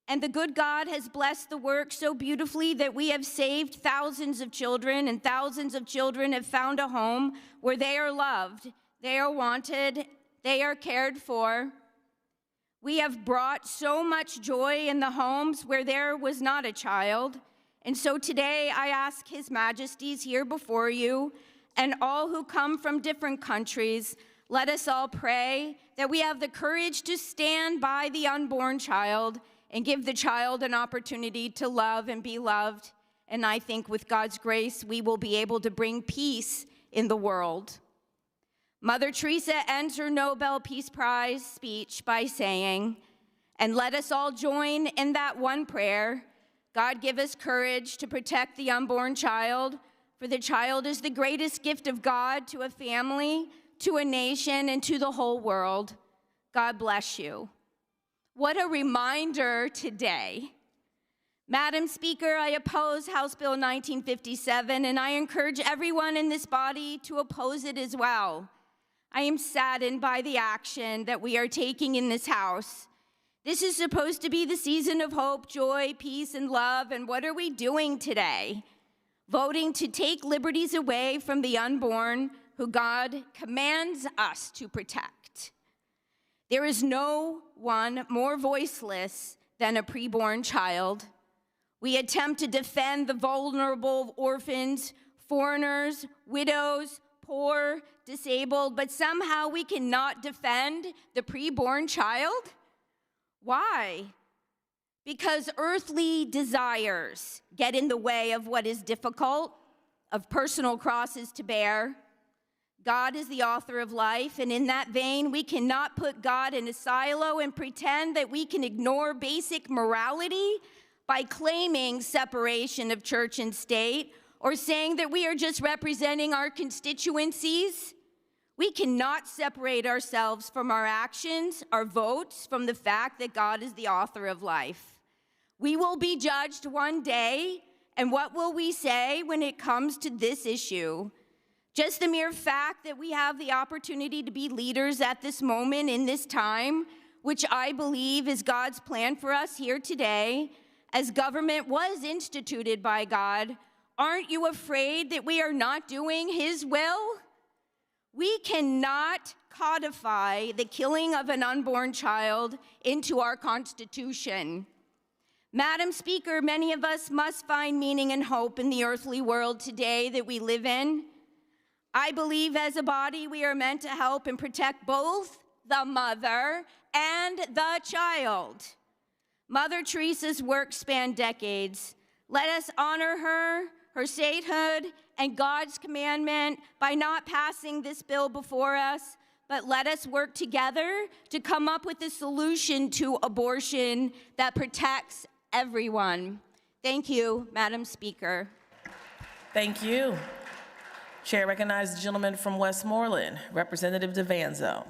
And the good God has blessed the work so beautifully that we have saved thousands of children, and thousands of children have found a home where they are loved, they are wanted, they are cared for. We have brought so much joy in the homes where there was not a child. And so today I ask His Majesties here before you and all who come from different countries, let us all pray that we have the courage to stand by the unborn child and give the child an opportunity to love and be loved. And I think with God's grace, we will be able to bring peace in the world. Mother Teresa ends her Nobel Peace Prize speech by saying, and let us all join in that one prayer, God give us courage to protect the unborn child, for the child is the greatest gift of God to a family, to a nation, and to the whole world. God bless you. What a reminder today. Madam Speaker, I oppose House Bill 1957, and I encourage everyone in this body to oppose it as well. I am saddened by the action that we are taking in this House. This is supposed to be the season of hope, joy, peace, and love, and what are we doing today? Voting to take liberties away from the unborn who God commands us to protect. There is no one more voiceless than a preborn child. We attempt to defend the vulnerable, orphans, foreigners, widows, poor, disabled, but somehow we cannot defend the preborn child? Why? Because earthly desires get in the way of what is difficult, of personal crosses to bear. God is the author of life, and in that vein, we cannot put God in a silo and pretend that we can ignore basic morality by claiming separation of church and state or saying that we are just representing our constituencies. We cannot separate ourselves from our actions, our votes, from the fact that God is the author of life. We will be judged one day, and what will we say when it comes to this issue? Just the mere fact that we have the opportunity to be leaders at this moment in this time, which I believe is God's plan for us here today, as government was instituted by God, aren't you afraid that we are not doing His will? We cannot codify the killing of an unborn child into our Constitution. Madam Speaker, many of us must find meaning and hope in the earthly world today that we live in. I believe as a body we are meant to help and protect both the mother and the child. Mother Teresa's work spanned decades. Let us honor her, her sainthood, and God's commandment by not passing this bill before us, but let us work together to come up with a solution to abortion that protects everyone. Thank you, Madam Speaker.
Thank you. Chair recognizes the gentleman from Westmoreland, Representative DeVanzo.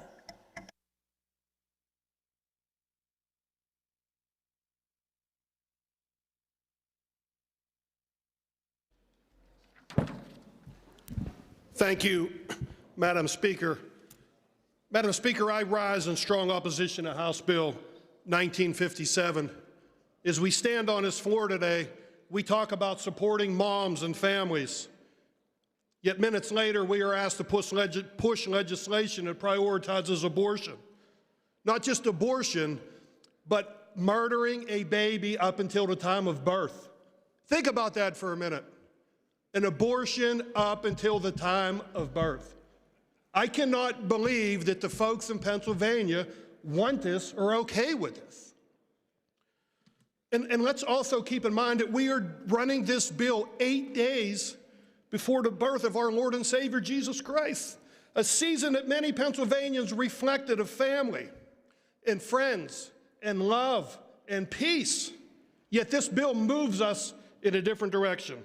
Thank you, Madam Speaker. Madam Speaker, I rise in strong opposition to House Bill 1957. As we stand on this floor today, we talk about supporting moms and families. Yet minutes later, we are asked to push legislation that prioritizes abortion. Not just abortion, but murdering a baby up until the time of birth. Think about that for a minute. An abortion up until the time of birth. I cannot believe that the folks in Pennsylvania want this or are okay with this. And let's also keep in mind that we are running this bill 8 days before the birth of our Lord and Savior, Jesus Christ, a season that many Pennsylvanians reflected of family and friends and love and peace. Yet this bill moves us in a different direction.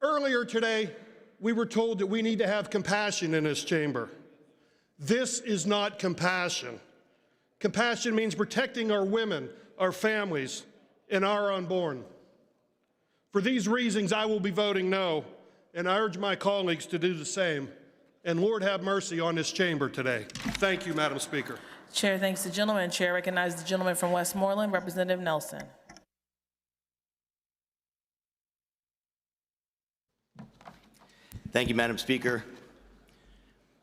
Earlier today, we were told that we need to have compassion in this chamber. This is not compassion. Compassion means protecting our women, our families, and our unborn. For these reasons, I will be voting no, and I urge my colleagues to do the same. And Lord, have mercy on this chamber today. Thank you, Madam Speaker.
Chair thanks the gentleman. Chair recognizes the gentleman from Westmoreland, Representative Nelson.
Thank you, Madam Speaker.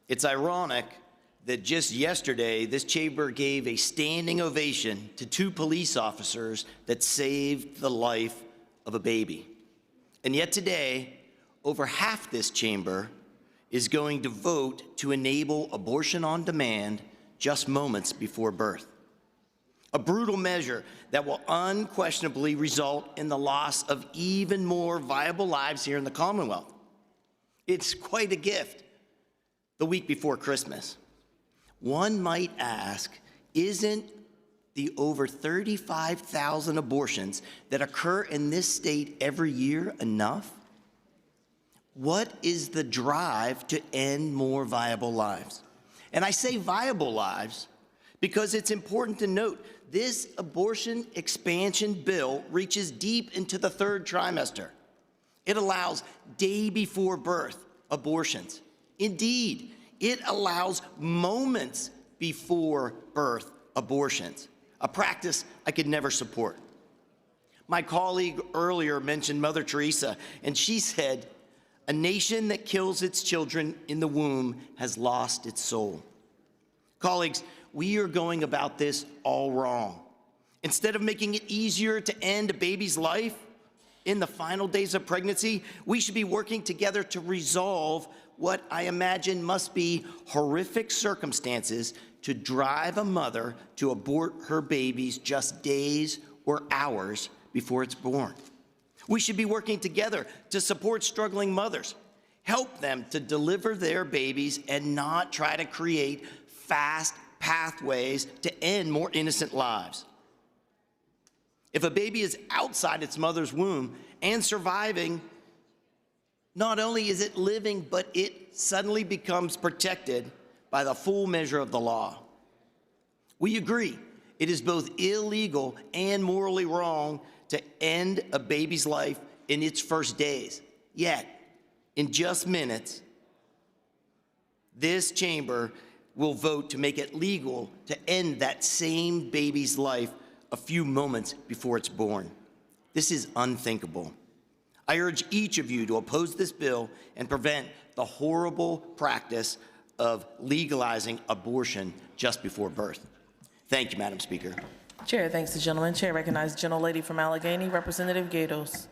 It's ironic that just yesterday, this chamber gave a standing ovation to 2 police officers that saved the life of a baby. And yet today, over half this chamber is going to vote to enable abortion on demand just moments before birth. A brutal measure that will unquestionably result in the loss of even more viable lives here in the Commonwealth. It's quite a gift the week before Christmas. One might ask, isn't the over 35,000 abortions that occur in this state every year enough? What is the drive to end more viable lives? And I say viable lives because it's important to note this abortion expansion bill reaches deep into the 3rd trimester. It allows day before birth abortions. Indeed, it allows moments before birth abortions, a practice I could never support. My colleague earlier mentioned Mother Teresa, and she said, "A nation that kills its children in the womb has lost its soul." Colleagues, we are going about this all wrong. Instead of making it easier to end a baby's life in the final days of pregnancy, we should be working together to resolve what I imagine must be horrific circumstances to drive a mother to abort her babies just days or hours before it's born. We should be working together to support struggling mothers, help them to deliver their babies and not try to create fast pathways to end more innocent lives. If a baby is outside its mother's womb and surviving, not only is it living, but it suddenly becomes protected by the full measure of the law. We agree it is both illegal and morally wrong to end a baby's life in its first days. Yet, in just minutes, this chamber will vote to make it legal to end that same baby's life a few moments before it's born. This is unthinkable. I urge each of you to oppose this bill and prevent the horrible practice of legalizing abortion just before birth. Thank you, Madam Speaker.
Chair thanks the gentleman. Chair recognizes the gentlelady from Allegheny, Representative Gatos.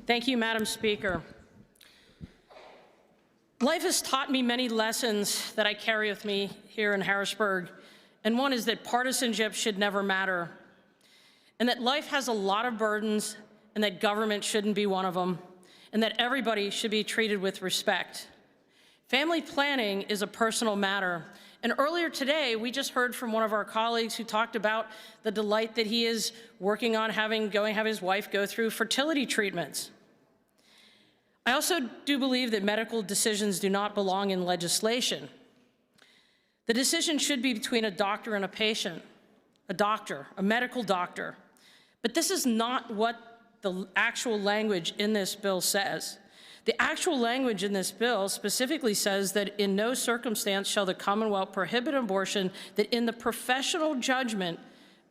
Thank you, Madam Speaker. Life has taught me many lessons that I carry with me here in Harrisburg, and one is that partisanship should never matter, and that life has a lot of burdens, and that government shouldn't be one of them, and that everybody should be treated with respect. Family planning is a personal matter, and earlier today, we just heard from one of our colleagues who talked about the delight that he is working on have his wife go through fertility treatments. I also do believe that medical decisions do not belong in legislation. The decision should be between a doctor and a patient, a doctor, a medical doctor. But this is not what the actual language in this bill says. The actual language in this bill specifically says that in no circumstance shall the Commonwealth prohibit abortion, that in the professional judgment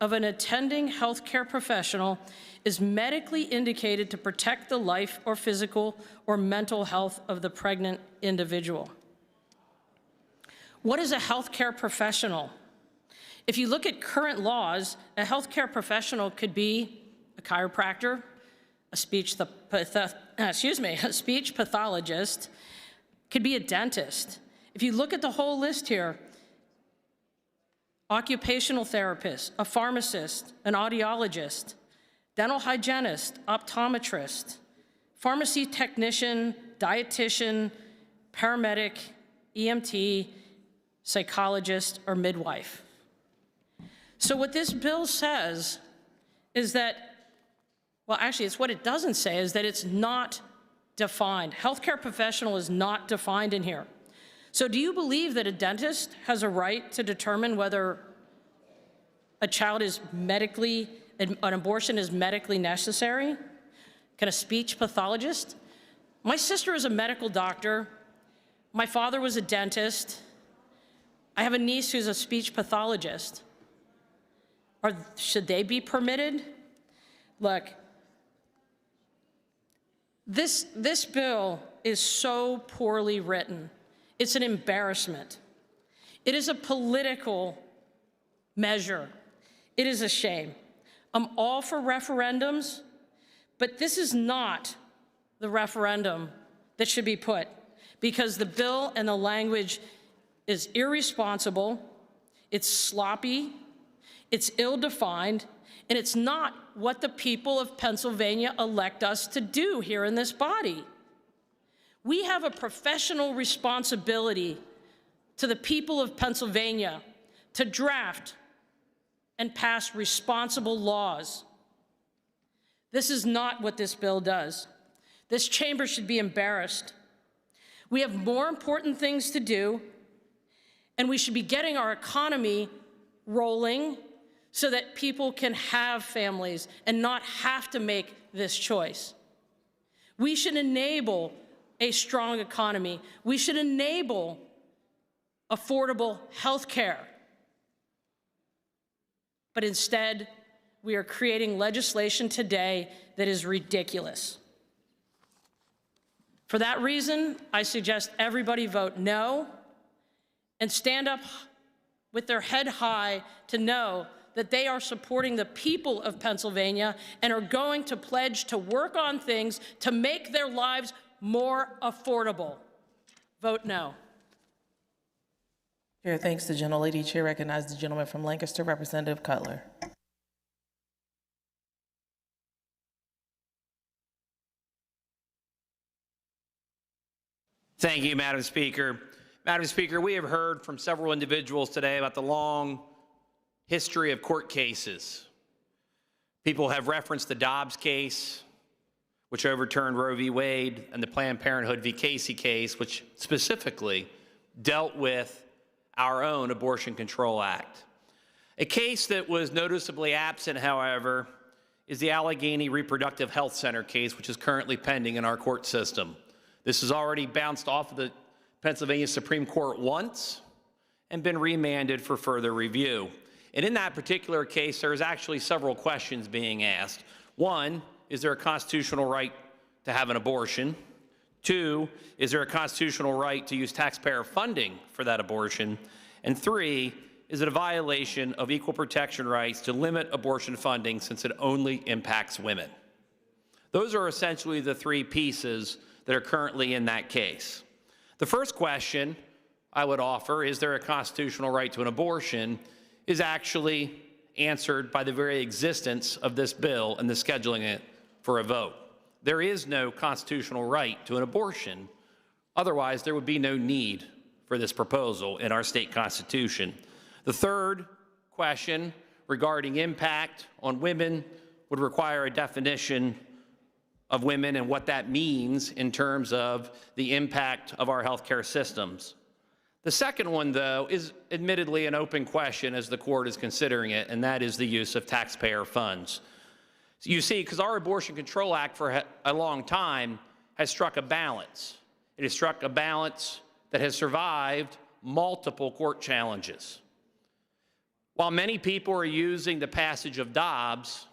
of an attending healthcare professional is medically indicated to protect the life or physical or mental health of the pregnant individual. What is a healthcare professional? If you look at current laws, a healthcare professional could be a chiropractor, a speech pathologist, could be a dentist. If you look at the whole list here, occupational therapist, a pharmacist, an audiologist, dental hygienist, optometrist, pharmacy technician, dietitian, paramedic, EMT, psychologist, or midwife. So what this bill says is that, well, actually, it's what it doesn't say, is that it's not defined. Healthcare professional is not defined in here. So do you believe that a dentist has a right to determine whether a child is an abortion is medically necessary? Can a speech pathologist? My sister is a medical doctor. My father was a dentist. I have a niece who's a speech pathologist. Should they be permitted? Look, this bill is so poorly written. It's an embarrassment. It is a political measure. It is a shame. I'm all for referendums, but this is not the referendum that should be put, because the bill and the language is irresponsible, it's sloppy, it's ill-defined, and it's not what the people of Pennsylvania elect us to do here in this body. We have a professional responsibility to the people of Pennsylvania to draft and pass responsible laws. This is not what this bill does. This chamber should be embarrassed. We have more important things to do, and we should be getting our economy rolling so that people can have families and not have to make this choice. We should enable a strong economy. We should enable affordable health care. But instead, we are creating legislation today that is ridiculous. For that reason, I suggest everybody vote no and stand up with their head high to know that they are supporting the people of Pennsylvania and are going to pledge to work on things to make their lives more affordable. Vote no.
Chair thanks the gentlelady. Chair recognizes the gentleman from Lancaster, Representative Cutler.
Thank you, Madam Speaker. Madam Speaker, we have heard from several individuals today about the long history of court cases. People have referenced the Dobbs case, which overturned Roe v. Wade, and the Planned Parenthood v. Casey case, which specifically dealt with our own Abortion Control Act. A case that was noticeably absent, however, is the Allegheny Reproductive Health Center case, which is currently pending in our court system. This has already bounced off of the Pennsylvania Supreme Court once and been remanded for further review. And in that particular case, there's actually several questions being asked. One, is there a constitutional right to have an abortion? Two, is there a constitutional right to use taxpayer funding for that abortion? And three, is it a violation of equal protection rights to limit abortion funding since it only impacts women? Those are essentially the three pieces that are currently in that case. The first question I would offer, is there a constitutional right to an abortion, is actually answered by the very existence of this bill and the scheduling it for a vote. There is no constitutional right to an abortion. Otherwise, there would be no need for this proposal in our state constitution. The third question regarding impact on women would require a definition of women and what that means in terms of the impact of our healthcare systems. The second one, though, is admittedly an open question as the court is considering it, and that is the use of taxpayer funds. So you see, because our Abortion Control Act for a long time has struck a balance. It has struck a balance that has survived multiple court challenges. While many people are using the passage of Dobbs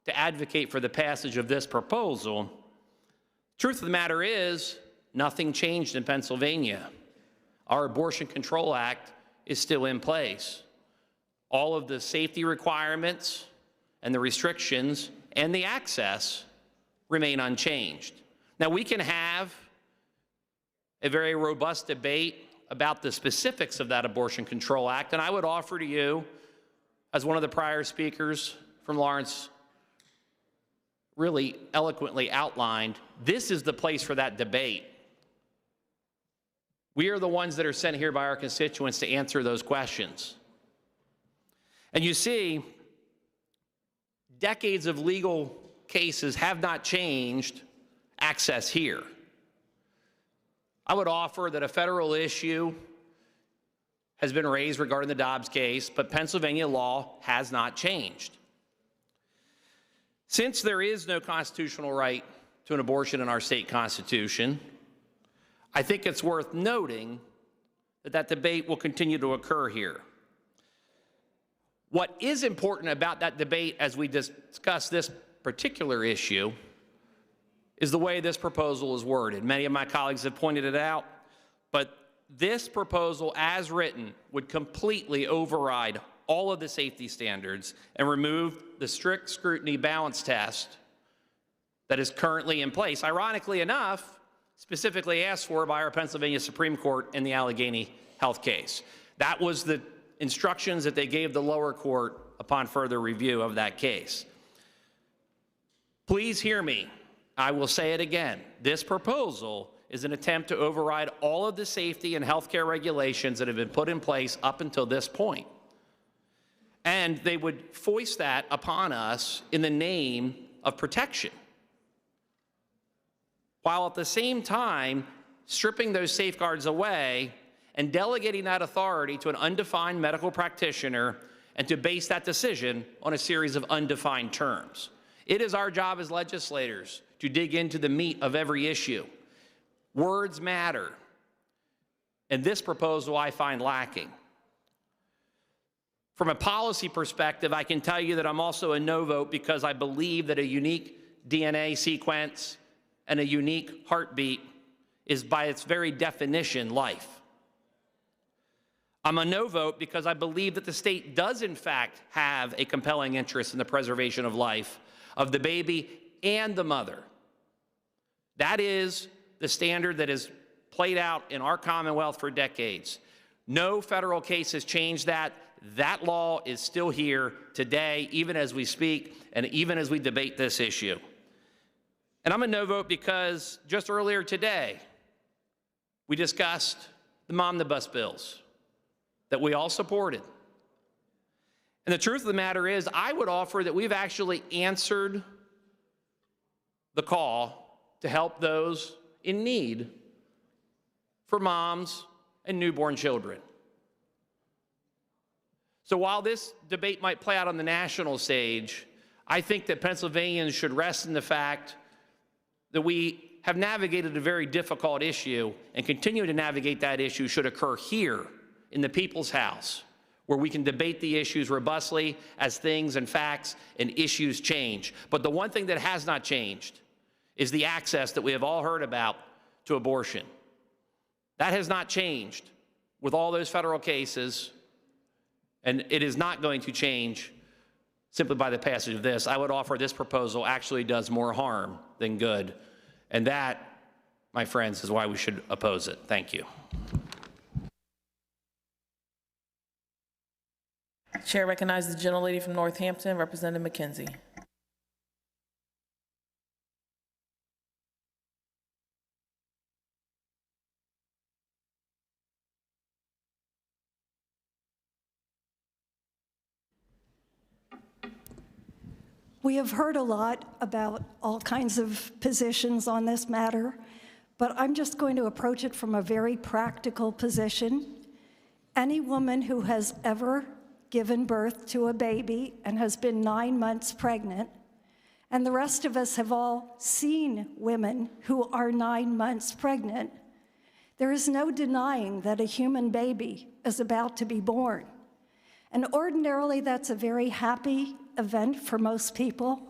to advocate for the passage of this proposal, truth of the matter is, nothing changed in Pennsylvania. Our Abortion Control Act is still in place. All of the safety requirements and the restrictions and the access remain unchanged. Now, we can have a very robust debate about the specifics of that Abortion Control Act, and I would offer to you, as one of the prior speakers from Lawrence really eloquently outlined, this is the place for that debate. We are the ones that are sent here by our constituents to answer those questions. And you see, decades of legal cases have not changed access here. I would offer that a federal issue has been raised regarding the Dobbs case, but Pennsylvania law has not changed. Since there is no constitutional right to an abortion in our state constitution, I think it's worth noting that that debate will continue to occur here. What is important about that debate as we discuss this particular issue is the way this proposal is worded. Many of my colleagues have pointed it out, but this proposal as written would completely override all of the safety standards and remove the strict scrutiny balance test that is currently in place. Ironically enough, specifically asked for by our Pennsylvania Supreme Court in the Allegheny Health case. That was the instructions that they gave the lower court upon further review of that case. Please hear me. I will say it again. This proposal is an attempt to override all of the safety and healthcare regulations that have been put in place up until this point. And they would foist that upon us in the name of protection, while at the same time stripping those safeguards away and delegating that authority to an undefined medical practitioner and to base that decision on a series of undefined terms. It is our job as legislators to dig into the meat of every issue. Words matter, and this proposal I find lacking. From a policy perspective, I can tell you that I'm also a no vote because I believe that a unique DNA sequence and a unique heartbeat is by its very definition life. I'm a no vote because I believe that the state does in fact have a compelling interest in the preservation of life of the baby and the mother. That is the standard that has played out in our Commonwealth for decades. No federal case has changed that. That law is still here today, even as we speak and even as we debate this issue. And I'm a no vote because just earlier today, we discussed the Momnibus bills that we all supported. And the truth of the matter is, I would offer that we've actually answered the call to help those in need for moms and newborn children. So while this debate might play out on the national stage, I think that Pennsylvanians should rest in the fact that we have navigated a very difficult issue, and continue to navigate that issue should occur here in the People's House, where we can debate the issues robustly as things and facts and issues change. But the one thing that has not changed is the access that we have all heard about to abortion. That has not changed with all those federal cases, and it is not going to change simply by the passage of this. I would offer this proposal actually does more harm than good, and that, my friends, is why we should oppose it. Thank you.
Chair recognizes the gentlelady from Northampton, Representative McKenzie.
We have heard a lot about all kinds of positions on this matter, but I'm just going to approach it from a very practical position. Any woman who has ever given birth to a baby and has been 9 months pregnant, and the rest of us have all seen women who are 9 months pregnant, there is no denying that a human baby is about to be born. And ordinarily, that's a very happy event for most people,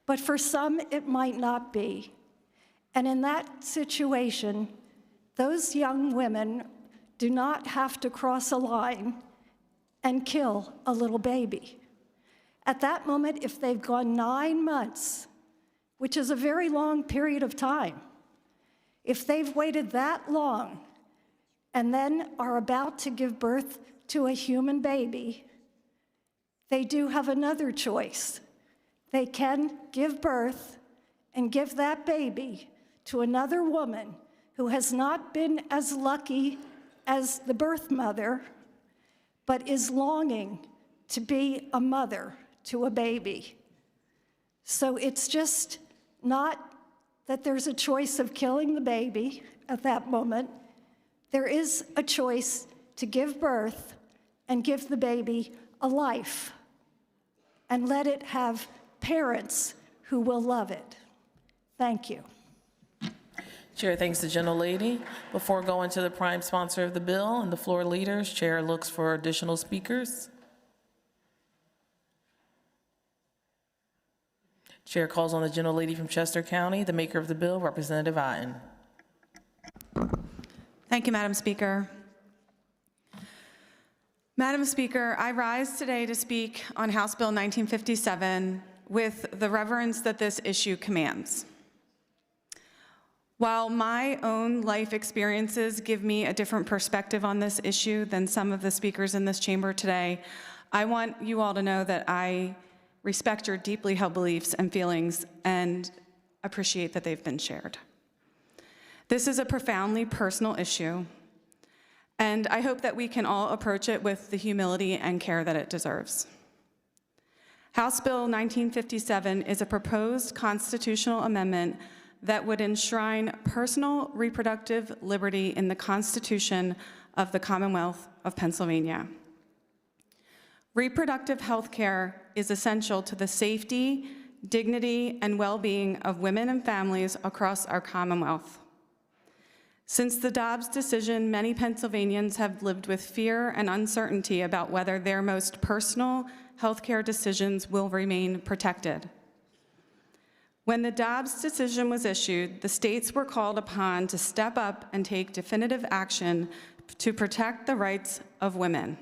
but for some, it might not be. And in that situation, those young women do not have to cross a line and kill a little baby. At that moment, if they've gone 9 months, which is a very long period of time, if they've waited that long and then are about to give birth to a human baby, they do have another choice. They can give birth and give that baby to another woman who has not been as lucky as the birth mother, but is longing to be a mother to a baby. So it's just not that there's a choice of killing the baby at that moment. There is a choice to give birth and give the baby a life, and let it have parents who will love it. Thank you.
Chair thanks the gentlelady. Before going to the prime sponsor of the bill and the floor leaders, Chair looks for additional speakers. Chair calls on the gentlelady from Chester County, the maker of the bill, Representative Otten.
Thank you, Madam Speaker. Madam Speaker, I rise today to speak on House Bill 1957 with the reverence that this issue commands. While my own life experiences give me a different perspective on this issue than some of the speakers in this chamber today, I want you all to know that I respect your deeply held beliefs and feelings and appreciate that they've been shared. This is a profoundly personal issue, and I hope that we can all approach it with the humility and care that it deserves. House Bill 1957 is a proposed constitutional amendment that would enshrine personal reproductive liberty in the Constitution of the Commonwealth of Pennsylvania. Reproductive health care is essential to the safety, dignity, and well-being of women and families across our Commonwealth. Since the Dobbs decision, many Pennsylvanians have lived with fear and uncertainty about whether their most personal healthcare decisions will remain protected. When the Dobbs decision was issued, the states were called upon to step up and take definitive action to protect the rights of women.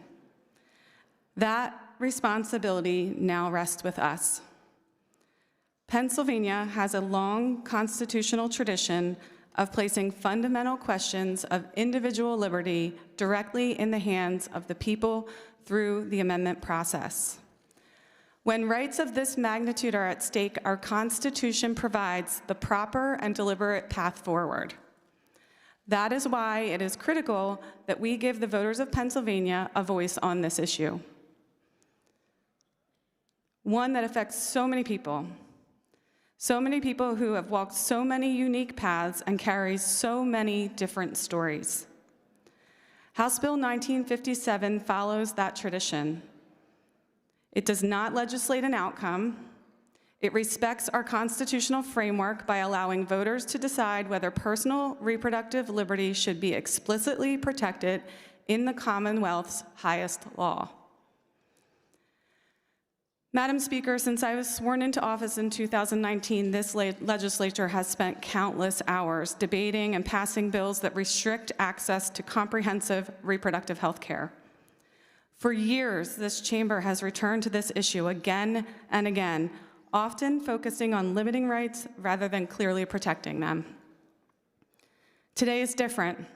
That responsibility now rests with us. Pennsylvania has a long constitutional tradition of placing fundamental questions of individual liberty directly in the hands of the people through the amendment process. When rights of this magnitude are at stake, our Constitution provides the proper and deliberate path forward. That is why it is critical that we give the voters of Pennsylvania a voice on this issue, one that affects so many people who have walked so many unique paths and carry so many different stories. House Bill 1957 follows that tradition. It does not legislate an outcome. It respects our constitutional framework by allowing voters to decide whether personal reproductive liberty should be explicitly protected in the Commonwealth's highest law. Madam Speaker, since I was sworn into office in 2019, this legislature has spent countless hours debating and passing bills that restrict access to comprehensive reproductive health care. For years, this chamber has returned to this issue again and again, often focusing on limiting rights rather than clearly protecting them. Today is different.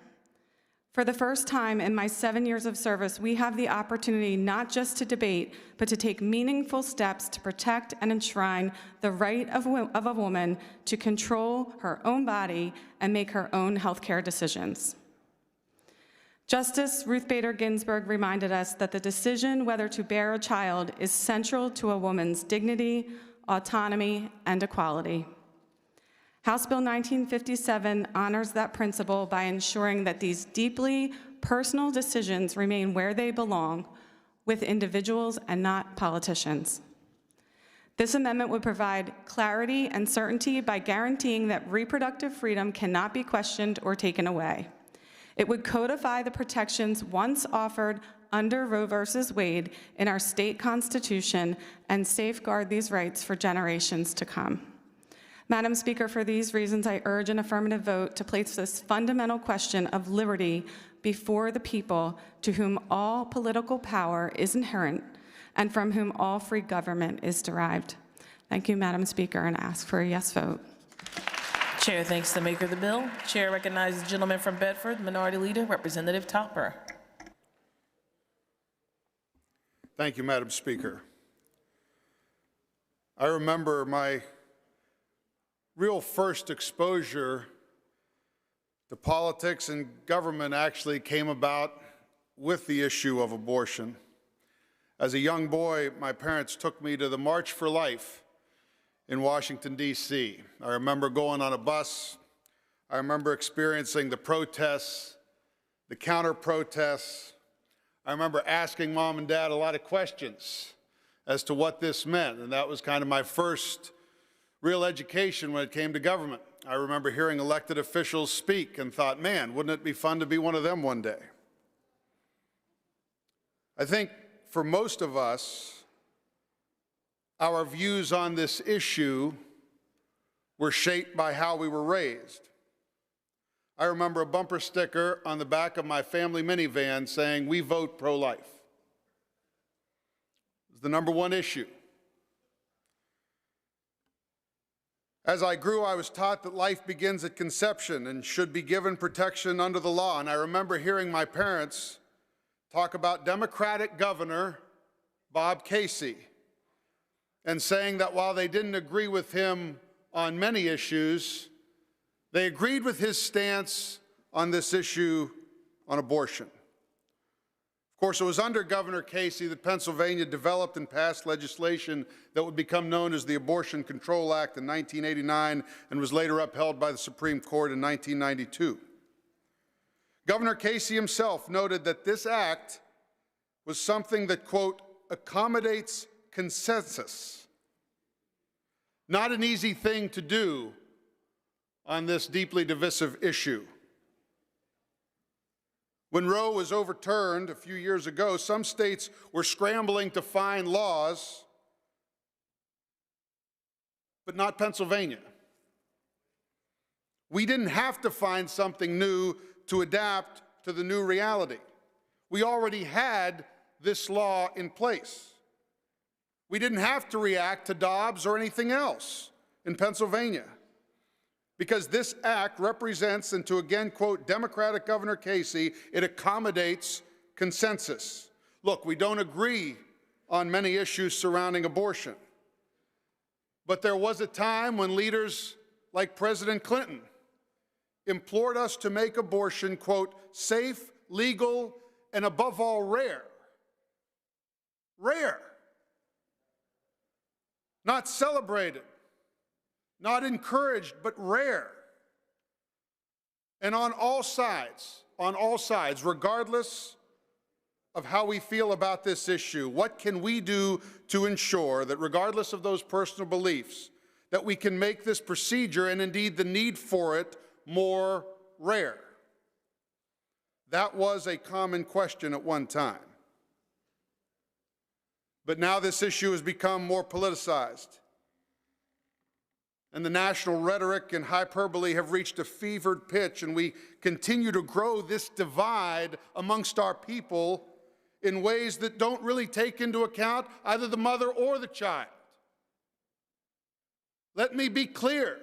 For the first time in my 7 years of service, we have the opportunity not just to debate, but to take meaningful steps to protect and enshrine the right of a woman to control her own body and make her own healthcare decisions. Justice Ruth Bader Ginsburg reminded us that the decision whether to bear a child is central to a woman's dignity, autonomy, and equality. House Bill 1957 honors that principle by ensuring that these deeply personal decisions remain where they belong, with individuals and not politicians. This amendment would provide clarity and certainty by guaranteeing that reproductive freedom cannot be questioned or taken away. It would codify the protections once offered under Roe v. Wade in our state constitution and safeguard these rights for generations to come. Madam Speaker, for these reasons, I urge an affirmative vote to place this fundamental question of liberty before the people to whom all political power is inherent and from whom all free government is derived. Thank you, Madam Speaker, and ask for a yes vote.
Chair thanks the maker of the bill. Chair recognizes the gentleman from Bedford, Minority Leader, Representative Topper.
Thank you, Madam Speaker. I remember my real first exposure to politics and government actually came about with the issue of abortion. As a young boy, my parents took me to the March for Life in Washington, D.C. I remember going on a bus. I remember experiencing the protests, the counter-protests. I remember asking Mom and Dad a lot of questions as to what this meant, and that was kind of my first real education when it came to government. I remember hearing elected officials speak and thought, man, wouldn't it be fun to be one of them one day? I think for most of us, our views on this issue were shaped by how we were raised. I remember a bumper sticker on the back of my family minivan saying, "We vote pro-life." It was the #1 issue. As I grew, I was taught that life begins at conception and should be given protection under the law. And I remember hearing my parents talk about Democratic Governor Bob Casey and saying that while they didn't agree with him on many issues, they agreed with his stance on this issue on abortion. Of course, it was under Governor Casey that Pennsylvania developed and passed legislation that would become known as the Abortion Control Act in 1989 and was later upheld by the Supreme Court in 1992. Governor Casey himself noted that this act was something that, quote, accommodates consensus. Not an easy thing to do on this deeply divisive issue. When Roe was overturned a few years ago, some states were scrambling to find laws, but not Pennsylvania. We didn't have to find something new to adapt to the new reality. We already had this law in place. We didn't have to react to Dobbs or anything else in Pennsylvania. because this act represents, and to again quote Democratic Governor Casey, it accommodates consensus. Look, we don't agree on many issues surrounding abortion, but there was a time when leaders like President Clinton implored us to make abortion, quote, safe, legal, and above all, rare. Rare. Not celebrated, not encouraged, but rare. And on all sides, regardless of how we feel about this issue, what can we do to ensure that regardless of those personal beliefs, that we can make this procedure and indeed the need for it more rare? That was a common question at one time. But now this issue has become more politicized, and the national rhetoric and hyperbole have reached a fevered pitch, and we continue to grow this divide amongst our people in ways that don't really take into account either the mother or the child. Let me be clear.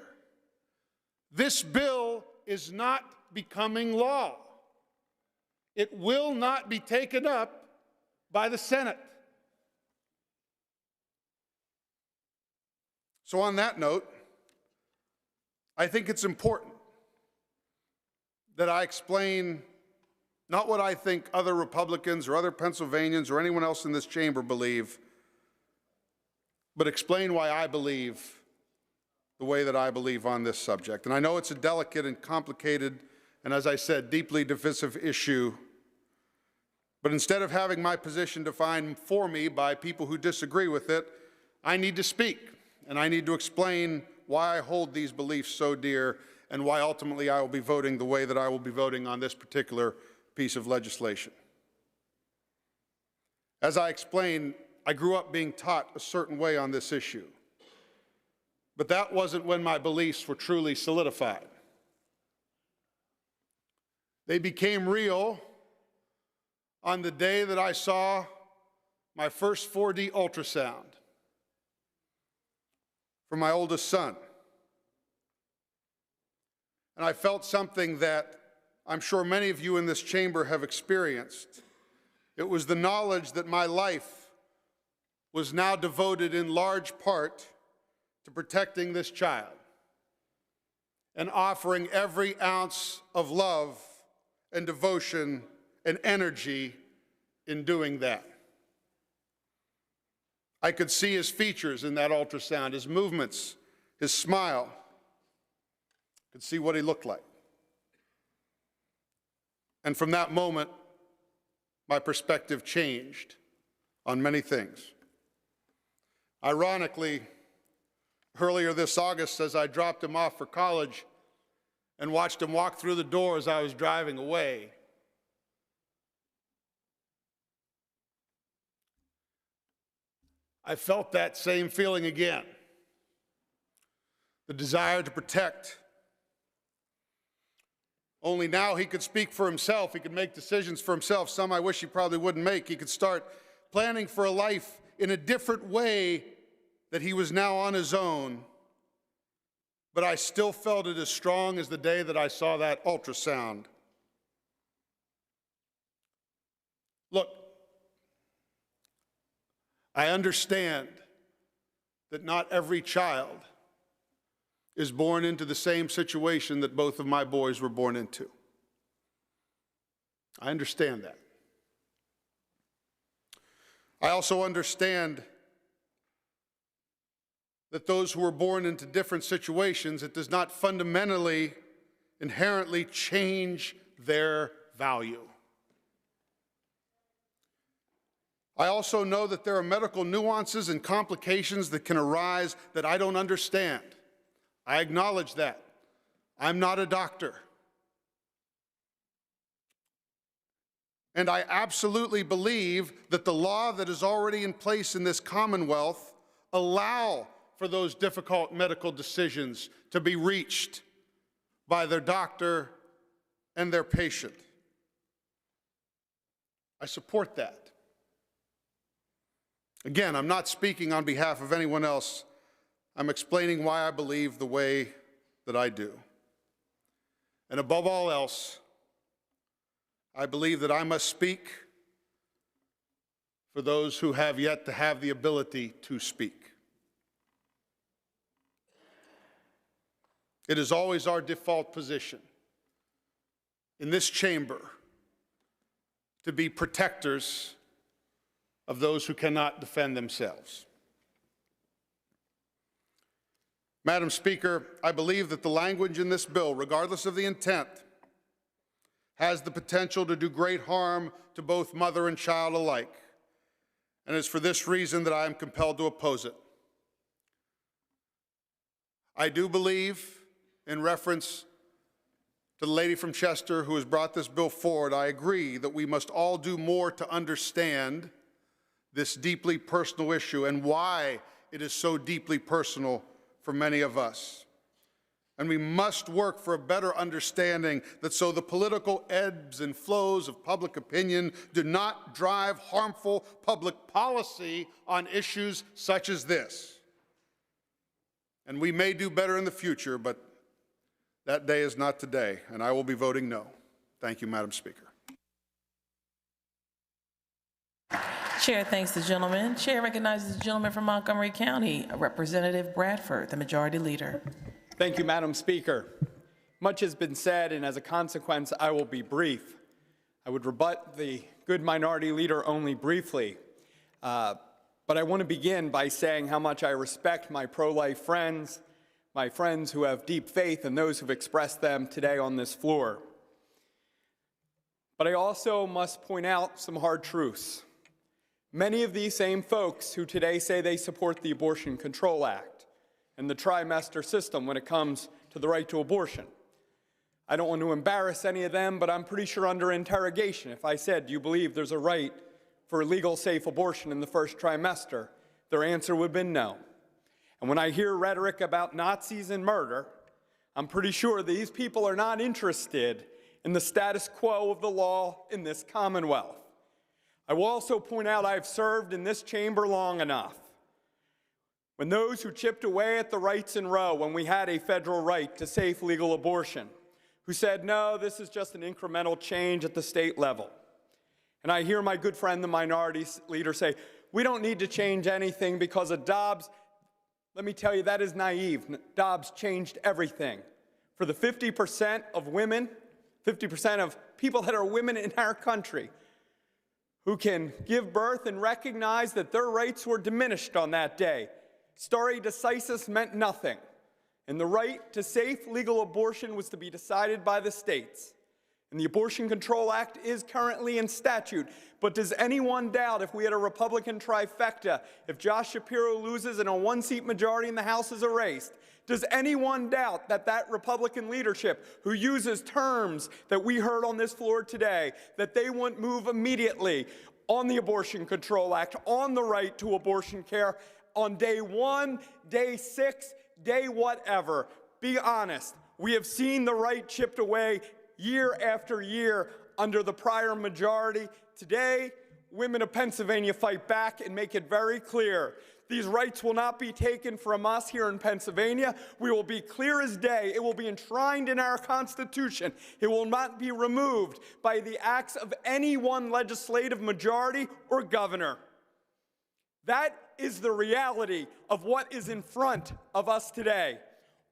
This bill is not becoming law. It will not be taken up by the Senate. So on that note, I think it's important that I explain not what I think other Republicans or other Pennsylvanians or anyone else in this chamber believe, but explain why I believe the way that I believe on this subject. And I know it's a delicate and complicated and, as I said, deeply divisive issue, but instead of having my position defined for me by people who disagree with it, I need to speak, and I need to explain why I hold these beliefs so dear and why ultimately I will be voting the way that I will be voting on this particular piece of legislation. As I explained, I grew up being taught a certain way on this issue, but that wasn't when my beliefs were truly solidified. They became real on the day that I saw my first 4D ultrasound for my oldest son. And I felt something that I'm sure many of you in this chamber have experienced. It was the knowledge that my life was now devoted in large part to protecting this child and offering every ounce of love and devotion and energy in doing that. I could see his features in that ultrasound, his movements, his smile. I could see what he looked like. And from that moment, my perspective changed on many things. Ironically, earlier this August, as I dropped him off for college and watched him walk through the door as I was driving away, I felt that same feeling again. The desire to protect. Only now he could speak for himself. He could make decisions for himself. Some I wish he probably wouldn't make. He could start planning for a life in a different way that he was now on his own. But I still felt it as strong as the day that I saw that ultrasound. Look, I understand that not every child is born into the same situation that both of my boys were born into. I understand that. I also understand that those who were born into different situations, it does not fundamentally, inherently change their value. I also know that there are medical nuances and complications that can arise that I don't understand. I acknowledge that. I'm not a doctor. And I absolutely believe that the law that is already in place in this Commonwealth allow for those difficult medical decisions to be reached by their doctor and their patient. I support that. Again, I'm not speaking on behalf of anyone else. I'm explaining why I believe the way that that I do. And above all else, I believe that I must speak for those who have yet to have the ability to speak. It is always our default position in this chamber to be protectors of those who cannot defend themselves. Madam Speaker, I believe that the language in this bill, regardless of the intent, has the potential to do great harm to both mother and child alike. And it's for this reason that I am compelled to oppose it. I do believe, in reference to the lady from Chester who has brought this bill forward, I agree that we must all do more to understand this deeply personal issue and why it is so deeply personal for many of us. And we must work for a better understanding that so the political ebbs and flows of public opinion do not drive harmful public policy on issues such as this. And we may do better in the future, but that day is not today, and I will be voting no. Thank you, Madam Speaker.
Chair thanks the gentleman. Chair recognizes the gentleman from Montgomery County, Representative Bradford, the Majority Leader.
Thank you, Madam Speaker. Much has been said, and as a consequence, I will be brief. I would rebut the good Minority Leader only briefly. But I want to begin by saying how much I respect my pro-life friends, my friends who have deep faith, and those who've expressed them today on this floor. But I also must point out some hard truths. Many of these same folks who today say they support the Abortion Control Act and the trimester system when it comes to the right to abortion. I don't want to embarrass any of them, but I'm pretty sure under interrogation, if I said, do you believe there's a right for legal, safe abortion in the first trimester, their answer would have been no. And when I hear rhetoric about Nazis and murder, I'm pretty sure these people are not interested in the status quo of the law in this Commonwealth. I will also point out I've served in this chamber long enough. When those who chipped away at the rights in Roe, when we had a federal right to safe legal abortion, who said, no, this is just an incremental change at the state level. And I hear my good friend, the Minority Leader, say, we don't need to change anything because of Dobbs. Let me tell you, that is naive. Dobbs changed everything. For the 50% of women, 50% of people that are women in our country who can give birth and recognize that their rights were diminished on that day, stare decisis meant nothing. And the right to safe legal abortion was to be decided by the states. And the Abortion Control Act is currently in statute. But does anyone doubt if we had a Republican trifecta, if Josh Shapiro loses and a one-seat majority in the House is erased, does anyone doubt that that Republican leadership who uses terms that we heard on this floor today, that they won't move immediately on the Abortion Control Act, on the right to abortion care, on day 1, day 6, day whatever? Be honest. We have seen the right chipped away year after year under the prior majority. Today, women of Pennsylvania fight back and make it very clear. These rights will not be taken from us here in Pennsylvania. We will be clear as day. It will be enshrined in our Constitution. It will not be removed by the acts of any one legislative majority or governor. That is the reality of what is in front of us today.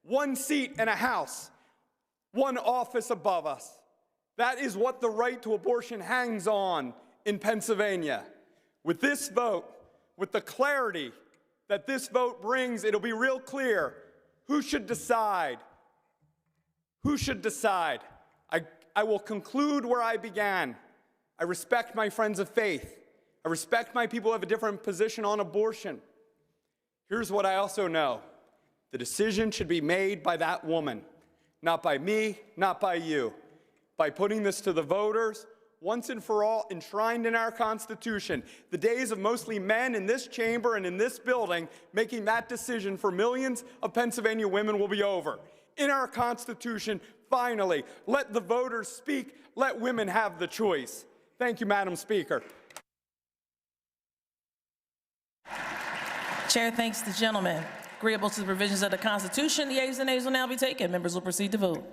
One seat in a House, one office above us. That is what the right to abortion hangs on in Pennsylvania. With this vote, with the clarity that this vote brings, it'll be real clear who should decide. Who should decide? I will conclude where I began. I respect my friends of faith. I respect my people who have a different position on abortion. Here's what I also know. The decision should be made by that woman, not by me, not by you. By putting this to the voters, once and for all, enshrined in our Constitution, the days of mostly men in this chamber and in this building making that decision for millions of Pennsylvania women will be over. In our Constitution, finally, let the voters speak, let women have the choice. Thank you, Madam Speaker.
Chair thanks the gentleman. Agreeable to the provisions of the Constitution, the ayes and nays will now be taken. Members will proceed to vote.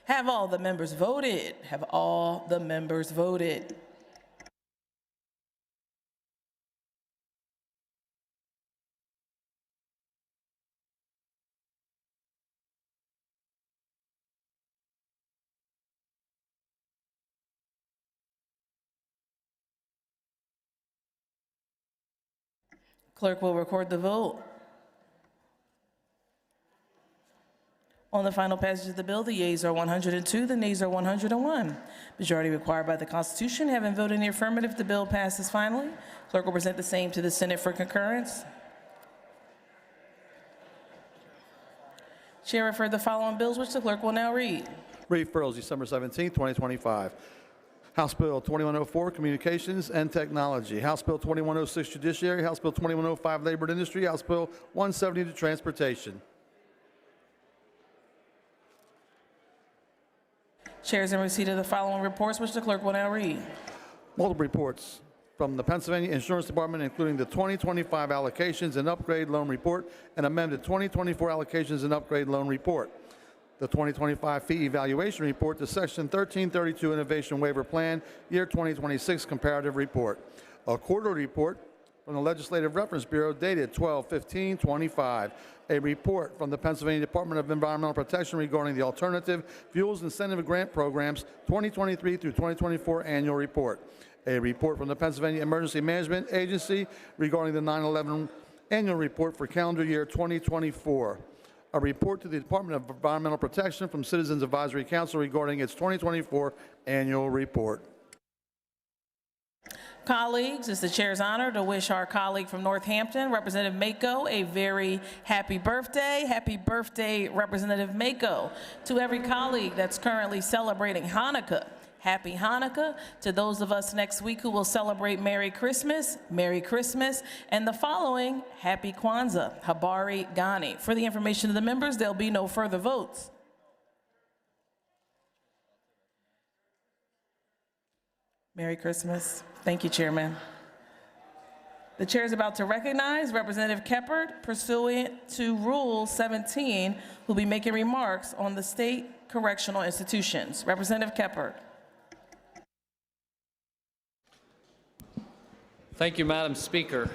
Have all the members voted? Have all the members voted? Clerk will record the vote. On the final passage of the bill, the yeas are 102, the nays are 101. Majority required by the Constitution. Having voted in the affirmative, the bill passes finally. Clerk will present the same to the Senate for concurrence. Chair referred the following bills, which the clerk will now read.
Referrals, December 17, 2025. House Bill 2104, Communications and Technology. House Bill 2106, Judiciary. House Bill 2105, Labor and Industry. House Bill 170 to Transportation.
Chair is in receipt of the following reports, which the clerk will now read.
Multiple reports from the Pennsylvania Insurance Department, including the 2025 Allocations and Upgrade Loan Report and amended 2024 Allocations and Upgrade Loan Report. The 2025 Fee Evaluation Report, the Section 1332 Innovation Waiver Plan, Year 2026 Comparative Report. A quarterly report from the Legislative Reference Bureau dated 12/15/25. A report from the Pennsylvania Department of Environmental Protection regarding the Alternative Fuels Incentive Grant Programs 2023 through 2024 Annual Report. A report from the Pennsylvania Emergency Management Agency regarding the 9/11 Annual Report for calendar year 2024. A report to the Department of Environmental Protection from Citizens Advisory Council regarding its 2024 Annual Report.
Colleagues, it's the chair's honor to wish our colleague from Northampton, Representative Mako, a very happy birthday. Happy birthday, Representative Mako. To every colleague that's currently celebrating Hanukkah, happy Hanukkah. To those of us next week who will celebrate Merry Christmas, Merry Christmas. And the following, Happy Kwanzaa, Habari Ghani. For the information of the members, there'll be no further votes. Merry Christmas. Thank you, Chairman. The chair is about to recognize Representative Keppard, pursuant to Rule 17, who will be making remarks on the state correctional institutions. Representative Keppard.
Thank you, Madam Speaker.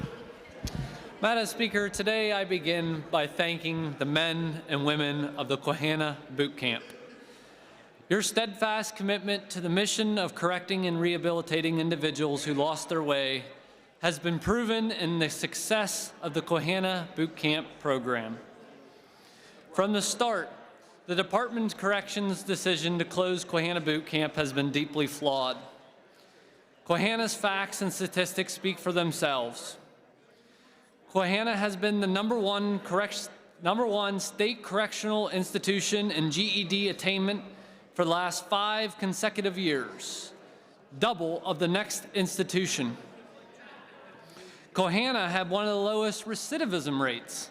Madam Speaker, today I begin by thanking the men and women of the Kohanna Boot Camp. Your steadfast commitment to the mission of correcting and rehabilitating individuals who lost their way has been proven in the success of the Kohanna Boot Camp program. From the start, the Department of Corrections' decision to close Kohanna Boot Camp has been deeply flawed. Kohanna's facts and statistics speak for themselves. Kohanna has been the number one state correctional institution in GED attainment for the last 5 consecutive years, double of the next institution. Kohanna had one of the lowest recidivism rates.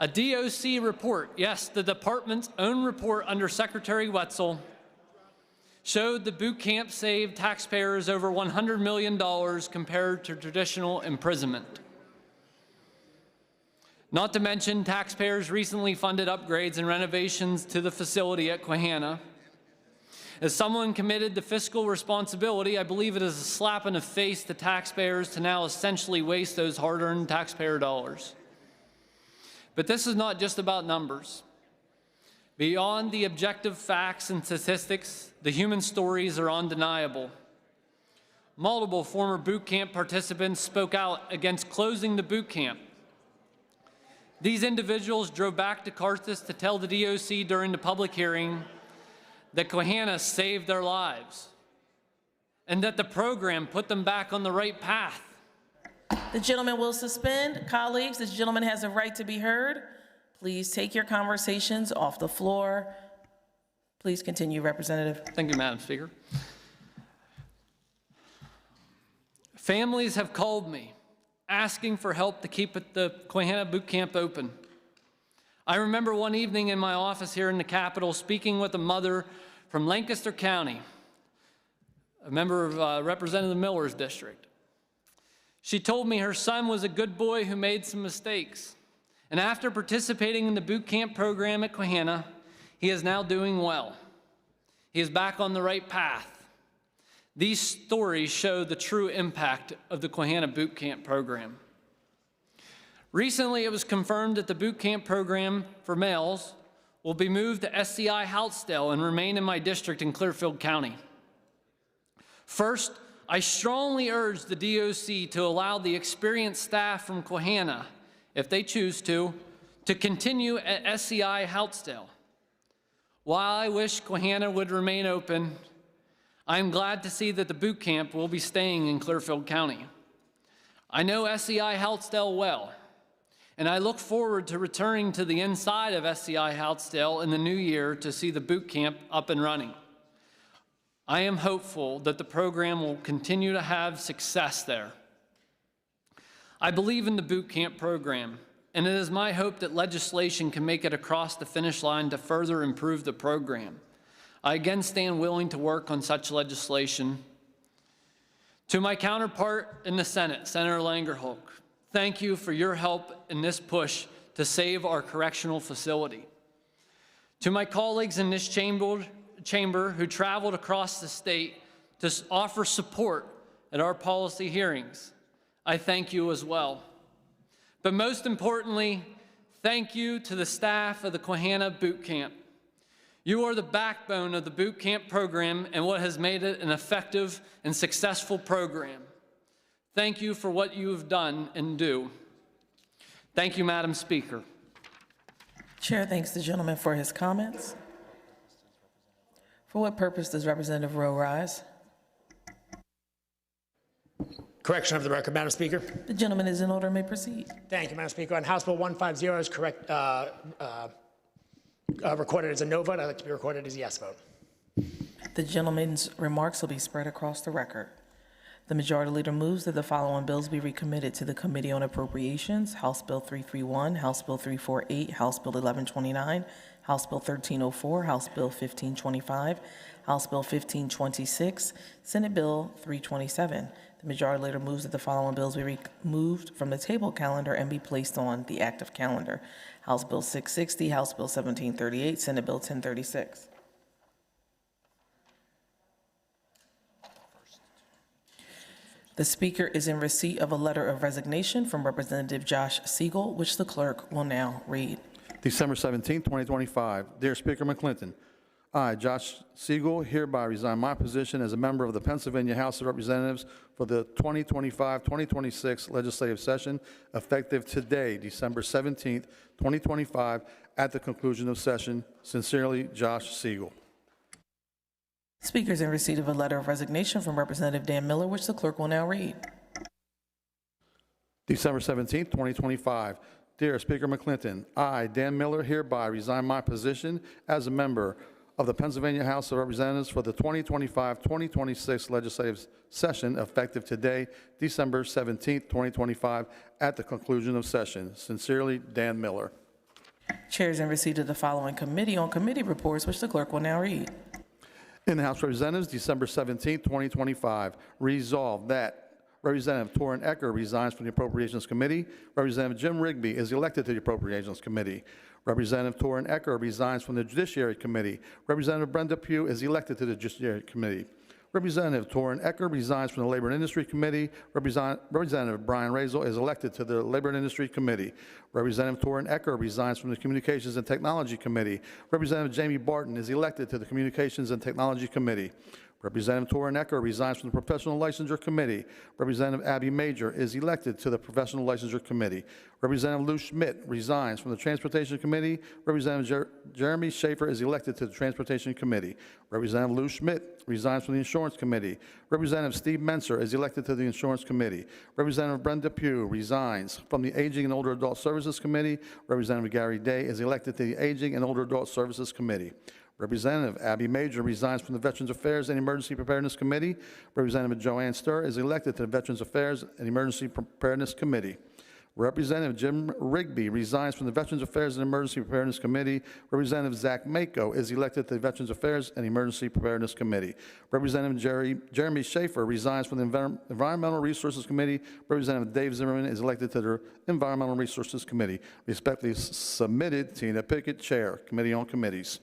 A DOC report, yes, the department's own report under Secretary Wetzel, showed the boot camp saved taxpayers over $100 million compared to traditional imprisonment. Not to mention, taxpayers recently funded upgrades and renovations to the facility at Kohanna. As someone committed to fiscal responsibility, I believe it is a slap in the face to taxpayers to now essentially waste those hard-earned taxpayer dollars. But this is not just about numbers. Beyond the objective facts and statistics, the human stories are undeniable. Multiple former boot camp participants spoke out against closing the boot camp. These individuals drove back to Carthage to tell the DOC during the public hearing that Kohanna saved their lives and that the program put them back on the right path.
The gentleman will suspend. Colleagues, this gentleman has a right to be heard. Please take your conversations off the floor. Please Please continue, Representative.
Thank you, Madam Speaker. Families have called me asking for help to keep the Quahana Boot Camp open. I remember one evening in my office here in the Capitol speaking with a mother from Lancaster County, a member of Representative Miller's district. She told me her son was a good boy who made some mistakes, and after participating in the boot camp program at Quahana, he is now doing well. He is back on the right path. These stories show the true impact of the Quahana Boot Camp program. Recently, it was confirmed that the boot camp program for males will be moved to SCI Houtzdale and remain in my district in Clearfield County. First, I strongly urge the DOC to allow the experienced staff from Quahana, if they choose to continue at SCI Houtzdale. While I wish Quahana would remain open, I am glad to see that the boot camp will be staying in Clearfield County. I know SCI Houtzdale well, and I look forward to returning to the inside of SCI Houtzdale in the new year to see the boot camp up and running. I am hopeful that the program will continue to have success there. I believe in the boot camp program, and it is my hope that legislation can make it across the finish line to further improve the program. I again stand willing to work on such legislation. To my counterpart in the Senate, Senator Langerholk, thank you for your help in this push to save our correctional facility. To my colleagues in this chamber who traveled across the state to offer support at our policy hearings, I thank you as well. But most importantly, thank you to the staff of the Quahana Boot Camp. You are the backbone of the boot camp program and what has made it an effective and successful program. Thank you for what you have done and do. Thank you, Madam Speaker.
Chair thanks the gentleman for his comments. For what purpose does Representative Rowe rise?
Correction of the record, Madam Speaker.
The gentleman is in order, may proceed.
Thank you, Madam Speaker. On House Bill 150 is correct, recorded as a no vote. I'd like to be recorded as a yes vote.
The gentleman's remarks will be spread across the record. The Majority Leader moves that the following bills be recommitted to the Committee on Appropriations: House Bill 331, House Bill 348, House Bill 1129, House Bill 1304, House Bill 1525, House Bill 1526, Senate Bill 327. The Majority Leader moves that the following bills be removed from the table calendar and be placed on the active calendar: House Bill 660, House Bill 1738, Senate Bill 1036. The Speaker is in receipt of a letter of resignation from Representative Josh Siegel, which the clerk will now read.
December 17, 2025. Dear Speaker McClinton, I, Josh Siegel, hereby resign my position as a member of the Pennsylvania House of Representatives for the 2025-2026 legislative session, effective today, December 17, 2025, at the conclusion of session. Sincerely, Josh Siegel.
Speaker is in receipt of a letter of resignation from Representative Dan Miller, which the clerk will now read.
December 17, 2025. Dear Speaker McClinton, I, Dan Miller, hereby resign my position as a member of the Pennsylvania House of Representatives for the 2025-2026 legislative session, effective today, December 17, 2025, at the conclusion of session. Sincerely, Dan Miller.
Chair is in receipt of the following committee on committee reports, which the clerk will now read.
In the House of Representatives, December 17, 2025, resolved that Representative Torrin Ecker resigns from the Appropriations Committee. Representative Jim Rigby is elected to the Appropriations Committee. Representative Torrin Ecker resigns from the Judiciary Committee. Representative Brenda Pugh is elected to the Judiciary Committee. Representative Torrin Ecker resigns from the Labor and Industry Committee. Representative Brian Razel is elected to the Labor and Industry Committee. Representative Torrin Ecker resigns from the Communications and Technology Committee. Representative Jamie Barton is elected to the Communications and Technology Committee. Representative Torrin Ecker resigns from the Professional Licensure Committee. Representative Abby Major is elected to the Professional Licensure Committee. Representative Lou Schmidt resigns from the Transportation Committee. Representative Jeremy Schaefer is elected to the Transportation Committee. Representative Lou Schmidt resigns from the Insurance Committee. Representative Steve Menser is elected to the Insurance Committee. Representative Brenda Pugh resigns from the Aging and Older Adult Services Committee. Representative Gary Day is elected to the Aging and Older Adult Services Committee. Representative Abby Major resigns from the Veterans Affairs and Emergency Preparedness Committee. Representative Joanne Sturr is elected to the Veterans Affairs and Emergency Preparedness Committee. Representative Jim Rigby resigns from the Veterans Affairs and Emergency Preparedness Committee. Representative Zach Mako is elected to the Veterans Affairs and Emergency Preparedness Committee. Representative Jeremy Schaefer resigns from the Environmental Resources Committee. Representative Dave Zimmerman is elected to the Environmental Resources Committee. Respectfully submitted, Tina Pickett, Chair, Committee on Committees.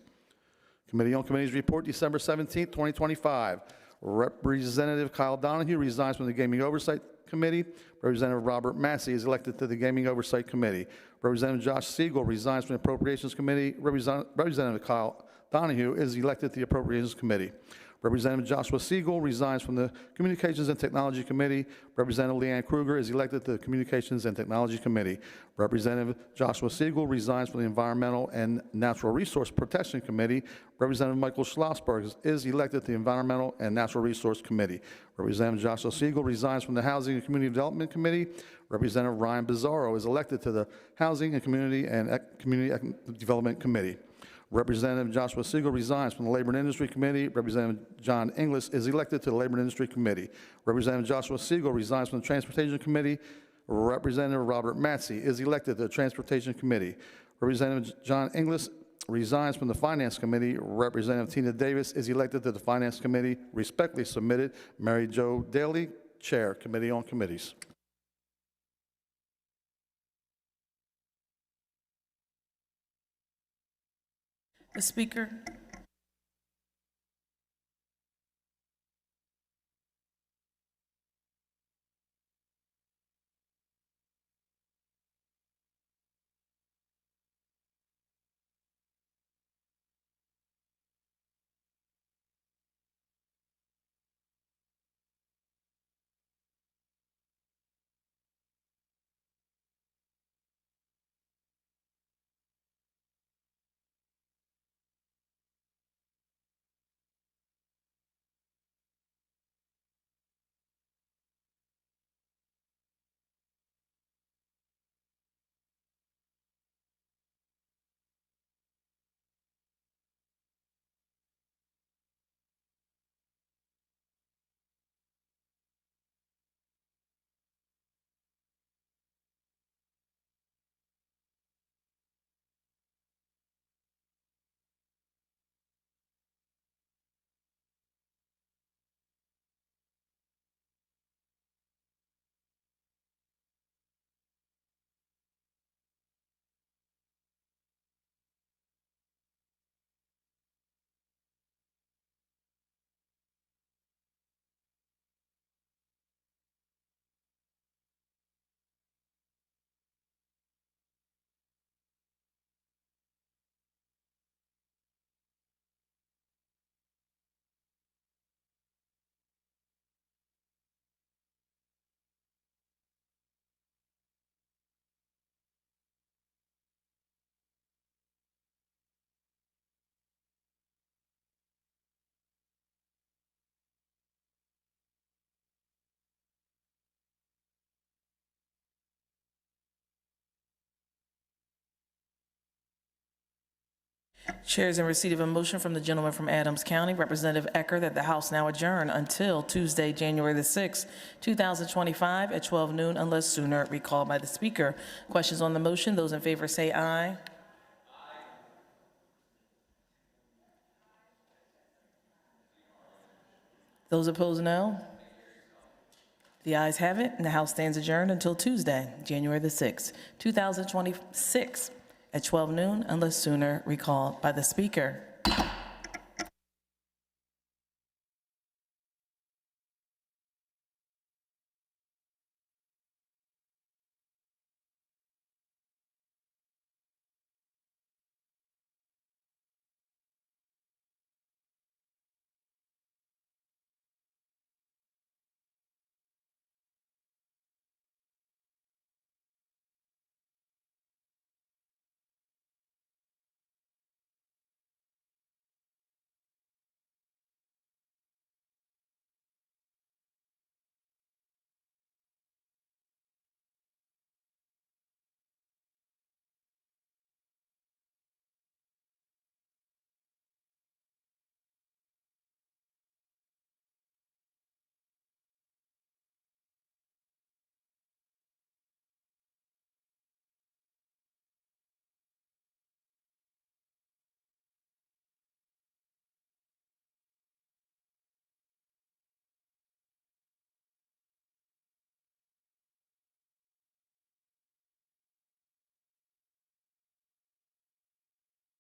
Committee on Committees report, December 17, 2025. Representative Kyle Donahue resigns from the Gaming Oversight Committee. Representative Robert Massey is elected to the Gaming Oversight Committee. Representative Josh Siegel resigns from the Appropriations Committee. Representative Kyle Donahue is elected to the Appropriations Committee. Representative Joshua Siegel resigns from the Communications and Technology Committee. Representative Leanne Kruger is elected to the Communications and Technology Committee. Representative Joshua Siegel resigns from the Environmental and Natural Resource Protection Committee. Representative Michael Schlossberg is elected to the Environmental and Natural Resource Committee. Representative Joshua Siegel resigns from the Housing and Community Development Committee. Representative Ryan Bizzaro is elected to the Housing and Community Development Committee. Representative Joshua Siegel resigns from the Labor and Industry Committee. Representative John Inglis is elected to the Labor and Industry Committee. Representative Joshua Siegel resigns from the Transportation Committee. Representative Robert Massey is elected to the Transportation Committee. Representative John Inglis resigns from the Finance Committee. Representative Tina Davis is elected to the Finance Committee. Respectfully submitted, Mary Jo Daly, Chair, Committee on Committees.
The Speaker. Chair is in receipt of a motion from the gentleman from Adams County, Representative Ecker, that the House now adjourn until Tuesday, January the 6th, 2025 at 12 noon unless sooner recalled by the Speaker. Questions on the motion? Those in favor say aye. Those opposed, no. The ayes have it, and the House stands adjourned until Tuesday, January the 6th, 2026 at 12 noon unless sooner recalled by the Speaker.